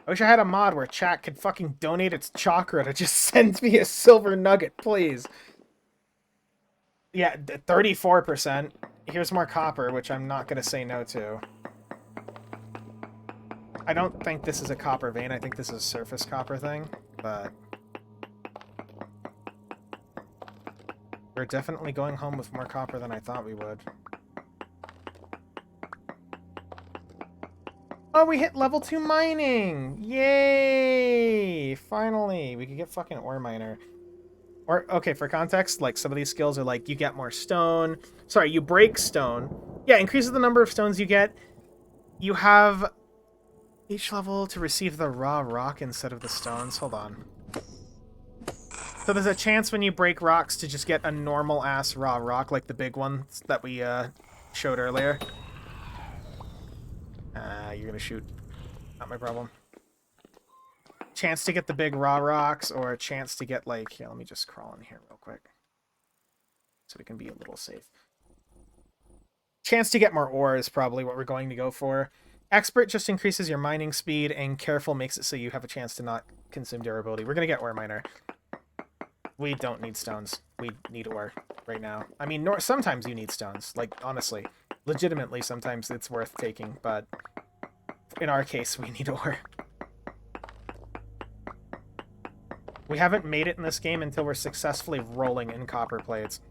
wish I had a mod where chat could fucking donate its chakra to just send me a silver nugget, please. Yeah, 34%. Here's more copper, which I'm not going to say no to. I don't think this is a copper vein. I think this is a surface copper thing, but... We're definitely going home with more copper than I thought we would. Oh, we hit level 2 mining! Yay! Finally! We could get fucking ore miner. Or, okay, for context, like, some of these skills are like, you get more stone. Sorry, you break stone. Yeah, increases the number of stones you get. You have each level to receive the raw rock instead of the stones. Hold on. So there's a chance when you break rocks to just get a normal-ass raw rock, like the big ones that we showed earlier. You're gonna shoot. Not my problem. Chance to get the big raw rocks, or a chance to get, like... Here, let me just crawl in here real quick. So we can be a little safe. Chance to get more ore is probably what we're going to go for. Expert just increases your mining speed, and Careful makes it so you have a chance to not consume durability. We're gonna get ore miner. We don't need stones. We need ore right now. I mean, sometimes you need stones. Like, honestly. Legitimately, sometimes it's worth taking, but in our case, we need ore. We haven't made it in this game until we're successfully rolling in copper plates.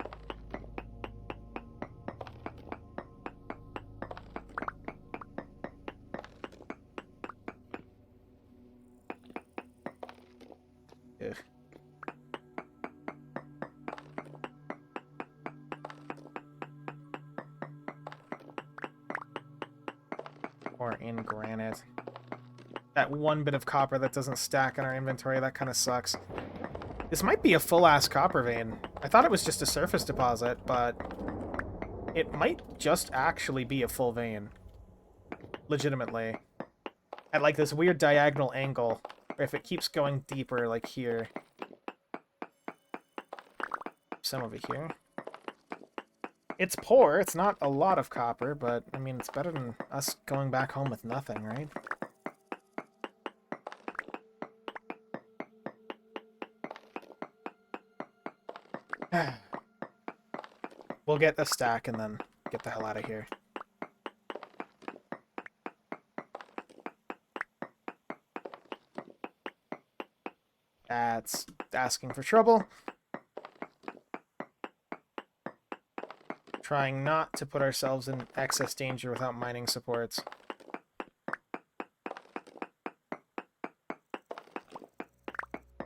Or in granite. That one bit of copper that doesn't stack in our inventory, that kind of sucks. This might be a full-ass copper vein. I thought it was just a surface deposit, but it might just actually be a full vein. Legitimately. At like this weird diagonal angle. Or if it keeps going deeper, like here. Some over here. It's poor, it's not a lot of copper, but I mean, it's better than us going back home with nothing, right? We'll get a stack and then get the hell out of here. That's asking for trouble. Trying not to put ourselves in excess danger without mining supports.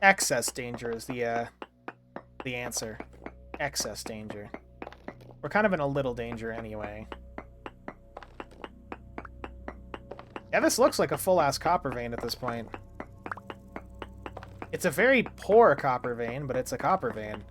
Excess danger is the answer. Excess danger. We're kind of in a little danger anyway. Yeah, this looks like a full-ass copper vein at this point. It's a very poor copper vein, but it's a copper vein.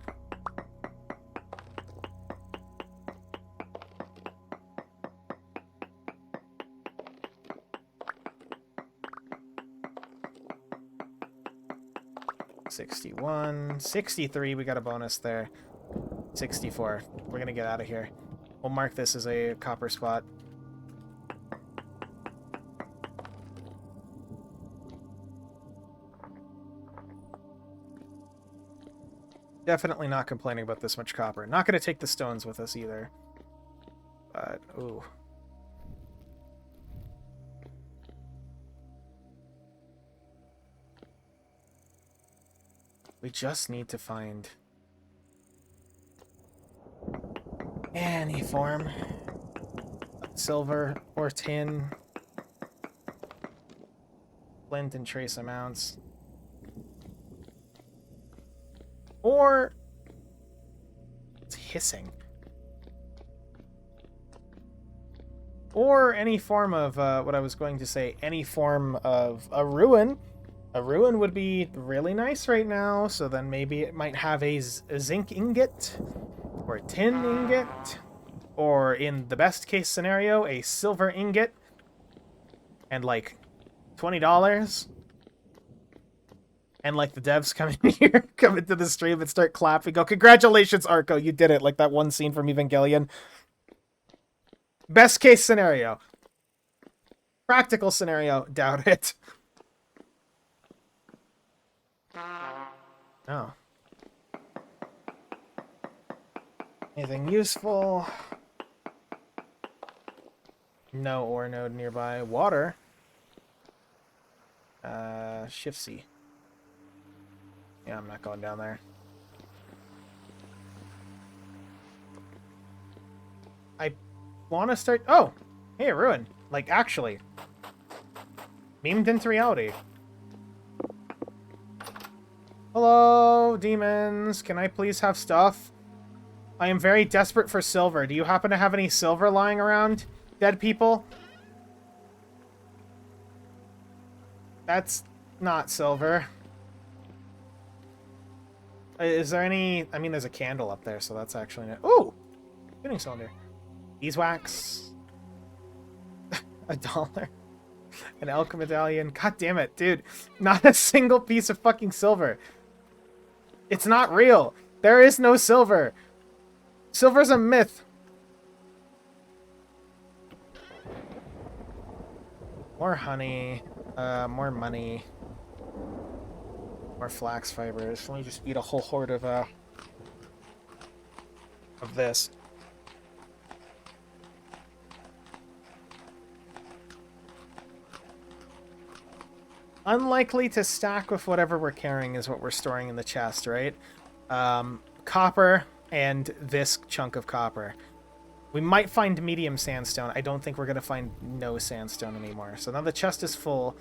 $61, $63, we got a bonus there. 64. We're gonna get out of here. We'll mark this as a copper spot. Definitely not complaining about this much copper. Not gonna take the stones with us either. But, ooh. We just need to find any form of silver or tin, flint in trace amounts, or it's hissing, or any form of what I was going to say, any form of a ruin. A ruin would be really nice right now, so then maybe it might have a zinc ingot, or a tin ingot, or in the best case scenario, a silver ingot, and like $20. And like the devs come in here, come into the stream and start clapping, go, "Congratulations, Arco, you did it," like that one scene from Evangelion. Best case scenario. Practical scenario, doubt it. Oh. Anything useful? No ore node nearby. Water? Shift C. Yeah, I'm not going down there. I want to start... Oh! Hey, a ruin. Like, actually. Beamed into reality. Hello, demons. Can I please have stuff? I am very desperate for silver. Do you happen to have any silver lying around, dead people? That's not silver. Is there any... I mean, there's a candle up there, so that's actually... Ooh! Tuning cylinder. Beeswax. $1. An elk medallion. God damn it, dude. Not a single piece of fucking silver. It's not real. There is no silver. Silver's a myth. More honey. More money. More flax fibers. Let me just eat a whole horde of this. Unlikely to stack with whatever we're carrying is what we're storing in the chest, right? Copper and this chunk of copper. We might find medium sandstone. I don't think we're going to find no sandstone anymore. So now the chest is full.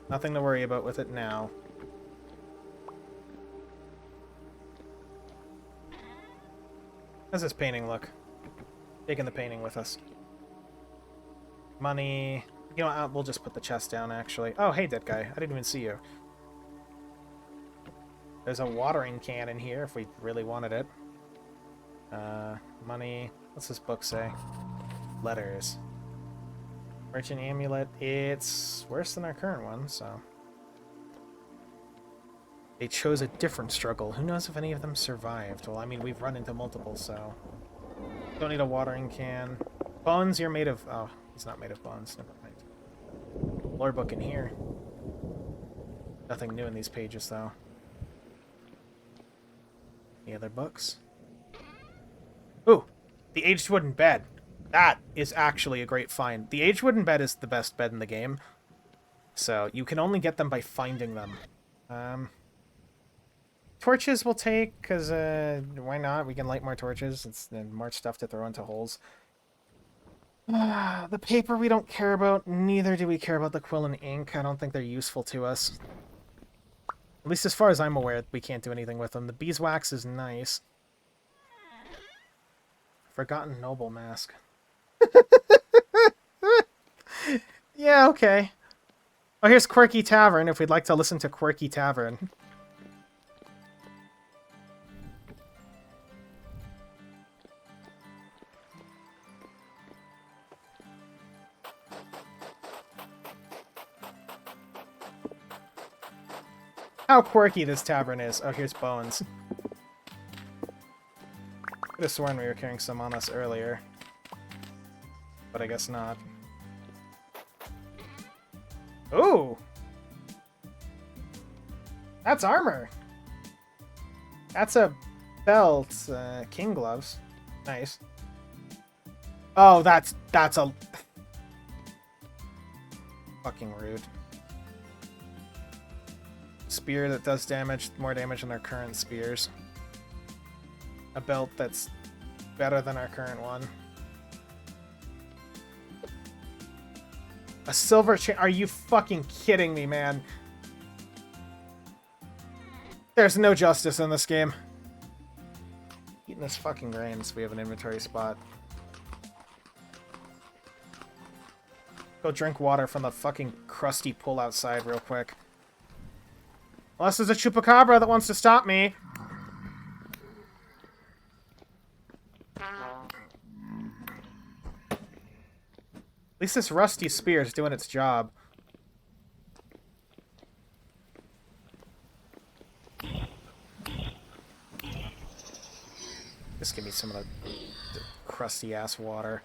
Nothing to worry about with it now. How's this painting look? Taking the painting with us. Money. You know what? We'll just put the chest down, actually. Oh, hey, dead guy. I didn't even see you. There's a watering can in here if we really wanted it. Money. What's this book say? Letters. Merchant amulet. It's worse than our current one, so... They chose a different struggle. Who knows if any of them survived? Well, I mean, we've run into multiple, so... Don't need a watering can. Bones, you're made of... Oh, he's not made of bones. Never mind. Lore book in here. Nothing new in these pages, though. Any other books? Ooh! The aged wooden bed. That is actually a great find. The aged wooden bed is the best bed in the game. So, you can only get them by finding them. Torches we'll take, because, why not? We can light more torches. It's more stuff to throw into holes. The paper we don't care about. Neither do we care about the quill and ink. I don't think they're useful to us. At least as far as I'm aware, we can't do anything with them. The beeswax is nice. Forgotten Noble Mask. Yeah, okay. Oh, here's Quirky Tavern, if we'd like to listen to Quirky Tavern. How quirky this tavern is. Oh, here's bones. Could have sworn we were carrying some on us earlier. But I guess not. Ooh! That's armor! That's a belt. King gloves. Nice. Oh, that's a... Fucking rude. Spear that does damage, more damage than our current spears. A belt that's better than our current one. A silver chain. Are you fucking kidding me, man? There's no justice in this game. Eating this fucking grain so we have an inventory spot. Go drink water from the fucking crusty pool outside real quick. Unless there's a chupacabra that wants to stop me. At least this rusty spear is doing its job. Just give me some of the crusty ass water.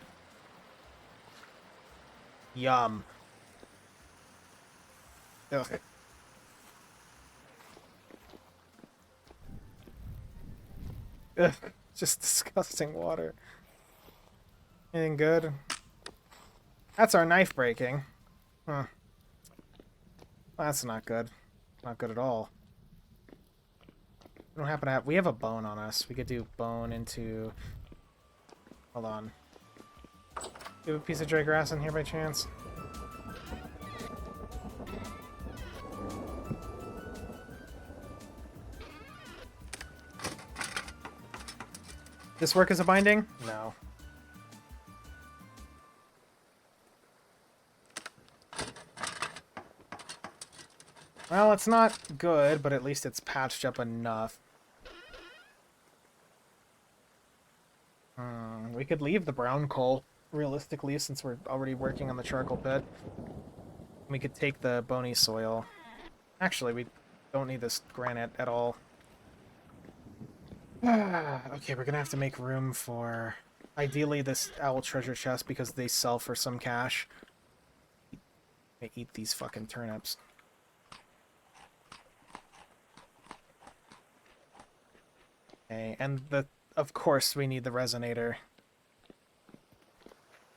Yum. Ugh. Ugh, just disgusting water. Anything good? That's our knife breaking. Huh. Well, that's not good. Not good at all. We don't happen to have... We have a bone on us. We could do bone into... Hold on. Do you have a piece of dry grass in here by chance? This work as a binding? No. Well, it's not good, but at least it's patched up enough. We could leave the brown coal, realistically, since we're already working on the charcoal pit. We could take the bony soil. Actually, we don't need this granite at all. Okay, we're gonna have to make room for... Ideally, this owl treasure chest, because they sell for some cash. They eat these fucking turnips. Okay, and of course we need the resonator.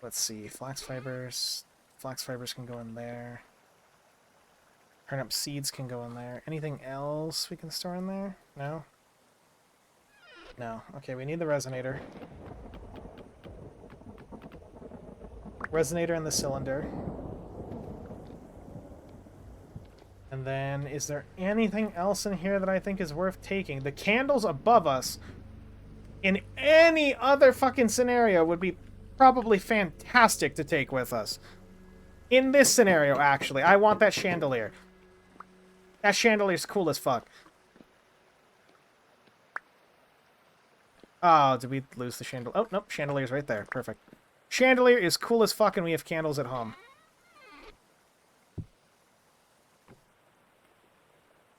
Let's see, flax fibers. Flax fibers can go in there. Turnip seeds can go in there. Anything else we can store in there? No? No. Okay, we need the resonator. Resonator in the cylinder. And then, is there anything else in here that I think is worth taking? The candles above us, in any other fucking scenario, would be probably fantastic to take with us. In this scenario, actually, I want that chandelier. That chandelier's cool as fuck. Oh, did we lose the chandelier? Oh, nope, chandelier's right there. Perfect. Chandelier is cool as fuck, and we have candles at home.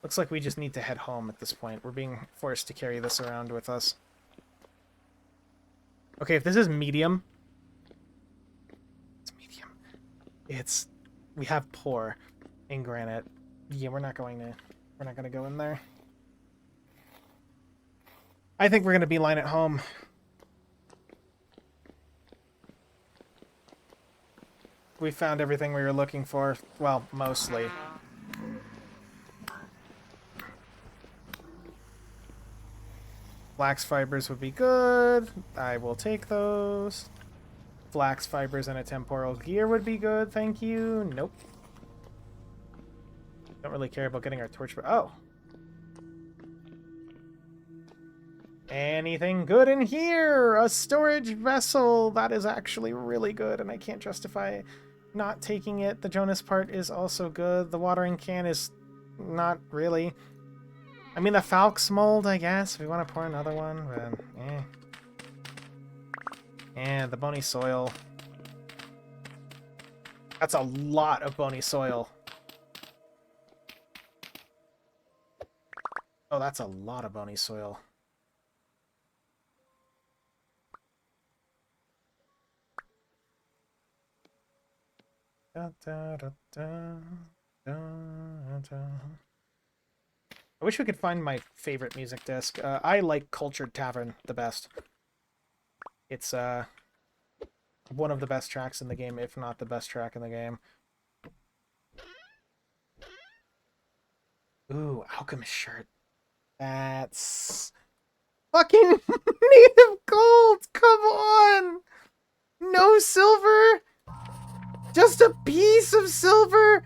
Looks like we just need to head home at this point. We're being forced to carry this around with us. Okay, if this is medium... It's medium. It's... We have poor in granite. Yeah, we're not going to go in there. I think we're going to beeline it home. We found everything we were looking for. Well, mostly. Flax fibers would be good. I will take those. Flax fibers and a temporal gear would be good. Thank you. Nope. Don't really care about getting our torch. Oh. Anything good in here? A storage vessel. That is actually really good, and I can't justify not taking it. The Jonas part is also good. The watering can is not really. I mean, the Falx mold, I guess, if we want to pour another one, but eh. Yeah, the bony soil. That's a lot of bony soil. Oh, that's a lot of bony soil. Da, da, da, da, da, da. I wish we could find my favorite music disc. I like Cultured Tavern the best. It's one of the best tracks in the game, if not the best track in the game. Ooh, Alchemist shirt. That's fucking native gold! Come on! No silver? Just a piece of silver?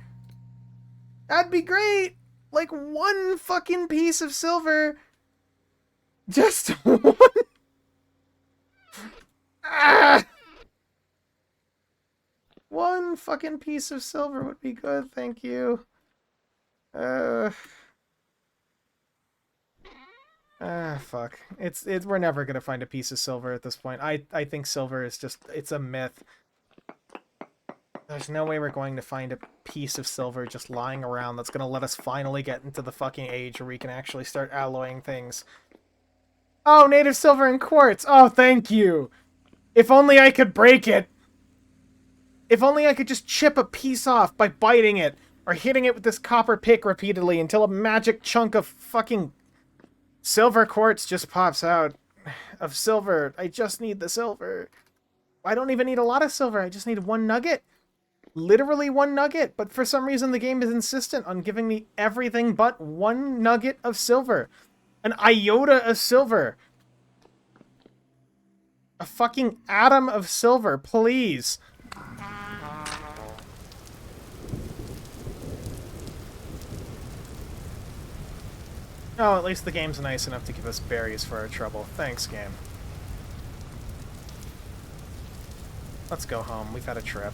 That'd be great! Like one fucking piece of silver. Just one. Ah! One fucking piece of silver would be good, thank you. Fuck. We're never gonna find a piece of silver at this point. I think silver is just, it's a myth. There's no way we're going to find a piece of silver just lying around that's gonna let us finally get into the fucking age where we can actually start alloying things. Oh, native silver and quartz! Oh, thank you! If only I could break it! If only I could just chip a piece off by biting it, or hitting it with this copper pick repeatedly until a magic chunk of fucking silver quartz just pops out. Of silver. I just need the silver. I don't even need a lot of silver, I just need one nugget. Literally one nugget, but for some reason the game is insistent on giving me everything but one nugget of silver. An iota of silver. A fucking atom of silver, please. Oh, at least the game's nice enough to give us berries for our trouble. Thanks, game. Let's go home. We've had a trip.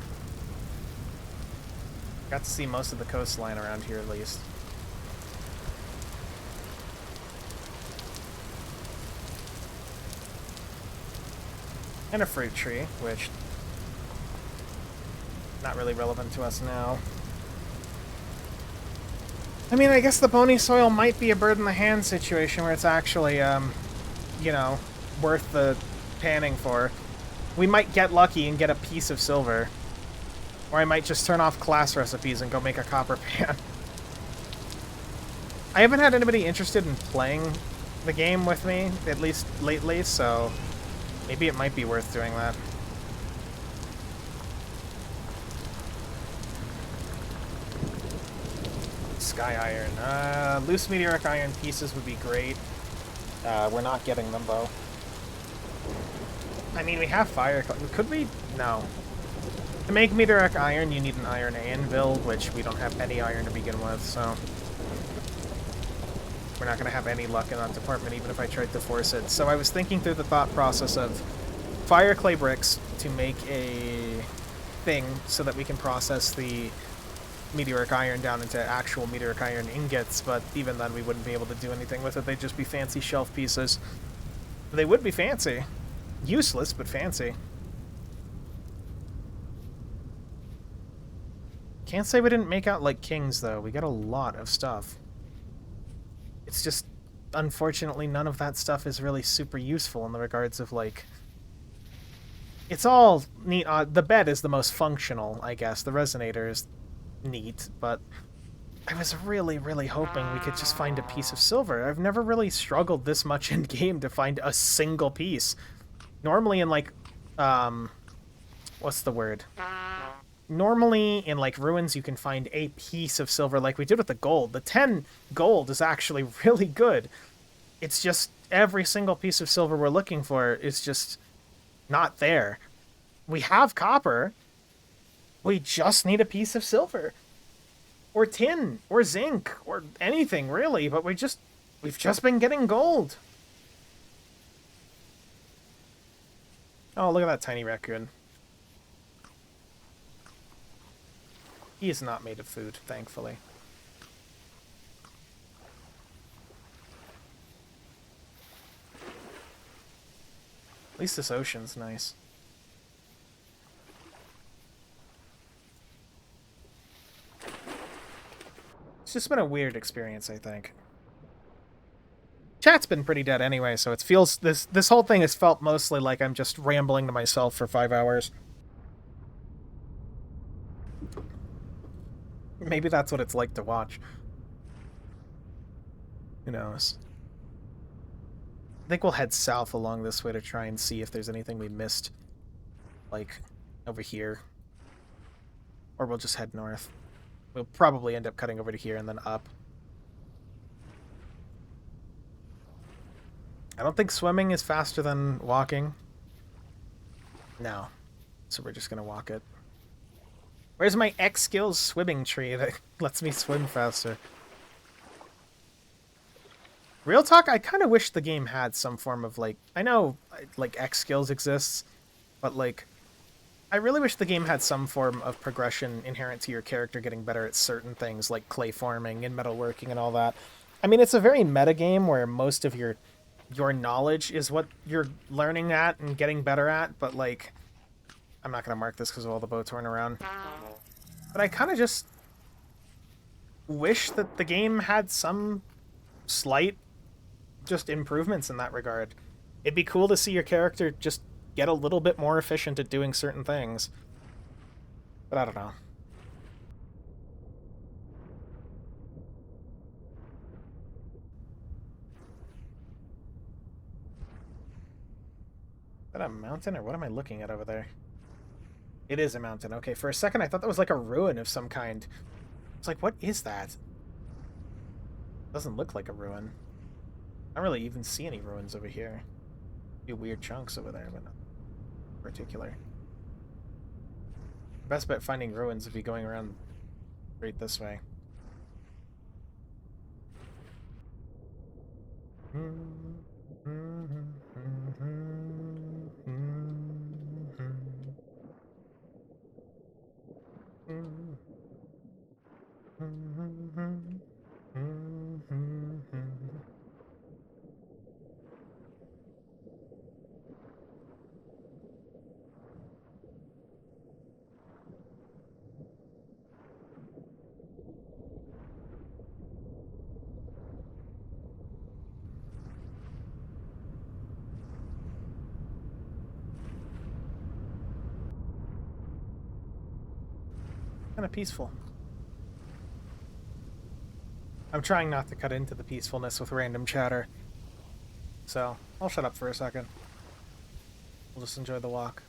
Got to see most of the coastline around here, at least. And a fruit tree, which... not really relevant to us now. I mean, I guess the bony soil might be a bird in the hand situation where it's actually, you know, worth the panning for. We might get lucky and get a piece of silver. Or I might just turn off class recipes and go make a copper pan. I haven't had anybody interested in playing the game with me, at least lately, so maybe it might be worth doing that. Sky iron. Loose meteoric iron pieces would be great. We're not getting them, though. I mean, we have fire. Could we? No. To make meteoric iron, you need an iron anvil, which we don't have any iron to begin with, so... we're not going to have any luck in that department, even if I tried to force it. So I was thinking through the thought process of fire clay bricks to make a thing so that we can process the meteoric iron down into actual meteoric iron ingots, but even then we wouldn't be able to do anything with it. They'd just be fancy shelf pieces. They would be fancy. Useless, but fancy. Can't say we didn't make out like kings, though. We got a lot of stuff. It's just, unfortunately, none of that stuff is really super useful in the regards of, like... It's all neat. The bed is the most functional, I guess. The resonator is neat, but I was really, really hoping we could just find a piece of silver. I've never really struggled this much in game to find a single piece. Normally in, like, what's the word? Normally in, like, ruins you can find a piece of silver like we did with the gold. The 10 gold is actually really good. It's just every single piece of silver we're looking for is just not there. We have copper. We just need a piece of silver. Or tin. Or zinc. Or anything, really. But we've just been getting gold. Oh, look at that tiny raccoon. He is not made of food, thankfully. At least this ocean's nice. It's just been a weird experience, I think. Chat's been pretty dead anyway, so it feels... This whole thing has felt mostly like I'm just rambling to myself for 5 hours. Maybe that's what it's like to watch. Who knows? I think we'll head south along this way to try and see if there's anything we missed. Like, over here. Or we'll just head north. We'll probably end up cutting over to here and then up. I don't think swimming is faster than walking. No. So we're just gonna walk it. Where's my X skills swimming tree that lets me swim faster? Real talk, I kind of wish the game had some form of, like... I know, like, X skills exists, but, like... I really wish the game had some form of progression inherent to your character getting better at certain things, like clay forming and metalworking and all that. I mean, it's a very meta game where most of your knowledge is what you're learning at and getting better at, but, like... I'm not going to mark this because of all the boats running around. But I kind of just wish that the game had some slight just improvements in that regard. It'd be cool to see your character just get a little bit more efficient at doing certain things. But I don't know. Is that a mountain, or what am I looking at over there? It is a mountain. Okay, for a second I thought that was like a ruin of some kind. It's like, what is that? Doesn't look like a ruin. I don't really even see any ruins over here. A few weird chunks over there, but not particular. Best bet finding ruins would be going around right this way. Kind of peaceful. I'm trying not to cut into the peacefulness with random chatter. So, I'll shut up for a second. We'll just enjoy the walk.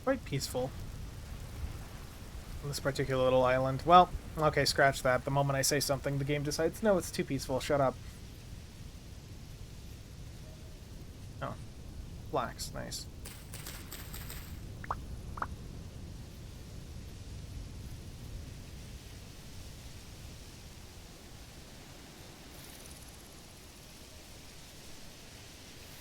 quite peaceful on this particular little island. Well, okay, scratch that. The moment I say something, the game decides, no, it's too peaceful. Shut up. Oh, flax. Nice.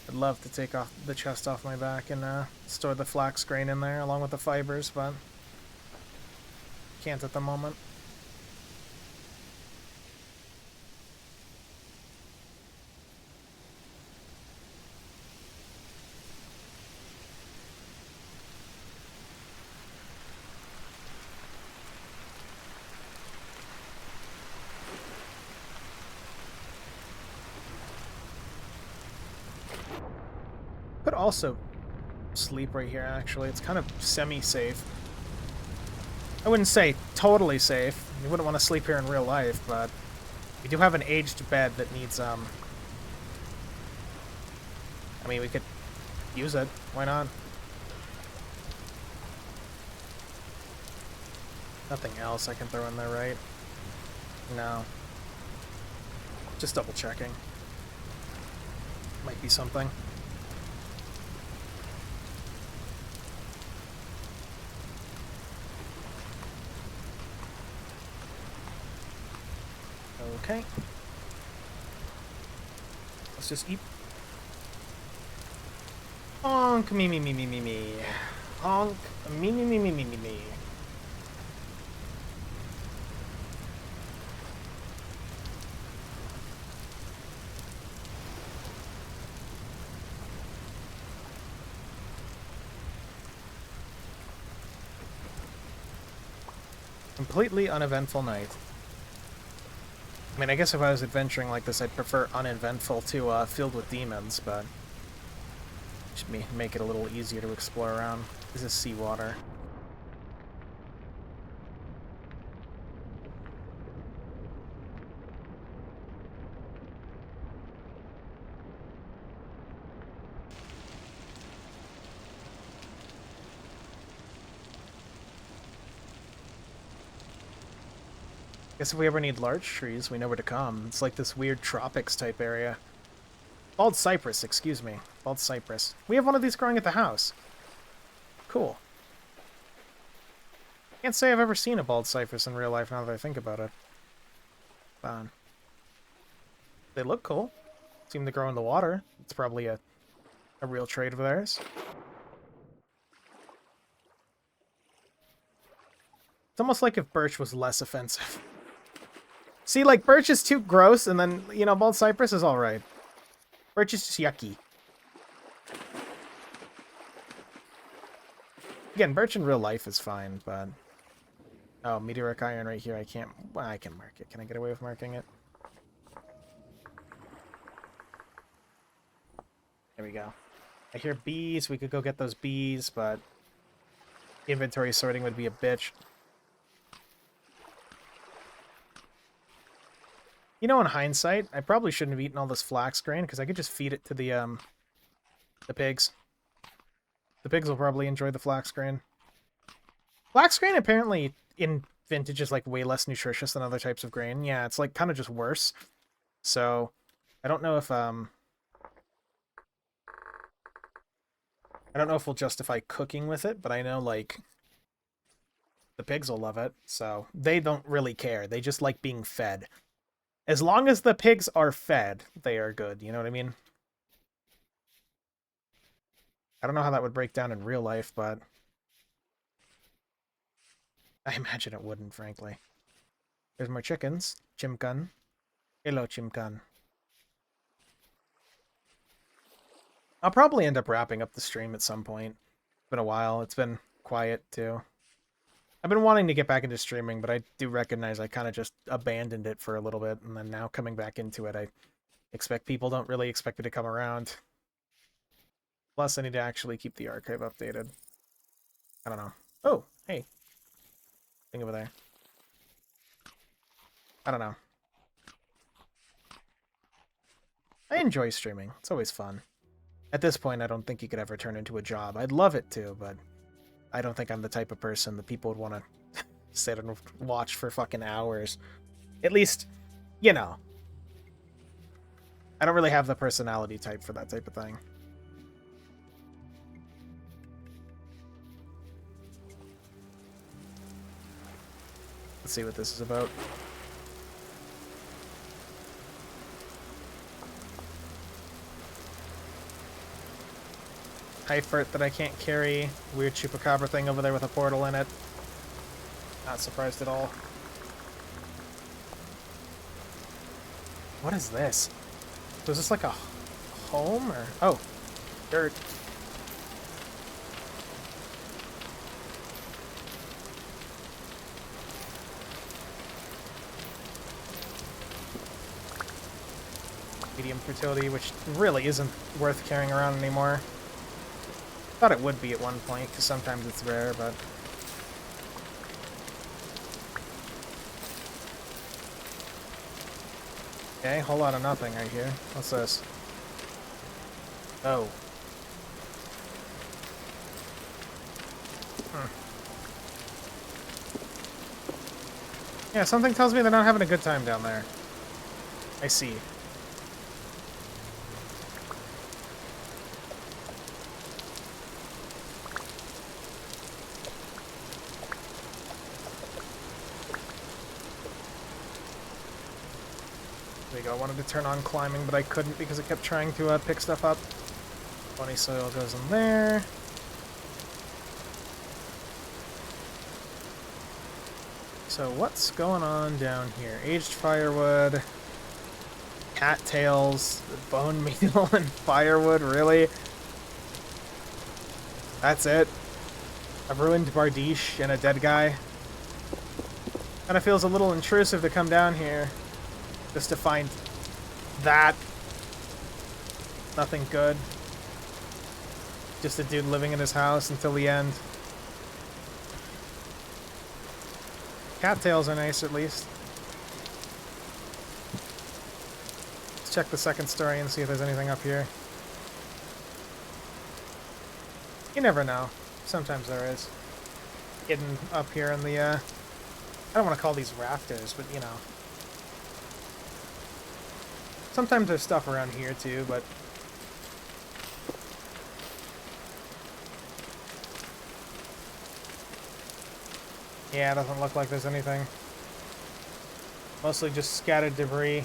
I'd love to take off the chest off my back and store the flax grain in there along with the fibers, but can't at the moment. Could also sleep right here, actually. It's kind of semi-safe. I wouldn't say totally safe. You wouldn't want to sleep here in real life, but we do have an aged bed that needs, I mean, we could use it. Why not? Nothing else I can throw in there, right? No. Just double checking. Might be something. Okay. Let's just eat. Honk, me, me, me, me, me, me. Honk, me, me, me, me, me, me, me. Completely uneventful night. I mean, I guess if I was adventuring like this, I'd prefer uneventful to filled with demons, but should make it a little easier to explore around. This is seawater. Guess if we ever need large trees, we know where to come. It's like this weird tropics type area. Bald cypress, excuse me. Bald cypress. We have one of these growing at the house. Cool. Can't say I've ever seen a bald cypress in real life now that I think about it. Fun. They look cool. Seem to grow in the water. It's probably a real trait of theirs. It's almost like if birch was less offensive. See, like, birch is too gross, and then, you know, bald cypress is alright. Birch is just yucky. Again, birch in real life is fine, but... Oh, meteoric iron right here, I can't... Well, I can mark it. Can I get away with marking it? There we go. I hear bees. We could go get those bees, but... Inventory sorting would be a bitch. You know, in hindsight, I probably shouldn't have eaten all this flax grain, because I could just feed it to the pigs. The pigs will probably enjoy the flax grain. Flax grain, apparently, in vintage is, like, way less nutritious than other types of grain. Yeah, it's, like, kind of just worse. So, I don't know if, I don't know if we'll justify cooking with it, but I know, like, the pigs will love it, so they don't really care. They just like being fed. As long as the pigs are fed, they are good. You know what I mean? I don't know how that would break down in real life, but I imagine it wouldn't, frankly. There's more chickens. Chimkan. Hello, Chimkan. I'll probably end up wrapping up the stream at some point. It's been a while. It's been quiet, too. I've been wanting to get back into streaming, but I do recognize I kind of just abandoned it for a little bit, and then now coming back into it, I expect people don't really expect it to come around. Plus, I need to actually keep the archive updated. I don't know. Oh, hey. Thing over there. I don't know. I enjoy streaming. It's always fun. At this point, I don't think you could ever turn into a job. I'd love it to, but I don't think I'm the type of person that people would want to sit and watch for fucking hours. At least, you know. I don't really have the personality type for that type of thing. Let's see what this is about. Hyfert that I can't carry. Weird chupacabra thing over there with a portal in it. Not surprised at all. What is this? So is this like a home or... Oh, dirt. Medium fertility, which really isn't worth carrying around anymore. Thought it would be at one point, because sometimes it's rare, but... Okay, whole lot of nothing right here. What's this? Oh. Yeah, something tells me they're not having a good time down there. I see. There you go. I wanted to turn on climbing, but I couldn't because it kept trying to pick stuff up. Bunny soil goes in there. So what's going on down here? Aged firewood, cattails, bone meal, and firewood, really? That's it? A ruined Bardiche and a dead guy? Kinda feels a little intrusive to come down here just to find that. Nothing good. Just a dude living in his house until the end. Cattails are nice, at least. Let's check the second story and see if there's anything up here. You never know. Sometimes there is. Hidden up here in the, I don't want to call these rafters, but, you know. Sometimes there's stuff around here, too, but... Yeah, it doesn't look like there's anything. Mostly just scattered debris.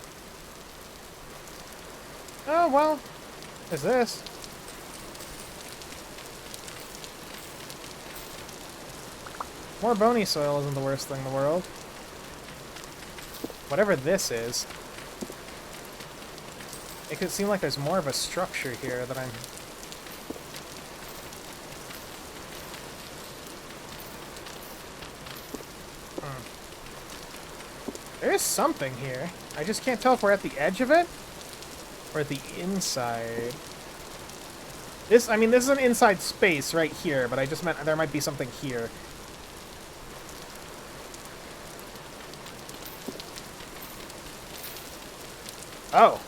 Oh, well. There's this. More bony soil isn't the worst thing in the world. Whatever this is. It could seem like there's more of a structure here that I'm... There is something here. I just can't tell if we're at the edge of it or at the inside. This, I mean, this is an inside space right here, but I just meant there might be something here. Oh.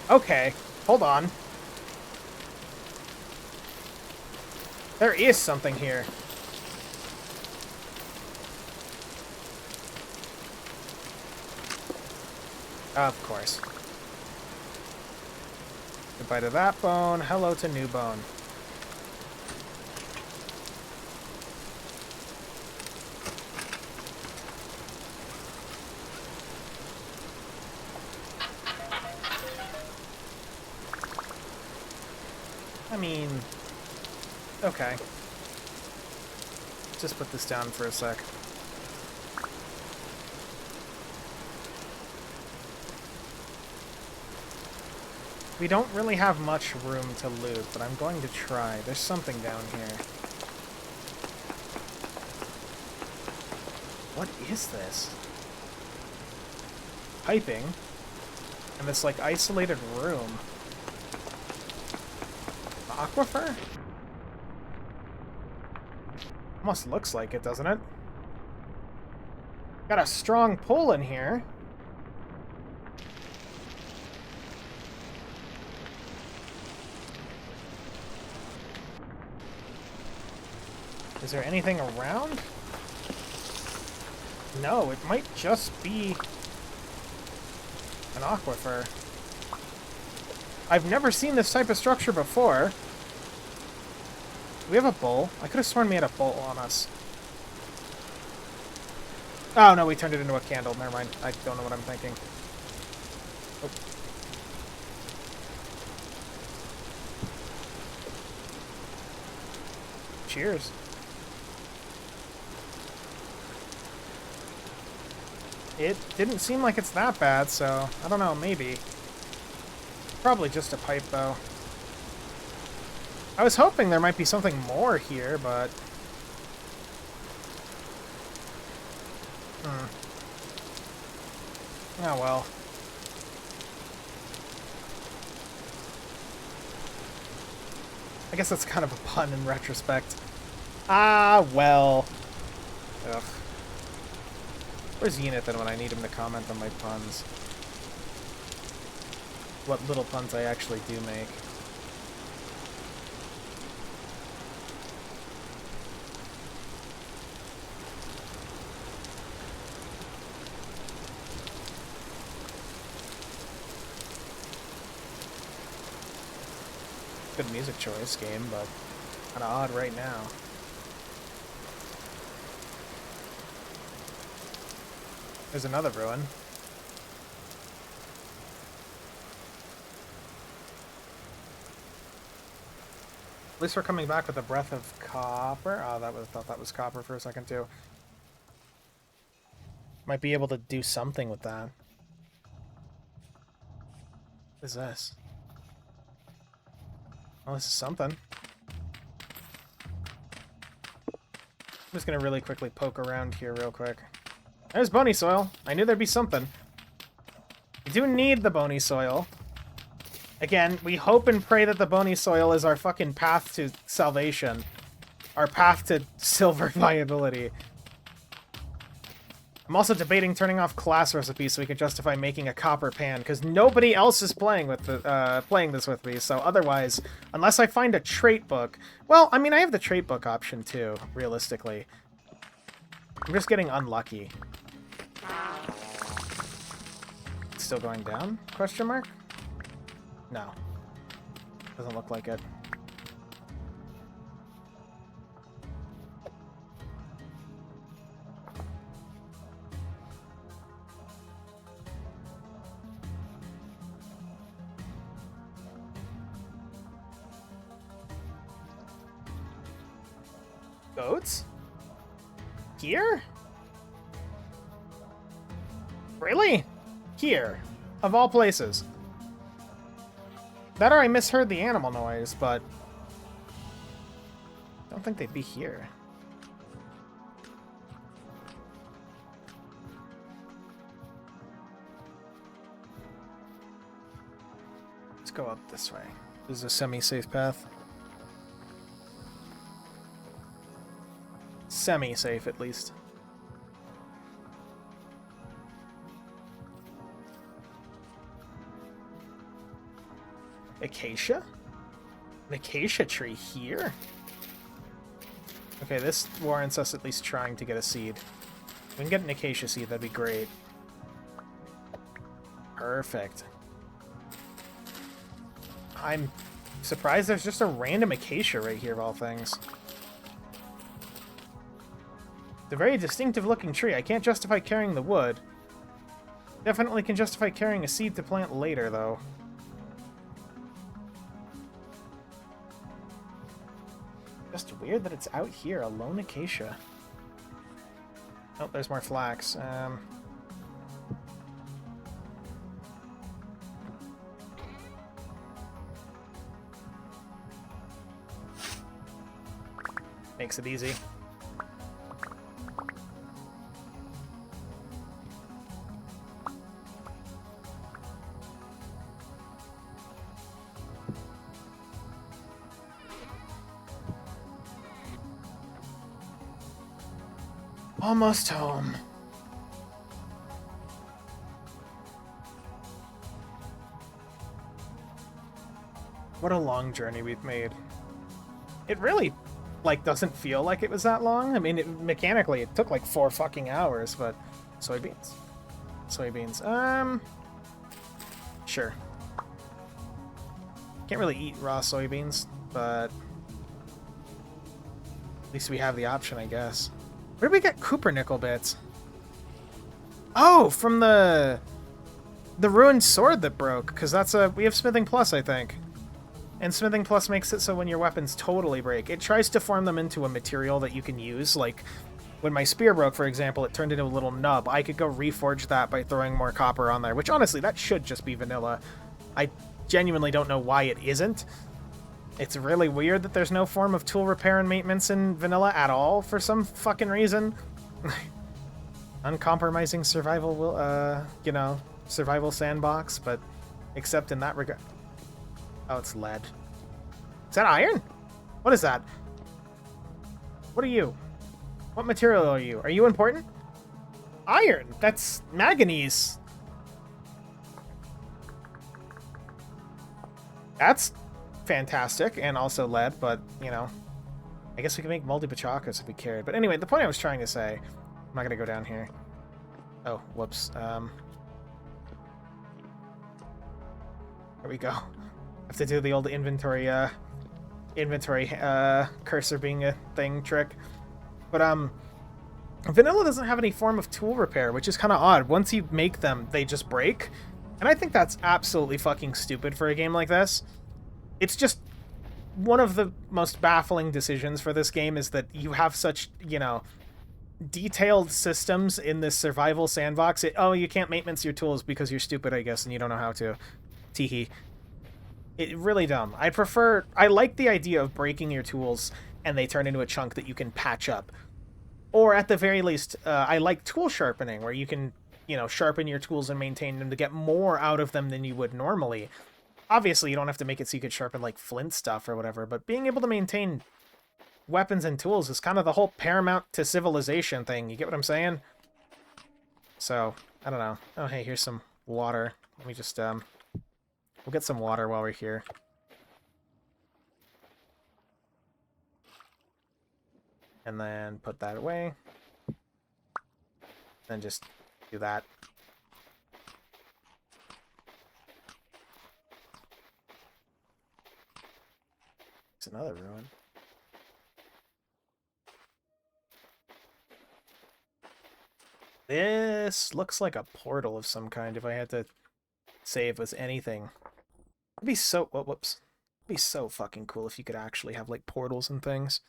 Okay. Hold on. There is something here. Of course. Goodbye to that bone. Hello to new bone. I mean... Okay. Just put this down for a sec. We don't really have much room to loot, but I'm going to try. There's something down here. What is this? Piping. And this, like, isolated room. Aquifer? Almost looks like it, doesn't it? Got a strong pull in here. Is there anything around? No, it might just be an aquifer. I've never seen this type of structure before. We have a bowl. I could have sworn we had a bowl on us. Oh, no, we turned it into a candle. Never mind. I don't know what I'm thinking. Oh. Cheers. It didn't seem like it's that bad, so I don't know, maybe. Probably just a pipe, though. I was hoping there might be something more here, but... Oh, well. I guess that's kind of a pun in retrospect. Ah, well. Ugh. Where's Yenithan when I need him to comment on my puns? What little puns I actually do make. Good music choice game, but kind of odd right now. There's another ruin. At least we're coming back with a breath of copper. Oh, thought that was copper for a second too. Might be able to do something with that. What is this? Well, this is something. I'm just gonna really quickly poke around here real quick. There's bony soil. I knew there'd be something. We do need the bony soil. Again, we hope and pray that the bony soil is our fucking path to salvation. Our path to silver viability. I'm also debating turning off class recipes so we can justify making a copper pan, because nobody else is playing with playing this with me, so otherwise, unless I find a trait book... Well, I mean, I have the trait book option too, realistically. I'm just getting unlucky. It's still going down? Question mark? No. Doesn't look like it. Goats? Here? Really? Here. Of all places. That or I misheard the animal noise, but... I don't think they'd be here. Let's go up this way. This is a semi-safe path. Semi-safe, at least. Acacia? An acacia tree here? Okay, this warrants us at least trying to get a seed. If we can get an acacia seed, that'd be great. Perfect. I'm surprised there's just a random acacia right here, of all things. It's a very distinctive looking tree. I can't justify carrying the wood. Definitely can justify carrying a seed to plant later, though. Just weird that it's out here, a lone acacia. Oh, there's more flax. Makes it easy. Almost home. What a long journey we've made. It really like, doesn't feel like it was that long. I mean, mechanically, it took like 4 fucking hours, but soybeans. Soybeans. Sure. Can't really eat raw soybeans, but at least we have the option, I guess. Where did we get Cooper nickel bits? Oh, from the ruined sword that broke, because we have Smithing Plus, I think. And Smithing Plus makes it so when your weapons totally break, it tries to form them into a material that you can use. Like, when my spear broke, for example, it turned into a little nub. I could go reforge that by throwing more copper on there, which honestly, that should just be vanilla. I genuinely don't know why it isn't. It's really weird that there's no form of tool repair and maintenance in vanilla at all for some fucking reason. Uncompromising survival will, survival sandbox, but except in that regard. Oh, it's lead. Is that iron? What is that? What are you? What material are you? Are you important? Iron! That's manganese! That's fantastic, and also lead, but, I guess we can make moldy bachakas if we cared. But anyway, the point I was trying to say... I'm not gonna go down here. Oh, whoops. There we go. Have to do the old inventory cursor being a thing trick. But vanilla doesn't have any form of tool repair, which is kind of odd. Once you make them, they just break. And I think that's absolutely fucking stupid for a game like this. It's just one of the most baffling decisions for this game is that you have such, detailed systems in this survival sandbox. You can't maintenance your tools because you're stupid, I guess, and you don't know how to. Teehee. It's really dumb. I like the idea of breaking your tools and they turn into a chunk that you can patch up. Or at the very least, I like tool sharpening, where you can, sharpen your tools and maintain them to get more out of them than you would normally. Obviously, you don't have to make it so you could sharpen, like, flint stuff or whatever, but being able to maintain weapons and tools is kind of the whole paramount to civilization thing. You get what I'm saying? So, I don't know. Oh, hey, here's some water. Let me just, we'll get some water while we're here. And then put that away. Then just do that. It's another ruin. This looks like a portal of some kind if I had to say it was anything. It'd be so... Oh, whoops. It'd be so fucking cool if you could actually have, like, portals and things.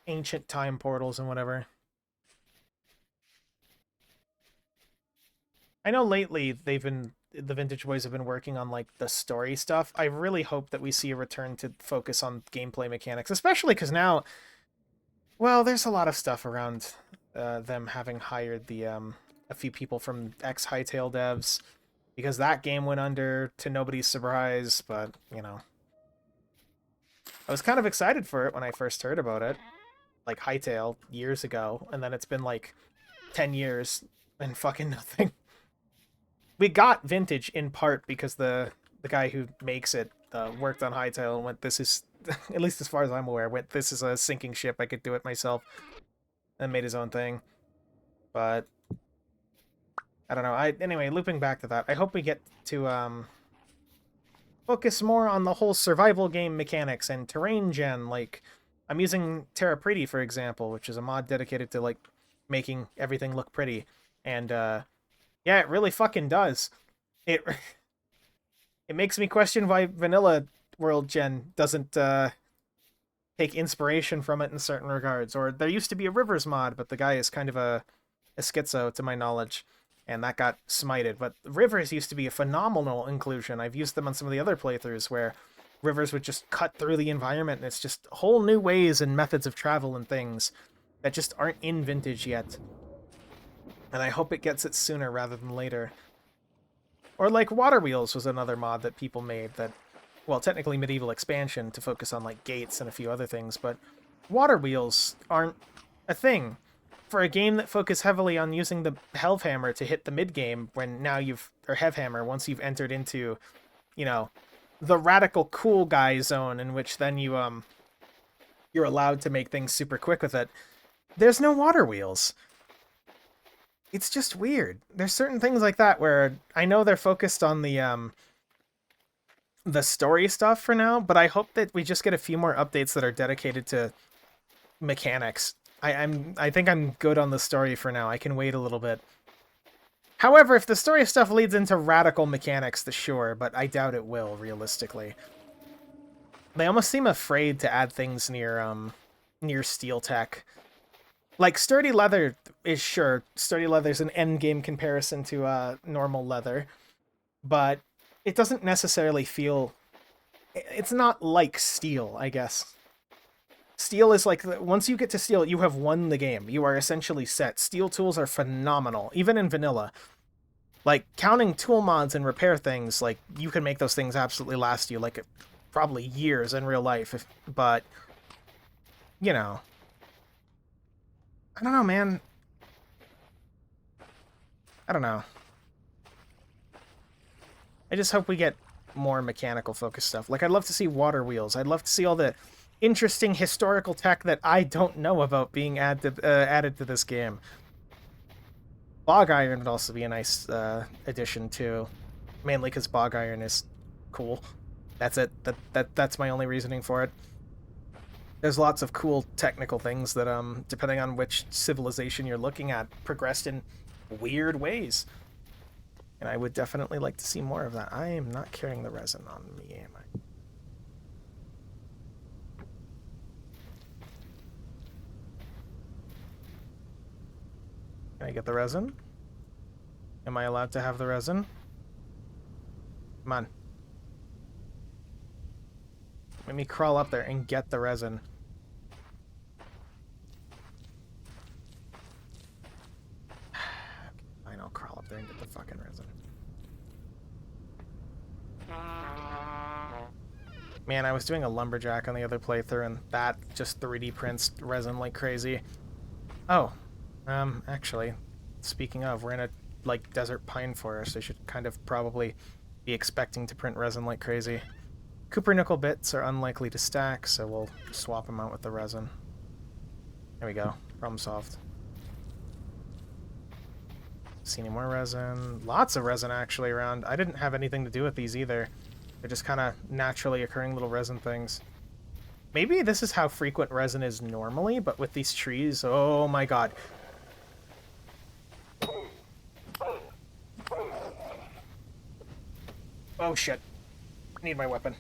Ancient time portals and whatever. I know lately the Vintage Boys have been working on, like, the story stuff. I really hope that we see a return to focus on gameplay mechanics, especially because now, well, there's a lot of stuff around them having hired a few people from ex-Hytale devs, because that game went under to nobody's surprise, but, I was kind of excited for it when I first heard about it. Like, Hytale years ago, and then it's been like 10 years and fucking nothing. We got Vintage in part because the guy who makes it worked on Hytale and went, this is, at least as far as I'm aware, went, this is a sinking ship, I could do it myself, and made his own thing. But I don't know. Anyway, looping back to that, I hope we get to focus more on the whole survival game mechanics and terrain gen. Like, I'm using Terra Pretty, for example, which is a mod dedicated to, like, making everything look pretty. And, yeah, it really fucking does. It makes me question why Vanilla World Gen doesn't take inspiration from it in certain regards. Or there used to be a Rivers mod, but the guy is kind of a schizo, to my knowledge, and that got smited. But Rivers used to be a phenomenal inclusion. I've used them on some of the other playthroughs where rivers would just cut through the environment, and it's just whole new ways and methods of travel and things that just aren't in Vintage yet. And I hope it gets it sooner rather than later. Or like Water Wheels was another mod that people made that, well, technically Medieval Expansion to focus on like gates and a few other things, but Water Wheels aren't a thing. For a game that focused heavily on using the Helvhammer to hit the mid-game, when now or Hevhammer, once you've entered into, the radical cool guy zone in which then you're allowed to make things super quick with it. There's no water wheels. It's just weird. There's certain things like that where I know they're focused on the story stuff for now, but I hope that we just get a few more updates that are dedicated to mechanics. I think I'm good on the story for now. I can wait a little bit. However, if the story stuff leads into radical mechanics, then sure, but I doubt it will, realistically. They almost seem afraid to add things near steel tech. Like, sturdy leather is sure. Sturdy leather's an endgame comparison to normal leather. But it doesn't necessarily feel... It's not like steel, I guess. Steel is like... Once you get to steel, you have won the game. You are essentially set. Steel tools are phenomenal, even in vanilla. Like, counting tool mods and repair things, like, you can make those things absolutely last you, like, probably years in real life. But, you know... I don't know, man. I don't know. I just hope we get more mechanical focused stuff. Like, I'd love to see water wheels. I'd love to see all the interesting historical tech that I don't know about being added to this game. Bog iron would also be a nice addition too, mainly because bog iron is cool. That's it. That's my only reasoning for it. There's lots of cool technical things that, depending on which civilization you're looking at, progressed in weird ways. And I would definitely like to see more of that. I am not carrying the resin on me, am I? Can I get the resin? Am I allowed to have the resin? Come on. Let me crawl up there and get the resin. Fine, I'll crawl up there and get the fucking resin. Man, I was doing a lumberjack on the other playthrough, and that just 3D prints resin like crazy. Oh, actually, speaking of, we're in a, like, desert pine forest. I should kind of probably be expecting to print resin like crazy. Cooper nickel bits are unlikely to stack, so we'll swap them out with the resin. There we go. Problem solved. See any more resin? Lots of resin actually around. I didn't have anything to do with these either. They're just kind of naturally occurring little resin things. Maybe this is how frequent resin is normally, but with these trees, oh my god. Oh shit. I need my weapon.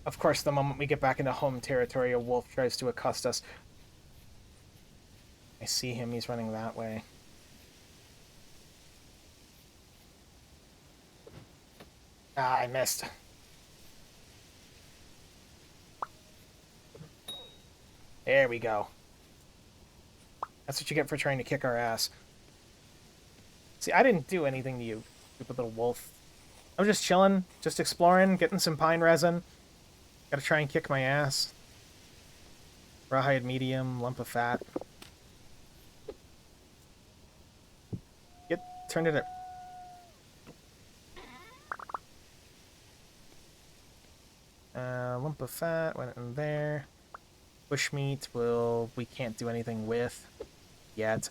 Of course, the moment we get back into home territory, a wolf tries to accost us. I see him, he's running that way. Ah, I missed. There we go. That's what you get for trying to kick our ass. See, I didn't do anything to you, stupid little wolf. I was just chilling, just exploring, getting some pine resin. Gotta try and kick my ass. Rawhide medium, lump of fat. Turned it up. Lump of fat went in there. Bushmeat we can't do anything with yet.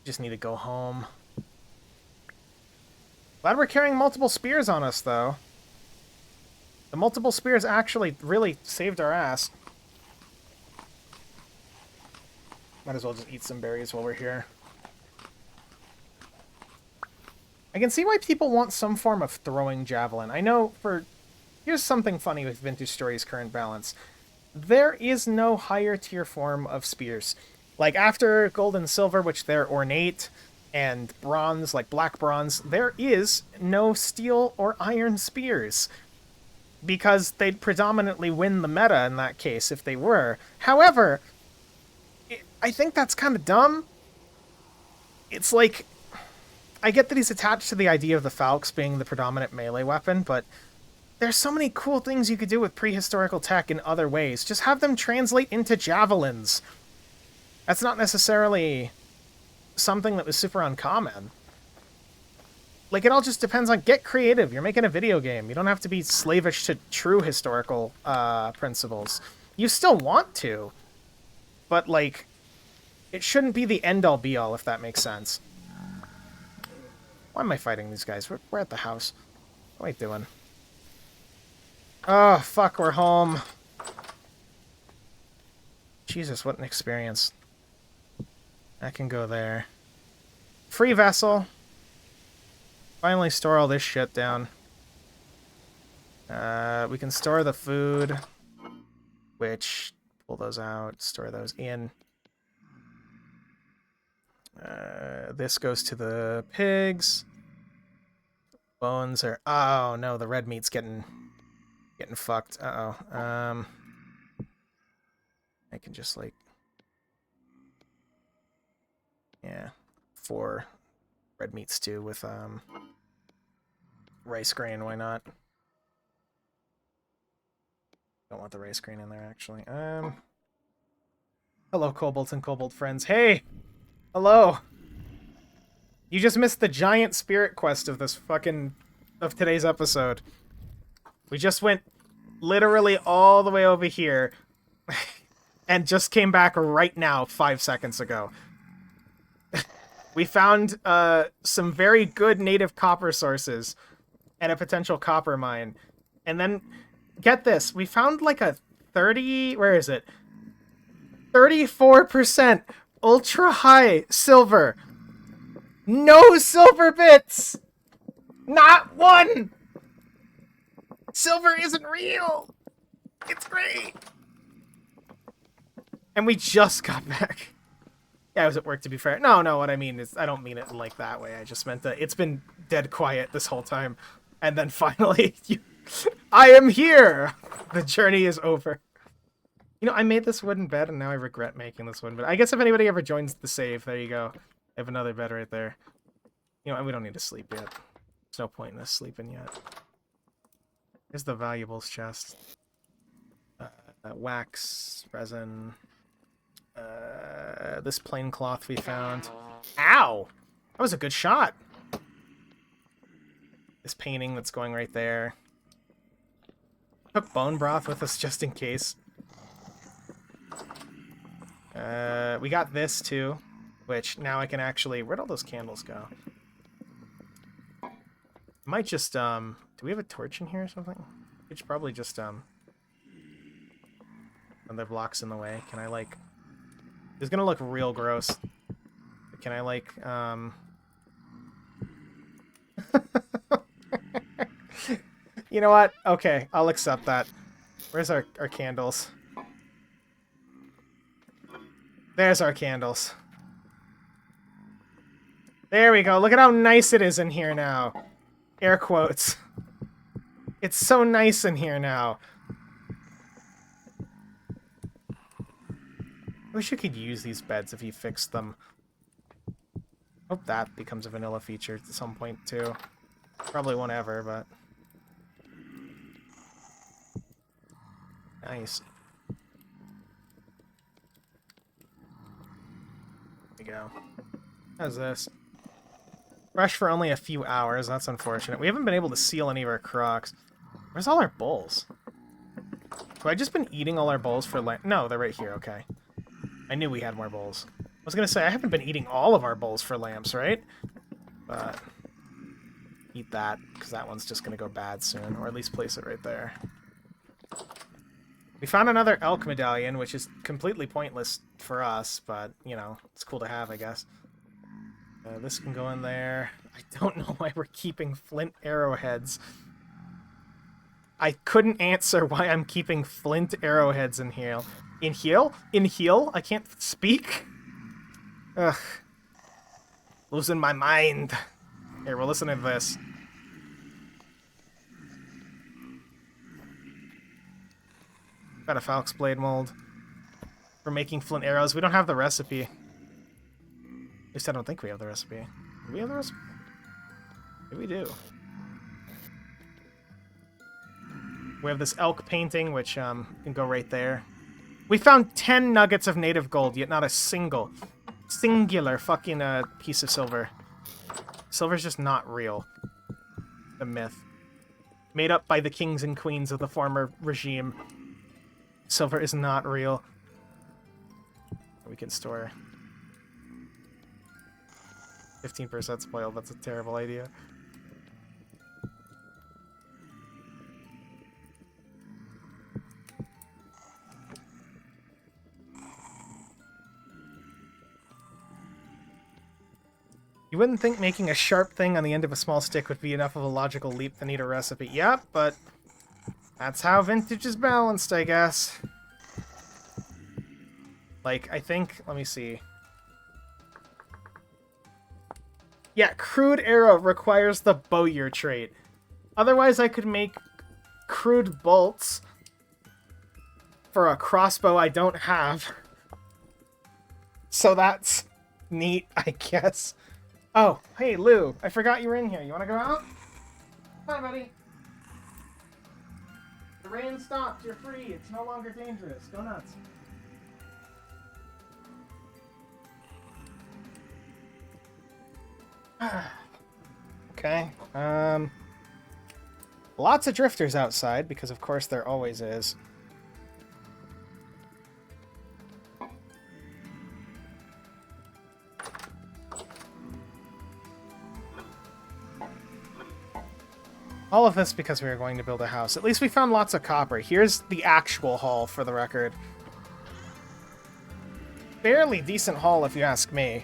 Just need to go home. Glad we're carrying multiple spears on us, though. The multiple spears actually really saved our ass. Might as well just eat some berries while we're here. I can see why people want some form of throwing javelin. I know for... Here's something funny with Vintage Story's current balance. There is no higher tier form of spears. Like, after gold and silver, which they're ornate, and bronze, like black bronze, there is no steel or iron spears. Because they'd predominantly win the meta in that case if they were. However, I think that's kind of dumb. It's like... I get that he's attached to the idea of the Falx being the predominant melee weapon, but there's so many cool things you could do with prehistorical tech in other ways. Just have them translate into javelins. That's not necessarily something that was super uncommon. Like, it all just depends on... Get creative. You're making a video game. You don't have to be slavish to true historical principles. You still want to. But, like, it shouldn't be the end-all, be-all, if that makes sense. Why am I fighting these guys? We're at the house. What am I doing? Oh, fuck, we're home. Jesus, what an experience. I can go there. Free vessel. Finally store all this shit down. We can store the food. Which, pull those out, store those in. This goes to the pigs. Bones are... Oh, no, the red meat's getting fucked. Uh-oh. I can just, like... Yeah. 4 red meat stew with, rice grain, why not? Don't want the rice grain in there, actually. Hello, kobolds and kobold friends. Hey! Hello! You just missed the giant spirit quest of this fucking... of today's episode. We just went literally all the way over here and just came back right now, 5 seconds ago. We found some very good native copper sources and a potential copper mine. And then, get this, we found like a 30... Where is it? 34% ultra high silver. No silver bits! Not one! Silver isn't real! It's great! And we just got back. Yeah, I was at work, to be fair. No, what I mean is, I don't mean it in, like, that way. I just meant that it's been dead quiet this whole time. And then finally, I am here! The journey is over. You know, I made this wooden bed, and now I regret making this wooden bed. I guess if anybody ever joins the save, there you go. I have another bed right there. You know, and we don't need to sleep yet. There's no point in us sleeping yet. Here's the valuables chest. Wax, resin... this plain cloth we found. Ow! That was a good shot. This painting that's going right there. Took bone broth with us just in case. We got this too, which now I can actually... Where'd all those candles go? Might just, do we have a torch in here or something? We should probably just, other blocks in the way. Can I, like... It's gonna look real gross. Can I, like, You know what? Okay, I'll accept that. Where's our candles? There's our candles. There we go. Look at how nice it is in here now. Air quotes. It's so nice in here now. I wish you could use these beds if you fixed them. Hope that becomes a vanilla feature at some point, too. Probably won't ever, but... Nice. There we go. How's this? Fresh for only a few hours. That's unfortunate. We haven't been able to seal any of our crocs. Where's all our bowls? Have I just been eating all our bowls for lunch? No, they're right here. Okay. I knew we had more bowls. I was gonna say, I haven't been eating all of our bowls for lamps, right? But... eat that, because that one's just gonna go bad soon. Or at least place it right there. We found another elk medallion, which is completely pointless for us, but, you know, it's cool to have, I guess. This can go in there. I don't know why we're keeping flint arrowheads. I couldn't answer why I'm keeping flint arrowheads in here. In here? In here? I can't speak? Ugh. Losing my mind. Here, we'll listen to this. Got a Falx blade mold. For making flint arrows. We don't have the recipe. At least I don't think we have the recipe. Do we have the recipe? Maybe we do. We have this elk painting, which can go right there. We found 10 nuggets of native gold, yet not a singular fucking piece of silver. Silver's just not real. the myth. Made up by the kings and queens of the former regime. Silver is not real. We can store 15% spoiled. That's a terrible idea. You wouldn't think making a sharp thing on the end of a small stick would be enough of a logical leap to need a recipe. Yep, but that's how vintage is balanced, I guess. Like, I think... Let me see. Yeah, crude arrow requires the bowyer trait. Otherwise, I could make crude bolts for a crossbow I don't have. So that's neat, I guess. Oh, hey, Lou. I forgot you were in here. You want to go out? Hi, buddy. The rain stopped. You're free. It's no longer dangerous. Go nuts. Okay. Lots of drifters outside, because of course there always is. All of this because we were going to build a house. At least we found lots of copper. Here's the actual haul, for the record. Fairly decent haul, if you ask me.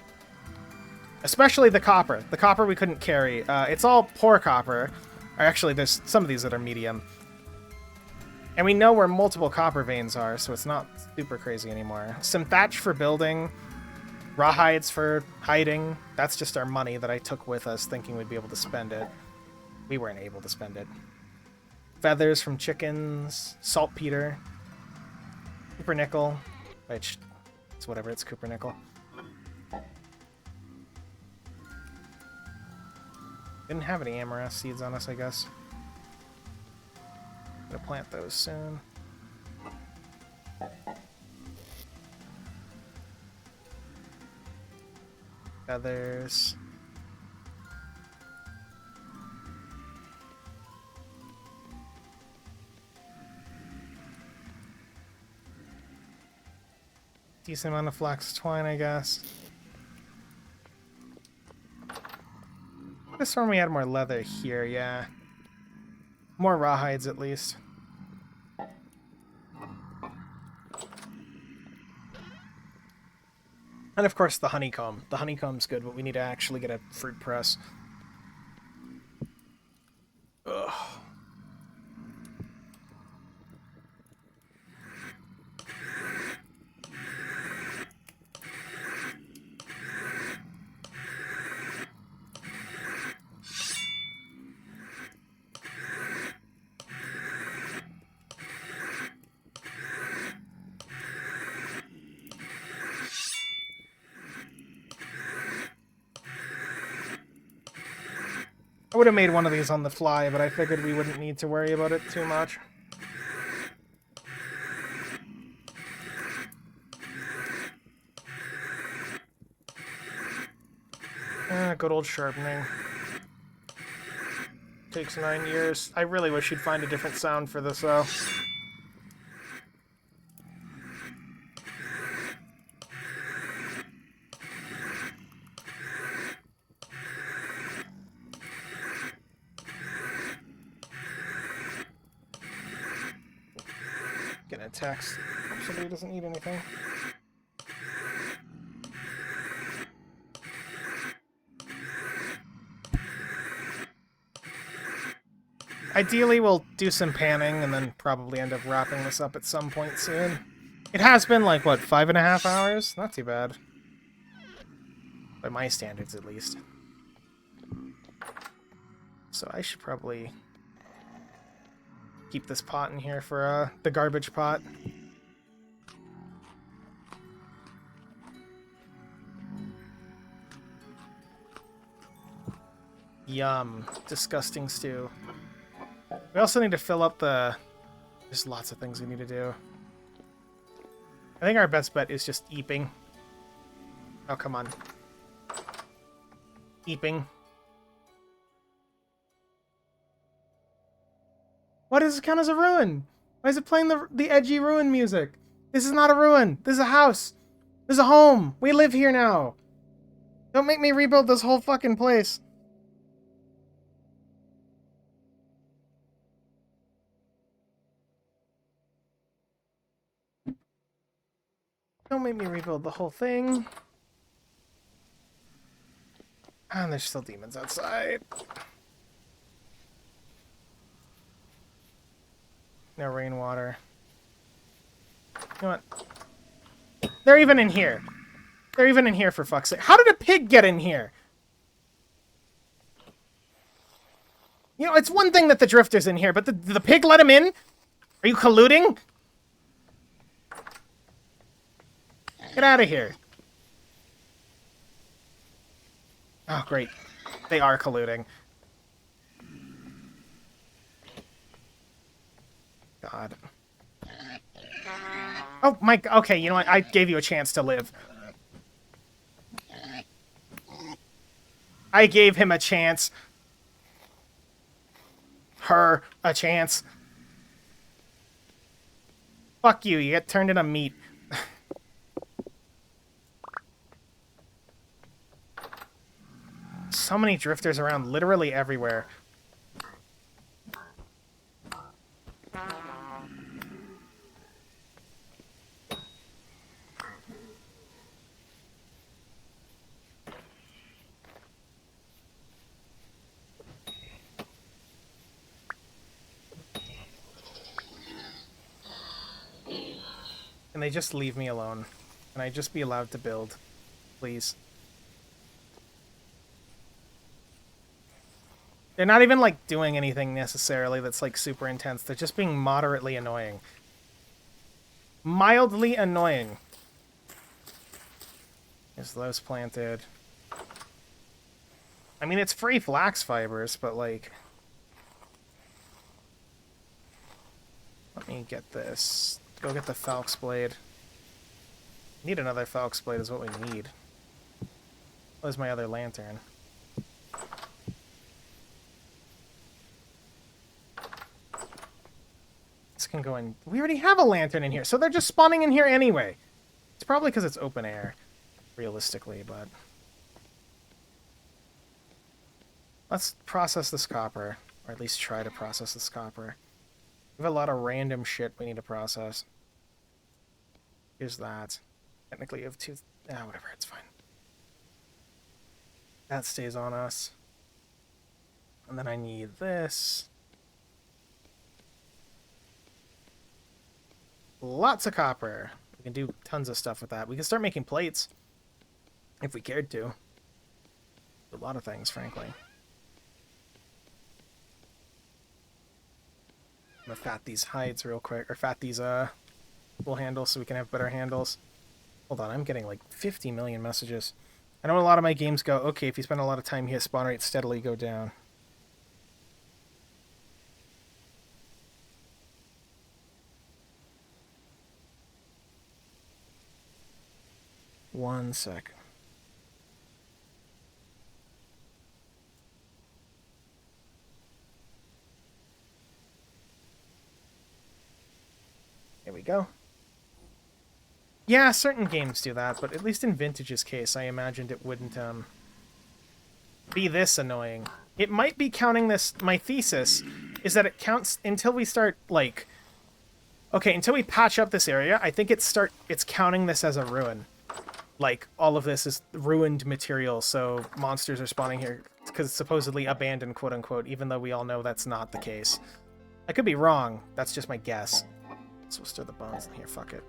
Especially the copper. The copper we couldn't carry. It's all poor copper. Or actually, there's some of these that are medium. And we know where multiple copper veins are, so it's not super crazy anymore. Some thatch for building. Rawhides for hiding. That's just our money that I took with us, thinking we'd be able to spend it. We weren't able to spend it. Feathers from chickens. Saltpeter. Cooper nickel. Which, it's whatever, it's Cooper nickel. Didn't have any amaranth seeds on us, I guess. Gonna plant those soon. Feathers. Decent amount of flax twine, I guess. This one we had more leather here, yeah. More rawhides, at least. And of course the honeycomb. The honeycomb's good, but we need to actually get a fruit press. Ugh. I would have made one of these on the fly, but I figured we wouldn't need to worry about it too much. Good old sharpening. Takes 9 years. I really wish you'd find a different sound for this, though. Getting a text. Somebody doesn't need anything. Ideally, we'll do some panning and then probably end up wrapping this up at some point soon. It has been like, what, 5.5 hours? Not too bad. By my standards, at least. So I should probably keep this pot in here for the garbage pot. Yum. Disgusting stew. We also need to fill up the... There's lots of things we need to do. I think our best bet is just eeping. Oh, come on. Eeping. Why does it count as a ruin? Why is it playing the edgy ruin music? This is not a ruin. This is a house. This is a home. We live here now. Don't make me rebuild this whole fucking place. Don't make me rebuild the whole thing. And there's still demons outside. No rainwater. You know what? They're even in here. They're even in here, for fuck's sake. How did a pig get in here? You know, it's one thing that the drifter's in here, but the pig let him in? Are you colluding? Get out of here. Oh, great. They are colluding. God. Oh, my... Okay, you know what? I gave you a chance to live. I gave him a chance. Her a chance. Fuck you, you get turned into meat. So many drifters around literally everywhere. Can they just leave me alone? Can I just be allowed to build? Please. They're not even, like, doing anything necessarily that's, like, super intense. They're just being moderately annoying. Mildly annoying. There's those planted. I mean, it's free flax fibers, but, like... Let me get this. Go get the Falx Blade. Need another Falx Blade is what we need. Where's my other lantern? This can go in... We already have a lantern in here, so they're just spawning in here anyway. It's probably because it's open air, realistically, but... Let's process this copper, or at least try to process this copper. We have a lot of random shit we need to process. Here's that. Technically you have two... Ah, whatever, it's fine. That stays on us. And then I need this. Lots of copper. We can do tons of stuff with that. We can start making plates. If we cared to. A lot of things, frankly. I'm gonna fat these hides real quick. Or fat these, wool handles so we can have better handles. Hold on, I'm getting like 50 million messages. I know a lot of my games go, okay, if you spend a lot of time here, spawn rates steadily go down. One sec. There we go. Yeah, certain games do that, but at least in Vintage's case, I imagined it wouldn't, be this annoying. It might be counting this... My thesis is that it counts until we start, like... Okay, until we patch up this area, I think it's counting this as a ruin. Like, all of this is ruined material, so monsters are spawning here because it's supposedly abandoned, quote-unquote, even though we all know that's not the case. I could be wrong. That's just my guess. So we'll stir the bones in here. Fuck it.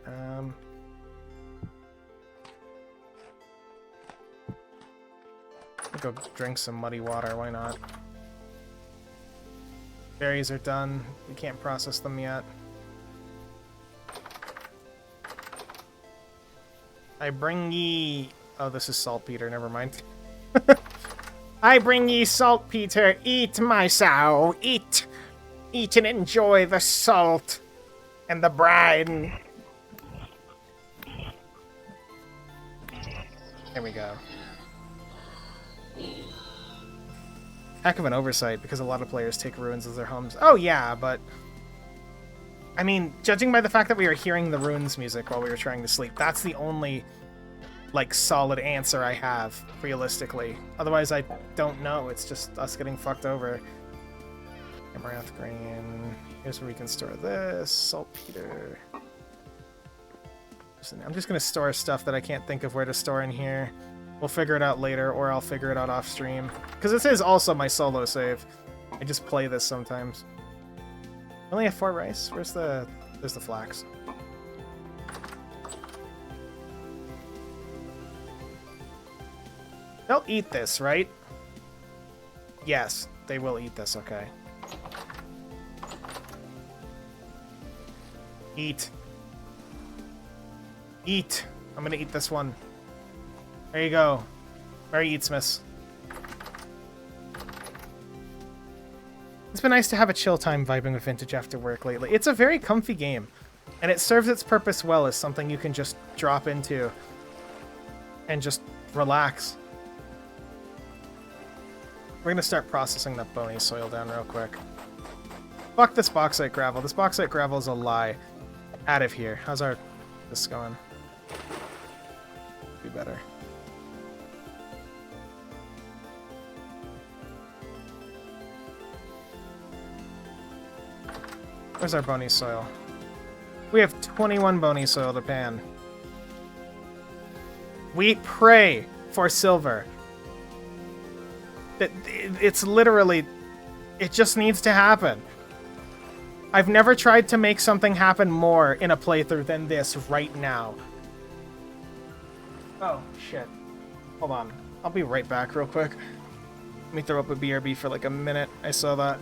Go drink some muddy water. Why not? Berries are done. We can't process them yet. I bring ye... Oh, this is saltpeter. Never mind. I bring ye saltpeter. Eat, my sow. Eat. Eat and enjoy the salt and the brine. There we go. Heck of an oversight, because a lot of players take ruins as their homes. Oh yeah, but I mean, judging by the fact that we were hearing the runes music while we were trying to sleep, that's the only, like, solid answer I have, realistically. Otherwise, I don't know. It's just us getting fucked over. Amaranth grain. Here's where we can store this. Saltpeter. I'm just going to store stuff that I can't think of where to store in here. We'll figure it out later, or I'll figure it out off stream. Because this is also my solo save. I just play this sometimes. I only have 4 rice. There's the flax. They'll eat this, right? Yes, they will eat this, okay. Eat. Eat. I'm gonna eat this one. There you go. Merry Eatsmas. It's been nice to have a chill time vibing with Vintage after work lately. It's a very comfy game, and it serves its purpose well as something you can just drop into and just relax. We're gonna start processing that bony soil down real quick. Fuck this bauxite gravel. This bauxite gravel is a lie. Out of here. How's this going? Be better. Where's our bony soil? We have 21 bony soil to pan. We pray for silver. It's literally... It just needs to happen. I've never tried to make something happen more in a playthrough than this right now. Oh, shit. Hold on. I'll be right back real quick. Let me throw up a BRB for like a minute. I saw that.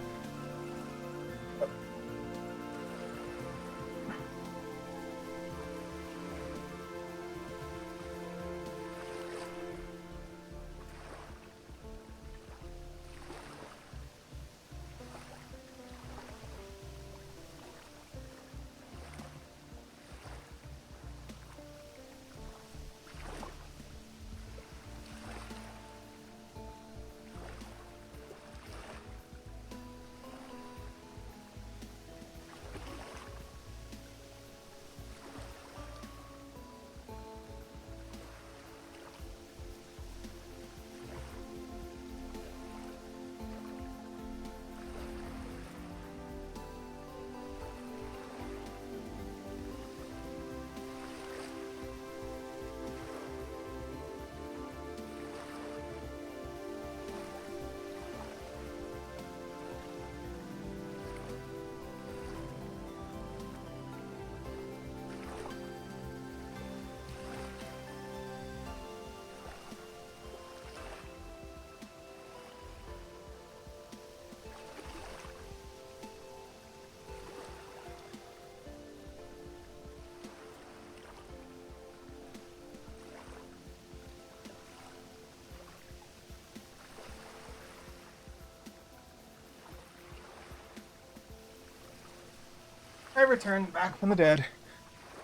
I returned back from the dead.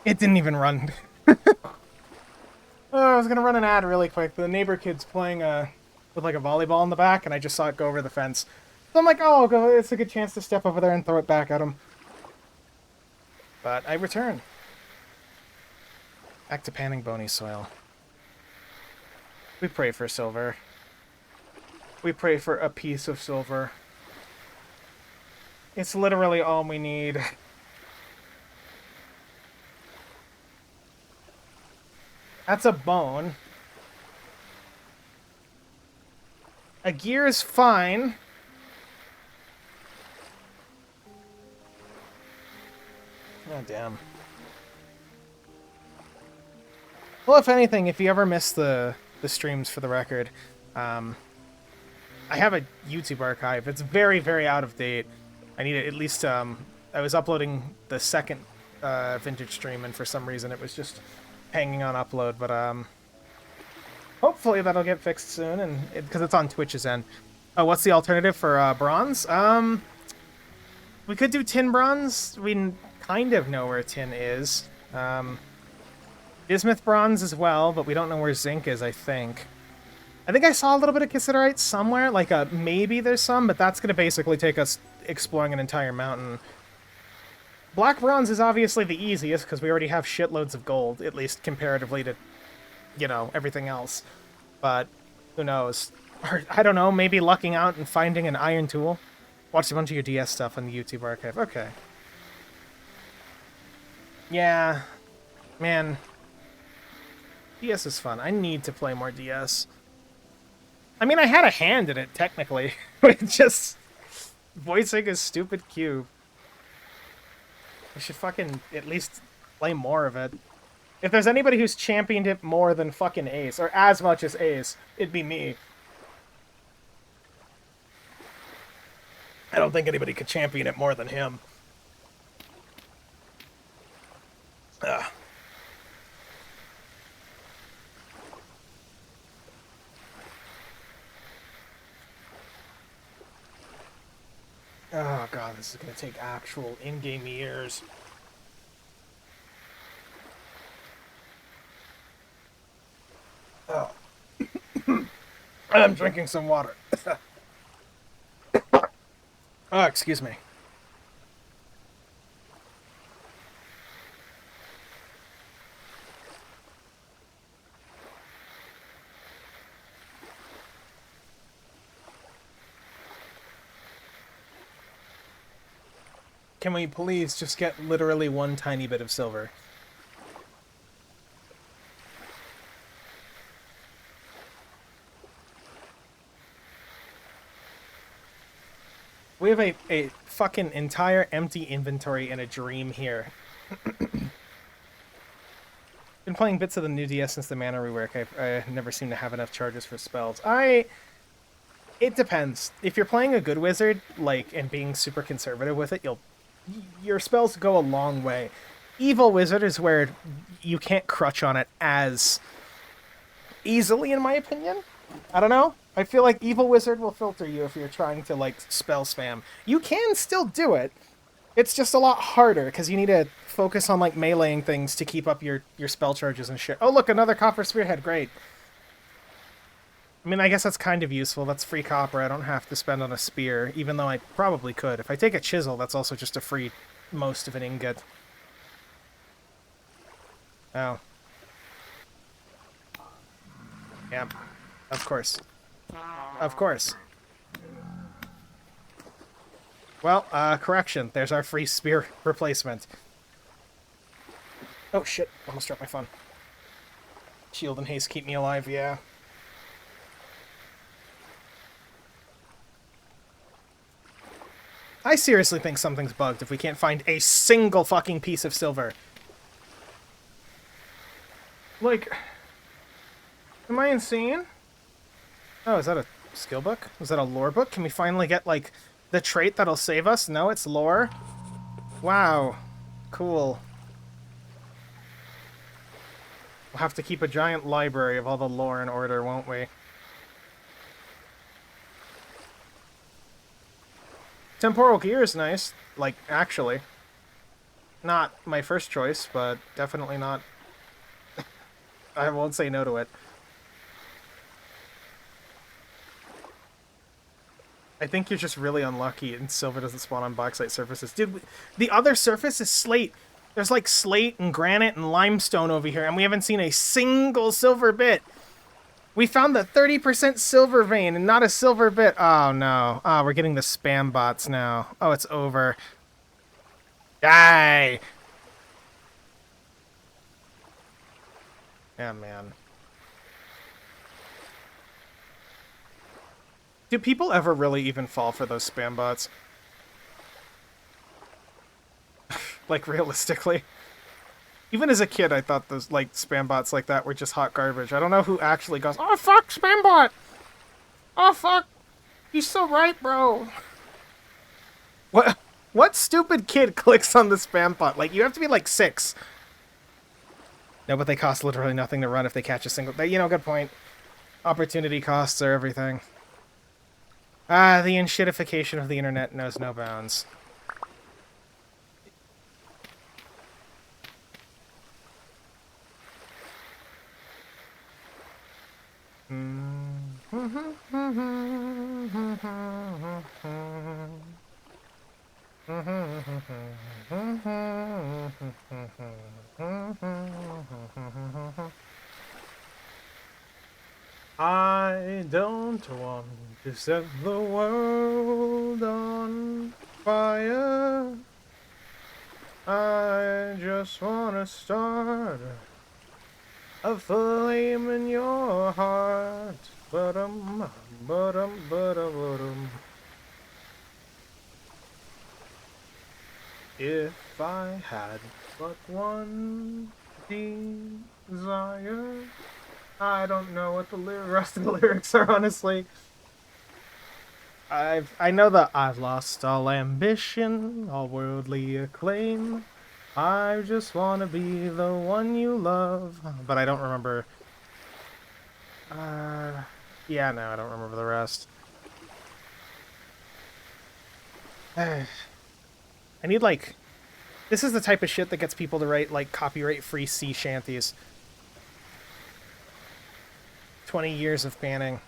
It didn't even run. I was gonna run an ad really quick. The neighbor kid's playing with like a volleyball in the back, and I just saw it go over the fence. So I'm like, oh, I'll go. It's a good chance to step over there and throw it back at him. But I return. Back to panning bony soil. We pray for silver. We pray for a piece of silver. It's literally all we need. That's a bone. A gear is fine. Oh, damn. Well, if anything, if you ever miss the streams for the record, I have a YouTube archive. It's very, very out of date. I need it at least, I was uploading the second vintage stream, and for some reason it was just hanging on upload, but hopefully that'll get fixed soon, and because it's on Twitch's end. Oh, what's the alternative for bronze? We could do tin bronze. We kind of know where tin is. Bismuth bronze as well, but we don't know where zinc is, I think. I think I saw a little bit of cassiterite somewhere, like maybe there's some, but that's going to basically take us exploring an entire mountain. Black bronze is obviously the easiest because we already have shitloads of gold, at least comparatively to, everything else. But who knows? Or, I don't know, maybe lucking out and finding an iron tool. Watched a bunch of your DS stuff on the YouTube archive. Okay. Yeah, man. DS is fun. I need to play more DS. I mean, I had a hand in it, technically. But just voicing a stupid cube. I should fucking at least play more of it. If there's anybody who's championed it more than fucking Ace, or as much as Ace, it'd be me. I don't think anybody could champion it more than him. Ugh. Oh god, this is gonna take actual in-game years. Oh. I'm drinking some water. Oh, excuse me. Can we please just get literally one tiny bit of silver? We have a fucking entire empty inventory in a dream here. Been playing bits of the new DS since the mana rework. I never seem to have enough charges for spells. It depends. If you're playing a good wizard, and being super conservative with it, your spells go a long way. Evil wizard is where you can't crutch on it as easily, in my opinion. I don't know. I feel like Evil Wizard will filter you if you're trying to, spell spam. You can still do it. It's just a lot harder, because you need to focus on, meleeing things to keep up your spell charges and shit. Oh, look, another copper spearhead. Great. I mean, I guess that's kind of useful. That's free copper. I don't have to spend on a spear, even though I probably could. If I take a chisel, that's also just a free most of an ingot. Oh. Yeah. Of course. Of course. Well, correction. There's our free spear replacement. Oh, shit. Almost dropped my phone. Shield and haste keep me alive, yeah. I seriously think something's bugged if we can't find a single fucking piece of silver. Am I insane? Oh, is that a skill book? Is that a lore book? Can we finally get, the trait that'll save us? No, it's lore? Wow. Cool. We'll have to keep a giant library of all the lore in order, won't we? Temporal gear is nice. Actually. Not my first choice, but definitely not... I won't say no to it. I think you're just really unlucky and silver doesn't spawn on bauxite surfaces. Dude, the other surface is slate. There's slate and granite and limestone over here, and we haven't seen a single silver bit. We found the 30% silver vein and not a silver bit. Oh, no. Oh, we're getting the spam bots now. Oh, it's over. Die! Yeah, man. Do people ever really even fall for those spam bots? Realistically? Even as a kid, I thought those, spam bots like that were just hot garbage. I don't know who actually goes, oh, fuck, spam bot! Oh, fuck! He's so right, bro! What stupid kid clicks on the spam bot? You have to be, 6. No, but they cost literally nothing to run if they catch a single... good point. Opportunity costs are everything. Ah, the enshittification of the internet knows no bounds. I don't want to set the world on fire. I just want to start a flame in your heart. Ba-dum, ba-dum, ba-da-ba-dum. If I had but one desire. I don't know what the rest of the lyrics are, honestly. I know that I've lost all ambition, all worldly acclaim. I just want to be the one you love. But I don't remember. Yeah, no, I don't remember the rest. I need, like... This is the type of shit that gets people to write, like, copyright-free sea shanties. 20 years of banning.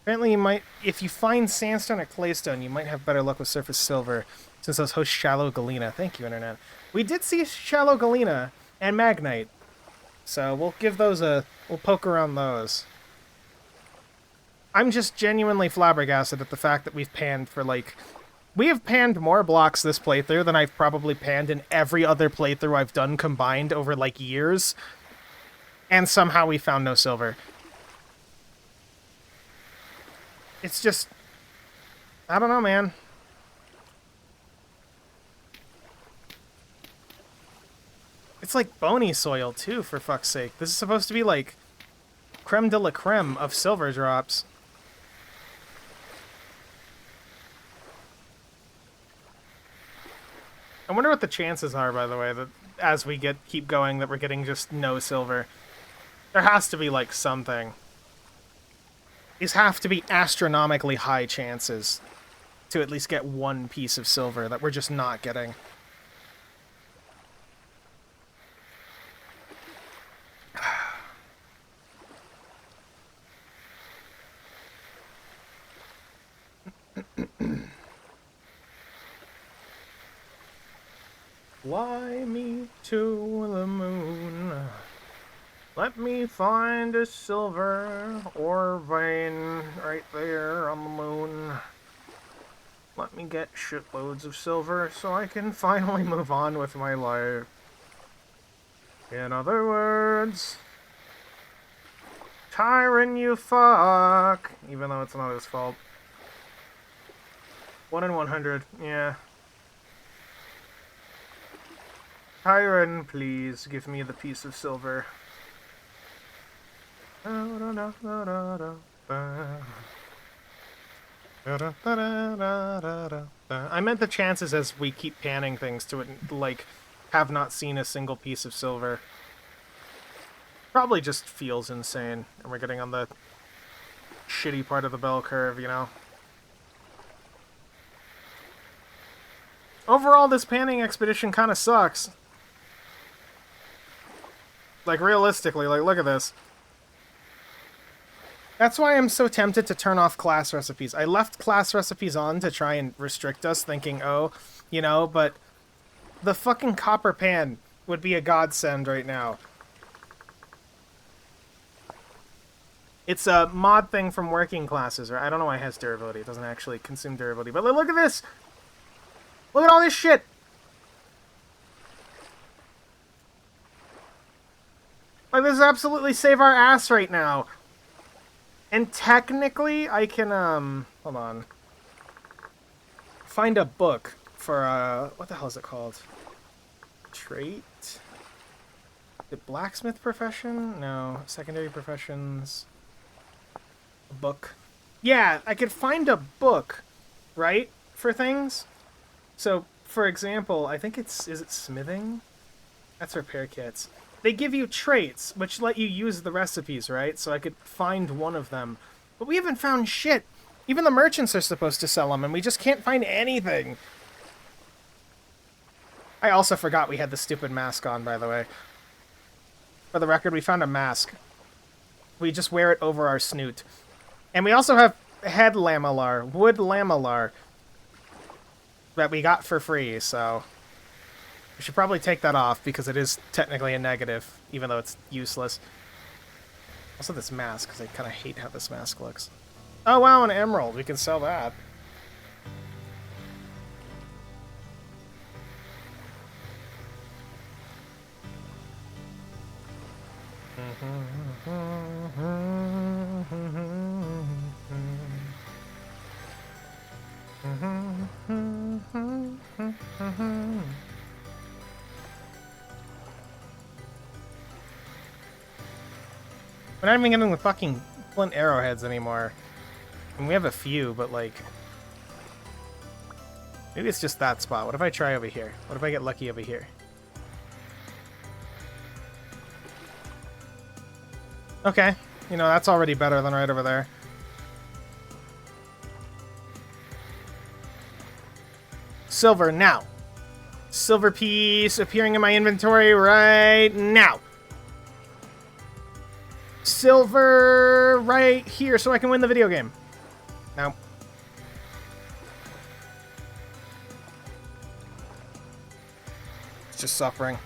Apparently you might... If you find sandstone or claystone, you might have better luck with surface silver, since those host shallow galena. Thank you, Internet. We did see shallow galena and magnite, so we'll give those a... We'll poke around those. I'm just genuinely flabbergasted at the fact that we've panned for, like... We have panned more blocks this playthrough than I've probably panned in every other playthrough I've done combined over, like, years. And somehow we found no silver. It's just... I don't know, man. It's like bony soil, too, for fuck's sake. This is supposed to be, like, creme de la creme of silver drops. I wonder what the chances are, by the way, that as we keep going, that we're getting just no silver. There has to be, like, something. These have to be astronomically high chances to at least get one piece of silver that we're just not getting. Fly me to the moon. Let me find a silver ore vein right there on the moon. Let me get shitloads of silver so I can finally move on with my life. In other words, Tyron, you fuck. Even though it's not his fault. 1 in 100, yeah. Tyron, please give me the piece of silver. I meant the chances as we keep panning things to it, like, have not seen a single piece of silver. Probably just feels insane, and we're getting on the shitty part of the bell curve, you know? Overall, this panning expedition kind of sucks. Like, realistically, like, look at this. That's why I'm so tempted to turn off class recipes. I left class recipes on to try and restrict us, thinking, oh, you know, but the fucking copper pan would be a godsend right now. It's a mod thing from working classes, or I don't know why it has durability. It doesn't actually consume durability. But look at this! Look at all this shit! Like, this is absolutely save our ass right now. And technically, I can, hold on. Find a book for, what the hell is it called? Trait? The blacksmith profession? No. Secondary professions. A book. Yeah, I could find a book, right? For things. So, for example, I think is it smithing? That's repair kits. They give you traits, which let you use the recipes, right? So I could find one of them. But we haven't found shit. Even the merchants are supposed to sell them, and we just can't find anything. I also forgot we had the stupid mask on, by the way. For the record, we found a mask. We just wear it over our snoot. And we also have head lamellar, wood lamellar. that we got for free, so we should probably take that off because it is technically a negative, even though it's useless. Also this mask, because I kind of hate how this mask looks. Oh wow, an emerald. We can sell that. We're not even getting the fucking flint arrowheads anymore. And we have a few, but like... maybe it's just that spot. What if I try over here? What if I get lucky over here? Okay. You know, that's already better than right over there. Silver now. Silver piece appearing in my inventory right now. Silver right here so I can win the video game. No. It's just suffering.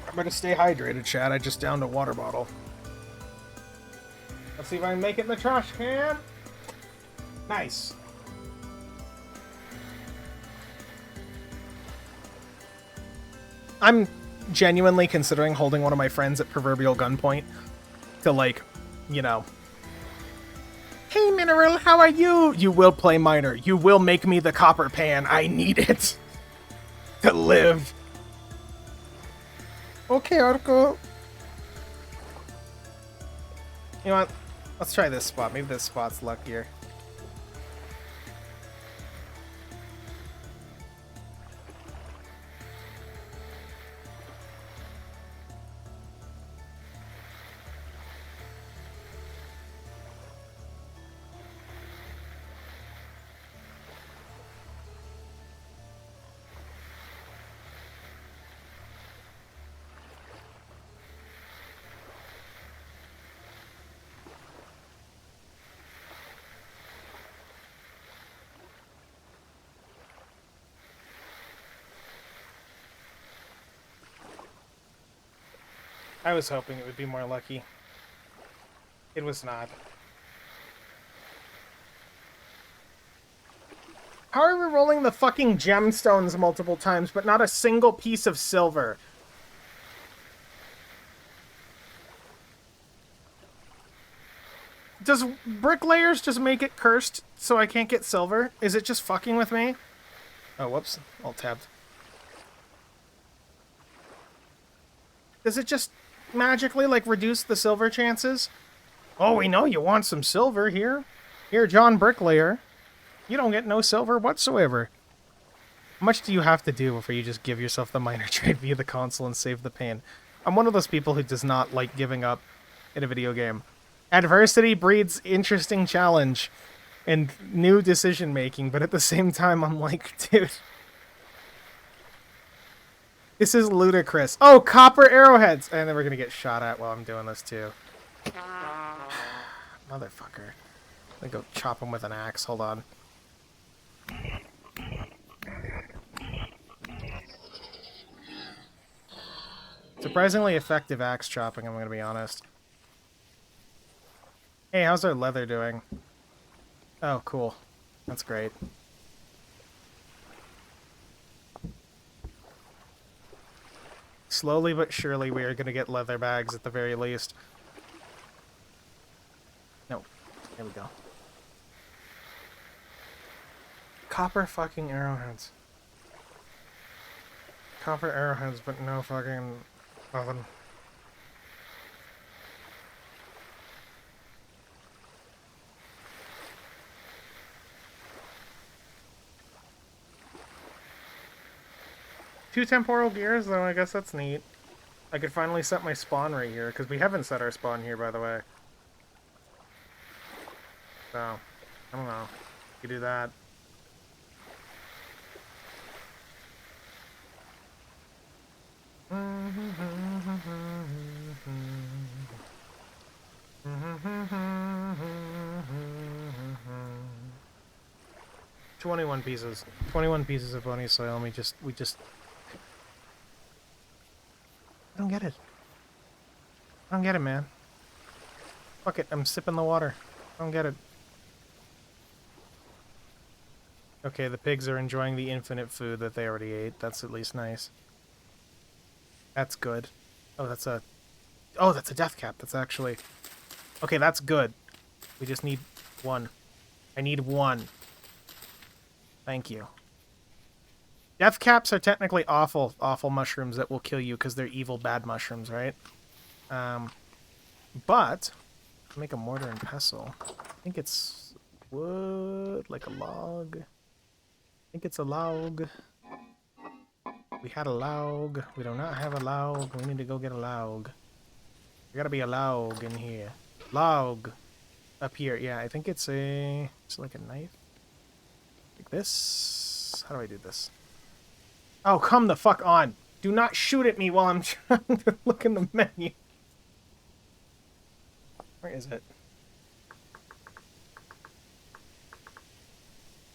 I'm gonna stay hydrated, Chad. I just downed a water bottle. Let's see if I can make it in the trash can. Nice. I'm genuinely considering holding one of my friends at proverbial gunpoint to, like, you know... Hey, Mineral, how are you? You will play miner. You will make me the copper pan. I need it to live. Okay, Arco. You know what? Let's try this spot. Maybe this spot's luckier. I was hoping it would be more lucky. It was not. How are we rolling the fucking gemstones multiple times, but not a single piece of silver? Does bricklayers just make it cursed so I can't get silver? Is it just fucking with me? Oh, whoops. Alt-tabbed. Does it just magically, like, reduce the silver chances? Oh, we know you want some silver here. Here, John Bricklayer. You don't get no silver whatsoever. How much do you have to do before you just give yourself the minor trade via the console and save the pain? I'm one of those people who does not like giving up in a video game. Adversity breeds interesting challenge and new decision making, but at the same time, I'm like, dude... this is ludicrous. Oh, copper arrowheads! And then we're gonna get shot at while I'm doing this, too. Motherfucker. Let me go chop him with an axe. Hold on. Surprisingly effective axe chopping, I'm gonna be honest. Hey, how's our leather doing? Oh, cool. That's great. Slowly but surely, we are going to get leather bags at the very least. No. There we go. Copper fucking arrowheads. Copper arrowheads, but no fucking nothing. Two temporal gears, though, I guess that's neat. I could finally set my spawn right here, because we haven't set our spawn here, by the way. So, I don't know. You do that. 21 pieces. 21 pieces of bony soil, and we just... I don't get it. I don't get it, man. Fuck it, I'm sipping the water. I don't get it. Okay, the pigs are enjoying the infinite food that they already ate. That's at least nice. That's good. Oh, that's a... Oh, that's a death cap. That's actually... Okay, that's good. We just need one. I need one. Thank you. Death caps are technically awful mushrooms that will kill you because they're evil, bad mushrooms, right? But... Make a mortar and pestle. I think it's wood, like a log. I think it's a log. We had a log. We do not have a log. We need to go get a log. There gotta be a log in here. Log. Up here. Yeah, I think it's a... It's like a knife. Like this. How do I do this? Oh, come the fuck on. Do not shoot at me while I'm trying to look in the menu. Where is it?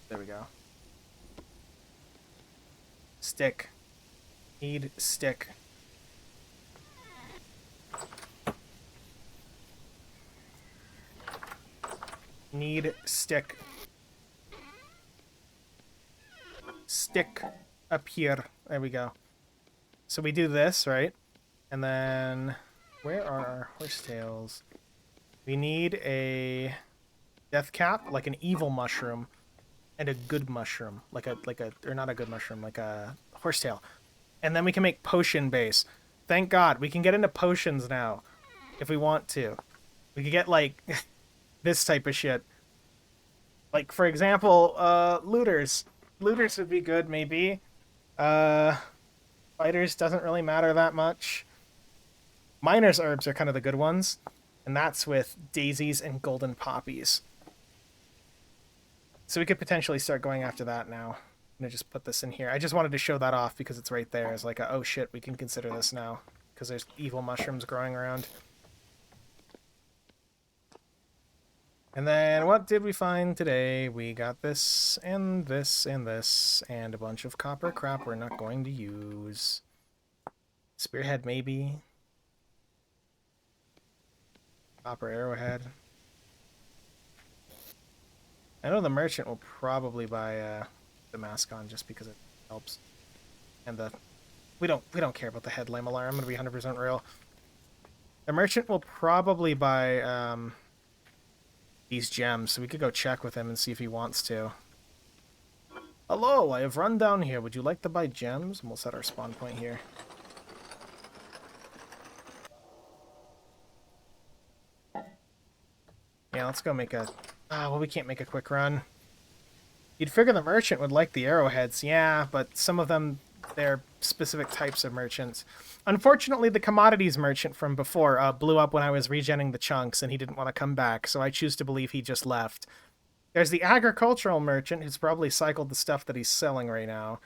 There we go. Stick. Need stick. Need stick. Stick up here. There we go. So we do this, right? And then... Where are our horsetails? We need a death cap, like an evil mushroom, and a good mushroom, or not a good mushroom, like a horsetail. And then we can make potion base. Thank God, we can get into potions now, if we want to. We could get, like, this type of shit. Like, for example, looters. Looters would be good, maybe. Fighters doesn't really matter that much. Miner's herbs are kind of the good ones. And that's with daisies and golden poppies. So we could potentially start going after that now. I'm going to just put this in here. I just wanted to show that off because it's right there. It's like, oh shit, we can consider this now. Because there's evil mushrooms growing around. And then what did we find today? We got this, and this, and this, and a bunch of copper crap we're not going to use. Spearhead, maybe. Copper arrowhead. I know the merchant will probably buy the Mascon just because it helps. And the we don't care about the head Lamalar. I'm gonna be 100% real. The merchant will probably buy these gems, so we could go check with him and see if he wants to. Hello, I have run down here. Would you like to buy gems? And we'll set our spawn point here. Yeah, let's go make a... well, we can't make a quick run. You'd figure the merchant would like the arrowheads. Yeah, but some of them, they're specific types of merchants. Unfortunately, the commodities merchant from before blew up when I was regenning the chunks, and he didn't want to come back, so I choose to believe he just left. There's the agricultural merchant, who's probably cycled the stuff that he's selling right now.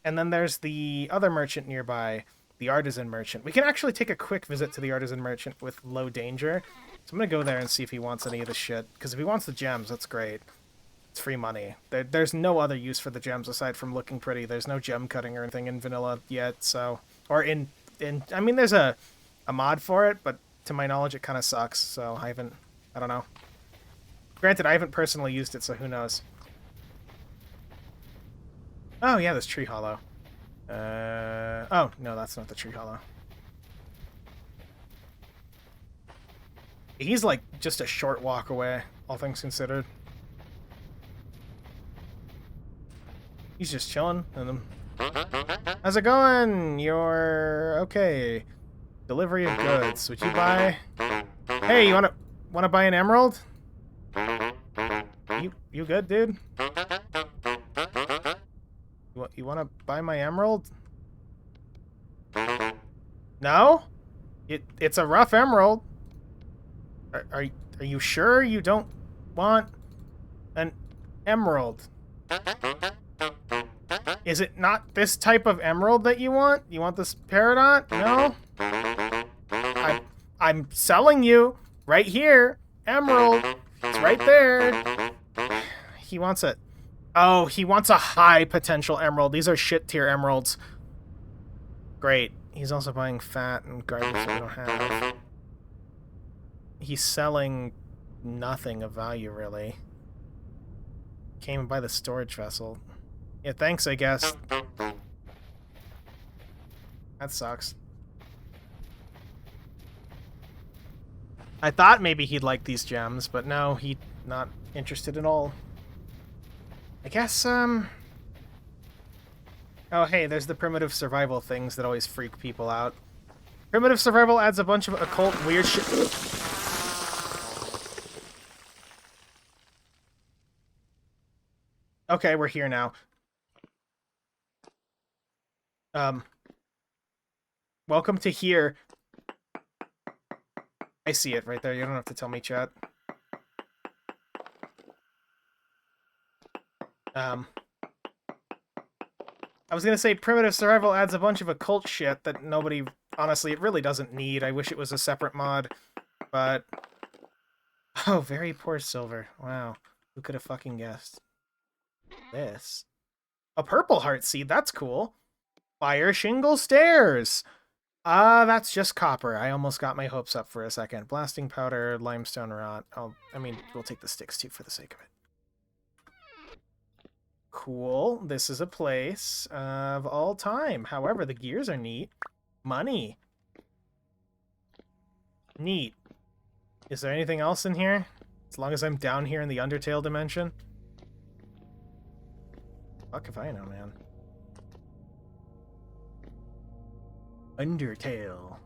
And then there's the other merchant nearby, the artisan merchant. We can actually take a quick visit to the artisan merchant with low danger. So I'm going to go there and see if he wants any of this shit. Because if he wants the gems, that's great. It's free money. There's no other use for the gems aside from looking pretty. There's no gem cutting or anything in vanilla yet, so... Or in I mean, there's a mod for it, but to my knowledge it kind of sucks, so I don't know. Granted, I haven't personally used it, so who knows. Oh, yeah, this tree hollow. Oh, no, that's not the tree hollow. He's, like, just a short walk away, all things considered. He's just chilling. And how's it going? You're... okay. Delivery of goods. Would you buy... Hey, you wanna buy an emerald? You good, dude? You wanna buy my emerald? No? It's a rough emerald. Are you sure you don't want an emerald? Is it not this type of emerald that you want? You want this peridot? No? I'm selling you right here. Emerald. It's right there. He wants it. Oh, he wants a high potential emerald. These are shit tier emeralds. Great. He's also buying fat and garbage that we don't have. He's selling nothing of value, really. Came and buy the storage vessel. Yeah, thanks, I guess. That sucks. I thought maybe he'd like these gems, but no, he's not interested at all. I guess, Oh, hey, there's the primitive survival things that always freak people out. Primitive survival adds a bunch of occult weird shit. Okay, we're here now. Welcome to here. I see it right there. You don't have to tell me, chat. I was gonna say primitive survival adds a bunch of occult shit that nobody, honestly, it really doesn't need. I wish it was a separate mod, but... Oh, very poor silver. Wow. Who could have fucking guessed? This. A purple heart seed, that's cool. Fire shingle stairs! That's just copper. I almost got my hopes up for a second. Blasting powder, limestone rot. I mean, we'll take the sticks too for the sake of it. Cool. This is a place of all time. However, the gears are neat. Money. Neat. Is there anything else in here? As long as I'm down here in the Undertale dimension? Fuck if I know, man. Undertale.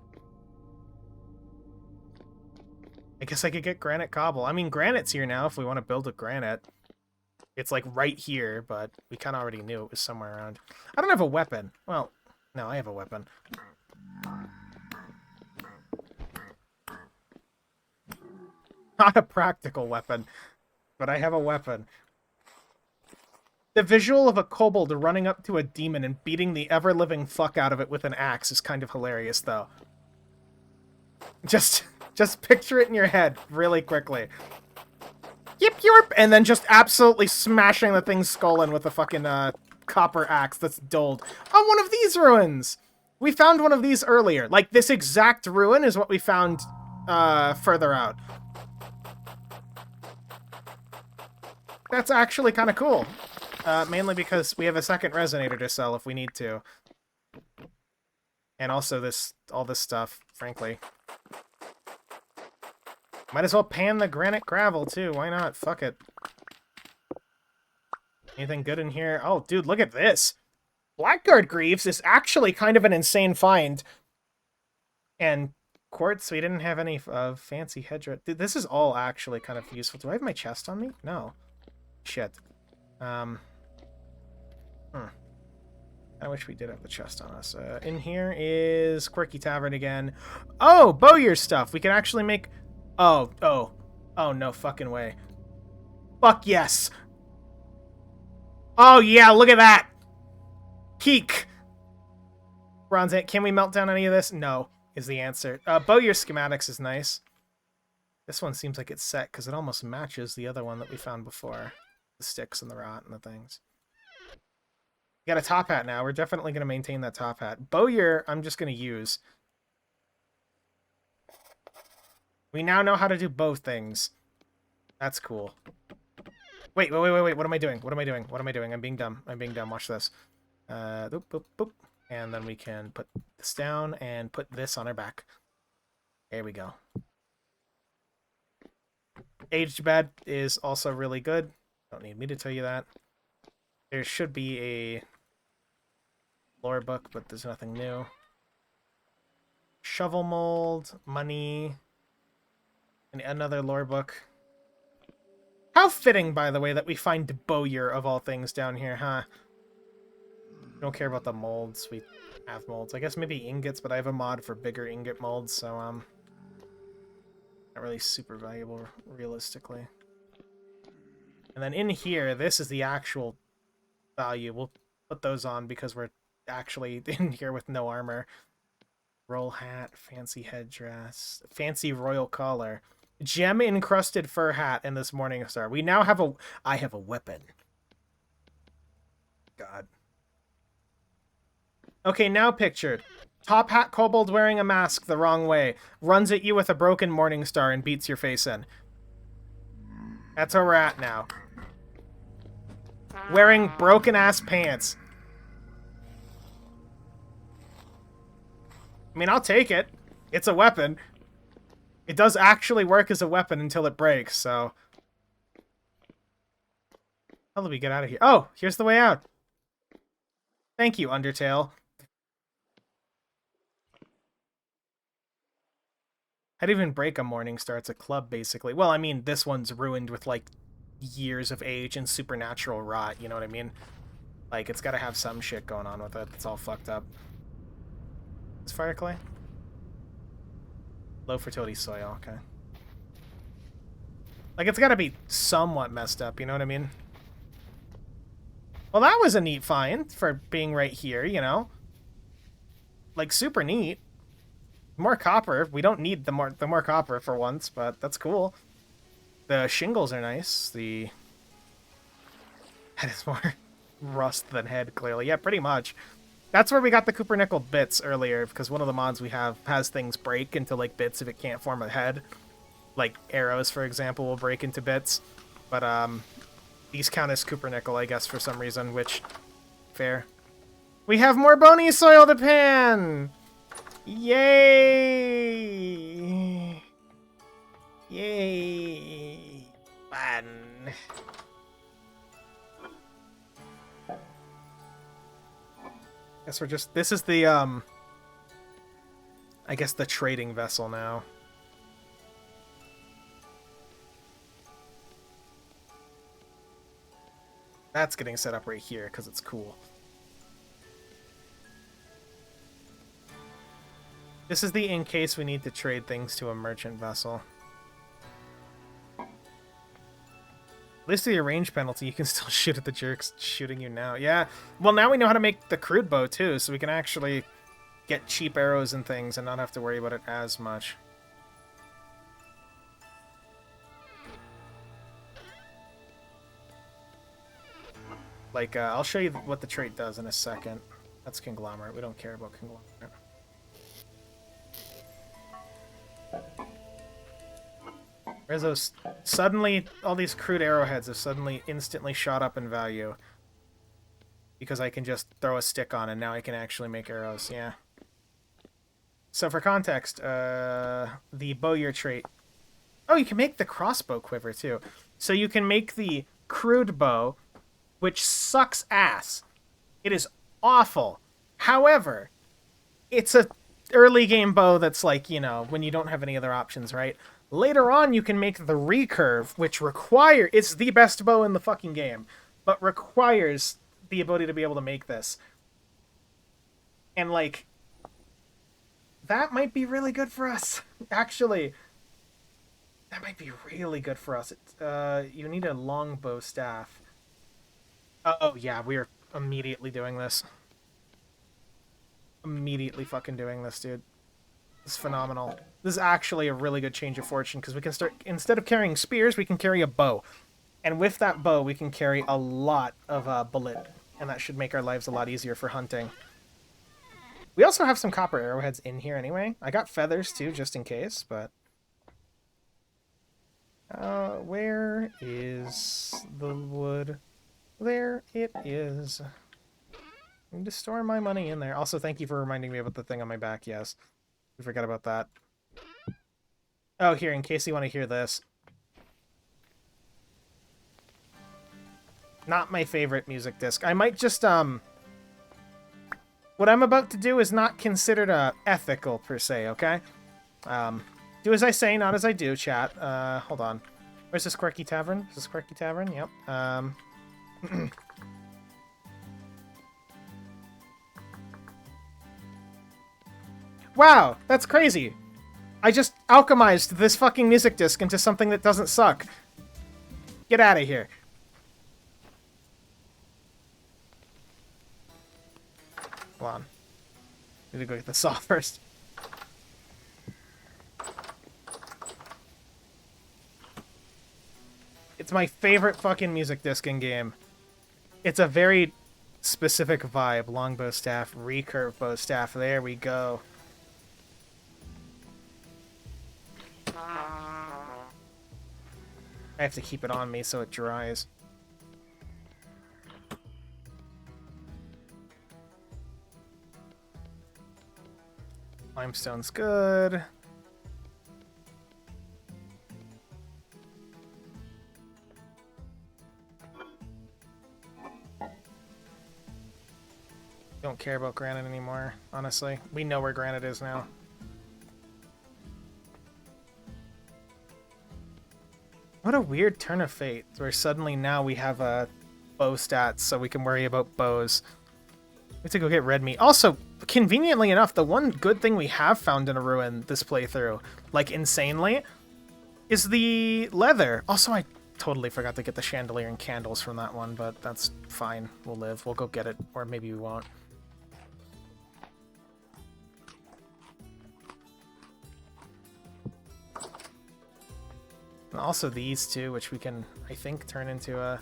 I guess I could get granite cobble. I mean, granite's here now if we want to build a granite. It's like right here, but we kind of already knew it was somewhere around. I don't have a weapon. Well, no, I have a weapon. Not a practical weapon, but I have a weapon. The visual of a kobold running up to a demon and beating the ever-living fuck out of it with an axe is kind of hilarious, though. Just picture it in your head really quickly. Yip yorp! And then just absolutely smashing the thing's skull in with a fucking copper axe that's dulled. On one of these ruins! We found one of these earlier. Like, this exact ruin is what we found further out. That's actually kind of cool. Mainly because we have a second resonator to sell if we need to. And also all this stuff, frankly. Might as well pan the granite gravel, too. Why not? Fuck it. Anything good in here? Oh, dude, look at this! Blackguard Greaves is actually kind of an insane find. And quartz, we didn't have any fancy headdress. Dude, this is all actually kind of useful. Do I have my chest on me? No. Shit. I wish we did have the chest on us. In here is Quirky Tavern again. Oh, Bowyer stuff! We can actually make... Oh, no fucking way. Fuck yes! Oh yeah, look at that! Keek! Bronze Ant, can we melt down any of this? No, is the answer. Bowyer schematics is nice. This one seems like it's set, because it almost matches the other one that we found before. The sticks and the rot and the things. We got a top hat now. We're definitely going to maintain that top hat. Bowyer, I'm just going to use. We now know how to do both things. That's cool. Wait. What am I doing? I'm being dumb. Watch this. Boop, boop, boop. And then we can put this down and put this on our back. There we go. Aged Bed is also really good. Don't need me to tell you that. There should be a lore book, but there's nothing new. Shovel mold, money, and another lore book. How fitting, by the way, that we find Bowyer of all things down here, huh? We don't care about the molds. We have molds. I guess maybe ingots, but I have a mod for bigger ingot molds, so not really super valuable realistically. And then in here, this is the actual value. We'll put those on because we're actually in here with no armor. Roll hat, fancy headdress, fancy royal collar, gem encrusted fur hat, and this morning star. We now have I have a weapon. God. Okay, now pictured. Top hat kobold wearing a mask the wrong way. Runs at you with a broken morning star and beats your face in. That's where we're at now. Wearing broken ass pants. I mean, I'll take it. It's a weapon. It does actually work as a weapon until it breaks, so... How do we get out of here? Oh, here's the way out. Thank you, Undertale. I'd even break a morning star. It's a club, basically. Well, I mean, this one's ruined with, like, years of age and supernatural rot, you know what I mean? Like, it's gotta have some shit going on with it. It's all fucked up. Is fire clay? Low fertility soil, okay. Like, it's gotta be somewhat messed up, you know what I mean? Well, that was a neat find for being right here, you know? Like, super neat. More copper. We don't need the more copper for once, but that's cool. The shingles are nice. The head is more rust than head, clearly. Yeah, pretty much. That's where we got the Cooper Nickel bits earlier, because one of the mods we have has things break into, like, bits if it can't form a head. Like, arrows, for example, will break into bits. But, these count as Cooper Nickel, I guess, for some reason, which... Fair. We have more bony soil to pan! Yay! Yay! Fun. Guess we're just... This is the, I guess the trading vessel now. That's getting set up right here, because it's cool. This is the in case we need to trade things to a merchant vessel. At least the range penalty, you can still shoot at the jerks shooting you now. Yeah, well now we know how to make the crude bow too, so we can actually get cheap arrows and things and not have to worry about it as much. Like, I'll show you what the trait does in a second. That's conglomerate. We don't care about conglomerate. Where's those... Suddenly, all these crude arrowheads have suddenly instantly shot up in value. Because I can just throw a stick on and now I can actually make arrows, yeah. So for context, the bowyer trait... Oh, you can make the crossbow quiver too. So you can make the crude bow, which sucks ass. It is awful. However, it's a early game bow that's like, you know, when you don't have any other options, right? Later on, you can make the recurve, which it's the best bow in the fucking game, but requires the ability to be able to make this. And, like, that might be really good for us, actually. That might be really good for us. You need a longbow staff. Oh, yeah, we are immediately doing this. Immediately fucking doing this, dude. This is phenomenal. This is actually a really good change of fortune, because we can start... Instead of carrying spears, we can carry a bow. And with that bow, we can carry a lot of bullet. And that should make our lives a lot easier for hunting. We also have some copper arrowheads in here anyway. I got feathers, too, just in case, but... where is the wood? There it is. I need to store my money in there. Also, thank you for reminding me about the thing on my back, yes. I forgot about that. Oh, here, in case you want to hear this. Not my favorite music disc. I might just, what I'm about to do is not considered, ethical, per se, okay? Do as I say, not as I do, chat. Hold on. Where's this Quirky Tavern? Is this Quirky Tavern? Yep. Wow, that's crazy. I just alchemized this fucking music disc into something that doesn't suck. Get out of here. Hold on. Need to go get the saw first. It's my favorite fucking music disc in game. It's a very specific vibe. Longbow staff, recurve bow staff. There we go. I have to keep it on me so it dries. Limestone's good. Don't care about granite anymore, honestly. We know where granite is now. What a weird turn of fate, where suddenly now we have bow stats, so we can worry about bows. We have to go get red meat. Also, conveniently enough, the one good thing we have found in a ruin this playthrough, like insanely, is the leather. Also, I totally forgot to get the chandelier and candles from that one, but that's fine. We'll live. We'll go get it, or maybe we won't. And also these two, which we can, I think, turn into a...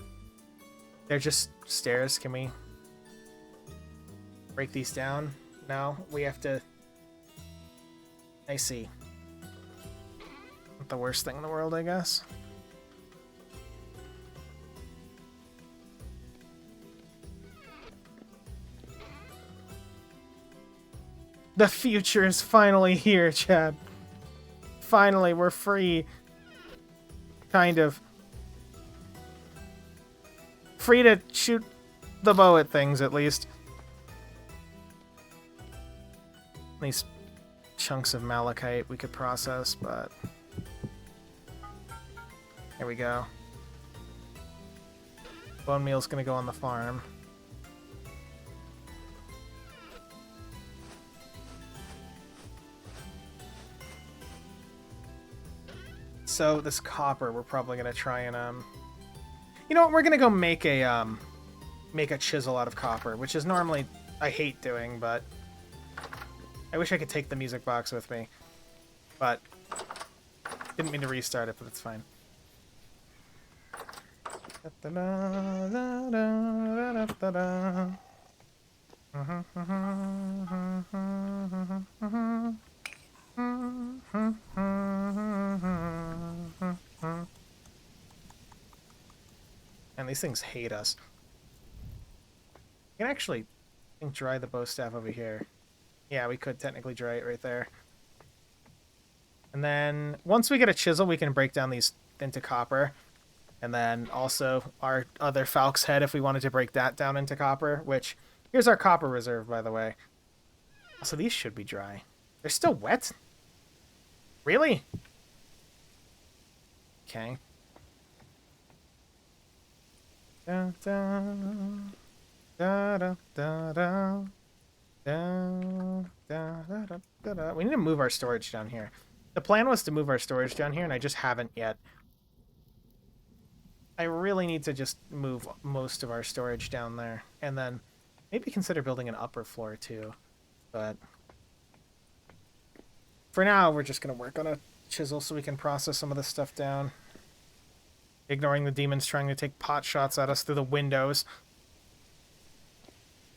They're just stairs. Can we break these down? No, we have to... I see. Not the worst thing in the world, I guess. The future is finally here, Chad. Finally, we're free. Kind of. Free to shoot the bow at things, at least. These chunks of malachite we could process, but... There we go. Bone meal's gonna go on the farm. So this copper, we're probably gonna try and you know what? We're gonna go make a chisel out of copper, which is normally I hate doing, but I wish I could take the music box with me. But didn't mean to restart it, but it's fine. And these things hate us. We can actually, I think, dry the bow staff over here. Yeah, we could technically dry it right there. And then once we get a chisel, we can break down these into copper. And then also our other Falc's head, if we wanted to break that down into copper, which here's our copper reserve, by the way. So these should be dry. They're still wet? Really? Okay. Da, da, da, da, da, da, da, da, da, da, da. We need to move our storage down here. The plan was to move our storage down here, and I just haven't yet. I really need to just move most of our storage down there, and then maybe consider building an upper floor too. But for now, we're just going to work on a chisel so we can process some of this stuff down. Ignoring the demons trying to take pot shots at us through the windows.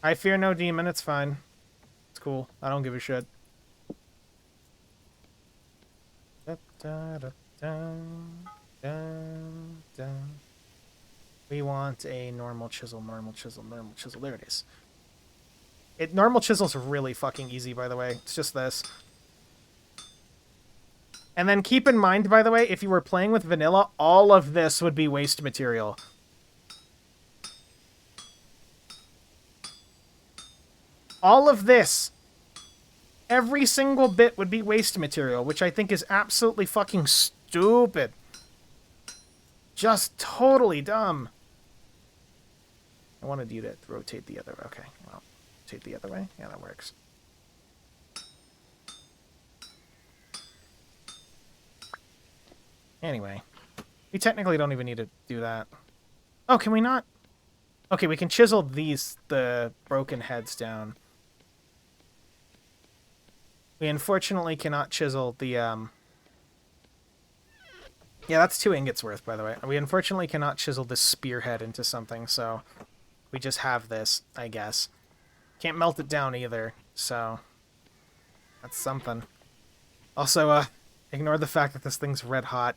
I fear no demon, it's fine. It's cool. I don't give a shit. Da, da, da, da, da, da. We want a normal chisel, normal chisel, normal chisel. There it is. Normal chisel's really fucking easy, by the way. It's just this. And then keep in mind, by the way, if you were playing with vanilla, all of this would be waste material. All of this. Every single bit would be waste material, which I think is absolutely fucking stupid. Just totally dumb. I wanted you to rotate the other way. Okay, well, rotate the other way. Yeah, that works. Anyway, we technically don't even need to do that. Oh, can we not? Okay, we can chisel the broken heads down. We unfortunately cannot chisel the, Yeah, that's 2 ingots worth, by the way. We unfortunately cannot chisel this spearhead into something, so We just have this, I guess. Can't melt it down either, so that's something. Also, ignore the fact that this thing's red hot.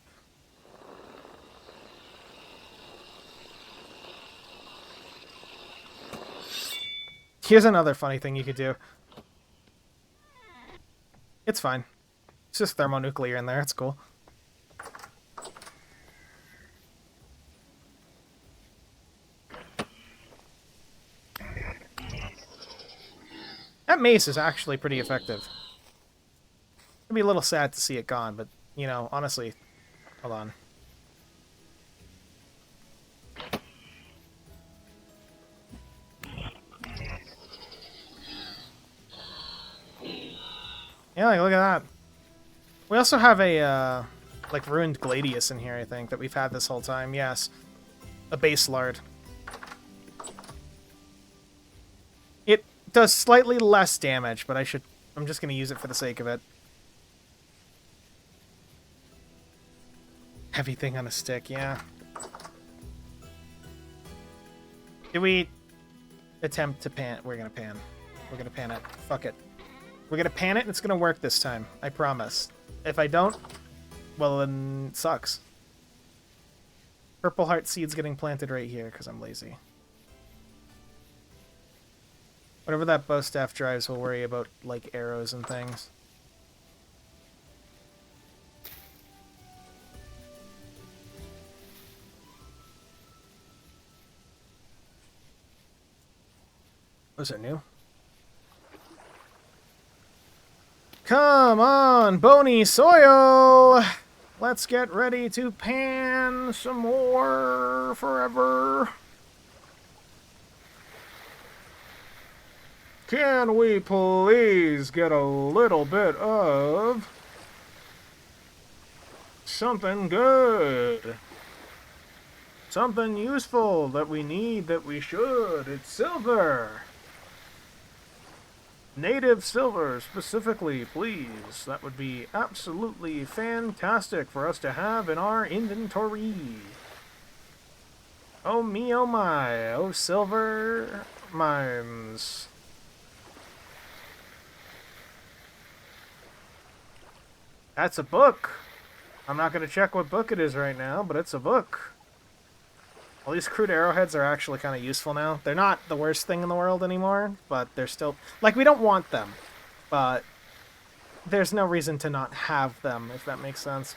Here's another funny thing you could do. It's fine. It's just thermonuclear in there. It's cool. That mace is actually pretty effective. It'd be a little sad to see it gone, but, you know, honestly... Hold on. Yeah, like, look at that. We also have a, like, ruined Gladius in here, I think, that we've had this whole time. Yes. A base lard. It does slightly less damage, but I'm just gonna use it for the sake of it. Heavy thing on a stick, yeah. Did we attempt to pan? We're gonna pan. We're gonna pan it. Fuck it. We're gonna pan it, and it's gonna work this time. I promise. If I don't, well, then it sucks. Purple heart seeds getting planted right here, because I'm lazy. Whatever that bow staff drives, we'll worry about, like, arrows and things. Was it new? Come on, bony soil! Let's get ready to pan some more forever. Can we please get a little bit of something good? Something useful that we need, that we should. It's silver. Native silver, specifically, please. That would be absolutely fantastic for us to have in our inventory. Oh me, oh my. Oh, silver mines. That's a book. I'm not going to check what book it is right now, but it's a book. All these crude arrowheads are actually kind of useful now. They're not the worst thing in the world anymore, but they're still... Like, we don't want them, but there's no reason to not have them, if that makes sense.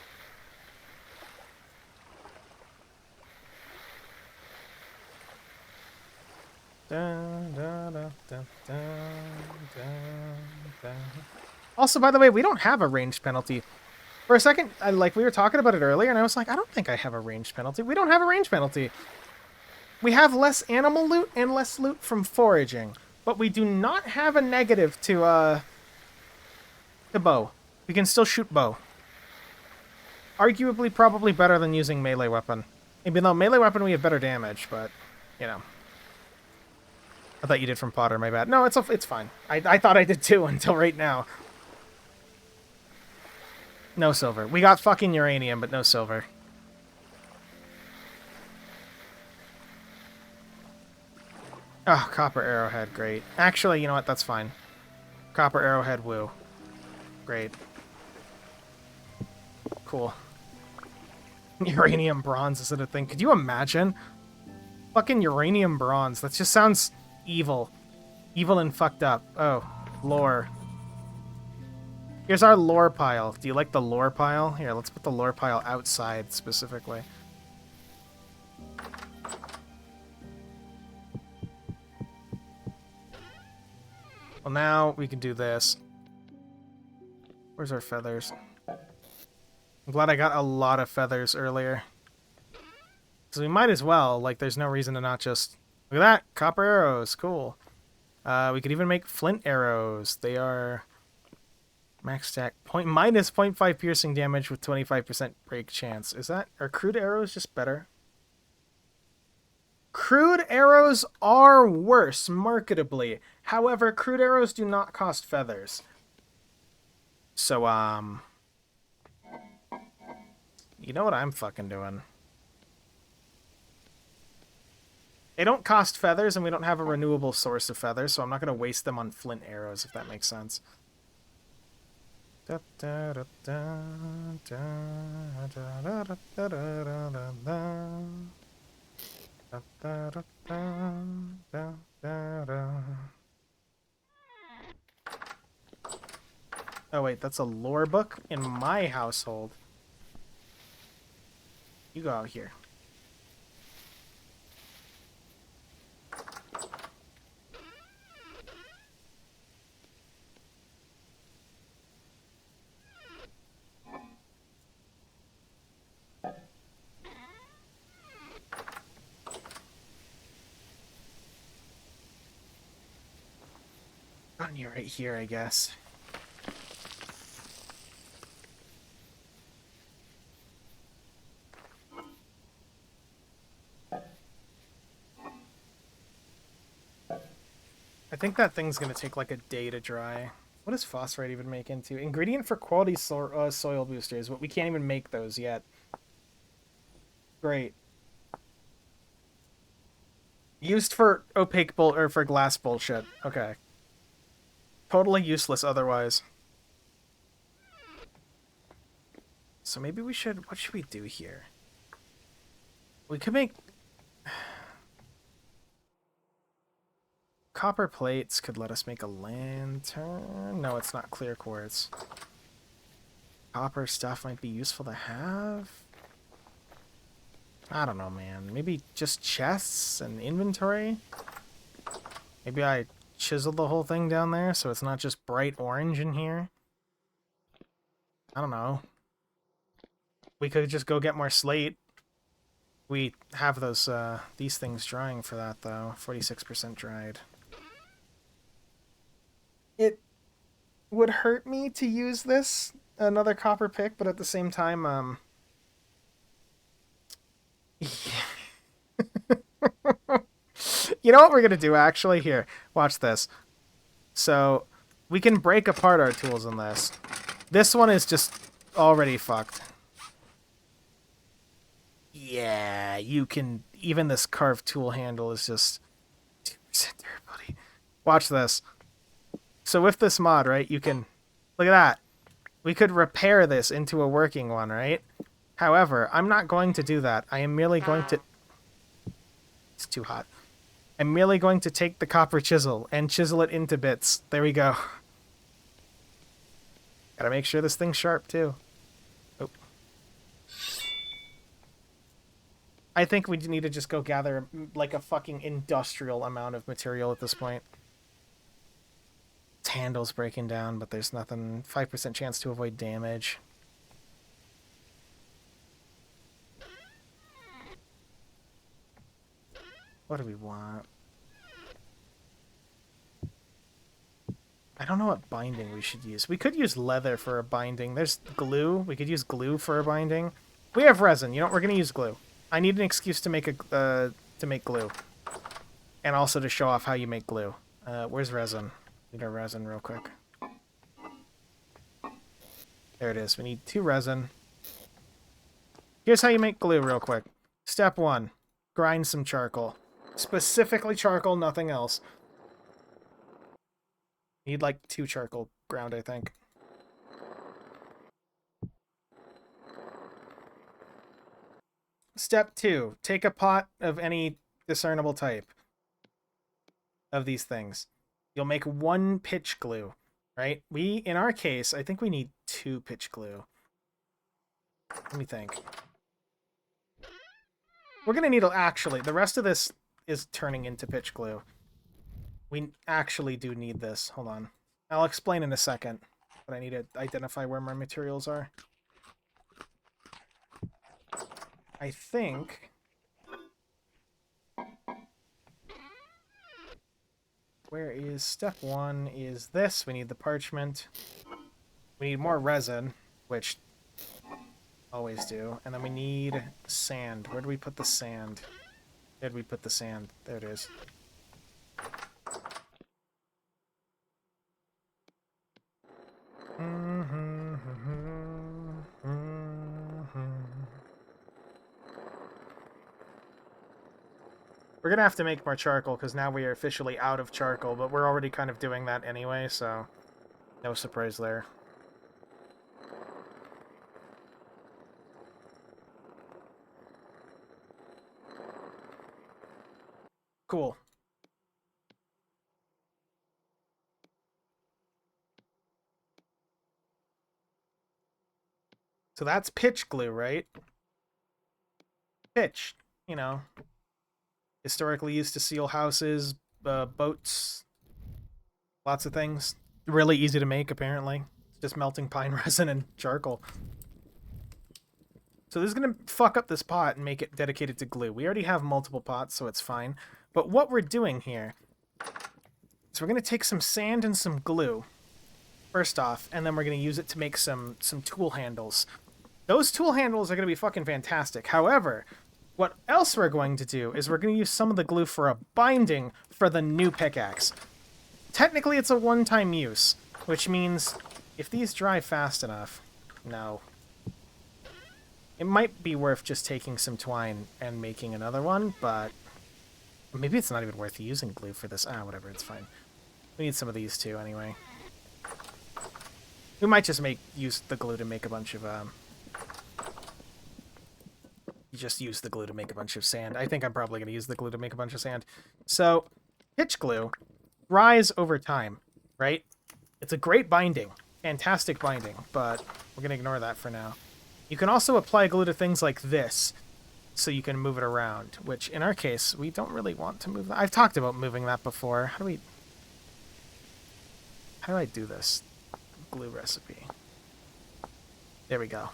Also, by the way, we don't have a ranged penalty. For a second, we were talking about it earlier, and I was like, I don't think I have a ranged penalty. We don't have a ranged penalty. We have less animal loot and less loot from foraging, but we do not have a negative to bow. We can still shoot bow. Arguably, probably better than using melee weapon. Even though melee weapon we have better damage, but, you know. I thought you did from Potter, my bad. No, it's fine. I thought I did too until right now. No silver. We got fucking uranium, but no silver. Oh, copper arrowhead, great. Actually, you know what? That's fine. Copper arrowhead, woo. Great. Cool. Uranium bronze isn't a thing. Could you imagine? Fucking uranium bronze. That just sounds evil. Evil and fucked up. Oh, lore. Here's our lore pile. Do you like the lore pile? Here, let's put the lore pile outside specifically. Well, now we can do this. Where's our feathers? I'm glad I got a lot of feathers earlier. So we might as well. Like, there's no reason to not just... Look at that! Copper arrows. Cool. We could even make flint arrows. They are... Max stack. Minus 0.5 piercing damage with 25% break chance. Is that... Are crude arrows just better? Crude arrows are worse, marketably. However, crude arrows do not cost feathers. So, you know what I'm fucking doing? They don't cost feathers, and we don't have a renewable source of feathers, so I'm not going to waste them on flint arrows, if that makes sense. Oh wait, that's a lore book in my household. You go out here. On you right here, I guess. I think that thing's gonna take like a day to dry. What does phosphorite even make into? Ingredient for quality soil boosters, but we can't even make those yet. Great. Used for opaque or for glass bullshit. Okay. Totally useless otherwise. So maybe we should... What should we do here? We could make... Copper plates could let us make a lantern. No, it's not clear quartz. Copper stuff might be useful to have. I don't know, man. Maybe just chests and inventory? Maybe I chiseled the whole thing down there so it's not just bright orange in here? I don't know. We could just go get more slate. We have those, these things drying for that, though. 46% dried. It would hurt me to use this, another copper pick, but at the same time, You know what we're gonna do, actually? Here, watch this. So, we can break apart our tools in this. This one is just already fucked. Yeah, you can... Even this carved tool handle is just... 2% durability. Watch this. So with this mod, right, you can... Look at that. We could repair this into a working one, right? However, I'm not going to do that. I am merely going to... It's too hot. I'm merely going to take the copper chisel and chisel it into bits. There we go. Gotta make sure this thing's sharp, too. Oh. I think we need to just go gather, like, a fucking industrial amount of material at this point. Its handle's breaking down, but there's nothing... 5% chance to avoid damage. What do we want? I don't know what binding we should use. We could use leather for a binding. There's glue. We could use glue for a binding. We have resin. You know what? We're gonna use glue. I need an excuse to make to make glue, and also to show off how you make glue. Where's resin? Need our resin real quick. There it is. We need 2 resin. Here's how you make glue real quick. Step 1: grind some charcoal. Specifically charcoal, nothing else. Need like 2 charcoal ground, I think. Step 2: take a pot of any discernible type of these things. You'll make 1 pitch glue, right? In our case, I think we need 2 pitch glue. Let me think. We're gonna need actually, the rest of this is turning into pitch glue. We actually do need this. Hold on. I'll explain in a second, but I need to identify where my materials are. I think... Where is... Step 1 is this. We need the parchment. We need more resin, which... always do. And then we need sand. Where do we put the sand? Where did we put the sand? There it is. We're gonna have to make more charcoal, because now we are officially out of charcoal, but we're already kind of doing that anyway, so no surprise there. Cool. So that's pitch glue, right? Pitch, you know, historically used to seal houses, boats, lots of things. Really easy to make, apparently. It's just melting pine resin and charcoal. So this is going to fuck up this pot and make it dedicated to glue. We already have multiple pots, so it's fine. But what we're doing here is we're going to take some sand and some glue, first off, and then we're going to use it to make some tool handles. Those tool handles are going to be fucking fantastic. However, what else we're going to do is we're going to use some of the glue for a binding for the new pickaxe. Technically, it's a one-time use, which means if these dry fast enough... No. It might be worth just taking some twine and making another one, but maybe it's not even worth using glue for this. Ah, whatever, it's fine. We need some of these too, anyway. We might just use the glue to make a bunch of... just use the glue to make a bunch of sand. I think I'm probably going to use the glue to make a bunch of sand. So, pitch glue dries over time, right? It's a great binding. Fantastic binding, but we're going to ignore that for now. You can also apply glue to things like this, so you can move it around, which in our case, we don't really want to move that. I've talked about moving that before. How do I do this? Glue recipe. There we go.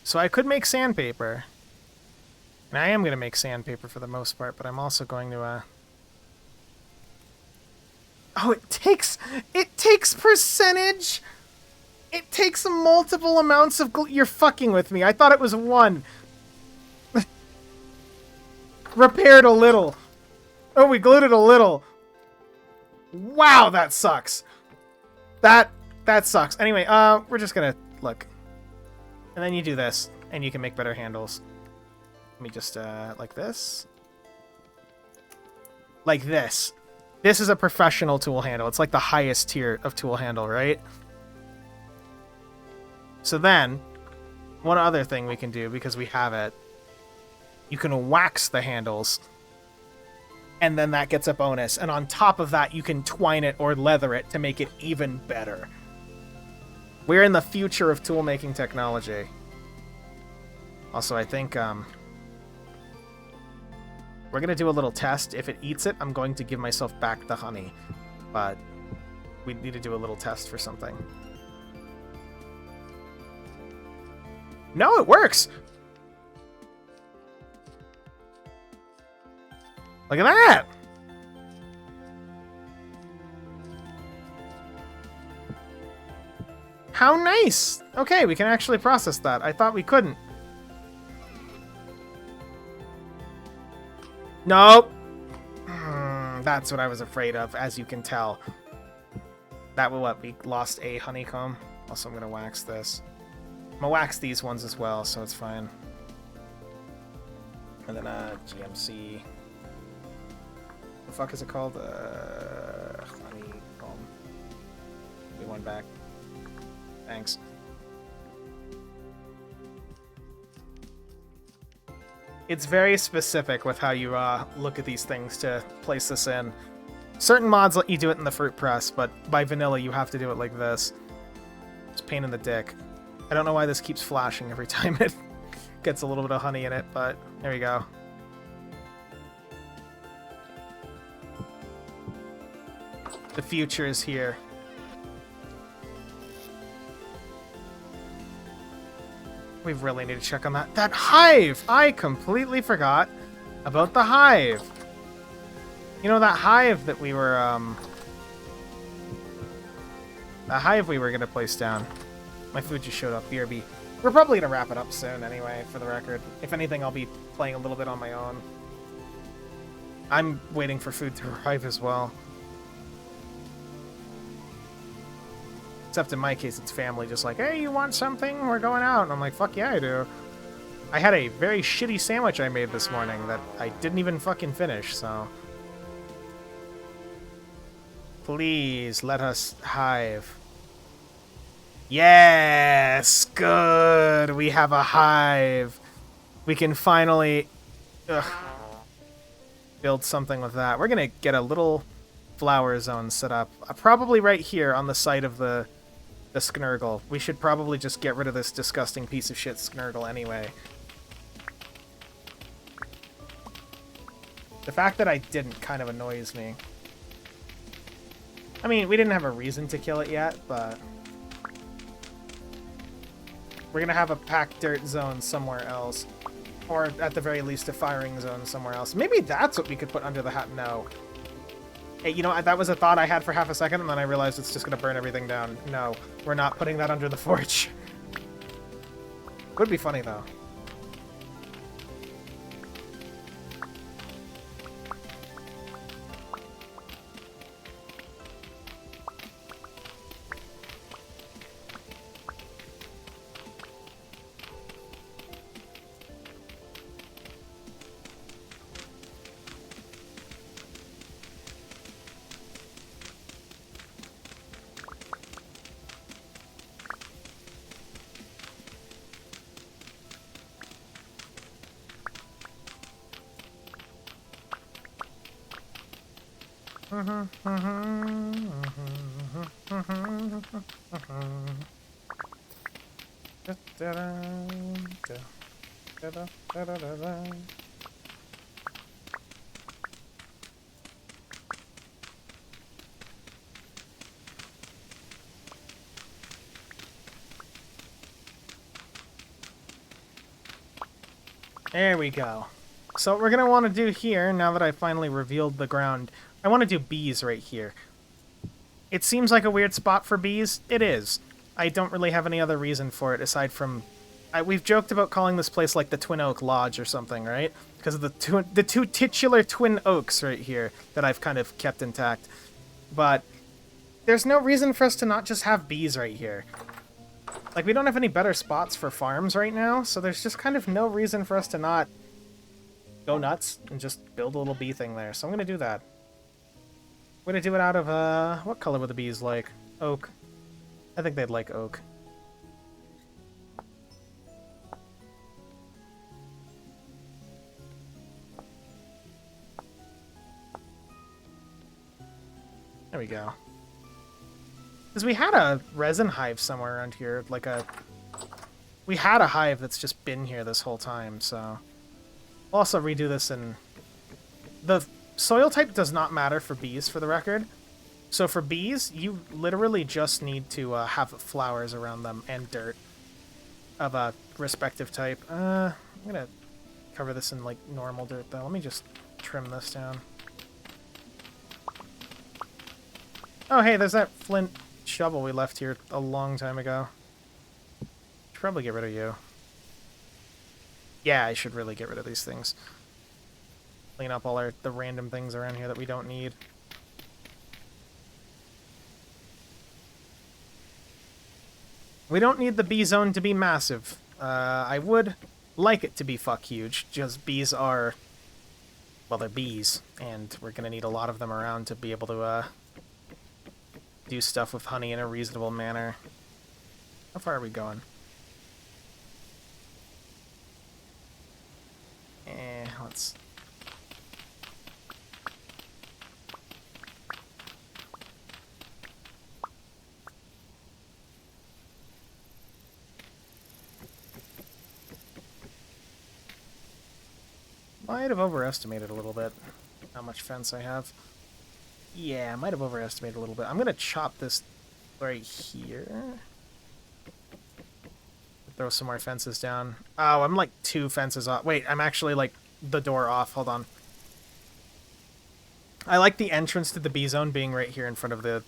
So I could make sandpaper. And I am going to make sandpaper for the most part, but I'm also going to, Oh, it takes percentage! It takes multiple amounts of glue. You're fucking with me. I thought it was one. Repaired a little. Oh, we glued it a little. Wow, that sucks. That sucks. Anyway, we're just gonna look. And then you do this, and you can make better handles. Let me just, like this. Like this. This is a professional tool handle. It's like the highest tier of tool handle, right? So then, one other thing we can do, because we have it, you can wax the handles, and then that gets a bonus. And on top of that, you can twine it or leather it to make it even better. We're in the future of tool-making technology. Also, I think, we're going to do a little test. If it eats it, I'm going to give myself back the honey. But we need to do a little test for something. No, it works! Look at that! How nice! Okay, we can actually process that. I thought we couldn't. Nope! That's what I was afraid of, as you can tell. That will what? We lost a honeycomb. Also, I'm gonna wax this. I'm gonna wax these ones as well, so it's fine. And then, GMC. The fuck is it called? Honeycomb. Give me one back. Thanks. It's very specific with how you look at these things to place this in. Certain mods let you do it in the fruit press, but by vanilla you have to do it like this. It's a pain in the dick. I don't know why this keeps flashing every time it gets a little bit of honey in it, but there we go. The future is here. We really need to check on that. That hive! I completely forgot about the hive. You know, that hive that we were, the hive we were gonna place down. My food just showed up. BRB. We're probably gonna wrap it up soon anyway, for the record. If anything, I'll be playing a little bit on my own. I'm waiting for food to arrive as well. Except in my case, it's family just like, hey, you want something? We're going out. And I'm like, fuck yeah, I do. I had a very shitty sandwich I made this morning that I didn't even fucking finish, so... Please, let us hive. Yes! Good! We have a hive! We can finally... build something with that. We're gonna get a little flower zone set up. Probably right here on the site of the Sknurgle. We should probably just get rid of this disgusting piece of shit Sknurgle anyway. The fact that I didn't kind of annoys me. I mean, we didn't have a reason to kill it yet, but... We're gonna have a packed dirt zone somewhere else. Or, at the very least, a firing zone somewhere else. Maybe that's what we could put under the hat. No. Hey, you know, that was a thought I had for half a second, and then I realized it's just gonna burn everything down. No, we're not putting that under the forge. Would be funny, though. There we go. So what we're going to want to do here, now that I finally revealed the ground, I want to do bees right here. It seems like a weird spot for bees. It is. I don't really have any other reason for it aside from... we've joked about calling this place like the Twin Oak Lodge or something, right? Because of the two titular twin oaks right here that I've kind of kept intact. But there's no reason for us to not just have bees right here. Like, we don't have any better spots for farms right now, so there's just kind of no reason for us to not go nuts and just build a little bee thing there. So I'm going to do that. I'm going to do it out of, what color would the bees like? Oak. I think they'd like oak. There we go. Because we had a resin hive somewhere around here, like a... We had a hive that's just been here this whole time, so... We'll also redo this in... The soil type does not matter for bees, for the record. So for bees, you literally just need to have flowers around them and dirt of a respective type. I'm gonna cover this in, like, normal dirt, though. Let me just trim this down. Oh, hey, there's that flint shovel we left here a long time ago. Should probably get rid of you. Yeah, I should really get rid of these things. Clean up all the random things around here that we don't need. We don't need the bee zone to be massive. I would like it to be fuck huge, just bees are... Well, they're bees, and we're gonna need a lot of them around to be able to, do stuff with honey in a reasonable manner. How far are we going? Let's... Might have overestimated a little bit how much fence I have. Yeah, I might have overestimated a little bit. I'm going to chop this right here. Throw some more fences down. Oh, I'm like 2 fences off. Wait, I'm actually like the door off. Hold on. I like the entrance to the bee zone being right here in front of the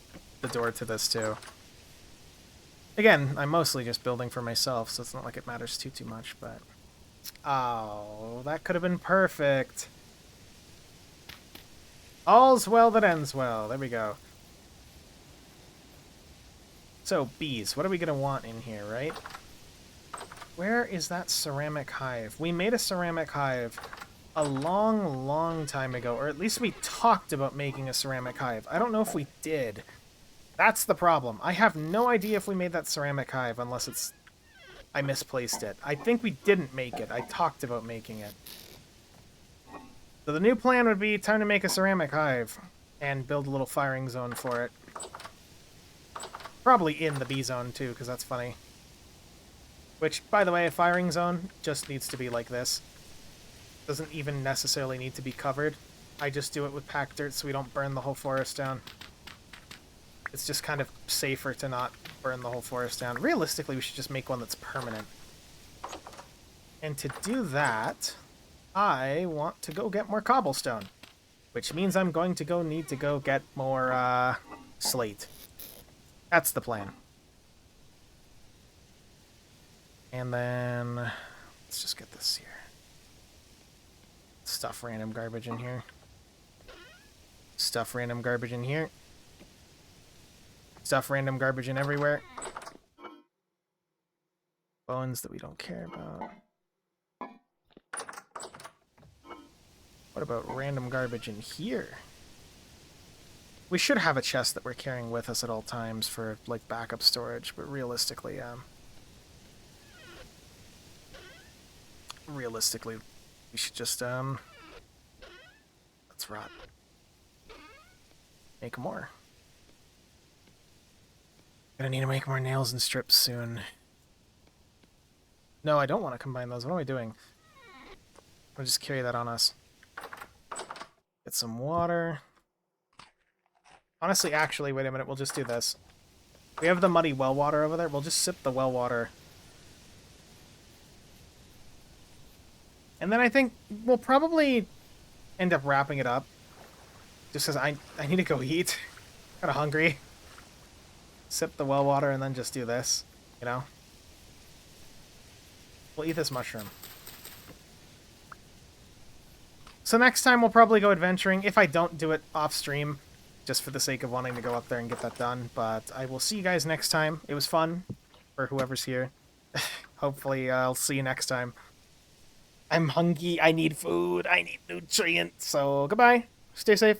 door to this too. Again, I'm mostly just building for myself, so it's not like it matters too much, but... Oh, that could have been perfect. All's well that ends well. There we go. So, bees. What are we going to want in here, right? Where is that ceramic hive? We made a ceramic hive a long, long time ago, or at least we talked about making a ceramic hive. I don't know if we did. That's the problem. I have no idea if we made that ceramic hive unless it's... I misplaced it. I think we didn't make it. I talked about making it. So the new plan would be time to make a ceramic hive and build a little firing zone for it. Probably in the B zone too, because that's funny. Which, by the way, a firing zone just needs to be like this. Doesn't even necessarily need to be covered. I just do it with packed dirt so we don't burn the whole forest down. It's just kind of safer to not burn the whole forest down. Realistically, we should just make one that's permanent. And to do that, I want to go get more cobblestone. Which means I'm going to need to go get more slate. That's the plan. And then let's just get this here. Stuff random garbage in here. Stuff random garbage in here. Stuff random garbage in everywhere. Bones that we don't care about. What about random garbage in here? We should have a chest that we're carrying with us at all times for, like, backup storage, but realistically, we should just, let's rot. Make more. Gonna need to make more nails and strips soon. No, I don't want to combine those. What am I doing? I'll just carry that on us. Get some water. Honestly, actually, wait a minute. We'll just do this. We have the muddy well water over there. We'll just sip the well water. And then I think we'll probably end up wrapping it up. Just because I need to go eat. Kind of hungry. Sip the well water and then just do this. You know? We'll eat this mushroom. So next time we'll probably go adventuring. If I don't do it off stream. Just for the sake of wanting to go up there and get that done. But I will see you guys next time. It was fun. For whoever's here. Hopefully I'll see you next time. I'm hungry. I need food. I need nutrients. So goodbye. Stay safe.